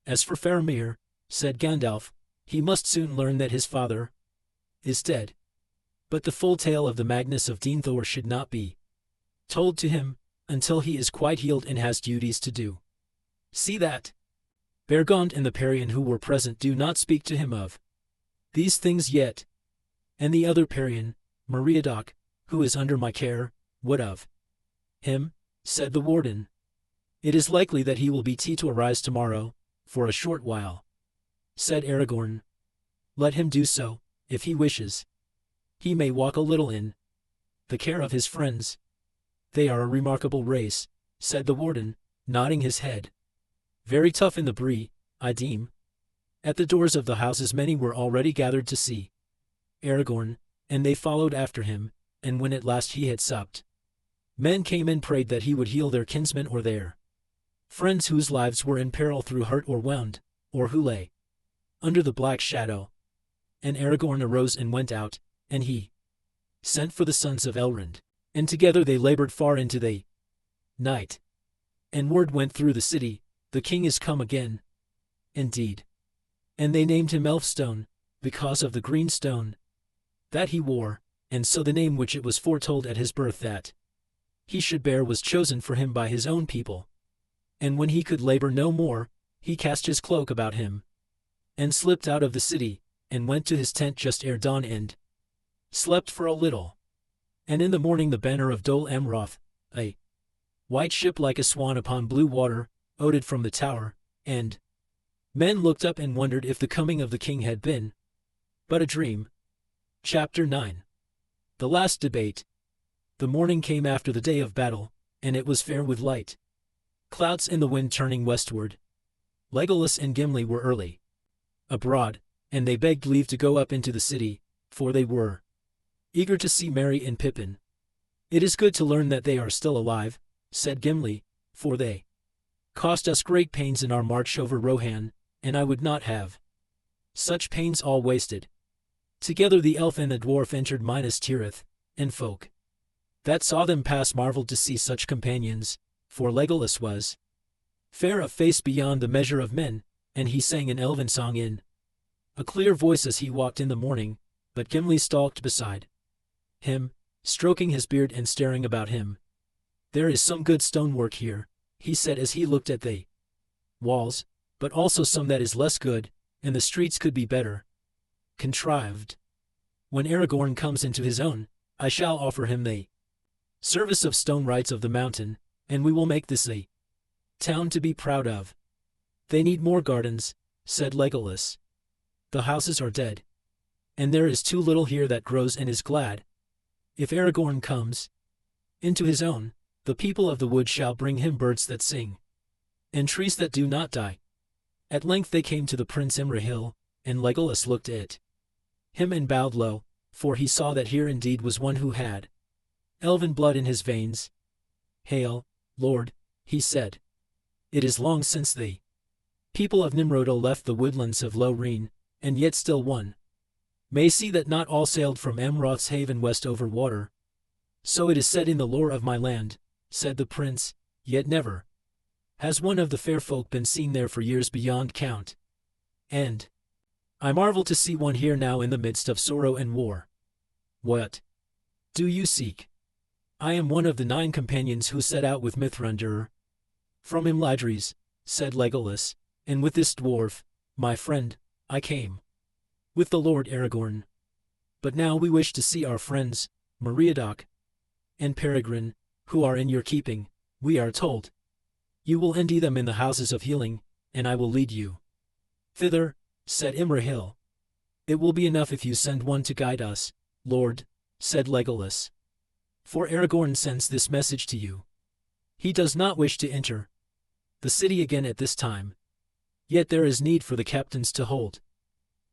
As for Faramir, said Gandalf, he must soon learn that his father is dead. But the full tale of the madness of Denethor should not be told to him, until he is quite healed and has duties to do. See that Bergond and the Parian who were present do not speak to him of these things yet. And the other Parian, Meriadoc, who is under my care, what of him? Said the warden. It is likely that he will be to arise tomorrow, for a short while, said Aragorn. Let him do so, if he wishes. He may walk a little in the care of his friends. They are a remarkable race, said the warden, nodding his head. Very tough in the Bree, I deem. At the doors of the houses many were already gathered to see Aragorn, and they followed after him, and when at last he had supped, men came and prayed that he would heal their kinsmen or their friends whose lives were in peril through hurt or wound, or who lay under the black shadow. And Aragorn arose and went out, and he sent for the sons of Elrond, and together they labored far into the night. And word went through the city, the king is come again. Indeed. And they named him Elfstone, because of the green stone that he wore, and so the name which it was foretold at his birth that he should bear was chosen for him by his own people. And when he could labor no more, he cast his cloak about him, and slipped out of the city, and went to his tent just ere dawn and slept for a little. And in the morning the banner of Dol Amroth, a white ship like a swan upon blue water, floated from the tower, and men looked up and wondered if the coming of the king had been but a dream. Chapter 9. The last debate. The morning came after the day of battle, and it was fair with light clouds and the wind turning westward. Legolas and Gimli were early abroad, and they begged leave to go up into the city, for they were eager to see Merry and Pippin. It is good to learn that they are still alive, said Gimli, for they cost us great pains in our march over Rohan, and I would not have such pains all wasted. Together the elf and the dwarf entered Minas Tirith, and folk that saw them pass marveled to see such companions, for Legolas was fair of face beyond the measure of men, and he sang an elven song in a clear voice as he walked in the morning, but Gimli stalked beside him, stroking his beard and staring about him. "There is some good stonework here," he said as he looked at the walls, "but also some that is less good, and the streets could be better contrived. When Aragorn comes into his own, I shall offer him the service of stone rights of the mountain, and we will make this a town to be proud of." "They need more gardens," said Legolas. "The houses are dead, and there is too little here that grows and is glad. If Aragorn comes into his own, the people of the wood shall bring him birds that sing, and trees that do not die." At length they came to the Prince Imrahil, and Legolas looked at him and bowed low, for he saw that here indeed was one who had elven blood in his veins. "Hail, Lord," he said. "It is long since the people of Nimrodel left the woodlands of Lorien, and yet still one may see that not all sailed from Amroth's haven west over water." "So it is said in the lore of my land," said the prince, "yet never has one of the fair folk been seen there for years beyond count. And I marvel to see one here now in the midst of sorrow and war. What do you seek?" "I am one of the 9 companions who set out with Mithrandir from Imladris," said Legolas, "and with this dwarf, my friend, I came with the Lord Aragorn. But now we wish to see our friends, Meriadoc and Peregrine, who are in your keeping. We are told you will endy them in the houses of healing, and I will lead you thither," said Imrahil. "It will be enough if you send one to guide us, Lord," said Legolas. "For Aragorn sends this message to you. He does not wish to enter the city again at this time. Yet there is need for the captains to hold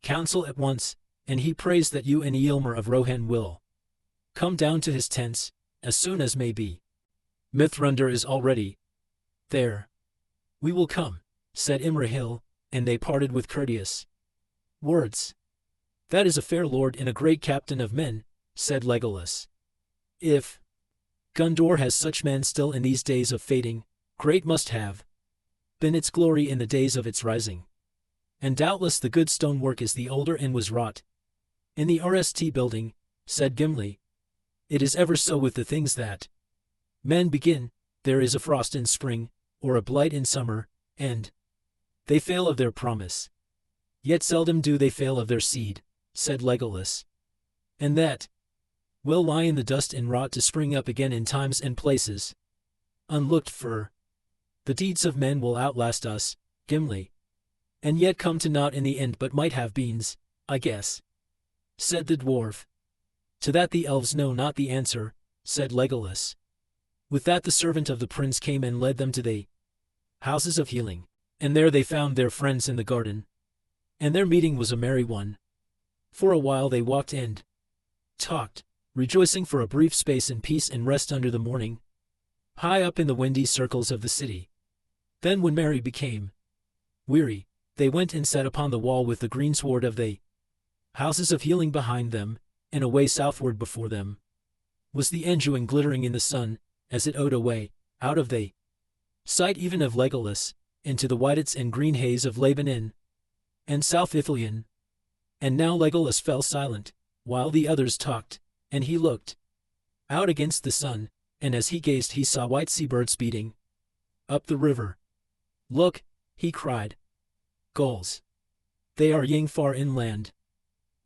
council at once, and he prays that you and Eilmer of Rohan will come down to his tents as soon as may be. Mithrandir is already there." "We will come," said Imrahil, and they parted with courteous words. "That is a fair lord and a great captain of men," said Legolas. "If Gondor has such men still in these days of fading, great must have been its glory in the days of its rising. And doubtless the good stonework is the older and was wrought in the RST building," said Gimli. "It is ever so with the things that men begin. There is a frost in spring, or a blight in summer, and they fail of their promise. Yet seldom do they fail of their seed," said Legolas. "And that will lie in the dust and rot to spring up again in times and places unlooked for. The deeds of men will outlast us, Gimli, and yet come to naught in the end, but might have beens, I guess," said the dwarf. "To that the elves know not the answer," said Legolas. With that the servant of the prince came and led them to the houses of healing, and there they found their friends in the garden. And their meeting was a merry one. For a while they walked and talked, rejoicing for a brief space in peace and rest under the morning, high up in the windy circles of the city. Then when Merry became weary, they went and sat upon the wall with the greensward of the houses of healing behind them, and away southward before them was the Anduin glittering in the sun, as it owed away, out of the sight even of Legolas, into the whitets and green haze of Labanin and South Ithilien. And now Legolas fell silent, while the others talked, and he looked out against the sun, and as he gazed he saw white seabirds speeding up the river. "Look," he cried. "Gulls. They are ying far inland.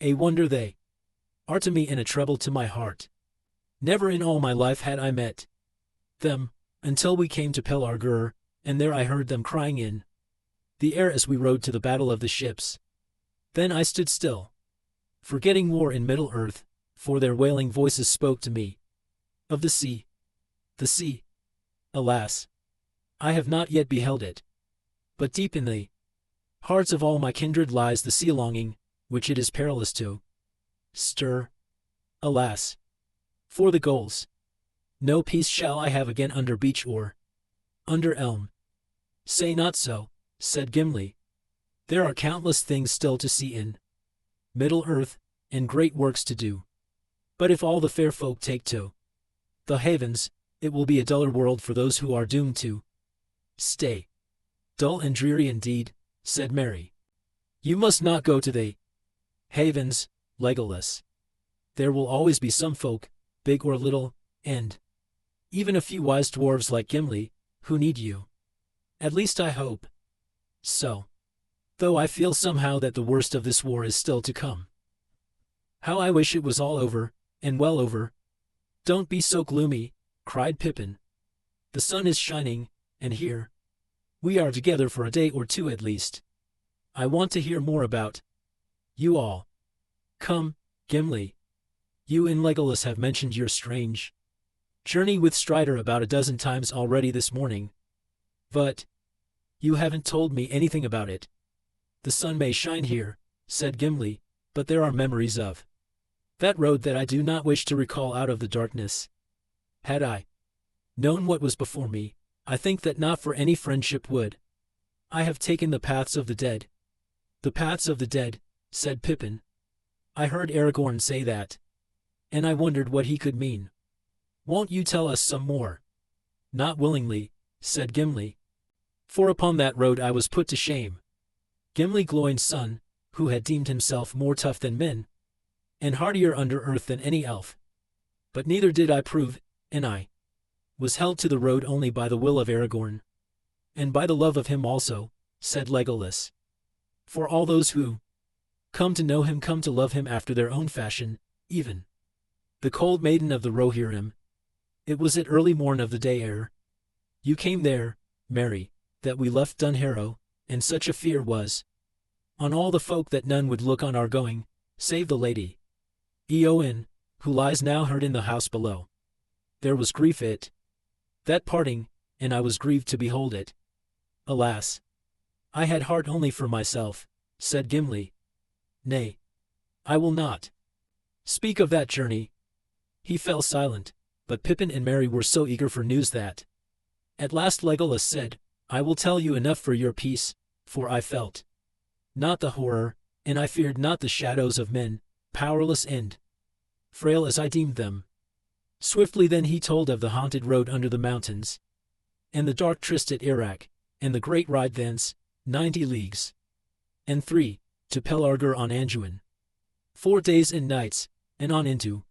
A wonder they are to me and a trouble to my heart. Never in all my life had I met them, until we came to Pelargur, and there I heard them crying in the air as we rode to the battle of the ships. Then I stood still, forgetting war in Middle-earth, for their wailing voices spoke to me of the sea. The sea, alas, I have not yet beheld it. But deep in the hearts of all my kindred lies the sea-longing, which it is perilous to stir. Alas, for the gulls! No peace shall I have again under beech or under elm." "Say not so," said Gimli. "There are countless things still to see in Middle-earth, and great works to do. But if all the fair folk take to the havens, it will be a duller world for those who are doomed to stay. Dull and dreary indeed, said Merry. You must not go to the havens, Legolas. There will always be some folk, big or little, and even a few wise dwarves like Gimli, who need you. At least I hope so. Though I feel somehow that the worst of this war is still to come. How I wish it was all over, and well over. Don't be so gloomy, cried Pippin. The sun is shining, and here we are together for a day or two at least. I want to hear more about you all. Come, Gimli. You and Legolas have mentioned your strange journey with Strider about a dozen times already this morning. But you haven't told me anything about it. The sun may shine here, said Gimli, but there are memories of that road that I do not wish to recall out of the darkness. Had I known what was before me, I think that not for any friendship would I have taken the paths of the dead. The paths of the dead, said Pippin. I heard Aragorn say that, and I wondered what he could mean. Won't you tell us some more? Not willingly, said Gimli. For upon that road I was put to shame. Gimli Gloin's son, who had deemed himself more tough than men, and hardier under earth than any elf. But neither did I prove, and I was held to the road only by the will of Aragorn. And by the love of him also, said Legolas. For all those who come to know him come to love him after their own fashion, even the cold maiden of the Rohirrim. It was at early morn of the day ere you came there, Merry, that we left Dunharrow, and such a fear was on all the folk that none would look on our going, save the lady Eowyn, who lies now hurt in the house below. There was grief at that parting, and I was grieved to behold it. Alas! I had heart only for myself, said Gimli. Nay, I will not speak of that journey. He fell silent, but Pippin and Merry were so eager for news that at last Legolas said, I will tell you enough for your peace, for I felt not the horror, and I feared not the shadows of men, powerless and frail as I deemed them. Swiftly then he told of the haunted road under the mountains, and the dark tryst at Iraq, and the great ride thence, 90 leagues, and 3, to Pelargir on Anduin. 4 days and nights, and on into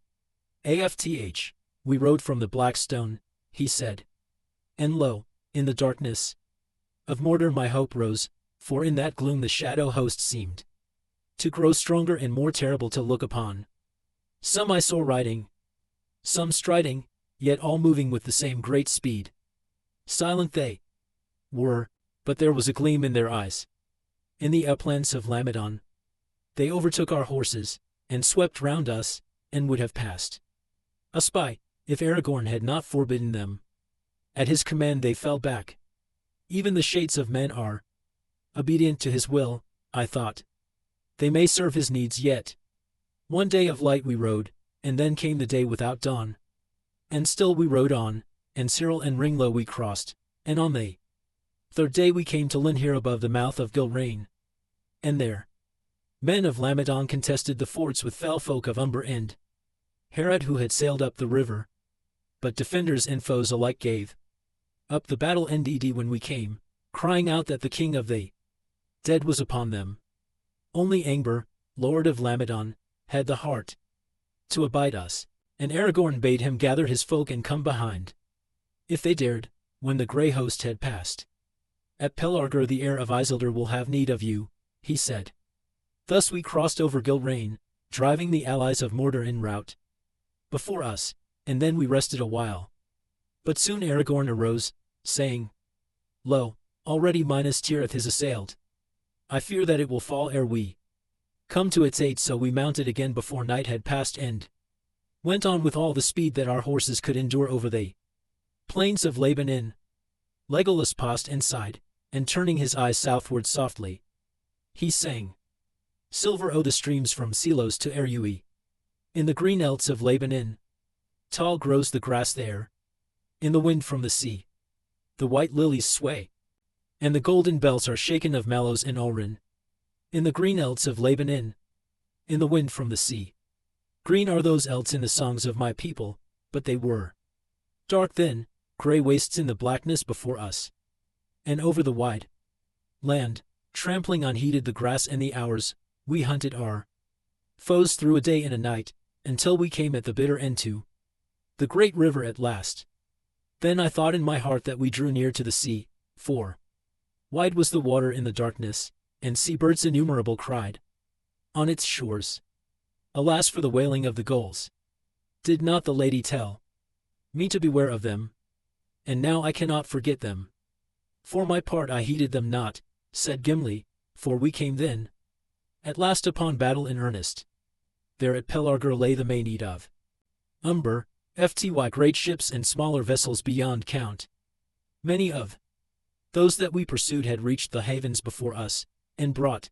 Afth. We rode from the Black Stone, he said. And lo, in the darkness of Mordor my hope rose, for in that gloom the shadow host seemed to grow stronger and more terrible to look upon. Some I saw riding, some striding, yet all moving with the same great speed. Silent they were, but there was a gleam in their eyes. In the uplands of Lamadon, they overtook our horses, and swept round us, and would have passed us by, if Aragorn had not forbidden them. At his command they fell back. Even the shades of men are obedient to his will, I thought. They may serve his needs yet. 1 day of light we rode, and then came the day without dawn. And still we rode on, and Cyril and Ringlow we crossed, and on the 3rd day we came to Linhir above the mouth of Gilrain. And there men of Lamadon contested the fords with fell folk of Umber and Harad who had sailed up the river. But defenders and foes alike gave up the battle indeed when we came, crying out that the king of the dead was upon them. Only Angber, lord of Lamadon, had the heart to abide us, and Aragorn bade him gather his folk and come behind, if they dared, when the grey host had passed. At Pelargir the heir of Isildur will have need of you, he said. Thus we crossed over Gilrain, driving the allies of Mordor in rout before us, and then we rested a while. But soon Aragorn arose, saying, Lo, already Minas Tirith is assailed. I fear that it will fall ere we come to its aid, so we mounted again before night had passed and went on with all the speed that our horses could endure over the plains of Laban. Legolas paused and sighed, and turning his eyes southward softly, he sang, Silver O the streams from Selos to Erui. In the green elts of Laban, tall grows the grass there. In the wind from the sea, the white lilies sway, and the golden bells are shaken of mallows and Ulrin. In the green elts of Laban, in the wind from the sea. Green are those elts in the songs of my people, but they were dark then, grey wastes in the blackness before us. And over the wide land, trampling unheeded the grass and the hours, we hunted our foes through a day and a night, until we came at the bitter end to the great river at last. Then I thought in my heart that we drew near to the sea, for wide was the water in the darkness, and sea-birds innumerable cried on its shores. Alas for the wailing of the gulls! Did not the lady tell me to beware of them? And now I cannot forget them. For my part I heeded them not, said Gimli, for we came then at last upon battle in earnest. There at Pelargir lay the main need of Umber, FTY great ships and smaller vessels beyond count. Many of those that we pursued had reached the havens before us, and brought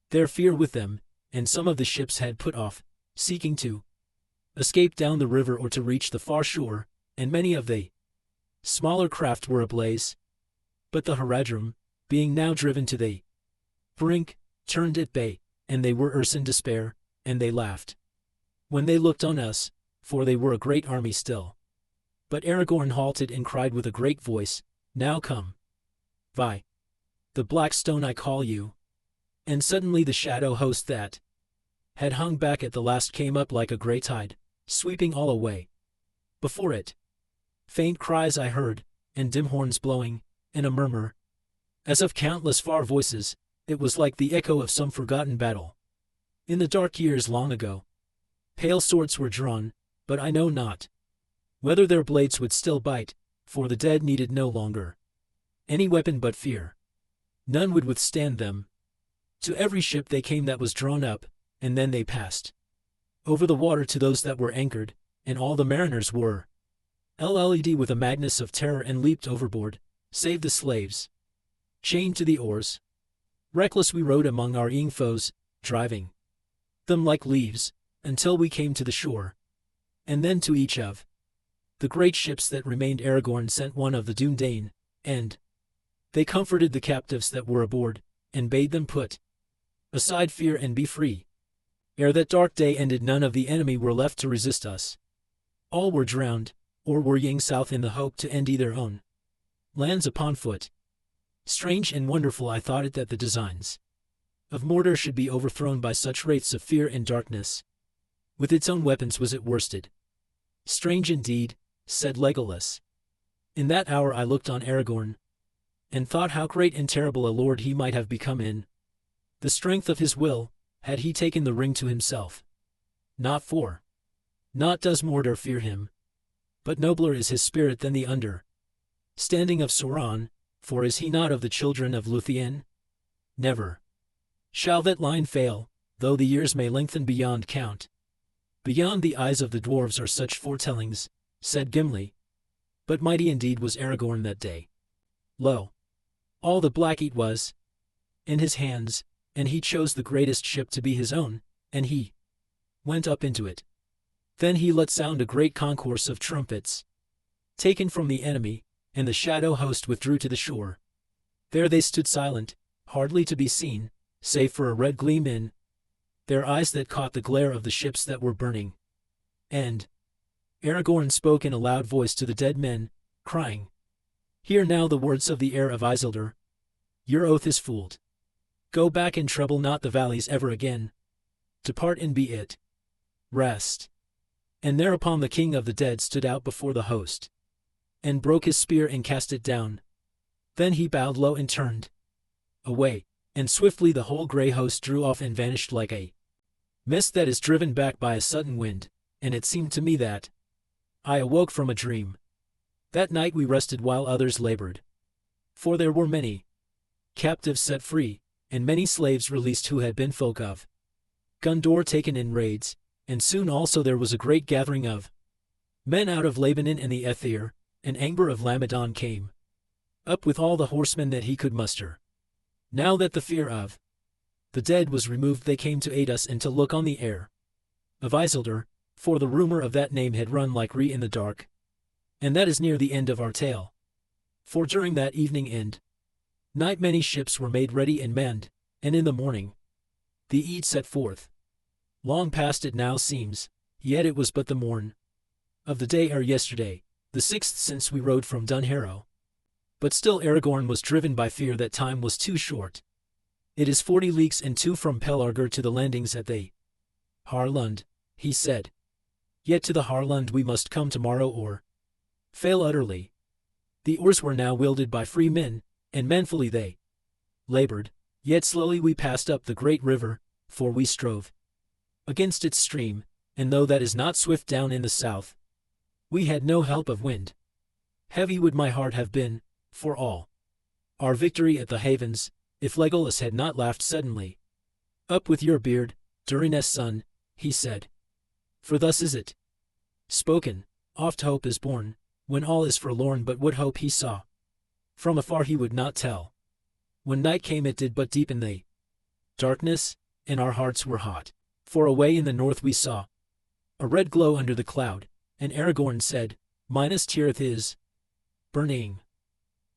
their fear with them, and some of the ships had put off, seeking to escape down the river or to reach the far shore, and many of the smaller craft were ablaze. But the Haradrim, being now driven to the brink, turned at bay, and they were in despair, and they laughed when they looked on us, for they were a great army still. But Aragorn halted and cried with a great voice, Now come. By the black stone I call you. And suddenly the shadow host that had hung back at the last came up like a grey tide, sweeping all away before it. Faint cries I heard, and dim horns blowing, and a murmur as of countless far voices. It was like the echo of some forgotten battle in the dark years long ago. Pale swords were drawn, but I know not whether their blades would still bite, for the dead needed no longer any weapon but fear. None would withstand them. To every ship they came that was drawn up, and then they passed over the water to those that were anchored, and all the mariners were led with a madness of terror and leaped overboard, save the slaves chained to the oars. Reckless we rowed among our foes, driving them like leaves, until we came to the shore. And then to each of the great ships that remained Aragorn sent one of the Dúnedain, and they comforted the captives that were aboard, and bade them put aside fear and be free. Ere that dark day ended none of the enemy were left to resist us. All were drowned, or were ying south in the hope to end their own lands upon foot. Strange and wonderful I thought it that the designs of Mordor should be overthrown by such wraiths of fear and darkness. With its own weapons was it worsted. Strange indeed, said Legolas. In that hour I looked on Aragorn, and thought how great and terrible a lord he might have become in the strength of his will, had he taken the ring to himself. Not does Mordor fear him, but nobler is his spirit than the standing of Sauron, for is he not of the children of Lúthien? Never shall that line fail, though the years may lengthen beyond count. Beyond the eyes of the dwarves are such foretellings, said Gimli. But mighty indeed was Aragorn that day. Lo, all the Blackheath was in his hands, and he chose the greatest ship to be his own, and he went up into it. Then he let sound a great concourse of trumpets, taken from the enemy, and the shadow host withdrew to the shore. There they stood silent, hardly to be seen, save for a red gleam in their eyes that caught the glare of the ships that were burning. And Aragorn spoke in a loud voice to the dead men, crying, Hear now the words of the heir of Isildur. Your oath is fooled. Go back and trouble not the valleys ever again. Depart and be at rest. And thereupon the king of the dead stood out before the host, and broke his spear and cast it down. Then he bowed low and turned away, and swiftly the whole grey host drew off and vanished like a mist that is driven back by a sudden wind, and it seemed to me that I awoke from a dream. That night we rested while others labored, for there were many captives set free, and many slaves released who had been folk of Gondor taken in raids, and soon also there was a great gathering of men out of Labanan and the Aethir, and Angbor of Lamadon came up with all the horsemen that he could muster. Now that the fear of the dead was removed, they came to aid us and to look on the heir of Isildur, for the rumor of that name had run like in the dark. And that is near the end of our tale. For during that evening and night many ships were made ready and manned, and in the morning the Ead set forth. Long past it now seems, yet it was but the morn of the day ere yesterday, the 6th since we rode from Dunharrow. But still Aragorn was driven by fear that time was too short. It is 40 leagues and 2 from Pelargir to the landings at the Harlund, he said. Yet to the Harlund we must come tomorrow or fail utterly. The oars were now wielded by free men, and manfully they labored, yet slowly we passed up the great river, for we strove against its stream, and though that is not swift down in the south, we had no help of wind. Heavy would my heart have been, for all our victory at the havens, if Legolas had not laughed suddenly. Up with your beard, Durin's son, he said. For thus is it spoken, oft hope is born, when all is forlorn, but what hope he saw from afar he would not tell. When night came it did but deepen the darkness, and our hearts were hot. For away in the north we saw a red glow under the cloud, and Aragorn said, Minas Tirith is burning.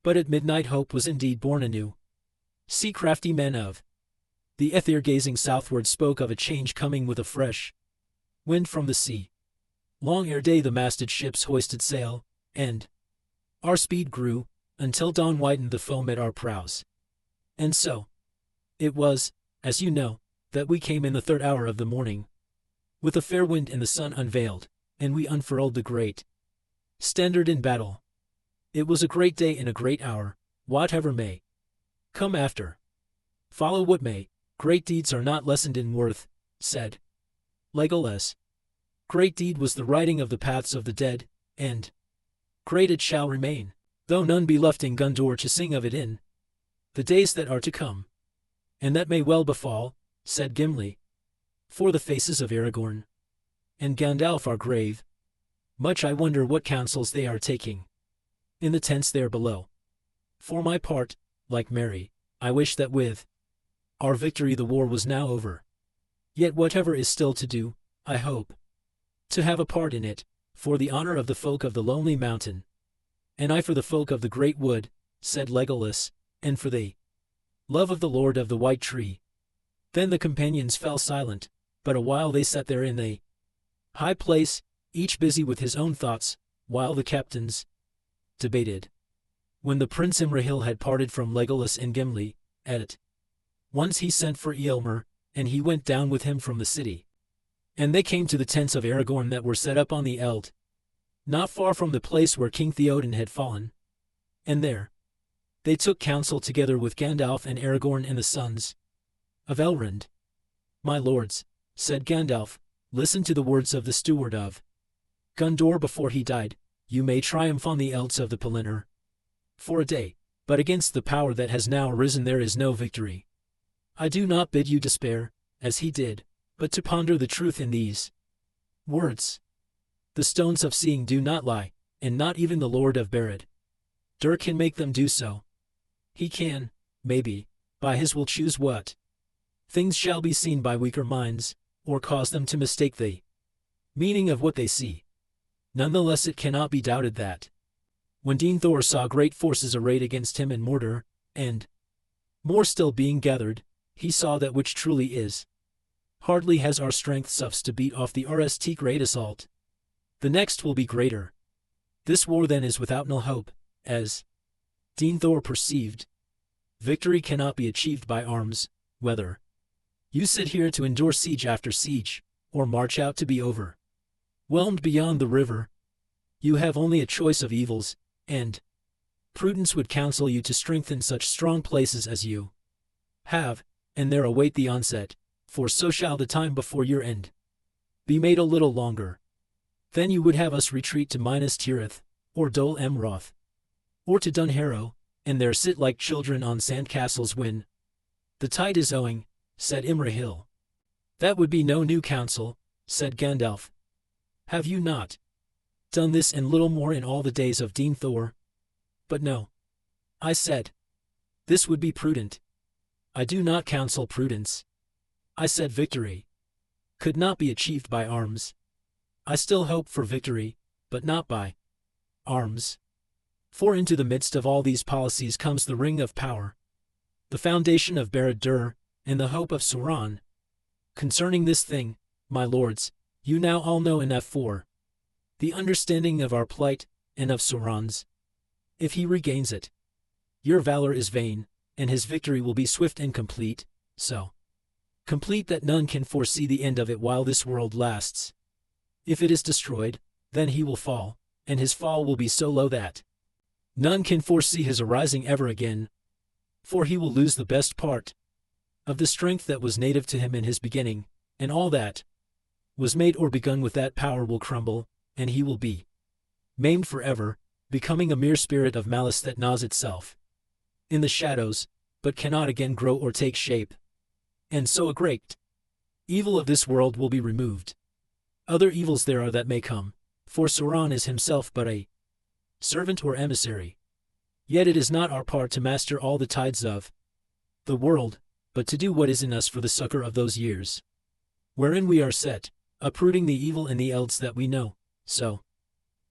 But at midnight hope was indeed born anew. Sea crafty men of the Aether gazing southward spoke of a change coming with a fresh wind from the sea. Long ere day the masted ships hoisted sail, and our speed grew, until dawn whitened the foam at our prows. And so it was, as you know, that we came in the 3rd hour of the morning, with a fair wind and the sun unveiled, and we unfurled the great standard in battle. It was a great day and a great hour, whatever may come after. Follow what may, great deeds are not lessened in worth, said Legolas. Great deed was the writing of the paths of the dead, and great it shall remain, though none be left in Gondor to sing of it in the days that are to come. And that may well befall, said Gimli, for the faces of Aragorn and Gandalf are grave. Much I wonder what counsels they are taking in the tents there below. For my part, like Merry, I wish that with our victory the war was now over. Yet whatever is still to do, I hope to have a part in it, for the honor of the folk of the Lonely Mountain. And I for the folk of the Great Wood, said Legolas, and for the love of the Lord of the White Tree. Then the companions fell silent, but a while they sat there in the high place, each busy with his own thoughts, while the captains debated. When the Prince Imrahil had parted from Legolas and Gimli, at once he sent for Eomer, and he went down with him from the city. And they came to the tents of Aragorn that were set up on the Eld, not far from the place where King Theoden had fallen. And there they took counsel together with Gandalf and Aragorn and the sons of Elrond. My lords, said Gandalf, listen to the words of the steward of Gondor before he died. You may triumph on the Elds of the Pelennor for a day, but against the power that has now arisen there is no victory. I do not bid you despair, as he did, but to ponder the truth in these words. The stones of seeing do not lie, and not even the Lord of Barad-dûr can make them do so. He can, maybe, by his will choose what things shall be seen by weaker minds, or cause them to mistake the meaning of what they see. Nonetheless it cannot be doubted that when Denethor saw great forces arrayed against him in Mordor, and more still being gathered, he saw that which truly is. Hardly has our strength suffs to beat off the RST great assault. The next will be greater. This war then is without no hope, as Denethor perceived. Victory cannot be achieved by arms, whether you sit here to endure siege after siege, or march out to be overwhelmed beyond the river. You have only a choice of evils, and prudence would counsel you to strengthen such strong places as you have, and there await the onset, for so shall the time before your end be made a little longer. Then you would have us retreat to Minas Tirith, or Dol Amroth, or to Dunharrow, and there sit like children on sand castles when the tide is owing, said Imrahil. That would be no new counsel, said Gandalf. Have you not done this and little more in all the days of Denethor? But no, I said, this would be prudent. I do not counsel prudence. I said victory could not be achieved by arms. I still hope for victory, but not by arms. For into the midst of all these policies comes the ring of power, the foundation of Barad-dûr, and the hope of Sauron. Concerning this thing, my lords, you now all know enough for the understanding of our plight, and of Sauron's. If he regains it, your valor is vain, and his victory will be swift and complete, so complete that none can foresee the end of it while this world lasts. If it is destroyed, then he will fall, and his fall will be so low that none can foresee his arising ever again, for he will lose the best part of the strength that was native to him in his beginning, and all that was made or begun with that power will crumble, and he will be maimed forever, becoming a mere spirit of malice that gnaws itself in the shadows, but cannot again grow or take shape. And so a great evil of this world will be removed. Other evils there are that may come, for Sauron is himself but a servant or emissary. Yet it is not our part to master all the tides of the world, but to do what is in us for the succor of those years wherein we are set, uprooting the evil in the elds that we know, so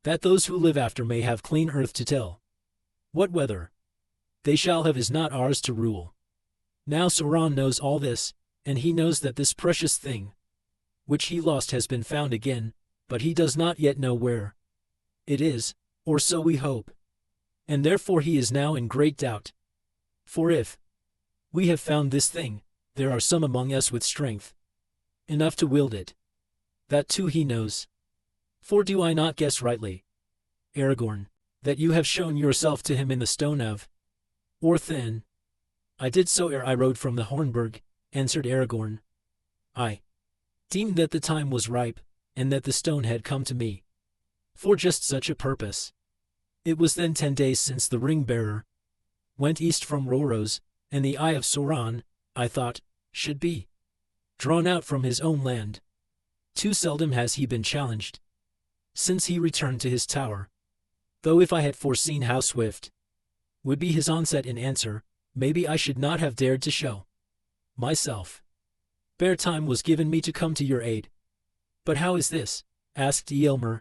that those who live after may have clean earth to tell. What weather they shall have is not ours to rule. Now Sauron knows all this, and he knows that this precious thing, which he lost, has been found again, but he does not yet know where it is, or so we hope. And therefore he is now in great doubt. For if we have found this thing, there are some among us with strength enough to wield it. That too he knows. For do I not guess rightly, Aragorn, that you have shown yourself to him in the stone of Orthann? I did so ere I rode from the Hornburg, answered Aragorn. I deemed that the time was ripe, and that the stone had come to me for just such a purpose. It was then 10 days since the ring-bearer went east from Rhoros, and the eye of Sauron, I thought, should be drawn out from his own land. Too seldom has he been challenged since he returned to his tower. Though if I had foreseen how swift would be his onset in answer, maybe I should not have dared to show myself. Bare time was given me to come to your aid. But how is this? Asked Eomer.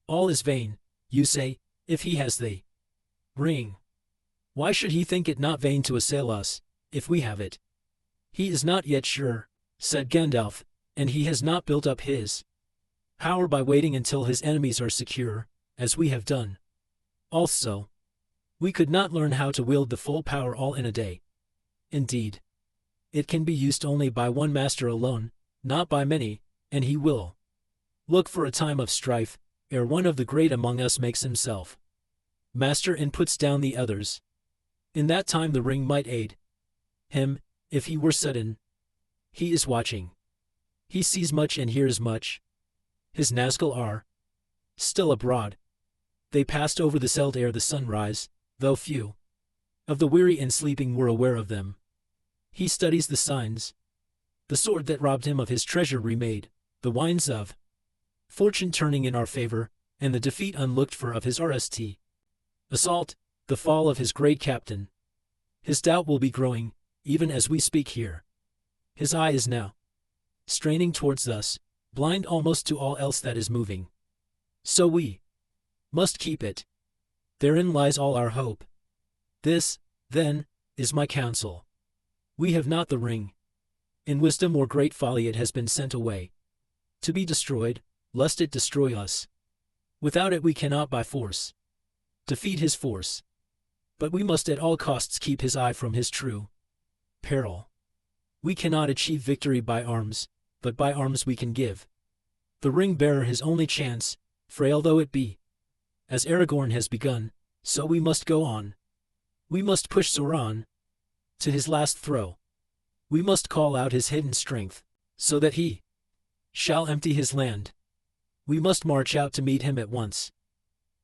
All is vain, you say, if he has the ring. Why should he think it not vain to assail us, if we have it? He is not yet sure, said Gandalf, and he has not built up his power by waiting until his enemies are secure, as we have done. Also, we could not learn how to wield the full power all in a day. Indeed, it can be used only by one master alone, not by many, and he will look for a time of strife, ere one of the great among us makes himself master and puts down the others. In that time the ring might aid him, if he were sudden. He is watching. He sees much and hears much. His Nazgul are still abroad. They passed over the Seld ere the sunrise, though few of the weary and sleeping were aware of them. He studies the signs. The sword that robbed him of his treasure remade, the winds of fortune turning in our favor, and the defeat unlooked for of his RST assault, the fall of his great captain. His doubt will be growing, even as we speak here. His eye is now straining towards us, blind almost to all else that is moving. So we must keep it. Therein lies all our hope. This, then, is my counsel. We have not the ring. In wisdom or great folly it has been sent away, to be destroyed, lest it destroy us. Without it we cannot by force defeat his force. But we must at all costs keep his eye from his true peril. We cannot achieve victory by arms, but by arms we can give the ring-bearer his only chance, frail though it be. As Aragorn has begun, so we must go on. We must push Sauron to his last throw. We must call out his hidden strength, so that he shall empty his land. We must march out to meet him at once.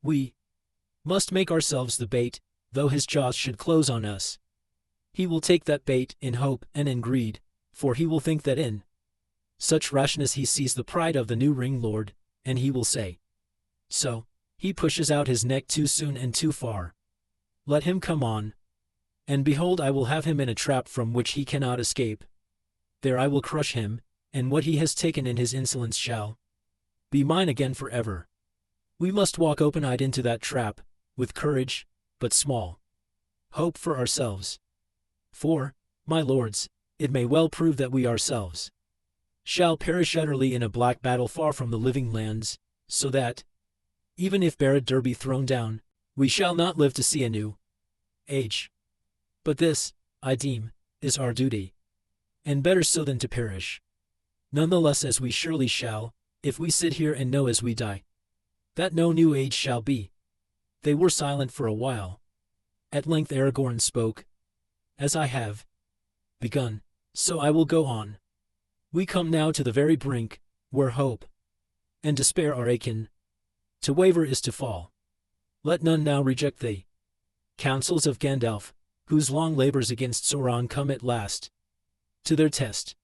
We must make ourselves the bait, though his jaws should close on us. He will take that bait in hope and in greed, for he will think that in such rashness he sees the pride of the new ring lord, and he will say, so he pushes out his neck too soon and too far. Let him come on. And behold, I will have him in a trap from which he cannot escape. There I will crush him, and what he has taken in his insolence shall be mine again forever. We must walk open-eyed into that trap, with courage, but small hope for ourselves. For, my lords, it may well prove that we ourselves shall perish utterly in a black battle far from the living lands, so that, even if Barad-dûr be thrown down, we shall not live to see a new age. But this, I deem, is our duty, and better so than to perish. None the less as we surely shall, if we sit here and know as we die, that no new age shall be. They were silent for a while. At length Aragorn spoke. As I have begun, so I will go on. We come now to the very brink, where hope and despair are akin. To waver is to fall. Let none now reject the counsels of Gandalf, whose long labors against Sauron come at last to their test.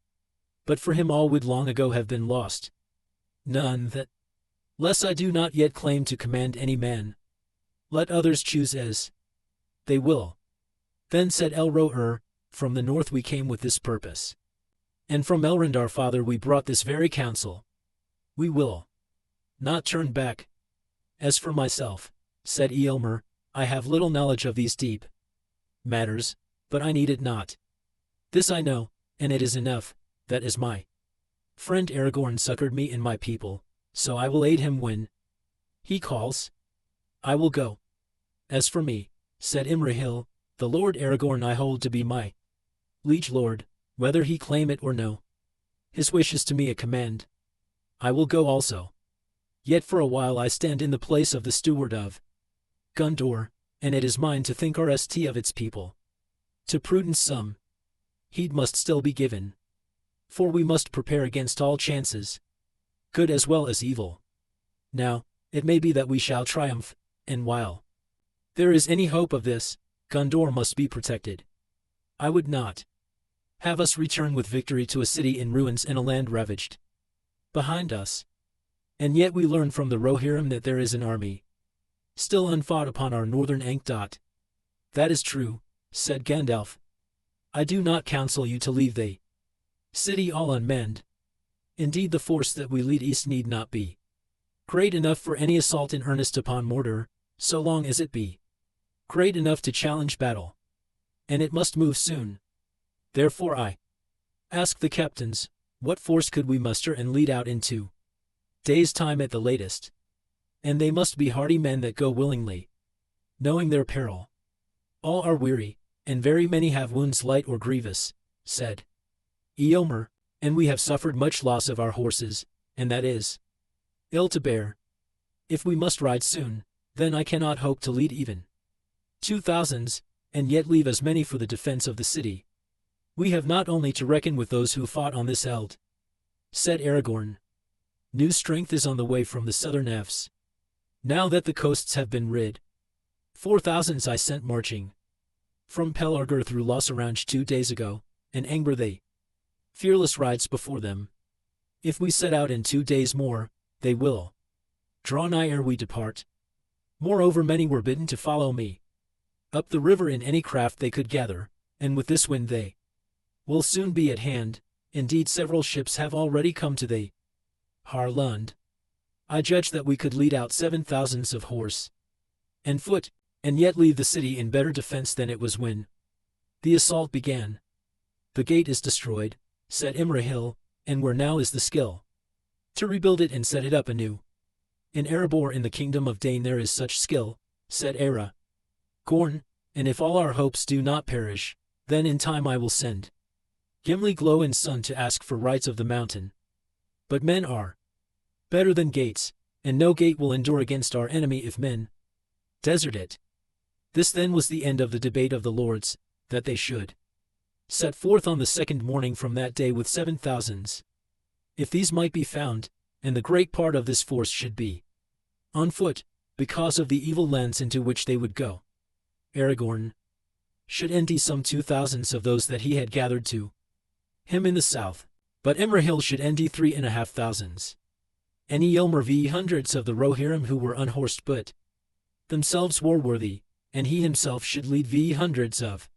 But for him all would long ago have been lost. None that, less I do not yet claim to command any man. Let others choose as they will. Then said Elro, from the north we came with this purpose. And from Elrond our father we brought this very counsel. We will not turn back. As for myself, said Eomer, I have little knowledge of these deep matters, but I need it not. This I know, and it is enough, that as my friend Aragorn succored me and my people, so I will aid him when he calls. I will go. As for me, said Imrahil, the Lord Aragorn I hold to be my liege lord, whether he claim it or no. His wish is to me a command. I will go also. Yet for a while I stand in the place of the steward of Gondor, and it is mine to think RST of its people. To prudence some heed must still be given. For we must prepare against all chances, good as well as evil. Now, it may be that we shall triumph, and while there is any hope of this, Gondor must be protected. I would not have us return with victory to a city in ruins and a land ravaged behind us. And yet we learn from the Rohirrim that there is an army still unfought upon our northern Ankh-Dot. That is true, said Gandalf. I do not counsel you to leave the city all unmanned. Indeed the force that we lead east need not be great enough for any assault in earnest upon Mordor, so long as it be great enough to challenge battle. And it must move soon. Therefore I ask the captains, what force could we muster and lead out in 2 days' time at the latest? And they must be hardy men that go willingly, knowing their peril. All are weary, and very many have wounds light or grievous, said Eomer, and we have suffered much loss of our horses, and that is ill to bear. If we must ride soon, then I cannot hope to lead even 2,000, and yet leave as many for the defense of the city. We have not only to reckon with those who fought on this eld, said Aragorn. New strength is on the way from the southern Fs. Now that the coasts have been rid, 4,000 I sent marching from Pelargir through Losarange 2 days ago, and Angber they fearless rides before them. If we set out in 2 days more, they will draw nigh ere we depart. Moreover many were bidden to follow me up the river in any craft they could gather, and with this wind they will soon be at hand. Indeed several ships have already come to the Harlund. I judge that we could lead out 7,000 of horse and foot, and yet leave the city in better defense than it was when the assault began. The gate is destroyed, said Imrahil, and where now is the skill to rebuild it and set it up anew? In Erebor in the kingdom of Dane there is such skill, said Aragorn, and if all our hopes do not perish, then in time I will send Gimli Glow and Sun to ask for rights of the mountain. But men are better than gates, and no gate will endure against our enemy if men desert it. This then was the end of the debate of the lords, that they should set forth on the second morning from that day with 7,000. If these might be found, and the great part of this force should be on foot, because of the evil lands into which they would go, Aragorn should empty some 2,000 of those that he had gathered to him in the south, but Imrahil should empty 3,500. And Eomer v hundreds of the Rohirrim who were unhorsed but themselves war-worthy, and he himself should lead v hundreds of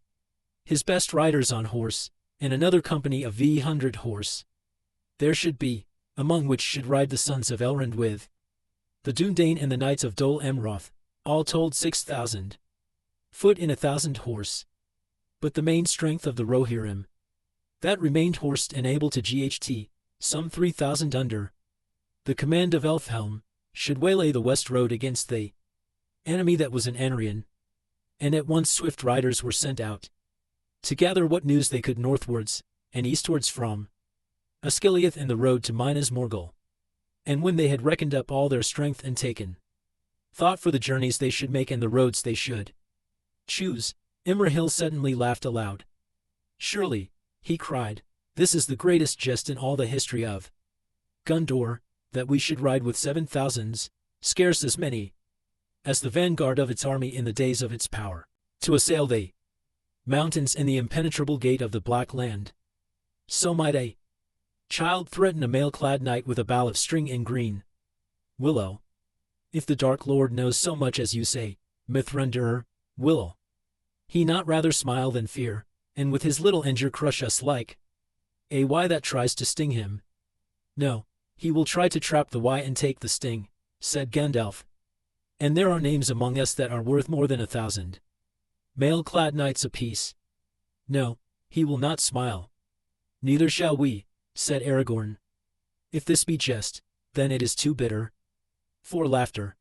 his best riders on horse, and another company of v 100 horse there should be, among which should ride the sons of Elrond with the Dúnedain and the knights of Dol Amroth, all told 6,000 foot in 1,000 horse. But the main strength of the Rohirrim that remained horsed and able to GHT, some 3,000 under the command of Elfhelm, should waylay the west road against the enemy that was in Anarion, and at once swift riders were sent out to gather what news they could northwards and eastwards from Osgiliath and the road to Minas Morgul. And when they had reckoned up all their strength and taken thought for the journeys they should make and the roads they should choose, Imrahil suddenly laughed aloud. "Surely," he cried, "this is the greatest jest in all the history of Gondor, that we should ride with 7,000, scarce as many as the vanguard of its army in the days of its power, to assail the mountains and the impenetrable gate of the Black Land. So might a child threaten a mail-clad knight with a bough of string in green willow. If the Dark Lord knows so much as you say, Mithrandir, will he not rather smile than fear, and with his little anger crush us like a Y that tries to sting him? No, he will try to trap the Y and take the sting," said Gandalf. "And there are names among us that are worth more than 1,000 mail-clad knights apiece. No, he will not smile." "Neither shall we," said Aragorn. "If this be jest, then it is too bitter for laughter.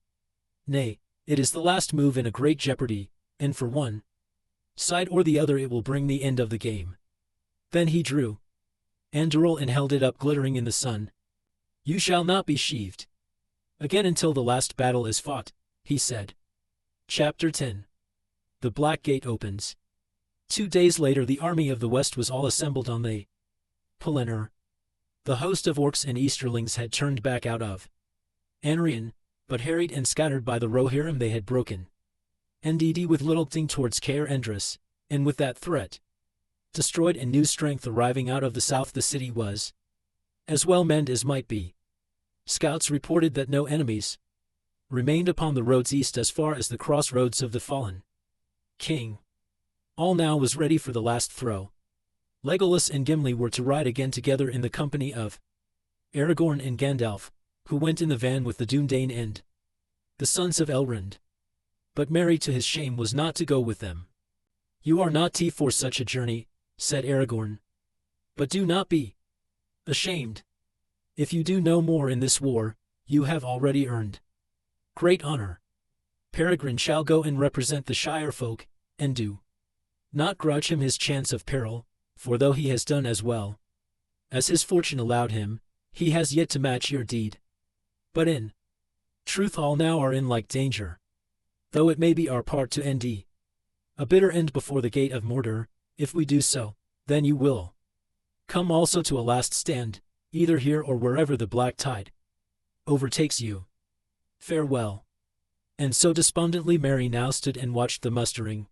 Nay, it is the last move in a great jeopardy, and for one side or the other it will bring the end of the game." Then he drew Anduril and held it up glittering in the sun. "You shall not be sheathed again until the last battle is fought," he said. Chapter 10. The Black Gate opens. 2 days later the army of the west was all assembled on the Pelennor. The host of orcs and easterlings had turned back out of Anarion, but harried and scattered by the Rohirrim they had broken Ndidi with Littleting towards Caer Endrys, and with that threat destroyed and new strength arriving out of the south the city was as well manned as might be. Scouts reported that no enemies remained upon the roads east as far as the crossroads of the fallen king. All now was ready for the last throw. Legolas and Gimli were to ride again together in the company of Aragorn and Gandalf, who went in the van with the Dúnedain and the sons of Elrond. But Merry to his shame was not to go with them. "You are not for such a journey," said Aragorn. "But do not be ashamed. If you do no more in this war, you have already earned great honor. Peregrine shall go and represent the Shire folk, and do not grudge him his chance of peril, for though he has done as well as his fortune allowed him, he has yet to match your deed. But in truth all now are in like danger, though it may be our part to end a bitter end before the gate of Mordor. If we do so, then you will come also to a last stand, either here or wherever the black tide overtakes you. Farewell." And so despondently Merry now stood and watched the mustering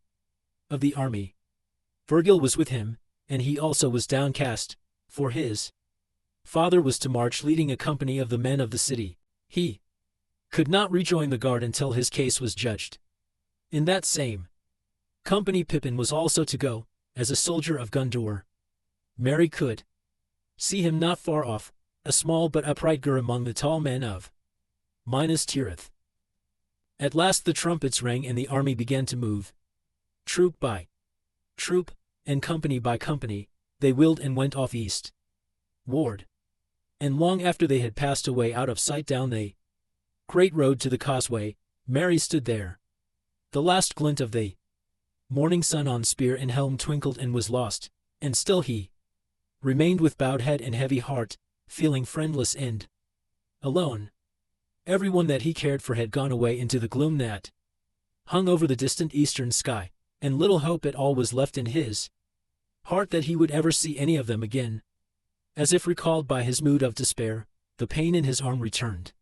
of the army. Virgil was with him, and he also was downcast, for his father was to march leading a company of the men of the city. He could not rejoin the guard until his case was judged. In that same company Pippin was also to go, as a soldier of Gondor. Merry could see him not far off, a small but upright figure among the tall men of Minas Tirith. At last the trumpets rang and the army began to move. Troop by troop, and company by company, they wheeled and went off east ward. And long after they had passed away out of sight down the great road to the causeway, Merry stood there. The last glint of the morning sun on spear and helm twinkled and was lost, and still he remained with bowed head and heavy heart, feeling friendless and alone. Everyone that he cared for had gone away into the gloom that hung over the distant eastern sky, and little hope at all was left in his heart that he would ever see any of them again. As if recalled by his mood of despair, the pain in his arm returned,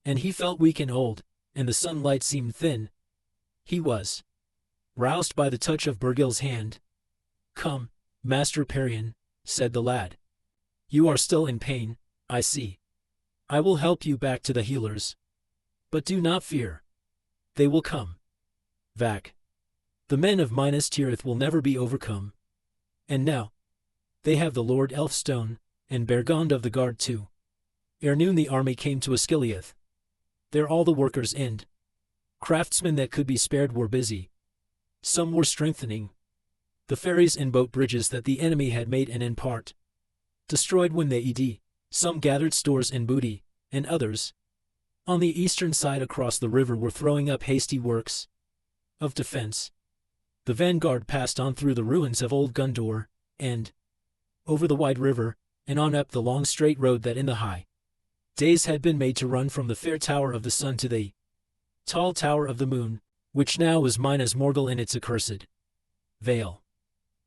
and he felt weak and old, and the sunlight seemed thin. He was roused by the touch of Birgil's hand. "Come, Master Perion," said the lad. "You are still in pain, I see. I will help you back to the healers. But do not fear. They will come back. The men of Minas Tirith will never be overcome. And now they have the Lord Elfstone, and Bergond of the Guard too." Ere noon the army came to Osgiliath. There all the workers and craftsmen that could be spared were busy. Some were strengthening the ferries and boat bridges that the enemy had made and in part destroyed when they Some gathered stores and booty, and others, on the eastern side across the river, were throwing up hasty works of defense. The vanguard passed on through the ruins of old Gondor, and over the wide river, and on up the long straight road that in the high days had been made to run from the fair tower of the sun to the tall tower of the moon, which now was Minas Morgul in its accursed vale.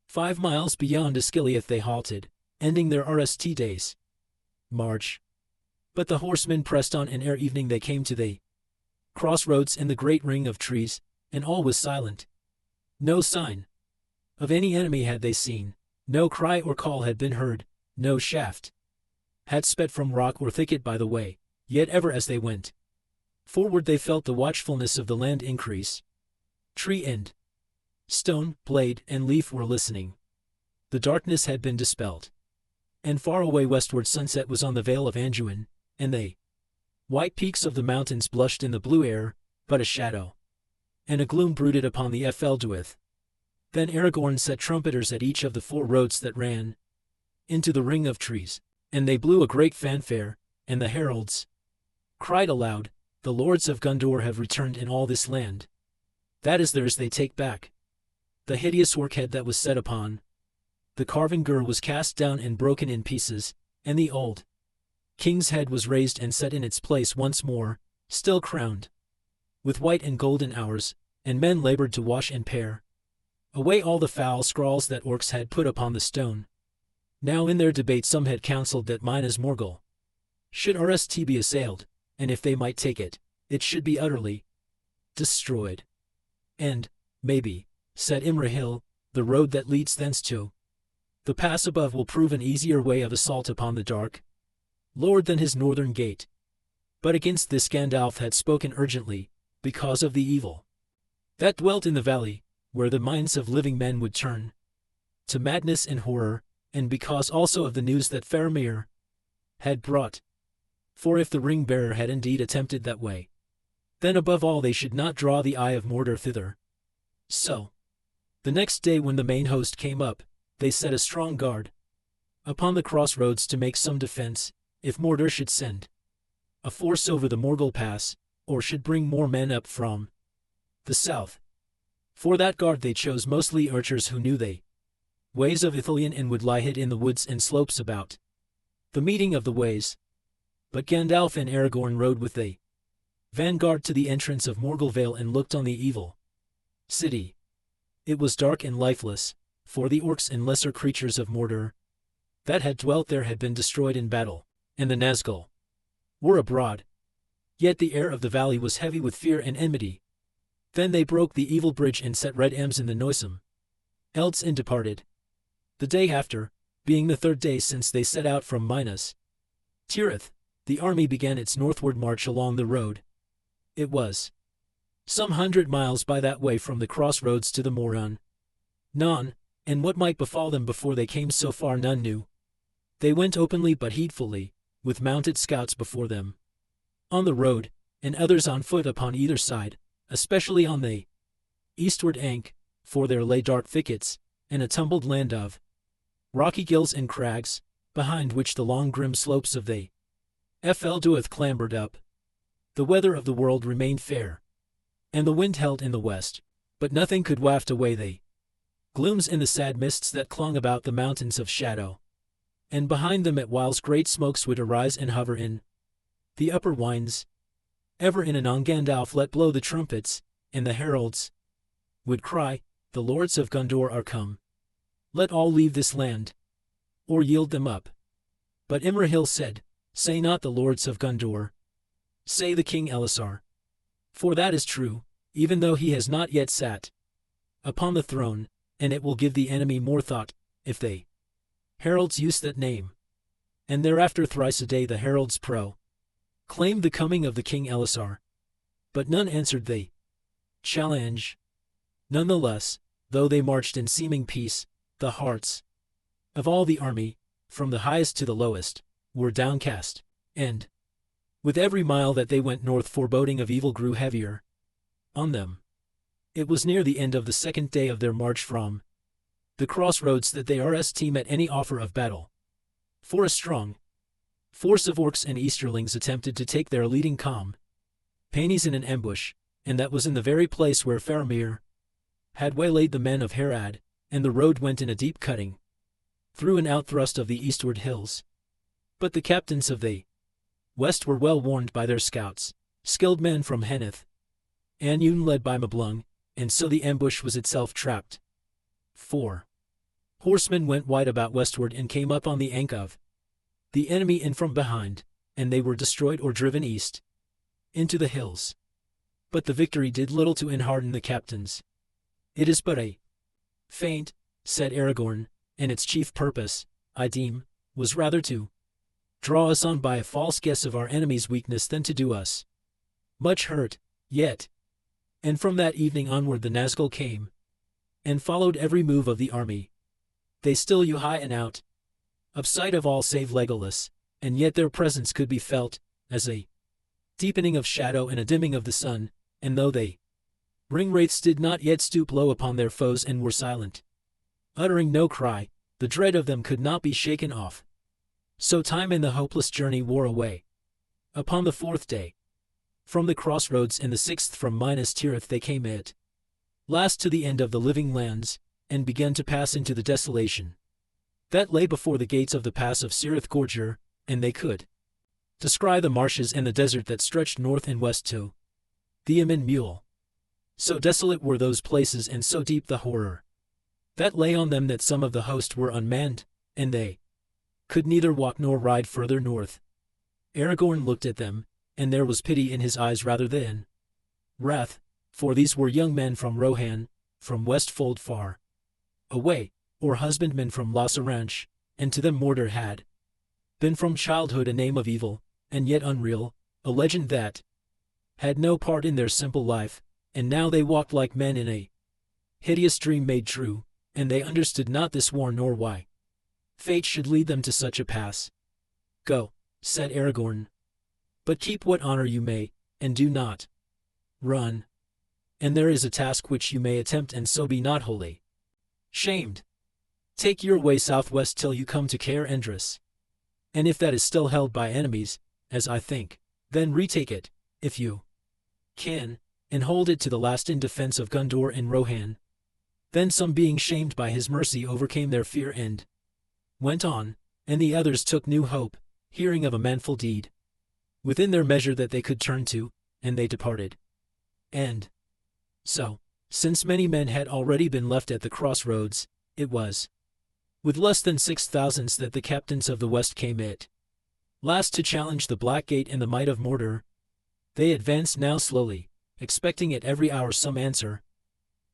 5 miles beyond Osgiliath they halted, ending their RST days' march. But the horsemen pressed on, and ere evening they came to the crossroads in the great ring of trees, and all was silent. No sign of any enemy had they seen, no cry or call had been heard, no shaft had sped from rock or thicket by the way, yet ever as they went forward they felt the watchfulness of the land increase. Tree and stone, blade and leaf were listening. The darkness had been dispelled, and far away westward sunset was on the vale of Anduin, and the white peaks of the mountains blushed in the blue air, but a shadow and a gloom brooded upon the Elduith. Then Aragorn set trumpeters at each of the 4 roads that ran into the ring of trees, and they blew a great fanfare, and the heralds cried aloud, "The lords of Gondor have returned, in all this land that is theirs they take back." The hideous orc-head that was set upon the carven gur was cast down and broken in pieces, and the old king's head was raised and set in its place once more, still crowned with white and golden hours, and men labored to wash and pare away all the foul scrawls that orcs had put upon the stone. Now in their debate some had counseled that Minas Morgul should RST be assailed, and if they might take it, it should be utterly destroyed. And, maybe, said Imrahil, the road that leads thence to the pass above will prove an easier way of assault upon the dark Lord than his northern gate. But against this Gandalf had spoken urgently, because of the evil that dwelt in the valley, where the minds of living men would turn to madness and horror, and because also of the news that Faramir had brought. For if the ring-bearer had indeed attempted that way, then above all they should not draw the eye of Mordor thither. So, the next day when the main host came up, they set a strong guard upon the crossroads to make some defense, if Mordor should send a force over the Morgul Pass, or should bring more men up from the south. For that guard they chose mostly archers who knew the ways of Ithilien and would lie hid in the woods and slopes about the meeting of the ways. But Gandalf and Aragorn rode with the vanguard to the entrance of Morgul Vale and looked on the evil city. It was dark and lifeless, for the orcs and lesser creatures of Mordor that had dwelt there had been destroyed in battle, and the Nazgul were abroad. Yet the air of the valley was heavy with fear and enmity. Then they broke the evil bridge and set red Ems in the noisome Elds and departed. The day after, being the 3rd day since they set out from Minas Tirith, the army began its northward march along the road. It was some 100 miles by that way from the crossroads to the Moran Non, and what might befall them before they came so far none knew. They went openly but heedfully, with mounted scouts before them on the road, and others on foot upon either side, especially on the eastward ank, for there lay dark thickets, and a tumbled land of rocky gills and crags, behind which the long grim slopes of the Elduith clambered up. The weather of the world remained fair, and the wind held in the west, but nothing could waft away the glooms and the sad mists that clung about the mountains of shadow. And behind them at whiles great smokes would arise and hover in the upper winds. Ever and anon Gandalf let blow the trumpets, and the heralds would cry, "The lords of Gondor are come. Let all leave this land, or yield them up." But Imrahil said, "Say not the lords of Gondor. Say the King Elisar. For that is true, even though he has not yet sat upon the throne, and it will give the enemy more thought, if they heralds use that name." And thereafter thrice a day the heralds claimed the coming of the King Elisar. But none answered the challenge. None the less, though they marched in seeming peace, the hearts of all the army, from the highest to the lowest, were downcast, and with every mile that they went north foreboding of evil grew heavier on them. It was near the end of the 2nd day of their march from the crossroads that they met any offer of battle. For a strong Force of orcs and Easterlings attempted to take their leading companies in an ambush, and that was in the very place where Faramir had waylaid the men of Harad, and the road went in a deep cutting through an outthrust of the eastward hills. But the captains of the west were well warned by their scouts, skilled men from Henneth, and Yun led by Mablung, and so the ambush was itself trapped. 4 horsemen went wide about westward and came up on the ank of the enemy in from behind, and they were destroyed or driven east into the hills. But the victory did little to enharden the captains. "It is but a feint," said Aragorn, "and its chief purpose, I deem, was rather to draw us on by a false guess of our enemy's weakness than to do us much hurt. Yet." And from that evening onward the Nazgul came and followed every move of the army. They still you high and out of sight of all save Legolas, and yet their presence could be felt as a deepening of shadow and a dimming of the sun, and though they ring-wraiths did not yet stoop low upon their foes and were silent, uttering no cry, the dread of them could not be shaken off. So time and the hopeless journey wore away. Upon the 4th day, from the crossroads, and the 6th from Minas Tirith, they came at last to the end of the living lands, and began to pass into the desolation that lay before the gates of the pass of Cirith Gorger, and they could descry the marshes and the desert that stretched north and west to the Iman Mule. So desolate were those places, and so deep the horror that lay on them, that some of the host were unmanned, and they could neither walk nor ride further north. Aragorn looked at them, and there was pity in his eyes rather than wrath, for these were young men from Rohan, from Westfold far away, or husbandmen from Losaranch, and to them Mordor had been from childhood a name of evil, and yet unreal, a legend that had no part in their simple life, and now they walked like men in a hideous dream made true, and they understood not this war nor why fate should lead them to such a pass. "Go," said Aragorn, "but keep what honor you may, and do not run. And there is a task which you may attempt, and so be not wholly shamed. Take your way southwest till you come to Caer Endrys, and if that is still held by enemies, as I think, then retake it, if you can, and hold it to the last in defense of Gondor and Rohan." Then some, being shamed by his mercy, overcame their fear and went on, and the others took new hope, hearing of a manful deed within their measure that they could turn to, and they departed. And so, since many men had already been left at the crossroads, it was with less than 6,000 that the captains of the West came at last to challenge the Black Gate and the might of Mordor. They advanced now slowly, expecting at every hour some answer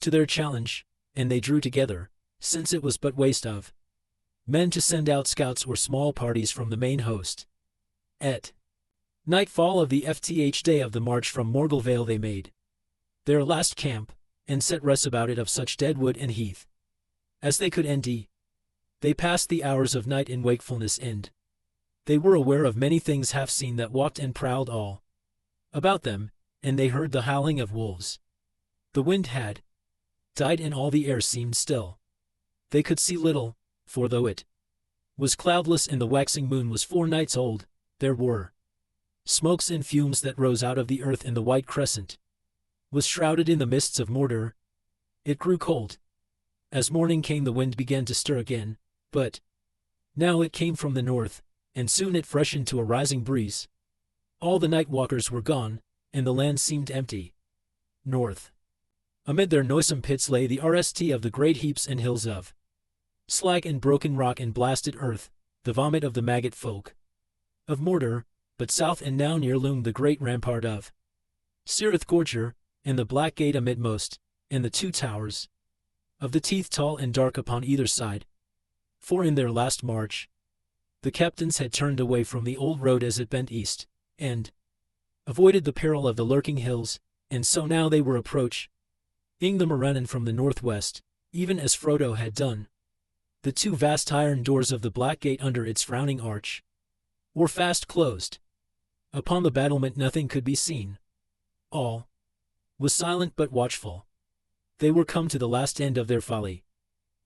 to their challenge, and they drew together, since it was but waste of men to send out scouts or small parties from the main host. At nightfall of the th day of the march from Morgulvale they made their last camp, and set rest about it of such dead wood and heath as they could endy. They passed the hours of night in wakefulness, and they were aware of many things half seen that walked and prowled all about them, and they heard the howling of wolves. The wind had died and all the air seemed still. They could see little, for though it was cloudless and the waxing moon was 4 nights old, there were smokes and fumes that rose out of the earth, and the white crescent was shrouded in the mists of Mordor. It grew cold. As morning came the wind began to stir again, but now it came from the north, and soon it freshened to a rising breeze. All the night walkers were gone, and the land seemed empty. North, amid their noisome pits, lay the RST of the great heaps and hills of slag and broken rock and blasted earth, the vomit of the maggot folk of Mordor. But south and now near loomed the great rampart of Cirith Gorger, and the Black Gate amidmost, and the 2 towers of the Teeth, tall and dark upon either side. For in their last march, the captains had turned away from the old road as it bent east, and avoided the peril of the lurking hills, and so now they were approaching the Morannon from the northwest, even as Frodo had done. The 2 vast iron doors of the Black Gate under its frowning arch were fast closed. Upon the battlement nothing could be seen. All was silent but watchful. They were come to the last end of their folly,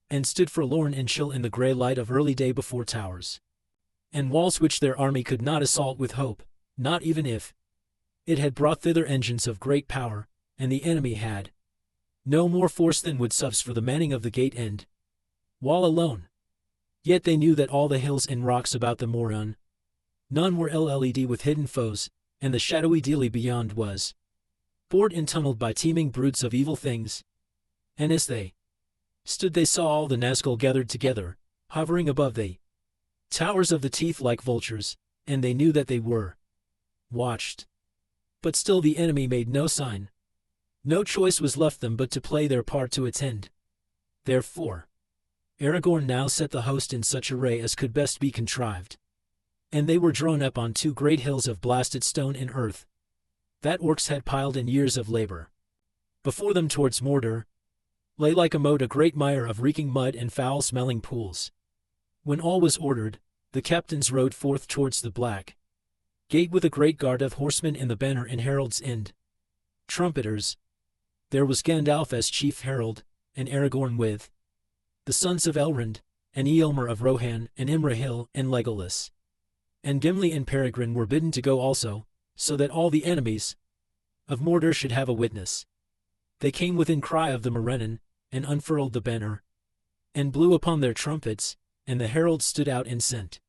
and stood forlorn and chill in the grey light of early day before towers and walls which their army could not assault with hope, not even if it had brought thither engines of great power, and the enemy had no more force than would suffice for the manning of the gate and wall alone. Yet they knew that all the hills and rocks about them were none were led with hidden foes, and the shadowy dealy beyond was bored and tunneled by teeming broods of evil things. And as they stood they saw all the Nazgul gathered together, hovering above the towers of the teeth like vultures, and they knew that they were watched. But still the enemy made no sign. No choice was left them but to play their part to its end. Therefore Aragorn now set the host in such array as could best be contrived. And they were drawn up on two great hills of blasted stone and earth, that orcs had piled in years of labor. Before them towards Mordor lay like a moat a great mire of reeking mud and foul-smelling pools. When all was ordered, the captains rode forth towards the black gate with a great guard of horsemen and the banner and heralds and trumpeters. There was Gandalf as chief herald, and Aragorn with the sons of Elrond, and Eomer of Rohan, and Imrahil, and Legolas. And Gimli and Peregrine were bidden to go also, so that all the enemies of Mordor should have a witness. They came within cry of the Morannon, and unfurled the banner, and blew upon their trumpets, and the heralds stood out and sent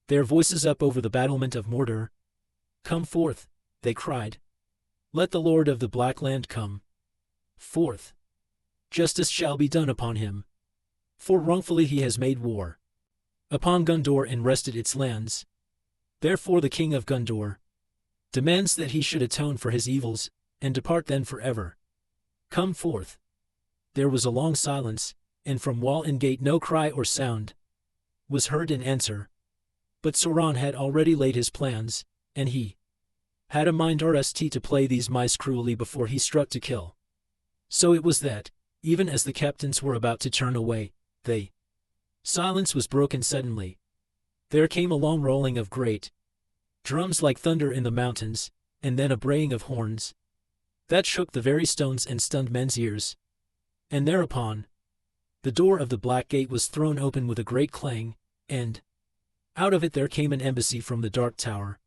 their voices up over the battlement of Mordor. Come forth, they cried. Let the Lord of the Black Land come forth. Justice shall be done upon him. For wrongfully he has made war upon Gondor and wrested its lands. Therefore the king of Gondor demands that he should atone for his evils, and depart then forever. Come forth. There was a long silence, and from wall and gate no cry or sound was heard in answer. But Sauron had already laid his plans, and he had a mind to play these mice cruelly before he struck to kill. So it was that, even as the captains were about to turn away, silence was broken suddenly. There came a long rolling of great drums like thunder in the mountains, and then a braying of horns that shook the very stones and stunned men's ears. And thereupon the door of the black gate was thrown open with a great clang, and out of it there came an embassy from the dark tower.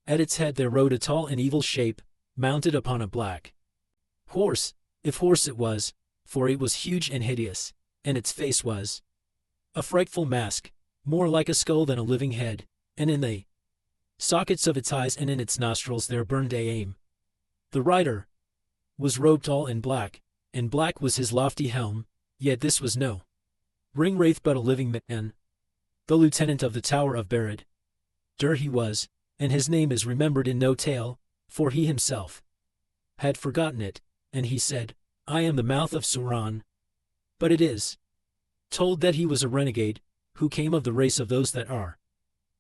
At its head there rode a tall and evil shape, mounted upon a black horse, if horse it was, for it was huge and hideous, and its face was a frightful mask, more like a skull than a living head, and in the sockets of its eyes and in its nostrils there burned aim. The rider was robed all in black, and black was his lofty helm, yet this was no ring-wraith but a living man. The lieutenant of the Tower of Barad-dûr he was, and his name is remembered in no tale, for he himself had forgotten it, and he said, I am the mouth of Sauron. But it is told that he was a renegade, who came of the race of those that are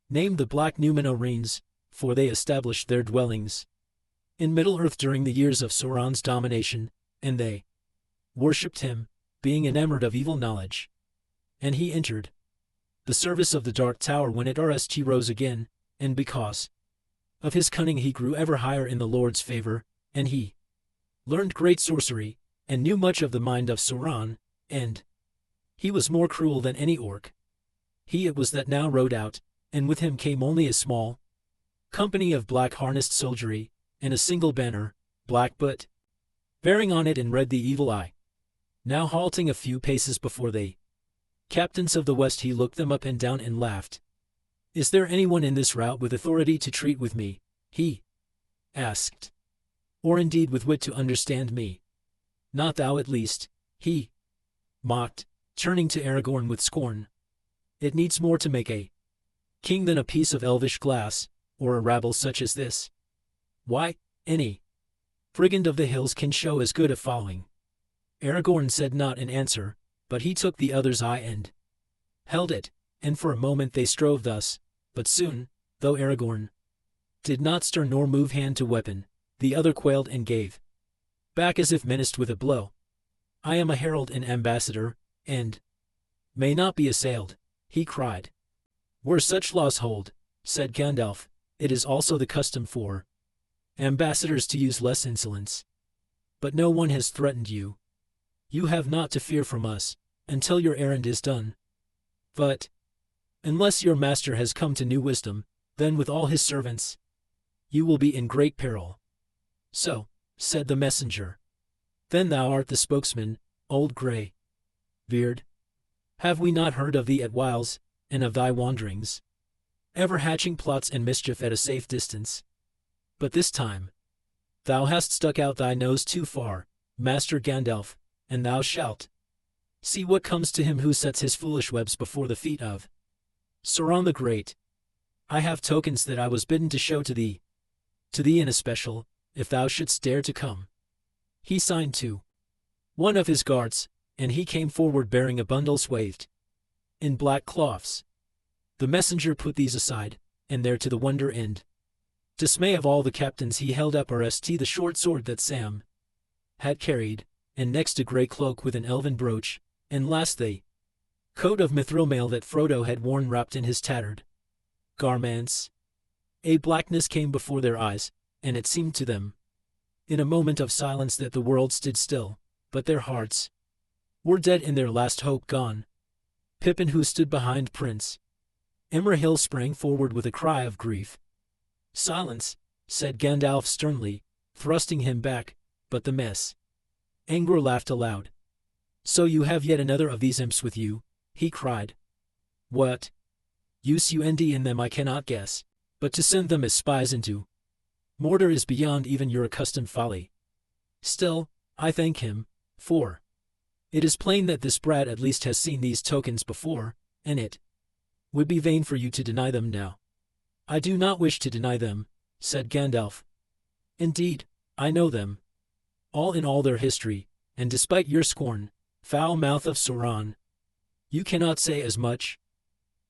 named the Black Númenóreans, for they established their dwellings in Middle-earth during the years of Sauron's domination, and they worshipped him, being enamored of evil knowledge. And he entered the service of the Dark Tower when it rose again, and because of his cunning he grew ever higher in the Lord's favor, and he learned great sorcery, and knew much of the mind of Sauron, and he was more cruel than any orc. He it was that now rode out, and with him came only a small company of black harnessed soldiery, and a single banner, black but bearing on it in red the evil eye. Now halting a few paces before the captains of the West he looked them up and down and laughed. Is there anyone in this rout with authority to treat with me? He asked. Or indeed with wit to understand me? Not thou at least, he mocked, turning to Aragorn with scorn. It needs more to make a king than a piece of elvish glass, or a rabble such as this. Why, any brigand of the hills can show as good a following. Aragorn said not in answer, but he took the other's eye and held it, and for a moment they strove thus, but soon, though Aragorn did not stir nor move hand to weapon, the other quailed and gave back as if menaced with a blow. I am a herald and ambassador, and may not be assailed, he cried. Where such laws hold, said Gandalf, it is also the custom for ambassadors to use less insolence. But no one has threatened you. You have naught to fear from us, until your errand is done. But Unless your master has come to new wisdom, then with all his servants, you will be in great peril. So, said the messenger. Then thou art the spokesman, old grey beard. Have we not heard of thee at whiles, and of thy wanderings, ever hatching plots and mischief at a safe distance? But this time, thou hast stuck out thy nose too far, Master Gandalf, and thou shalt see what comes to him who sets his foolish webs before the feet of Sauron the Great. I have tokens that I was bidden to show to thee in especial, if thou shouldst dare to come. He signed to one of his guards, and he came forward bearing a bundle swathed in black cloths. The messenger put these aside, and there to the wonder and dismay of all the captains he held up the short sword that Sam had carried, and next a grey cloak with an elven brooch, and last the coat of mithril mail that Frodo had worn wrapped in his tattered garments. A blackness came before their eyes, and it seemed to them, in a moment of silence, that the world stood still, but their hearts were dead and their last hope gone. Pippin, who stood behind Prince Imrahil, sprang forward with a cry of grief. Silence, said Gandalf sternly, thrusting him back, but the messenger laughed aloud. So you have yet another of these imps with you, he cried. What use you endy in them I cannot guess, but to send them as spies into Mordor is beyond even your accustomed folly. Still, I thank him, for it is plain that this brat at least has seen these tokens before, and it would be vain for you to deny them now. I do not wish to deny them, said Gandalf. Indeed, I know them, all in all their history, and despite your scorn, foul mouth of Sauron, you cannot say as much.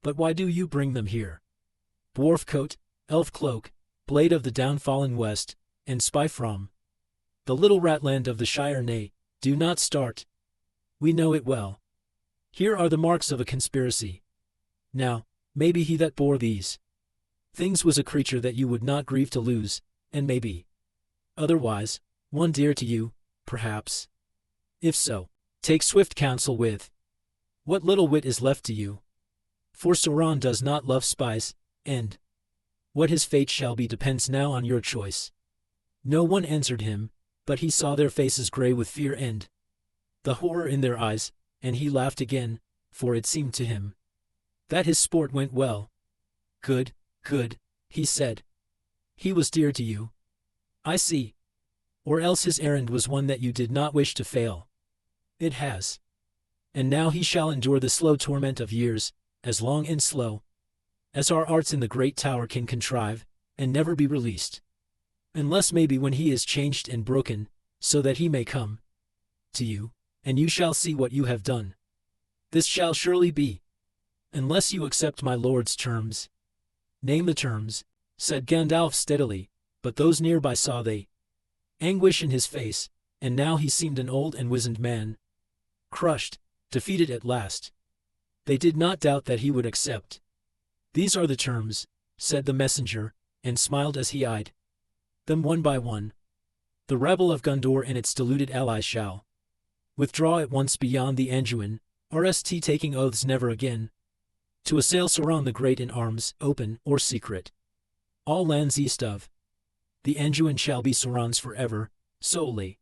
But why do you bring them here? Dwarf coat, elf cloak, blade of the downfallen west, and spy from the little ratland of the Shire. Nay, do not start. We know it well. Here are the marks of a conspiracy. Now, maybe he that bore these things was a creature that you would not grieve to lose, and maybe otherwise, one dear to you, perhaps. If so, take swift counsel with what little wit is left to you. For Sauron does not love spies, and what his fate shall be depends now on your choice. No one answered him, but he saw their faces gray with fear and the horror in their eyes, and he laughed again, for it seemed to him that his sport went well. Good, good, he said. He was dear to you, I see. Or else his errand was one that you did not wish to fail. It has. And now he shall endure the slow torment of years, as long and slow as our arts in the great tower can contrive, and never be released. Unless maybe when he is changed and broken, so that he may come to you, and you shall see what you have done. This shall surely be, unless you accept my lord's terms. Name the terms, said Gandalf steadily, but those nearby saw the anguish in his face, and now he seemed an old and wizened man, crushed, defeated at last. They did not doubt that he would accept. These are the terms, said the messenger, and smiled as he eyed them one by one. The rabble of Gondor and its deluded allies shall withdraw at once beyond the Anduin, RST, taking oaths never again to assail Sauron the Great in arms, open or secret. All lands east of the Anduin shall be Sauron's forever, solely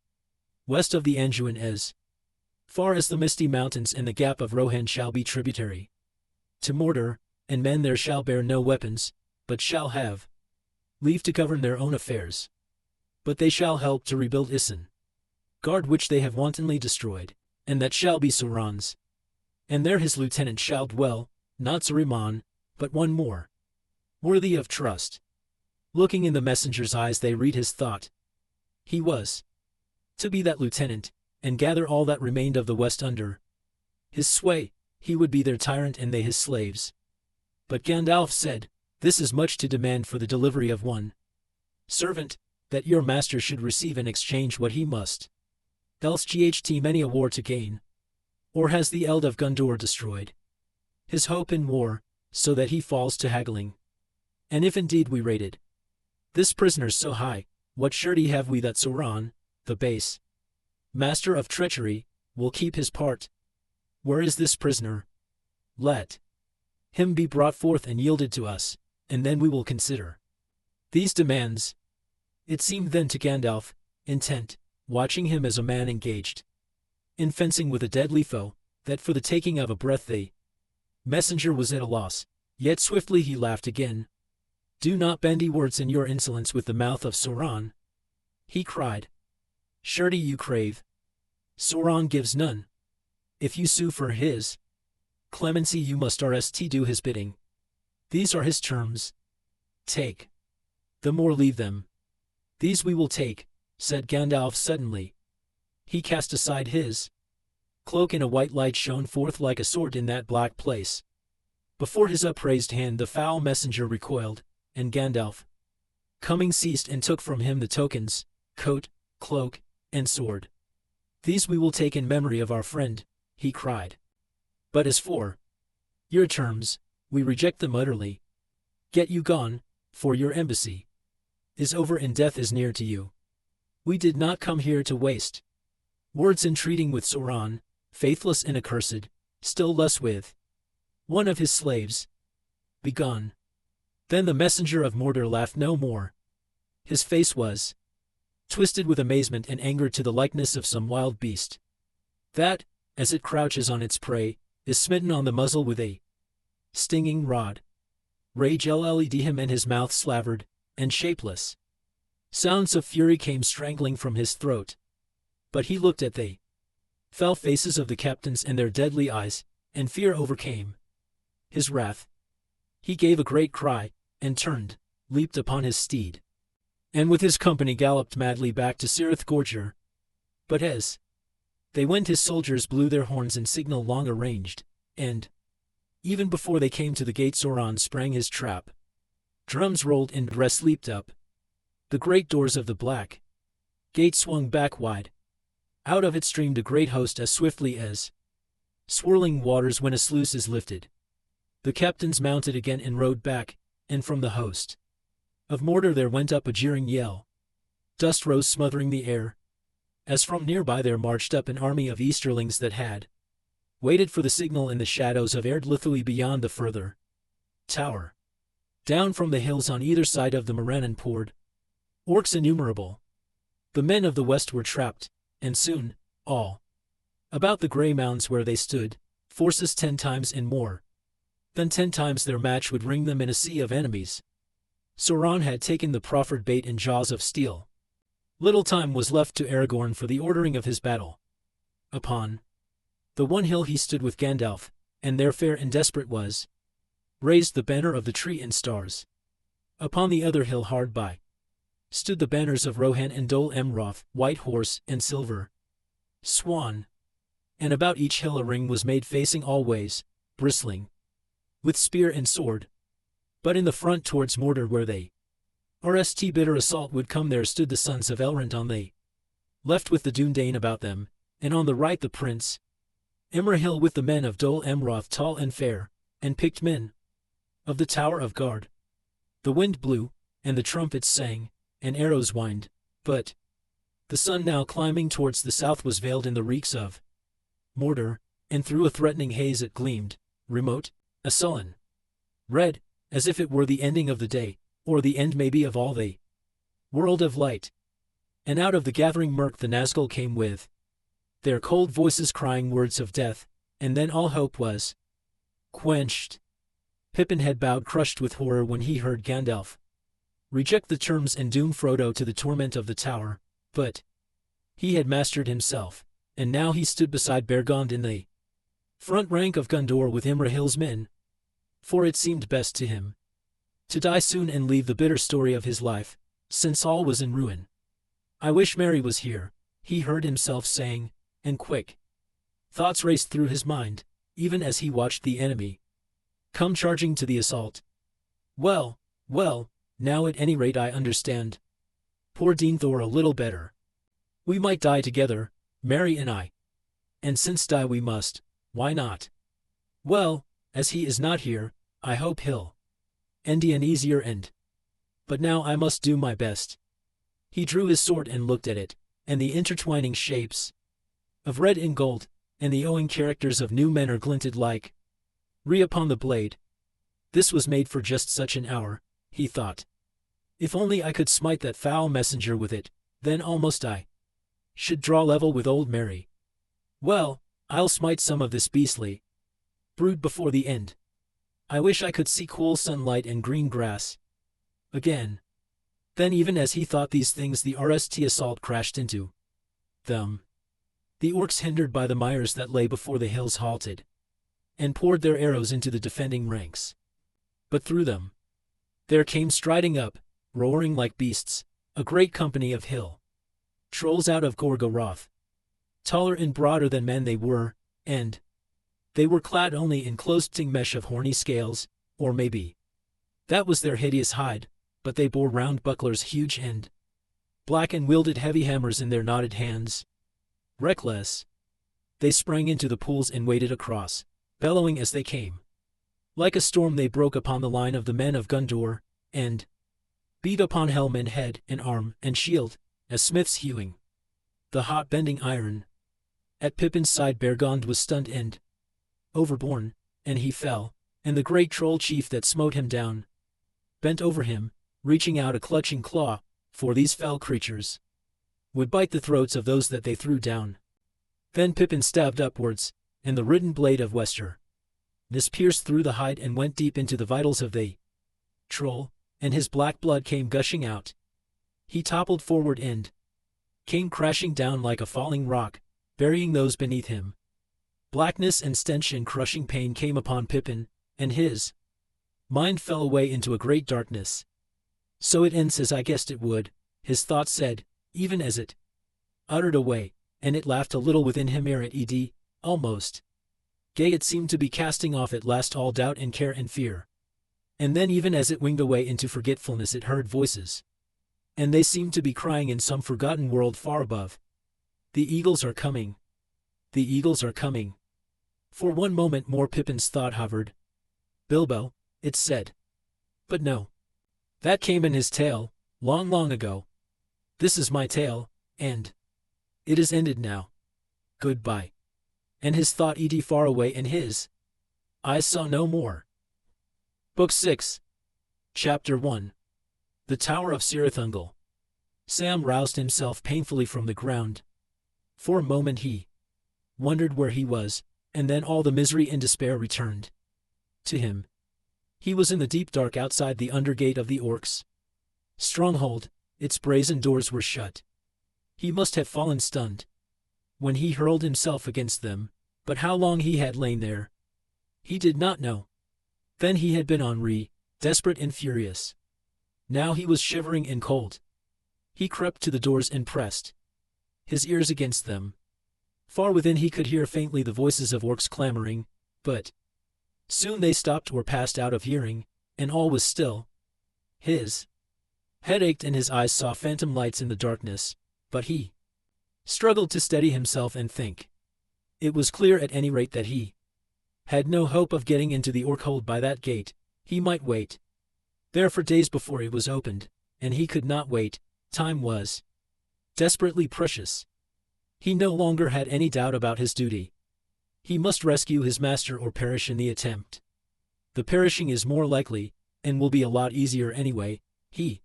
west of the Anduin as far as the Misty Mountains and the Gap of Rohan shall be tributary to Mordor, and men there shall bear no weapons, but shall have leave to govern their own affairs. But they shall help to rebuild Isengard, which they have wantonly destroyed, and that shall be Sauron's. And there his lieutenant shall dwell, not Saruman, but one more worthy of trust. Looking in the messenger's eyes they read his thought. He was to be that lieutenant, and gather all that remained of the West under his sway. He would be their tyrant and they his slaves. But Gandalf said, this is much to demand for the delivery of one servant, that your master should receive in exchange what he must else ght many a war to gain. Or has the Eld of Gondor destroyed his hope in war, so that he falls to haggling? And if indeed we rated this prisoner so high, what surety have we that Sauron, the base master of treachery, will keep his part? Where is this prisoner? Let Him be brought forth and yielded to us, and then we will consider these demands. It seemed then to Gandalf, intent, watching him as a man engaged in fencing with a deadly foe, that for the taking of a breath the messenger was at a loss. Yet swiftly he laughed again. "Do not bandy words in your insolence with the mouth of Sauron," he cried. "Surety you crave. Sauron gives none. If you sue for his clemency, you must do his bidding. These are his terms. Take them or leave them." "These we will take," said Gandalf suddenly. He cast aside his cloak, and a white light shone forth like a sword in that black place. Before his upraised hand the foul messenger recoiled, and Gandalf, coming, seized and took from him the tokens, coat, cloak, and sword. "These we will take in memory of our friend," he cried. "But as for your terms, we reject them utterly. Get you gone, for your embassy is over and death is near to you. We did not come here to waste words in treating with Sauron, faithless and accursed, still less with one of his slaves. Begone." Then the messenger of Mordor laughed no more. His face was twisted with amazement and anger to the likeness of some wild beast that, as it crouches on its prey, is smitten on the muzzle with a stinging rod. Rage led him, and his mouth slavered, and shapeless sounds of fury came strangling from his throat. But he looked at the fell faces of the captains and their deadly eyes, and fear overcame his wrath. He gave a great cry, and turned, leaped upon his steed, and with his company galloped madly back to Cirith Gorger. But as they went, his soldiers blew their horns in signal long arranged, and even before they came to the gate Sauron sprang his trap. Drums rolled and breasts leaped up. The great doors of the black gate swung back wide. Out of it streamed a great host as swiftly as swirling waters when a sluice is lifted. The captains mounted again and rode back, and from the host of Mordor there went up a jeering yell. Dust rose smothering the air, as from nearby there marched up an army of Easterlings that had waited for the signal in the shadows of Erd Luthuli beyond the further tower. Down from the hills on either side of the Morannon poured orcs innumerable. The men of the west were trapped, and soon, all about the grey mounds where they stood, forces 10 times and more than 10 times their match would ring them in a sea of enemies. Sauron had taken the proffered bait in jaws of steel. Little time was left to Aragorn for the ordering of his battle. Upon the one hill he stood with Gandalf, and there fair and desperate was raised the banner of the tree and stars. Upon the other hill hard by stood the banners of Rohan and Dol Amroth, White Horse and Silver Swan. And about each hill a ring was made facing all ways, bristling with spear and sword. But in the front towards Mordor where they bitter assault would come, there stood the sons of Elrond on the left with the Dúnedain about them, and on the right the prince Imrahil with the men of Dol Amroth, tall and fair, and picked men of the Tower of Guard. The wind blew, and the trumpets sang, and arrows whined, but the sun now climbing towards the south was veiled in the reeks of Mordor, and through a threatening haze it gleamed, remote, a sullen red, as if it were the ending of the day, or the end maybe of all the world of light. And out of the gathering murk the Nazgul came with their cold voices crying words of death, and then all hope was quenched. Pippin had bowed crushed with horror when he heard Gandalf reject the terms and doom Frodo to the torment of the tower, but he had mastered himself, and now he stood beside Beregond in the front rank of Gondor with Imrahil's men, for it seemed best to him to die soon and leave the bitter story of his life, since all was in ruin. "I wish Merry was here," he heard himself saying, and quick thoughts raced through his mind, even as he watched the enemy come charging to the assault. Well, now at any rate I understand poor Denethor a little better. We might die together, Merry and I. And since die we must, why not? Well, as he is not here, I hope he'll end an easier end. But now I must do my best." He drew his sword and looked at it, and the intertwining shapes of red and gold, and the owing characters of new Menor glinted like re upon the blade, This was made for just such an hour, he thought. If only I could smite that foul messenger with it, then almost I should draw level with old Mary. Well, I'll smite some of this beastly brood before the end. I wish I could see cool sunlight and green grass again. Then even as he thought these things, the RST assault crashed into them. The orcs, hindered by the mires that lay before the hills, halted and poured their arrows into the defending ranks. But through them there came striding up, roaring like beasts, a great company of hill trolls out of Gorgoroth. Taller and broader than men they were, and they were clad only in close-fitting mesh of horny scales, or maybe that was their hideous hide, but they bore round bucklers huge and black and wielded heavy hammers in their knotted hands. Reckless, they sprang into the pools and waded across, bellowing as they came. Like a storm they broke upon the line of the men of Gondor, and beat upon helm and head and arm and shield, as smiths hewing the hot bending iron. At Pippin's side Bergond was stunned and overborne, and he fell, and the great troll chief that smote him down bent over him, reaching out a clutching claw, for these fell creatures would bite the throats of those that they threw down. Then Pippin stabbed upwards, and the ridden blade of Wester this pierced through the hide and went deep into the vitals of the troll, and his black blood came gushing out. He toppled forward and came crashing down like a falling rock, burying those beneath him. Blackness and stench and crushing pain came upon Pippin, and his mind fell away into a great darkness. So it ends as I guessed it would, his thought said, even as it uttered away, and it laughed a little within him ere it almost gay it seemed to be casting off at last all doubt and care and fear. And then even as it winged away into forgetfulness it heard voices, and they seemed to be crying in some forgotten world far above. The eagles are coming. The eagles are coming. For one moment more Pippin's thought hovered. Bilbo, it said. But no. That came in his tale, long, long ago. This is my tale, and it is ended now. Goodbye. And his thought far away, and his eyes saw no more. Book 6. Chapter 1. The Tower of Cirithungol. Sam roused himself painfully from the ground. For a moment he wondered where he was, and then all the misery and despair returned to him. He was in the deep dark outside the undergate of the orcs' stronghold. Its brazen doors were shut. He must have fallen stunned when he hurled himself against them, but how long he had lain there he did not know. Then he had been Henri, desperate and furious. Now he was shivering and cold. He crept to the doors and pressed his ears against them. Far within he could hear faintly the voices of orcs clamoring, but soon they stopped or passed out of hearing, and all was still. His head ached and his eyes saw phantom lights in the darkness, but he struggled to steady himself and think. It was clear at any rate that he had no hope of getting into the orc hold by that gate. He might wait there for days before it was opened, and he could not wait. Time was desperately precious. He no longer had any doubt about his duty. He must rescue his master or perish in the attempt. The perishing is more likely, and will be a lot easier anyway, he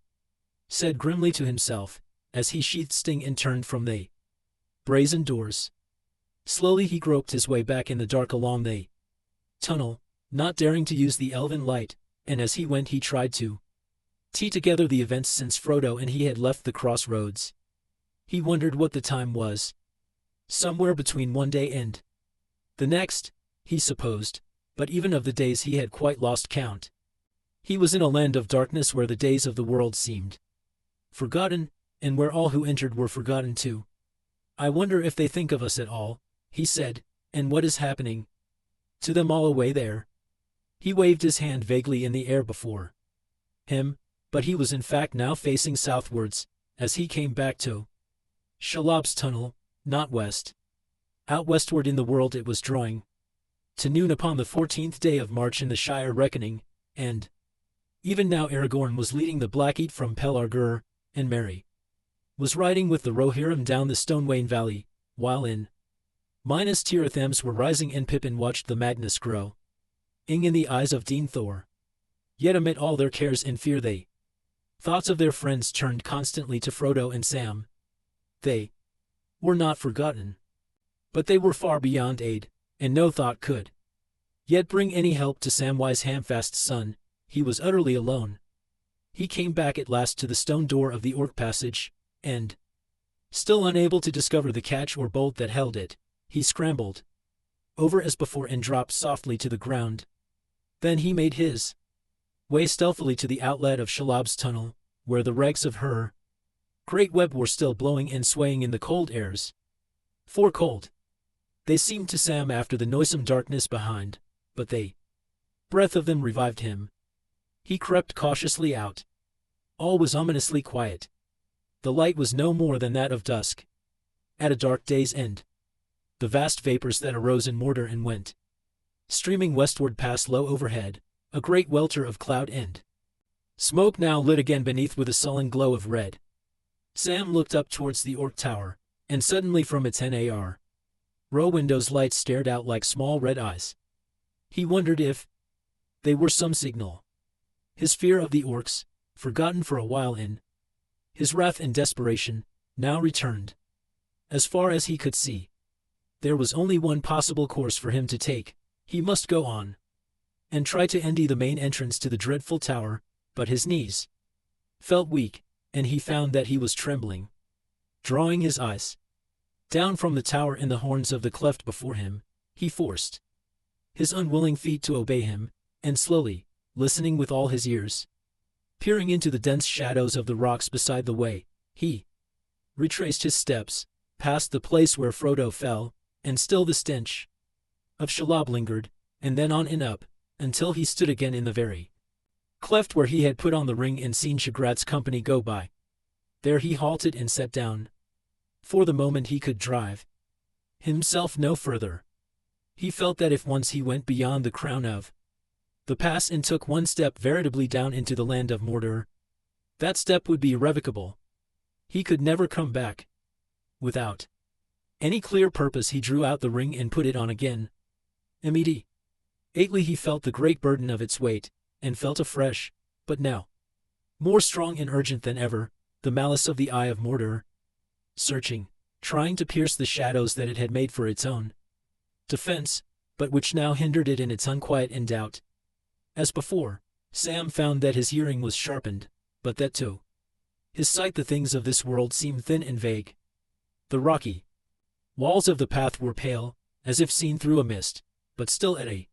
said grimly to himself, as he sheathed sting and turned from the brazen doors. Slowly he groped his way back in the dark along the tunnel, not daring to use the elven light, and as he went he tried to tie together the events since Frodo and he had left the crossroads. He wondered what the time was. Somewhere between one day and the next, he supposed, but even of the days he had quite lost count. He was in a land of darkness where the days of the world seemed forgotten, and where all who entered were forgotten too. I wonder if they think of us at all, he said, and what is happening to them all away there. He waved his hand vaguely in the air before him, but he was in fact now facing southwards, as he came back to Shalob's tunnel, not west. Out westward in the world it was drawing to noon upon the 14th day of March in the Shire reckoning, and even now Aragorn was leading the Blackheat from Pelargir, and Merry was riding with the Rohirrim down the Stonewain Valley, while in Minas Tirith Thames were rising and Pippin watched the madness grow in the eyes of Dean Thor. Yet amid all their cares and fear thoughts of their friends turned constantly to Frodo and Sam. They were not forgotten. But they were far beyond aid, and no thought could yet bring any help to Samwise Hamfast's son. He was utterly alone. He came back at last to the stone door of the Orc passage, and, still unable to discover the catch or bolt that held it, he scrambled over as before and dropped softly to the ground. Then he made his way stealthily to the outlet of Shelob's tunnel, where the rags of her great web were still blowing and swaying in the cold airs. For cold they seemed to Sam after the noisome darkness behind, but the breath of them revived him. He crept cautiously out. All was ominously quiet. The light was no more than that of dusk at a dark day's end. The vast vapors that arose in Mordor and went streaming westward past low overhead, a great welter of cloud and smoke now lit again beneath with a sullen glow of red. Sam looked up towards the Orc Tower, and suddenly from its NAR row windows lights stared out like small red eyes. He wondered if they were some signal. His fear of the Orcs, forgotten for a while in his wrath and desperation, now returned. As far as he could see, there was only one possible course for him to take. He must go on and try to enter the main entrance to the dreadful tower, but his knees felt weak, and he found that he was trembling. Drawing his eyes down from the tower in the horns of the cleft before him, he forced his unwilling feet to obey him, and slowly, listening with all his ears, peering into the dense shadows of the rocks beside the way, he retraced his steps, past the place where Frodo fell, and still the stench of Shelob lingered, and then on and up, until he stood again in the very cleft where he had put on the ring and seen Shagrat's company go by. There he halted and sat down. For the moment he could drive himself no further. He felt that if once he went beyond the crown of the pass and took one step veritably down into the land of Mordor, that step would be irrevocable. He could never come back. Without any clear purpose he drew out the ring and put it on again. Immediately he felt the great burden of its weight, and felt afresh, but now more strong and urgent than ever, the malice of the Eye of Mordor, searching, trying to pierce the shadows that it had made for its own defense, but which now hindered it in its unquiet and doubt. As before, Sam found that his hearing was sharpened, but that to his sight the things of this world seemed thin and vague. The rocky walls of the path were pale, as if seen through a mist, but still at a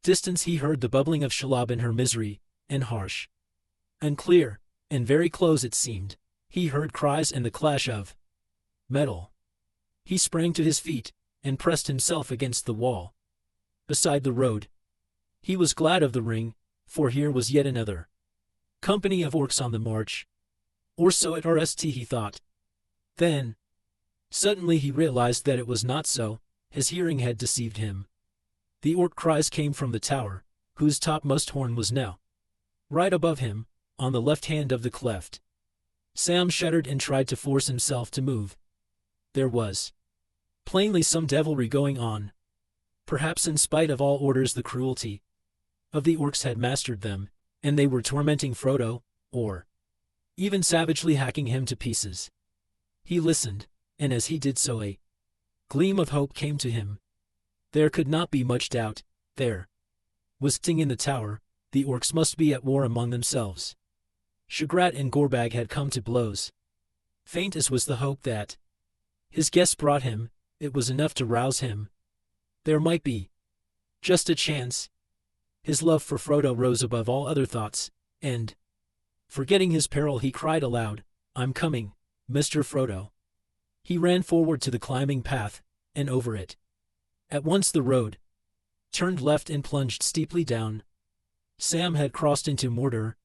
distance he heard the bubbling of Shelob in her misery, and harsh and clear, and very close it seemed, he heard cries and the clash of metal. He sprang to his feet, and pressed himself against the wall beside the road. He was glad of the ring, for here was yet another company of orcs on the march. Or so at rst he thought. Then, suddenly he realized that it was not so. His hearing had deceived him. The orc cries came from the tower, whose topmost horn was now right above him, on the left hand of the cleft. Sam shuddered and tried to force himself to move. There was plainly some devilry going on. Perhaps in spite of all orders the cruelty of the orcs had mastered them, and they were tormenting Frodo, or even savagely hacking him to pieces. He listened, and as he did so a gleam of hope came to him. There could not be much doubt. There was sting in the tower. The orcs must be at war among themselves. Shagrat and Gorbag had come to blows. Faint as was the hope that his guests brought him, it was enough to rouse him. There might be just a chance. His love for Frodo rose above all other thoughts, and, forgetting his peril, he cried aloud, "I'm coming, Mr. Frodo." He ran forward to the climbing path, and over it. At once the road turned left and plunged steeply down. Sam had crossed into Mordor.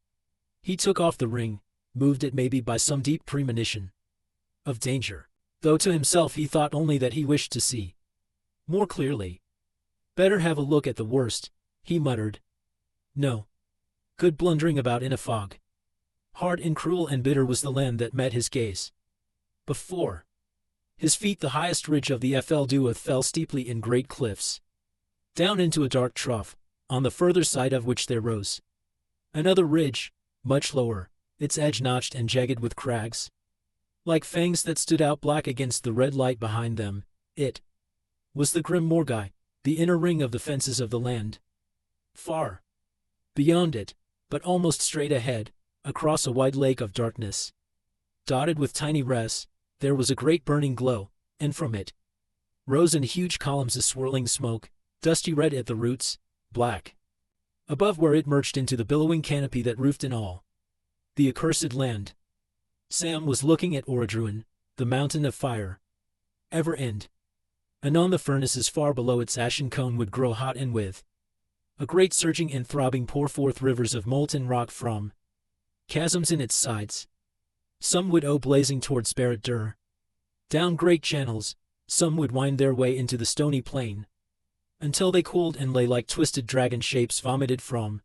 He took off the ring, moved it maybe by some deep premonition of danger, though to himself he thought only that he wished to see more clearly. Better have a look at the worst, he muttered. No good blundering about in a fog. Hard and cruel and bitter was the land that met his gaze. Before his feet the highest ridge of the Fell Duath fell steeply in great cliffs, down into a dark trough, on the further side of which there rose Another ridge, much lower, its edge notched and jagged with crags, like fangs that stood out black against the red light behind them. It was the grim Morgai, the inner ring of the fences of the land. Far beyond it, but almost straight ahead, across a wide lake of darkness, dotted with tiny rests, there was a great burning glow, and from it rose in huge columns of swirling smoke, dusty red at the roots, black above where it merged into the billowing canopy that roofed in all the accursed land. Sam was looking at Orodruin, the mountain of fire. Ever and anon the furnaces far below its ashen cone would grow hot, and with a great surging and throbbing pour forth rivers of molten rock from chasms in its sides. Some would blazing towards Barad-dûr, down great channels, some would wind their way into the stony plain, until they cooled and lay like twisted dragon shapes vomited from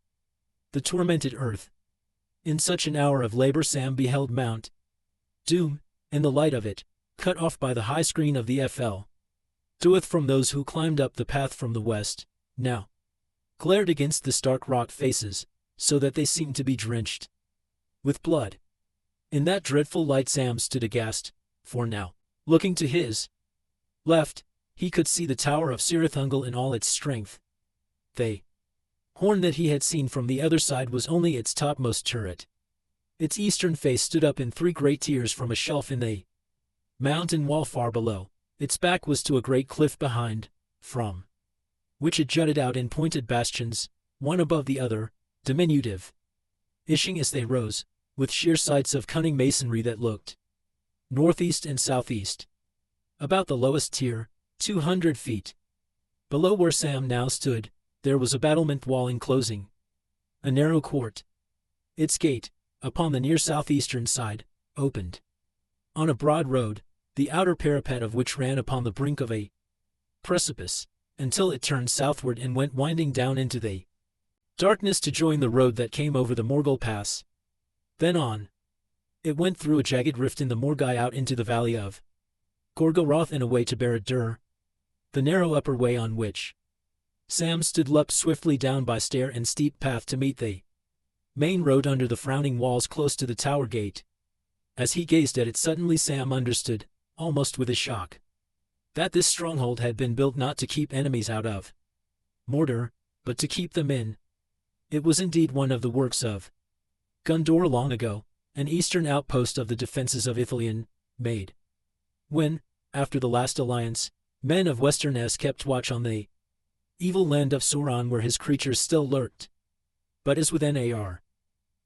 the tormented earth. In such an hour of labor Sam beheld Mount Doom, and the light of it, cut off by the high screen of the Fl. Doeth from those who climbed up the path from the west, now glared against the stark rock faces, so that they seemed to be drenched with blood. In that dreadful light Sam stood aghast, for now, looking to his left, he could see the tower of Cirithungel in all its strength. The horn that he had seen from the other side was only its topmost turret. Its eastern face stood up in three great tiers from a shelf in the mountain wall far below. Its back was to a great cliff behind, from which it jutted out in pointed bastions, one above the other, diminutive, ishing as they rose, with sheer sides of cunning masonry that looked northeast and southeast. About the lowest tier, 200 feet below where Sam now stood, there was a battlement wall enclosing a narrow court. Its gate, upon the near southeastern side, opened on a broad road, the outer parapet of which ran upon the brink of a precipice, until it turned southward and went winding down into the darkness to join the road that came over the Morgul Pass. Then on it went through a jagged rift in the Morgai out into the valley of Gorgoroth and away to Barad-dûr. The narrow upper way on which Sam stood leapt swiftly down by stair and steep path to meet the main road under the frowning walls close to the tower gate. As he gazed at it suddenly Sam understood, almost with a shock, that this stronghold had been built not to keep enemies out of Mordor, but to keep them in. It was indeed one of the works of Gondor long ago, an eastern outpost of the defenses of Ithilien, made when, after the last alliance, men of Western Es kept watch on the evil land of Sauron where his creatures still lurked. But as with Nar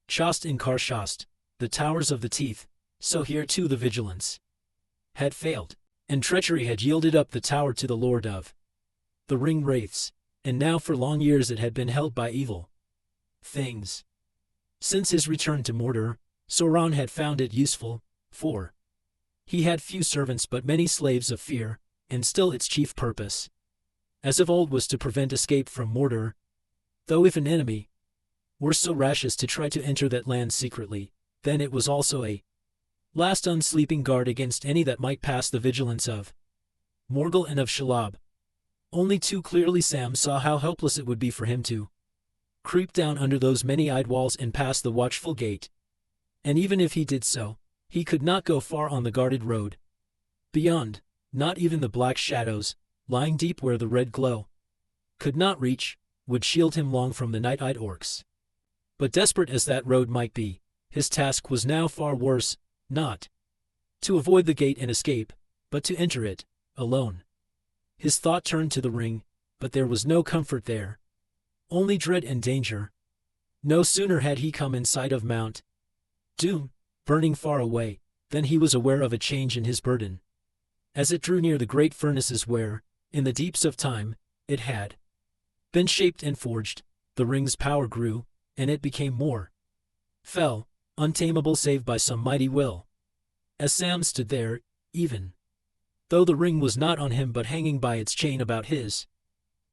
Chost in Car-Chost, the towers of the teeth, so here too the vigilance had failed, and treachery had yielded up the tower to the Lord of the Ring Wraiths, and now for long years it had been held by evil things. Since his return to Mordor, Sauron had found it useful, for he had few servants but many slaves of fear, and still its chief purpose, as of old, was to prevent escape from Mordor. Though if an enemy were so rash as to try to enter that land secretly, then it was also a last unsleeping guard against any that might pass the vigilance of Morgul and of Shelob. Only too clearly Sam saw how helpless it would be for him to creep down under those many-eyed walls and pass the watchful gate. And even if he did so, he could not go far on the guarded road. Beyond, not even the black shadows, lying deep where the red glow could not reach, would shield him long from the night-eyed orcs. But desperate as that road might be, his task was now far worse, not to avoid the gate and escape, but to enter it, alone. His thought turned to the ring, but there was no comfort there, only dread and danger. No sooner had he come in sight of Mount Doom, burning far away, than he was aware of a change in his burden. As it drew near the great furnaces where, in the deeps of time, it had been shaped and forged, the ring's power grew, and it became more fell, untamable save by some mighty will. As Sam stood there, even though the ring was not on him but hanging by its chain about his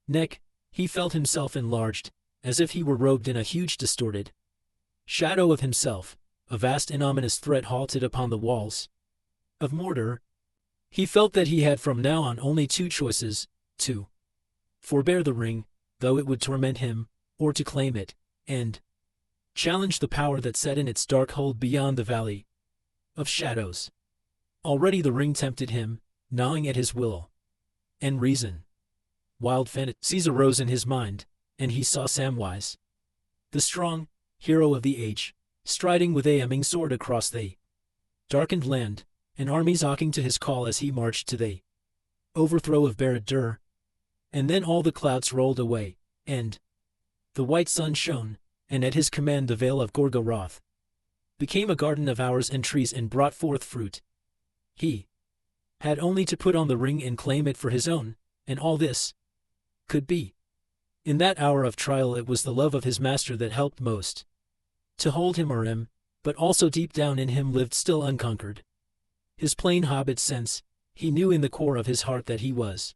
neck, he felt himself enlarged, as if he were robed in a huge distorted shadow of himself. A vast and ominous threat halted upon the walls of Mordor. He felt that he had from now on only two choices: to forbear the ring, though it would torment him, or to claim it, and challenged the power that sat in its dark hold beyond the valley of shadows. Already the ring tempted him, gnawing at his will and reason. Wild fantasies arose in his mind, and he saw Samwise, the strong hero of the age, striding with a hemming sword across the darkened land, and armies hawking to his call as he marched to the overthrow of Barad-dûr. And then all the clouds rolled away, and the white sun shone, and at his command the vale of Gorgoroth became a garden of hours and trees and brought forth fruit. He had only to put on the ring and claim it for his own, and all this could be. In that hour of trial it was the love of his master that helped most to hold him or him, but also deep down in him lived still unconquered his plain hobbit sense. He knew in the core of his heart that he was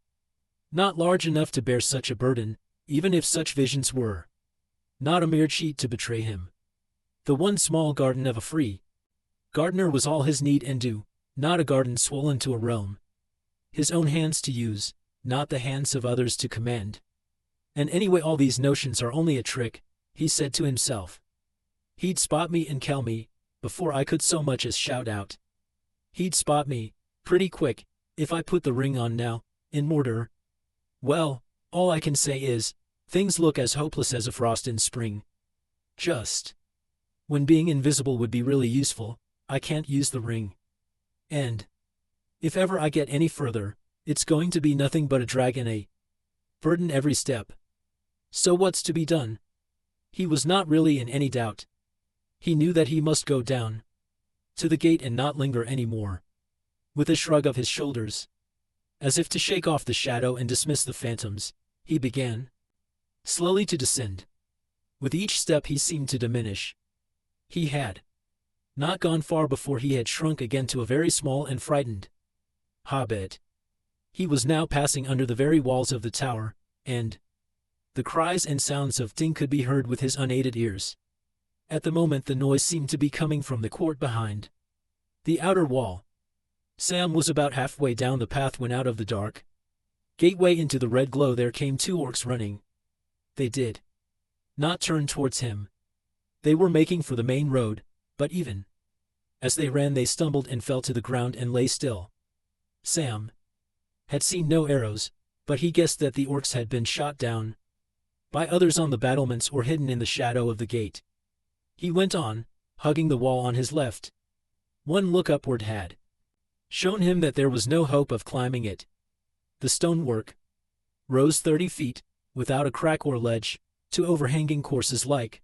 not large enough to bear such a burden, even if such visions were not a mere cheat to betray him. The one small garden of a free gardener was all his need and due, not a garden swollen to a realm, his own hands to use, not the hands of others to command. And anyway, all these notions are only a trick, he said to himself. He'd spot me and kill me before I could so much as shout out. He'd spot me pretty quick if I put the ring on now, in Mordor. Well, all I can say is, things look as hopeless as a frost in spring. Just when being invisible would be really useful, I can't use the ring. And if ever I get any further, it's going to be nothing but a drag and a burden every step. So what's to be done? He was not really in any doubt. He knew that he must go down to the gate and not linger any more. With a shrug of his shoulders, as if to shake off the shadow and dismiss the phantoms, he began slowly to descend. With each step he seemed to diminish. He had not gone far before he had shrunk again to a very small and frightened hobbit. He was now passing under the very walls of the tower, and the cries and sounds of Ding could be heard with his unaided ears. At the moment the noise seemed to be coming from the court behind the outer wall. Sam was about halfway down the path when out of the dark gateway into the red glow there came two orcs running. They did not turn towards him. They were making for the main road, but even as they ran they stumbled and fell to the ground and lay still. Sam had seen no arrows, but he guessed that the orcs had been shot down by others on the battlements or hidden in the shadow of the gate. He went on, hugging the wall on his left. One look upward had shown him that there was no hope of climbing it. The stonework rose 30 feet, without a crack or ledge, to overhanging courses like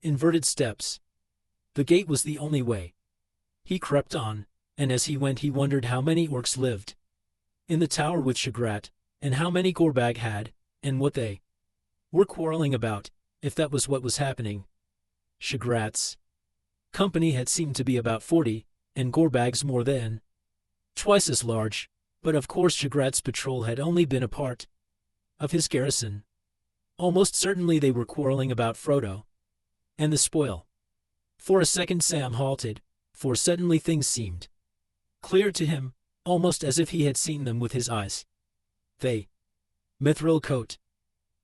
inverted steps. The gate was the only way. He crept on, and as he went he wondered how many orcs lived in the tower with Shagrat, and how many Gorbag had, and what they were quarreling about, if that was what was happening. Shagrat's company had seemed to be about 40, and Gorbag's more than twice as large, but of course Shagrat's patrol had only been a part of his garrison. Almost certainly they were quarreling about Frodo and the spoil. For a second Sam halted, for suddenly things seemed clear to him, almost as if he had seen them with his eyes. The mithril coat.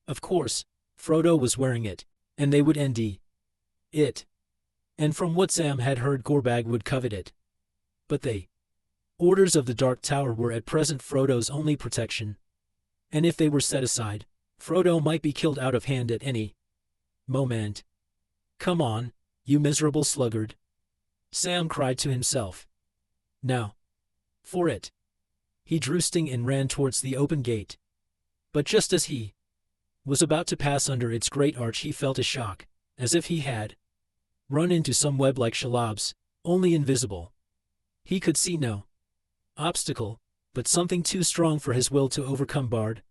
Of course, Frodo was wearing it, and they would envy it. And from what Sam had heard Gorbag would covet it. But the orders of the Dark Tower were at present Frodo's only protection. And if they were set aside, Frodo might be killed out of hand at any moment. Come on, you miserable sluggard, Sam cried to himself. Now for it. He drew Sting and ran towards the open gate. But just as he was about to pass under its great arch he felt a shock, as if he had run into some web like Shalab's, only invisible. He could see no obstacle, but something too strong for his will to overcome barred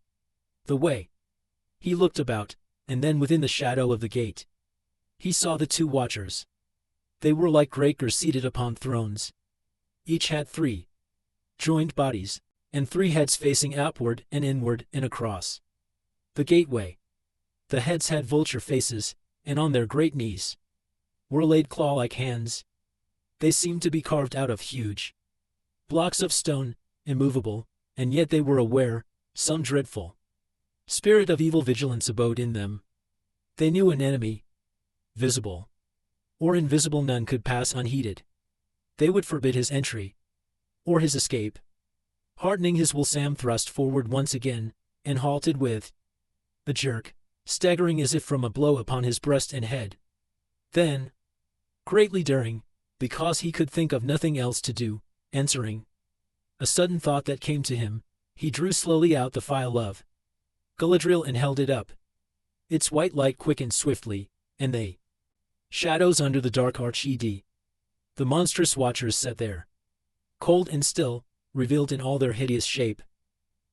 the way. He looked about, and then within the shadow of the gate he saw the two watchers. They were like Gregor seated upon thrones. Each had 3 joined bodies, and 3 heads facing outward and inward and across the gateway. The heads had vulture faces, and on their great knees were laid claw-like hands. They seemed to be carved out of huge blocks of stone, immovable, and yet they were aware, some dreadful spirit of evil vigilance abode in them. They knew an enemy, visible, or invisible none could pass unheeded. They would forbid his entry, or his escape. Hardening his will, Sam thrust forward once again, and halted with a jerk, staggering as if from a blow upon his breast and head. Then, greatly daring, because he could think of nothing else to do, answering a sudden thought that came to him, he drew slowly out the phial of Galadriel and held it up. Its white light quickened swiftly, and they shadows under the dark arch-ed. The monstrous watchers sat there, cold and still, revealed in all their hideous shape.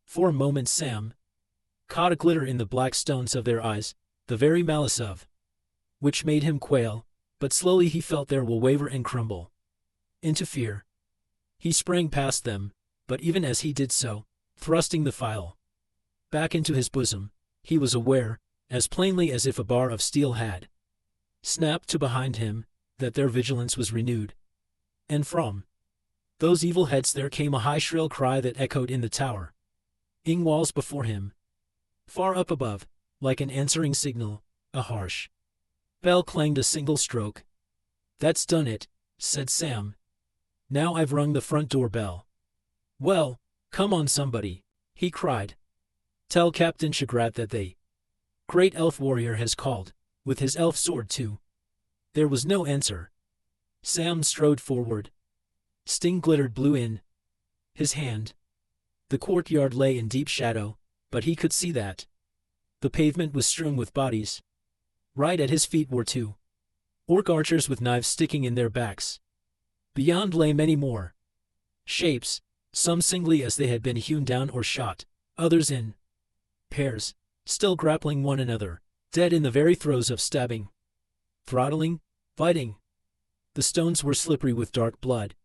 For a moment Sam caught a glitter in the black stones of their eyes, the very malice of which made him quail, but slowly he felt their will waver and crumble into fear. He sprang past them, but even as he did so, thrusting the phial back into his bosom, he was aware, as plainly as if a bar of steel had snapped to behind him, that their vigilance was renewed. And from those evil heads there came a high shrill cry that echoed in the towering walls before him. Far up above, like an answering signal, a harsh bell clanged a single stroke. "That's done it," said Sam. "Now I've rung the front door bell." "Well, come on somebody," he cried. "Tell Captain Shagrat that the great elf warrior has called, with his elf sword too." There was no answer. Sam strode forward. Sting glittered blue in his hand. The courtyard lay in deep shadow, but he could see that the pavement was strewn with bodies. Right at his feet were two orc archers with knives sticking in their backs. Beyond lay many more shapes, some singly as they had been hewn down or shot, others in pairs, still grappling one another, dead in the very throes of stabbing, throttling, biting. The stones were slippery with dark blood.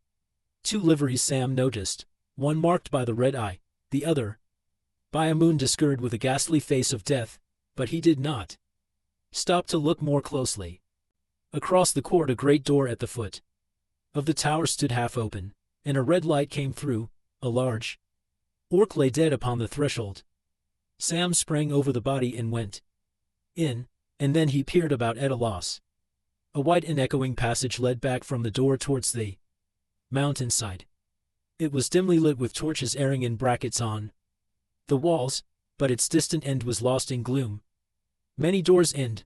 Two liveries Sam noticed, one marked by the red eye, the other by a moon discoloured with a ghastly face of death, but he did not stop to look more closely. Across the court a great door at the foot of the tower stood half open, and a red light came through. A large orc lay dead upon the threshold. Sam sprang over the body and went in, and then he peered about at a loss. A wide and echoing passage led back from the door towards the mountainside. It was dimly lit with torches airing in brackets on the walls, but its distant end was lost in gloom. Many doors and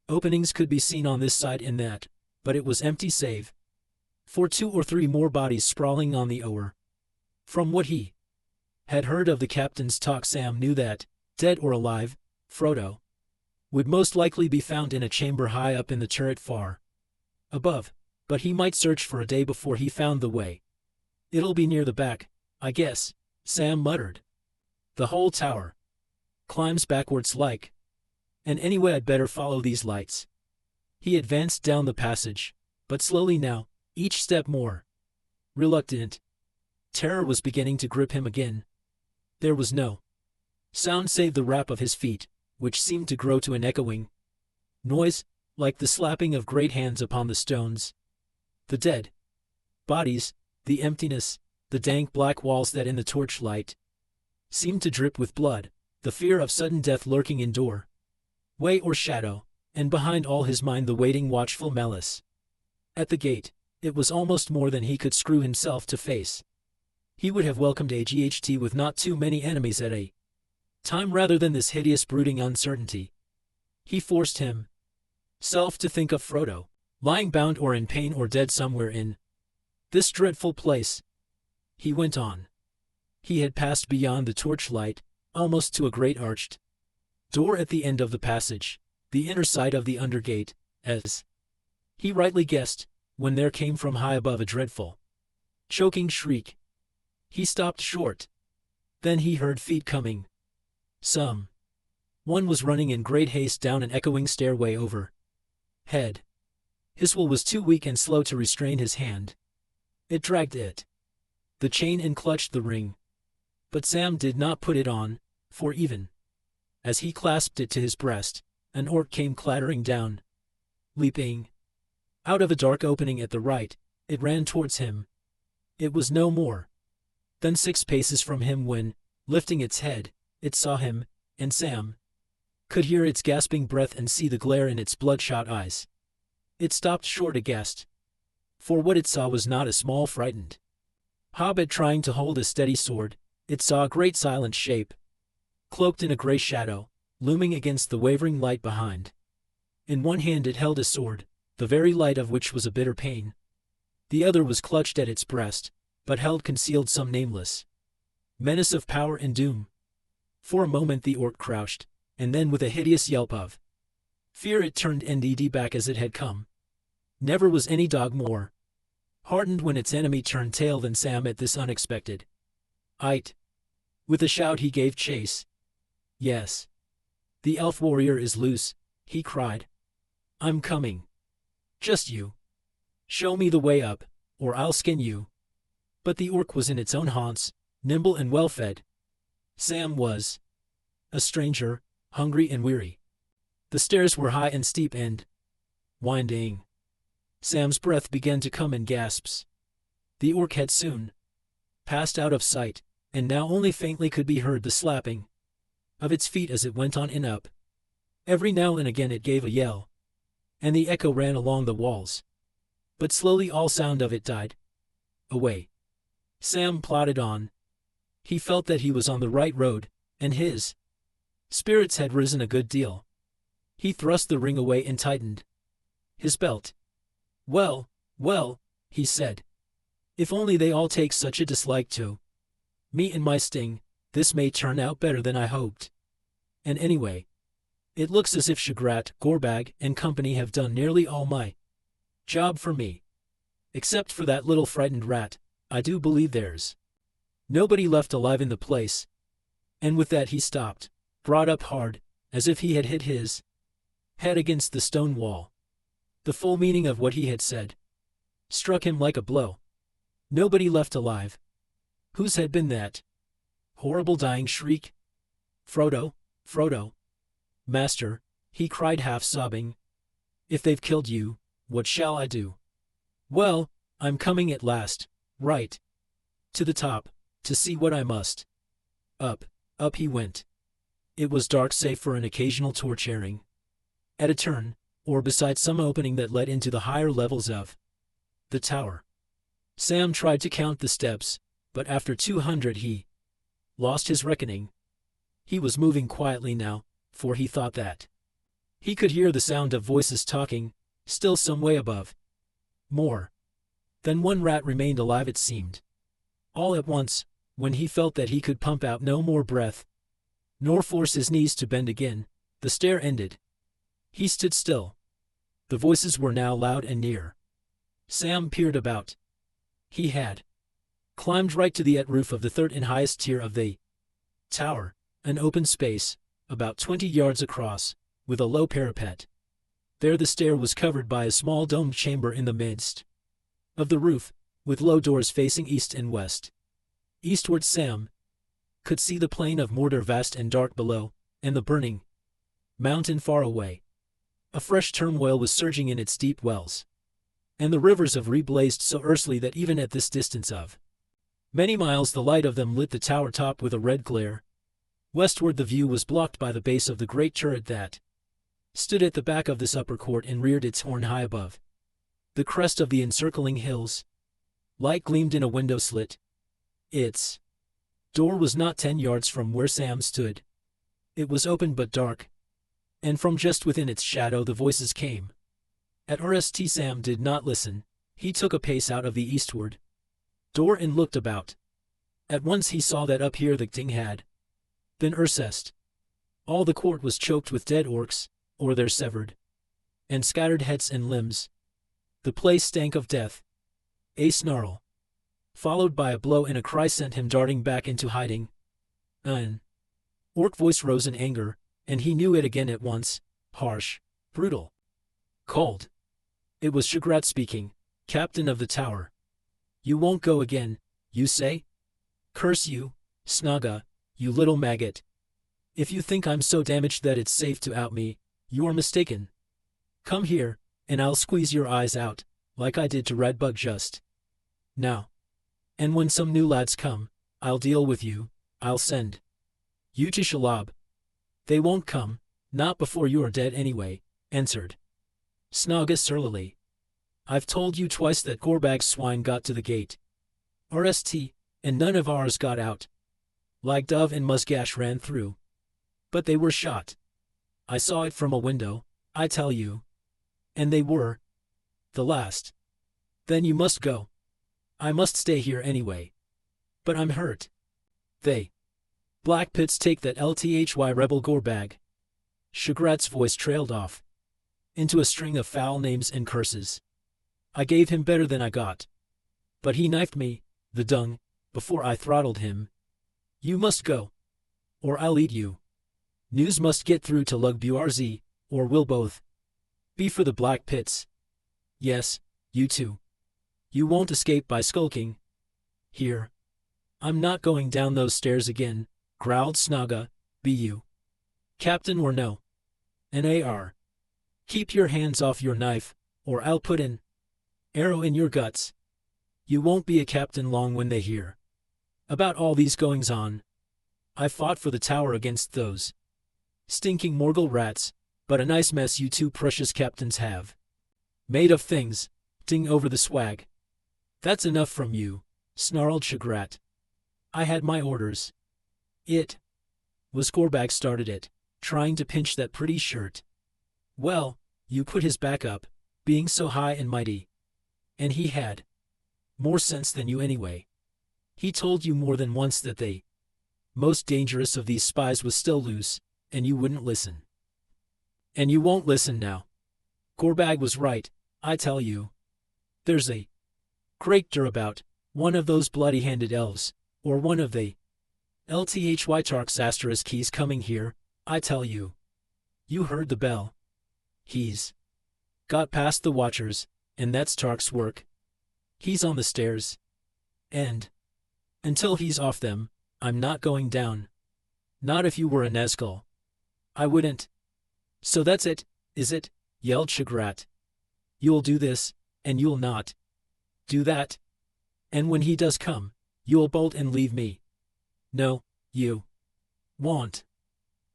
openings could be seen on this side and that, but it was empty save for 2 or 3 more bodies sprawling on the oar. From what he had heard of the captain's talk, Sam knew that, dead or alive, Frodo would most likely be found in a chamber high up in the turret far above, but he might search for a day before he found the way. "It'll be near the back, I guess," Sam muttered. "The whole tower climbs backwards like, and anyway I'd better follow these lights." He advanced down the passage, but slowly now, each step more reluctant. Terror was beginning to grip him again. There was no sound save the rap of his feet, which seemed to grow to an echoing noise, like the slapping of great hands upon the stones. The dead bodies, the emptiness, the dank black walls that in the torchlight seemed to drip with blood, the fear of sudden death lurking in door way or shadow, and behind all his mind the waiting watchful malice at the gate. It was almost more than he could screw himself to face. He would have welcomed a GHT with not too many enemies at a time rather than this hideous brooding uncertainty. He forced himself to think of Frodo, lying bound or in pain or dead somewhere in this dreadful place. He went on. He had passed beyond the torchlight, almost to a great arched door at the end of the passage, the inner side of the undergate, as he rightly guessed, when there came from high above a dreadful, choking shriek. He stopped short. Then he heard feet coming. One was running in great haste down an echoing stairway overhead. His will was too weak and slow to restrain his hand. It dragged it, the chain, and clutched the ring. But Sam did not put it on, for even as he clasped it to his breast, an orc came clattering down. Leaping out of a dark opening at the right, it ran towards him. It was no more than 6 paces from him when, lifting its head, it saw him, and Sam could hear its gasping breath and see the glare in its bloodshot eyes. It stopped short aghast, for what it saw was not a small frightened hobbit trying to hold a steady sword. It saw a great silent shape, cloaked in a gray shadow, looming against the wavering light behind. In one hand it held a sword, the very light of which was a bitter pain. The other was clutched at its breast, but held concealed some nameless menace of power and doom. For a moment the orc crouched, and then with a hideous yelp of fear it turned NDD back as it had come. Never was any dog more heartened when its enemy turned tail than Sam at this unexpected sight. With a shout he gave chase. Yes. The elf warrior is loose, he cried. I'm coming. Just you. Show me the way up, or I'll skin you. But the orc was in its own haunts, nimble and well-fed. Sam was a stranger, hungry and weary. The stairs were high and steep and winding. Sam's breath began to come in gasps. The orc had soon passed out of sight, and now only faintly could be heard the slapping of its feet as it went on and up. Every now and again it gave a yell, and the echo ran along the walls. But slowly all sound of it died away. Sam plodded on. He felt that he was on the right road, and his spirits had risen a good deal. He thrust the ring away and tightened his belt. Well, well, he said. If only they all take such a dislike to me and my sting, this may turn out better than I hoped. And anyway, it looks as if Shagrat, Gorbag, and company have done nearly all my job for me. Except for that little frightened rat, I do believe there's nobody left alive in the place. And with that he stopped, brought up hard, as if he had hit his head against the stone wall. The full meaning of what he had said struck him like a blow. Nobody left alive. Whose had been that horrible dying shriek? Frodo, Frodo. Master, he cried half sobbing. If they've killed you, what shall I do? Well, I'm coming at last, right to the top, to see what I must. Up, up he went. It was dark save for an occasional torch airing at a turn, or beside some opening that led into the higher levels of the tower. Sam tried to count the steps, but after 200 he lost his reckoning. He was moving quietly now, for he thought that he could hear the sound of voices talking, still some way above. More than one rat remained alive it seemed. All at once, when he felt that he could pump out no more breath, nor force his knees to bend again, the stair ended. He stood still. The voices were now loud and near. Sam peered about. He had climbed right to the roof of the third and highest tier of the tower, an open space, about 20 yards across, with a low parapet. There the stair was covered by a small domed chamber in the midst of the roof, with low doors facing east and west. Eastward Sam could see the plain of Mordor vast and dark below, and the burning mountain far away. A fresh turmoil was surging in its deep wells, and the rivers of Ree blazed so earthily that even at this distance of many miles the light of them lit the tower top with a red glare. Westward the view was blocked by the base of the great turret that stood at the back of this upper court and reared its horn high above the crest of the encircling hills. Light gleamed in a window slit. Its door was not 10 yards from where Sam stood. It was open but dark, and from just within its shadow the voices came. At RST Sam did not listen. He took a pace out of the eastward door and looked about. At once he saw that up here the thing had been Ursest. All the court was choked with dead orcs, or their severed and scattered heads and limbs. The place stank of death. A snarl, followed by a blow and a cry, sent him darting back into hiding. An orc voice rose in anger, and he knew it again at once, harsh, brutal, cold. It was Shagrat speaking, captain of the tower. You won't go again, you say? Curse you, Snaga, you little maggot. If you think I'm so damaged that it's safe to out me, you are mistaken. Come here, and I'll squeeze your eyes out, like I did to Redbug just now. And when some new lads come, I'll deal with you. I'll send you to Shalab. They won't come, not before you are dead anyway, answered Snogga surlily. I've told you twice that Gorbag's swine got to the gate. RST, and none of ours got out. Like Dove and Musgash ran through. But they were shot. I saw it from a window, I tell you. And they were the last. Then you must go. I must stay here anyway. But I'm hurt. They. Black Pits take that LTHY rebel Gorbag. Shagrat's voice trailed off into a string of foul names and curses. I gave him better than I got. But he knifed me, the dung, before I throttled him. You must go. Or I'll eat you. News must get through to Lug Brz, or we'll both be for the Black Pits. Yes, you too. You won't escape by skulking. Here. I'm not going down those stairs again, growled Snogga, be you captain or no? An AR. Keep your hands off your knife, or I'll put an arrow in your guts. You won't be a captain long when they hear about all these goings-on. I fought for the tower against those stinking Morgul rats, but a nice mess you two precious captains have made of things. Ding over the swag. That's enough from you, snarled Shagrat. I had my orders. It was Gorbag started it, trying to pinch that pretty shirt. Well, you put his back up, being so high and mighty. And he had more sense than you anyway. He told you more than once that the most dangerous of these spies was still loose, and you wouldn't listen. And you won't listen now. Gorbag was right, I tell you. There's a creature about, one of those bloody-handed elves, or one of the LTHY Tarks Asterisk keys coming here, I tell you. You heard the bell. He's got past the watchers, and that's Tark's work. He's on the stairs. And until he's off them, I'm not going down. Not if you were a Nazgul. I wouldn't. So that's it, is it? Yelled Shagrat. You'll do this, and you'll not do that. And when he does come, you'll bolt and leave me. No, you won't.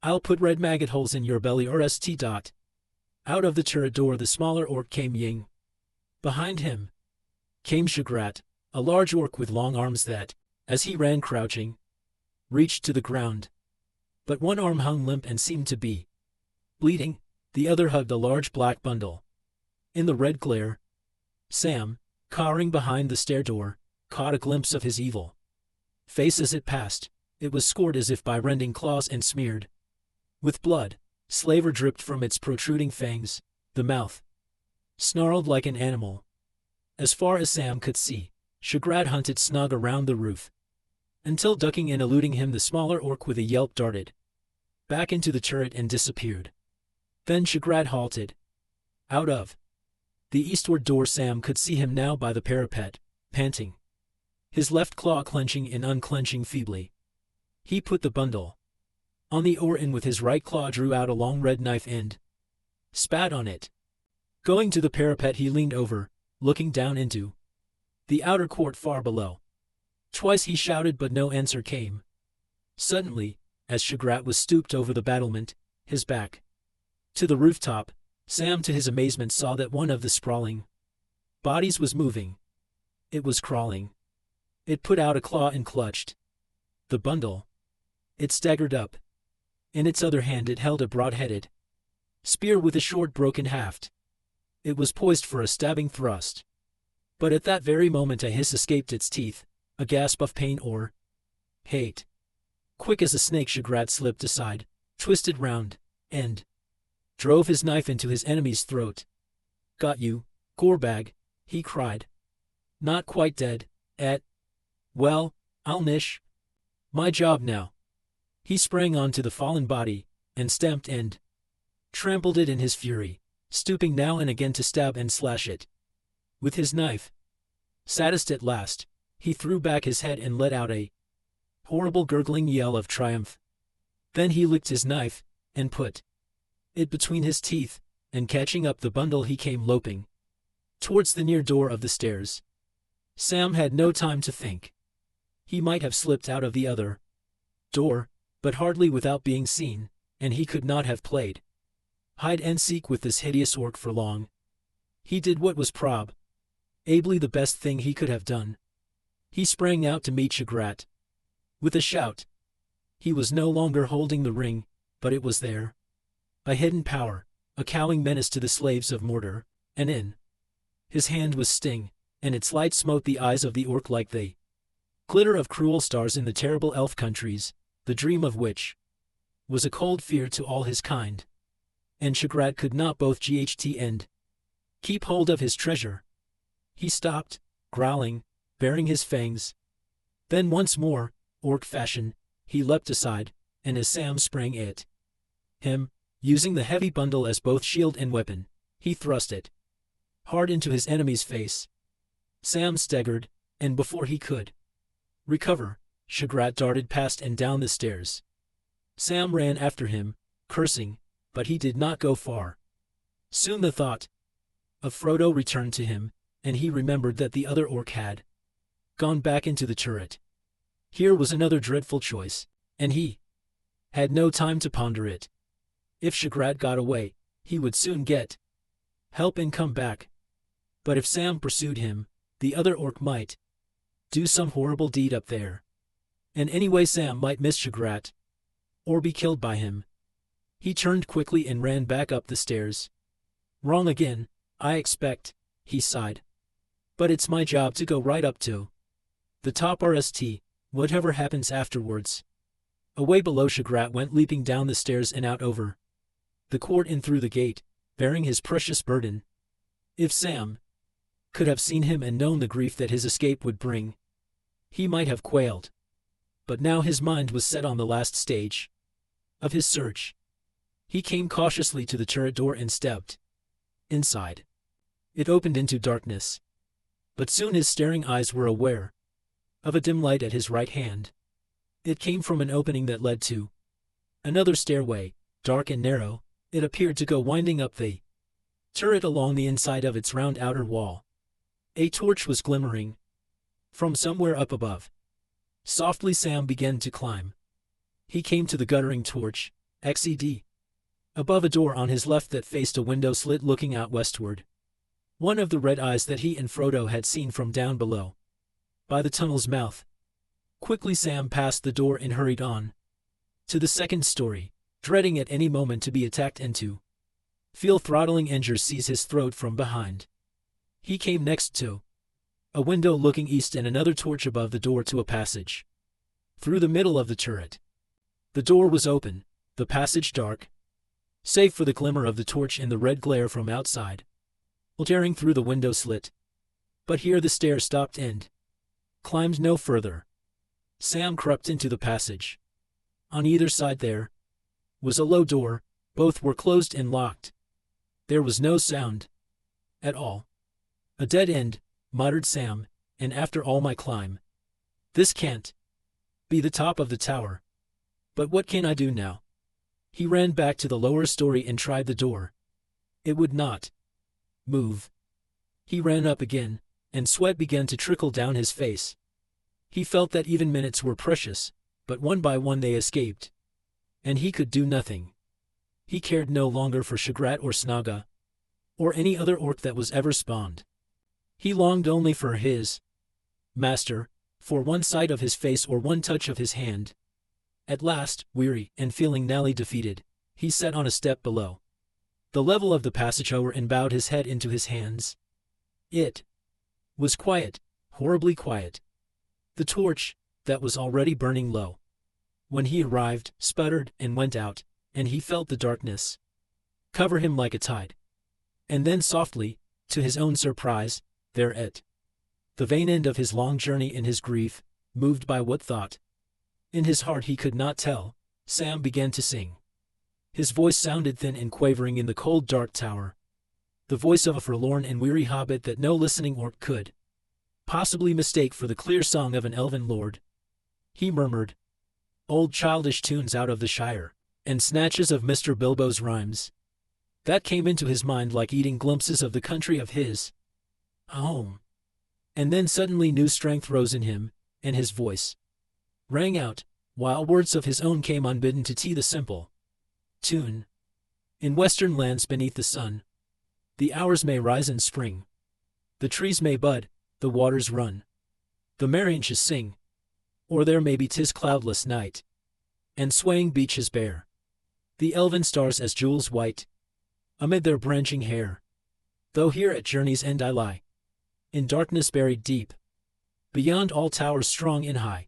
I'll put red maggot holes in your belly RST. Out of the turret door the smaller orc came Ying. Behind him came Shagrat, a large orc with long arms that, as he ran crouching, reached to the ground. But one arm hung limp and seemed to be bleeding, the other hugged a large black bundle. In the red glare, Sam, cowering behind the stair door, caught a glimpse of his evil face as it passed. It was scored as if by rending claws and smeared with blood. Slaver dripped from its protruding fangs, the mouth snarled like an animal. As far as Sam could see, Shagrat hunted Snug around the roof, until ducking and eluding him the smaller orc with a yelp darted back into the turret and disappeared. Then Shagrat halted. Out of the eastward door Sam could see him now by the parapet, panting, his left claw clenching and unclenching feebly. He put the bundle on the oar and with his right claw drew out a long red knife and spat on it. Going to the parapet he leaned over, looking down into the outer court far below. Twice he shouted but no answer came. Suddenly, as Shagrat was stooped over the battlement, his back to the rooftop, Sam to his amazement saw that one of the sprawling bodies was moving. It was crawling. It put out a claw and clutched the bundle. It staggered up. In its other hand it held a broad-headed spear with a short broken haft. It was poised for a stabbing thrust. But at that very moment a hiss escaped its teeth, a gasp of pain or hate. Quick as a snake Shagrat slipped aside, twisted round, and drove his knife into his enemy's throat. Got you, Gorbag, he cried. Not quite dead, well, I'll nish my job now. He sprang onto the fallen body, and stamped and trampled it in his fury, stooping now and again to stab and slash it with his knife. Saddest at last, he threw back his head and let out a horrible gurgling yell of triumph. Then he licked his knife, and put it between his teeth, and catching up the bundle he came loping towards the near door of the stairs. Sam had no time to think. He might have slipped out of the other door, but hardly without being seen, and he could not have played hide and seek with this hideous orc for long, He did what was ably the best thing he could have done. He sprang out to meet Shagrat. With a shout. He was no longer holding the ring, but it was there. A hidden power, a cowing menace to the slaves of Mordor, and in his hand was Sting, and its light smote the eyes of the orc like the glitter of cruel stars in the terrible elf countries, the dream of which was a cold fear to all his kind. And Shagrat could not both GHT and keep hold of his treasure. He stopped, growling, baring his fangs. Then once more, orc fashion, he leapt aside, and as Sam sprang at him, using the heavy bundle as both shield and weapon, he thrust it hard into his enemy's face. Sam staggered, and before he could recover, Shagrat darted past and down the stairs. Sam ran after him, cursing, but he did not go far. Soon the thought of Frodo returned to him, and he remembered that the other orc had gone back into the turret. Here was another dreadful choice, and he had no time to ponder it. If Shagrat got away, he would soon get help and come back. But if Sam pursued him, the other orc might do some horrible deed up there. And anyway, Sam might miss Shagrat, or be killed by him. He turned quickly and ran back up the stairs. Wrong again, I expect, he sighed. But it's my job to go right up to the top RST, whatever happens afterwards. Away below, Shagrat went leaping down the stairs and out over the court and through the gate, bearing his precious burden. If Sam could have seen him and known the grief that his escape would bring, he might have quailed. But now his mind was set on the last stage of his search. He came cautiously to the turret door and stepped inside. It opened into darkness. But soon his staring eyes were aware of a dim light at his right hand. It came from an opening that led to another stairway, dark and narrow. It appeared to go winding up the turret along the inside of its round outer wall. A torch was glimmering from somewhere up above. Softly Sam began to climb. He came to the guttering torch, XED, above a door on his left that faced a window slit looking out westward. One of the red eyes that he and Frodo had seen from down below, by the tunnel's mouth. Quickly Sam passed the door and hurried on to the second story, dreading at any moment to be attacked and to feel throttling anger seize his throat from behind. He came next to a window looking east and another torch above the door to a passage through the middle of the turret. The door was open, the passage dark, save for the glimmer of the torch and the red glare from outside, tearing through the window slit. But here the stair stopped and climbed no further. Sam crept into the passage. On either side there was a low door, both were closed and locked. There was no sound at all. A dead end, muttered Sam, and after all my climb, this can't be the top of the tower. But what can I do now? He ran back to the lower story and tried the door. It would not move. He ran up again, and sweat began to trickle down his face. He felt that even minutes were precious, but one by one they escaped. And he could do nothing. He cared no longer for Shagrat or Snaga, or any other orc that was ever spawned. He longed only for his master, for one sight of his face or one touch of his hand. At last, weary and feeling nigh defeated, he sat on a step below the level of the passage over and bowed his head into his hands. It was quiet, horribly quiet. The torch, that was already burning low when he arrived, sputtered and went out, and he felt the darkness cover him like a tide. And then softly, to his own surprise, there at the vain end of his long journey in his grief, moved by what thought in his heart he could not tell, Sam began to sing. His voice sounded thin and quavering in the cold dark tower. The voice of a forlorn and weary hobbit that no listening orc could possibly mistake for the clear song of an elven lord. He murmured old childish tunes out of the Shire, and snatches of Mr. Bilbo's rhymes that came into his mind like eating glimpses of the country of his home. And then suddenly new strength rose in him, and his voice rang out, while words of his own came unbidden to tee the simple tune. In western lands beneath the sun, The hours may rise in spring. The trees may bud, the waters run. The marinches sing. Or there may be 'tis cloudless night, and swaying beaches bare the elven stars as jewels white amid their branching hair. Though here at journey's end I lie, in darkness buried deep, beyond all towers strong and high,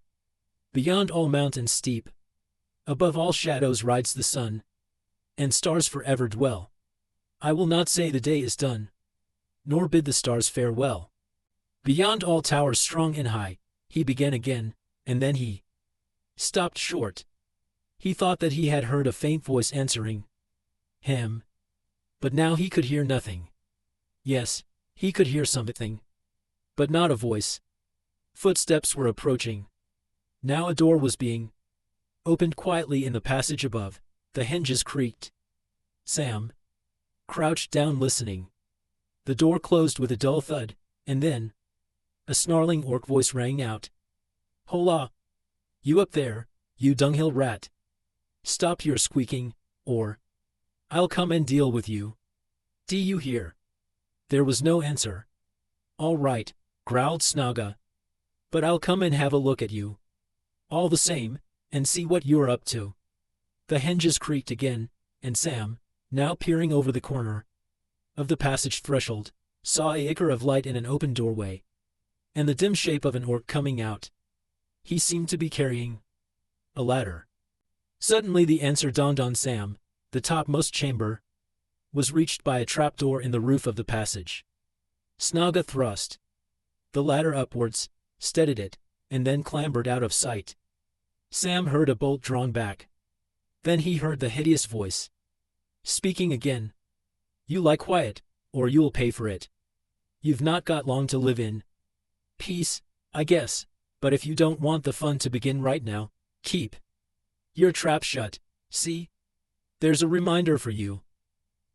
beyond all mountains steep, above all shadows rides the sun, and stars forever dwell. I will not say the day is done, nor bid the stars farewell. Beyond all towers strong and high, he began again, and then he stopped short. He thought that he had heard a faint voice answering him, but now he could hear nothing. Yes, he could hear something, but not a voice. Footsteps were approaching. Now a door was being opened quietly in the passage above. The hinges creaked. Sam crouched down listening. The door closed with a dull thud, and then a snarling orc voice rang out. "Hola! You up there, you dunghill rat! Stop your squeaking, or I'll come and deal with you. Do you hear?" There was no answer. "All right," growled Snogga, "but I'll come and have a look at you all the same, and see what you're up to." The hinges creaked again, and Sam, now peering over the corner of the passage threshold, saw a ichor of light in an open doorway, and the dim shape of an orc coming out. He seemed to be carrying a ladder. Suddenly the answer dawned on Sam. The topmost chamber was reached by a trapdoor in the roof of the passage. Snogga thrust the ladder upwards, steadied it, and then clambered out of sight. Sam heard a bolt drawn back. Then he heard the hideous voice speaking again. "You lie quiet, or you'll pay for it. You've not got long to live in peace, I guess, but if you don't want the fun to begin right now, keep your trap shut. See? There's a reminder for you."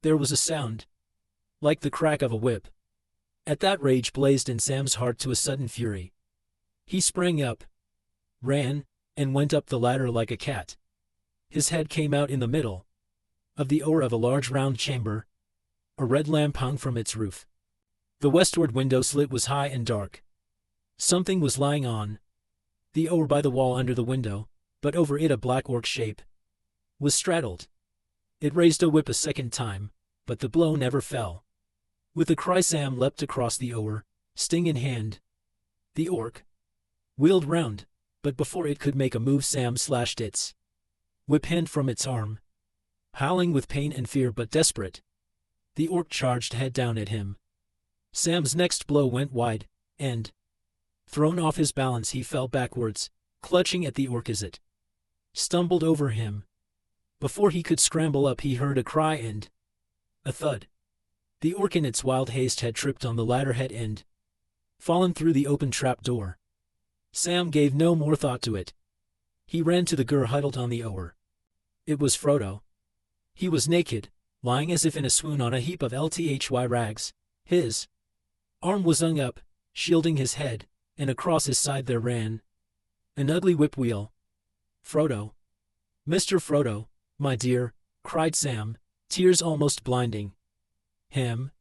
There was a sound like the crack of a whip. At that rage blazed in Sam's heart to a sudden fury. He sprang up, ran, and went up the ladder like a cat. His head came out in the middle of the door of a large round chamber. A red lamp hung from its roof. The westward window slit was high and dark. Something was lying on the oar by the wall under the window, but over it a black orc shape was straddled. It raised a whip a second time, but the blow never fell. With a cry Sam leapt across the oar, sting in hand. The orc wheeled round, but before it could make a move Sam slashed its whip hand from its arm. Howling with pain and fear but desperate, the orc charged head down at him. Sam's next blow went wide, and, thrown off his balance, he fell backwards, clutching at the orc as it stumbled over him. Before he could scramble up he heard a cry and a thud. The orc in its wild haste had tripped on the ladder head and fallen through the open trap door. Sam gave no more thought to it. He ran to the gur huddled on the oar. It was Frodo. He was naked, lying as if in a swoon on a heap of lthy rags. His arm was hung up, shielding his head, and across his side there ran an ugly whip wheel. "Frodo! Mr. Frodo, my dear," cried Sam, tears almost blinding him.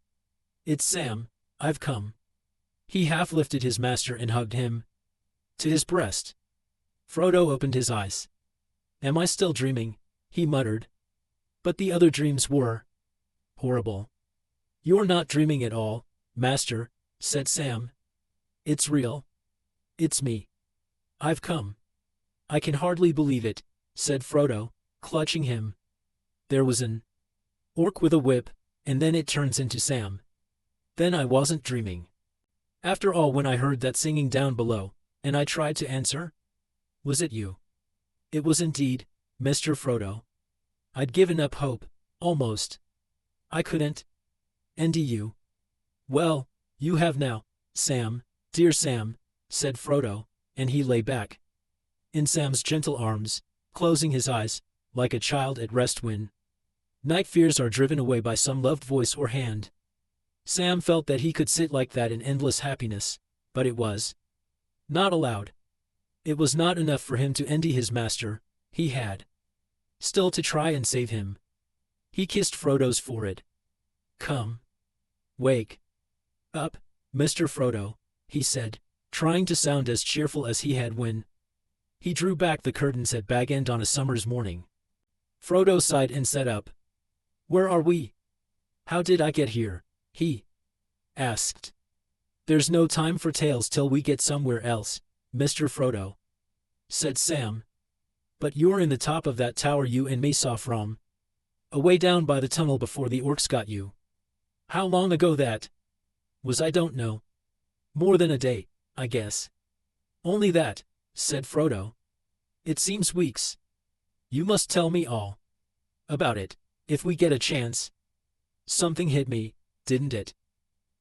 "It's Sam, I've come." He half lifted his master and hugged him to his breast. Frodo opened his eyes. "Am I still dreaming?" he muttered. "But the other dreams were horrible." "You're not dreaming at all, master," said Sam. "It's real. It's me. I've come." "I can hardly believe it," said Frodo, clutching him. "There was an orc with a whip, and then it turns into Sam. Then I wasn't dreaming. After all, when I heard that singing down below, and I tried to answer, was it you?" "It was indeed, Mr. Frodo. I'd given up hope, almost. I couldn't. And do you?" "Well, you have now, Sam, dear Sam," said Frodo, and he lay back in Sam's gentle arms, closing his eyes, like a child at rest when night fears are driven away by some loved voice or hand. Sam felt that he could sit like that in endless happiness, but it was not allowed. It was not enough for him to envy his master. He had still to try and save him. He kissed Frodo's forehead. "Come," Wake up, Mr. Frodo, he said, trying to sound as cheerful as he had when he drew back the curtains at Bag End on a summer's morning. Frodo sighed and sat up. Where are we? How did I get here? He asked. There's no time for tales till we get somewhere else, Mr. Frodo, said Sam. But you're in the top of that tower you and me saw from away down by the tunnel before the orcs got you. How long ago that was? I don't know. More than a day, I guess. Only that, said Frodo. It seems weeks. You must tell me all about it, if we get a chance. Something hit me, didn't it?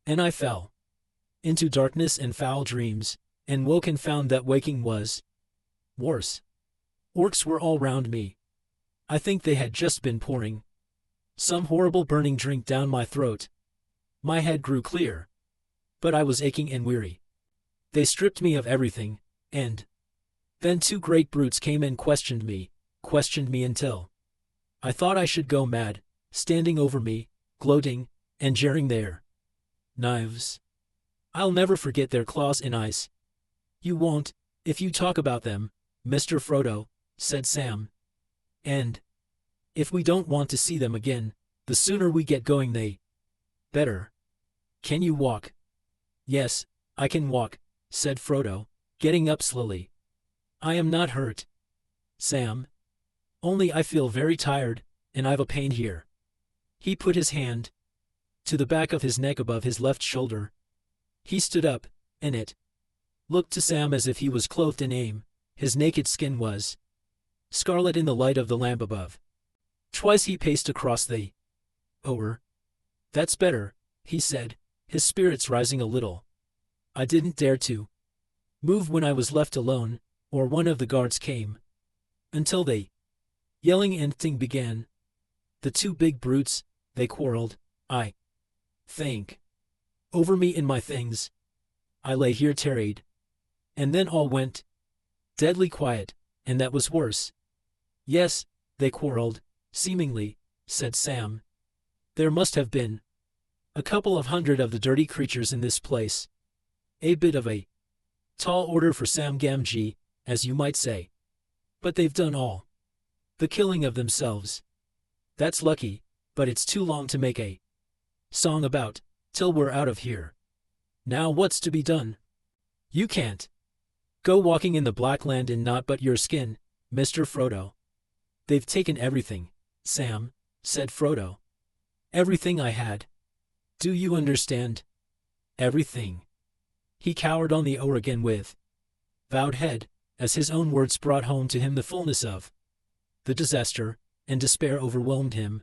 And I fell into darkness and foul dreams, and woke and found that waking was worse. Orcs were all round me. I think they had just been pouring some horrible burning drink down my throat. My head grew clear, but I was aching and weary. They stripped me of everything, and then two great brutes came and questioned me until I thought I should go mad, standing over me, gloating, and jarring their knives. I'll never forget their claws and eyes. You won't, if you talk about them, Mr. Frodo, said Sam. And if we don't want to see them again, the sooner we get going the better. Can you walk? Yes, I can walk, said Frodo, getting up slowly. I am not hurt, Sam. Only I feel very tired, and I've a pain here. He put his hand to the back of his neck above his left shoulder. He stood up, and it looked to Sam as if he was clothed in aim. His naked skin was scarlet in the light of the lamp above. Twice he paced across the over. That's better, he said, his spirits rising a little. I didn't dare to move when I was left alone, or one of the guards came. Until they yelling and thing began. The two big brutes, they quarreled, I think, over me and my things. I lay here tarried. And then all went deadly quiet, and that was worse. Yes, they quarreled, seemingly, said Sam. There must have been a couple of hundred of the dirty creatures in this place. A bit of a tall order for Sam Gamgee, as you might say. But they've done all the killing of themselves. That's lucky, but it's too long to make a song about, till we're out of here. Now what's to be done? You can't go walking in the Black Land in naught but your skin, Mr. Frodo. They've taken everything, Sam, said Frodo. Everything I had. Do you understand? Everything. He cowered on the oar again with bowed head, as his own words brought home to him the fullness of the disaster, and despair overwhelmed him.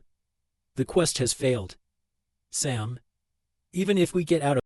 The quest has failed, Sam. Even if we get out of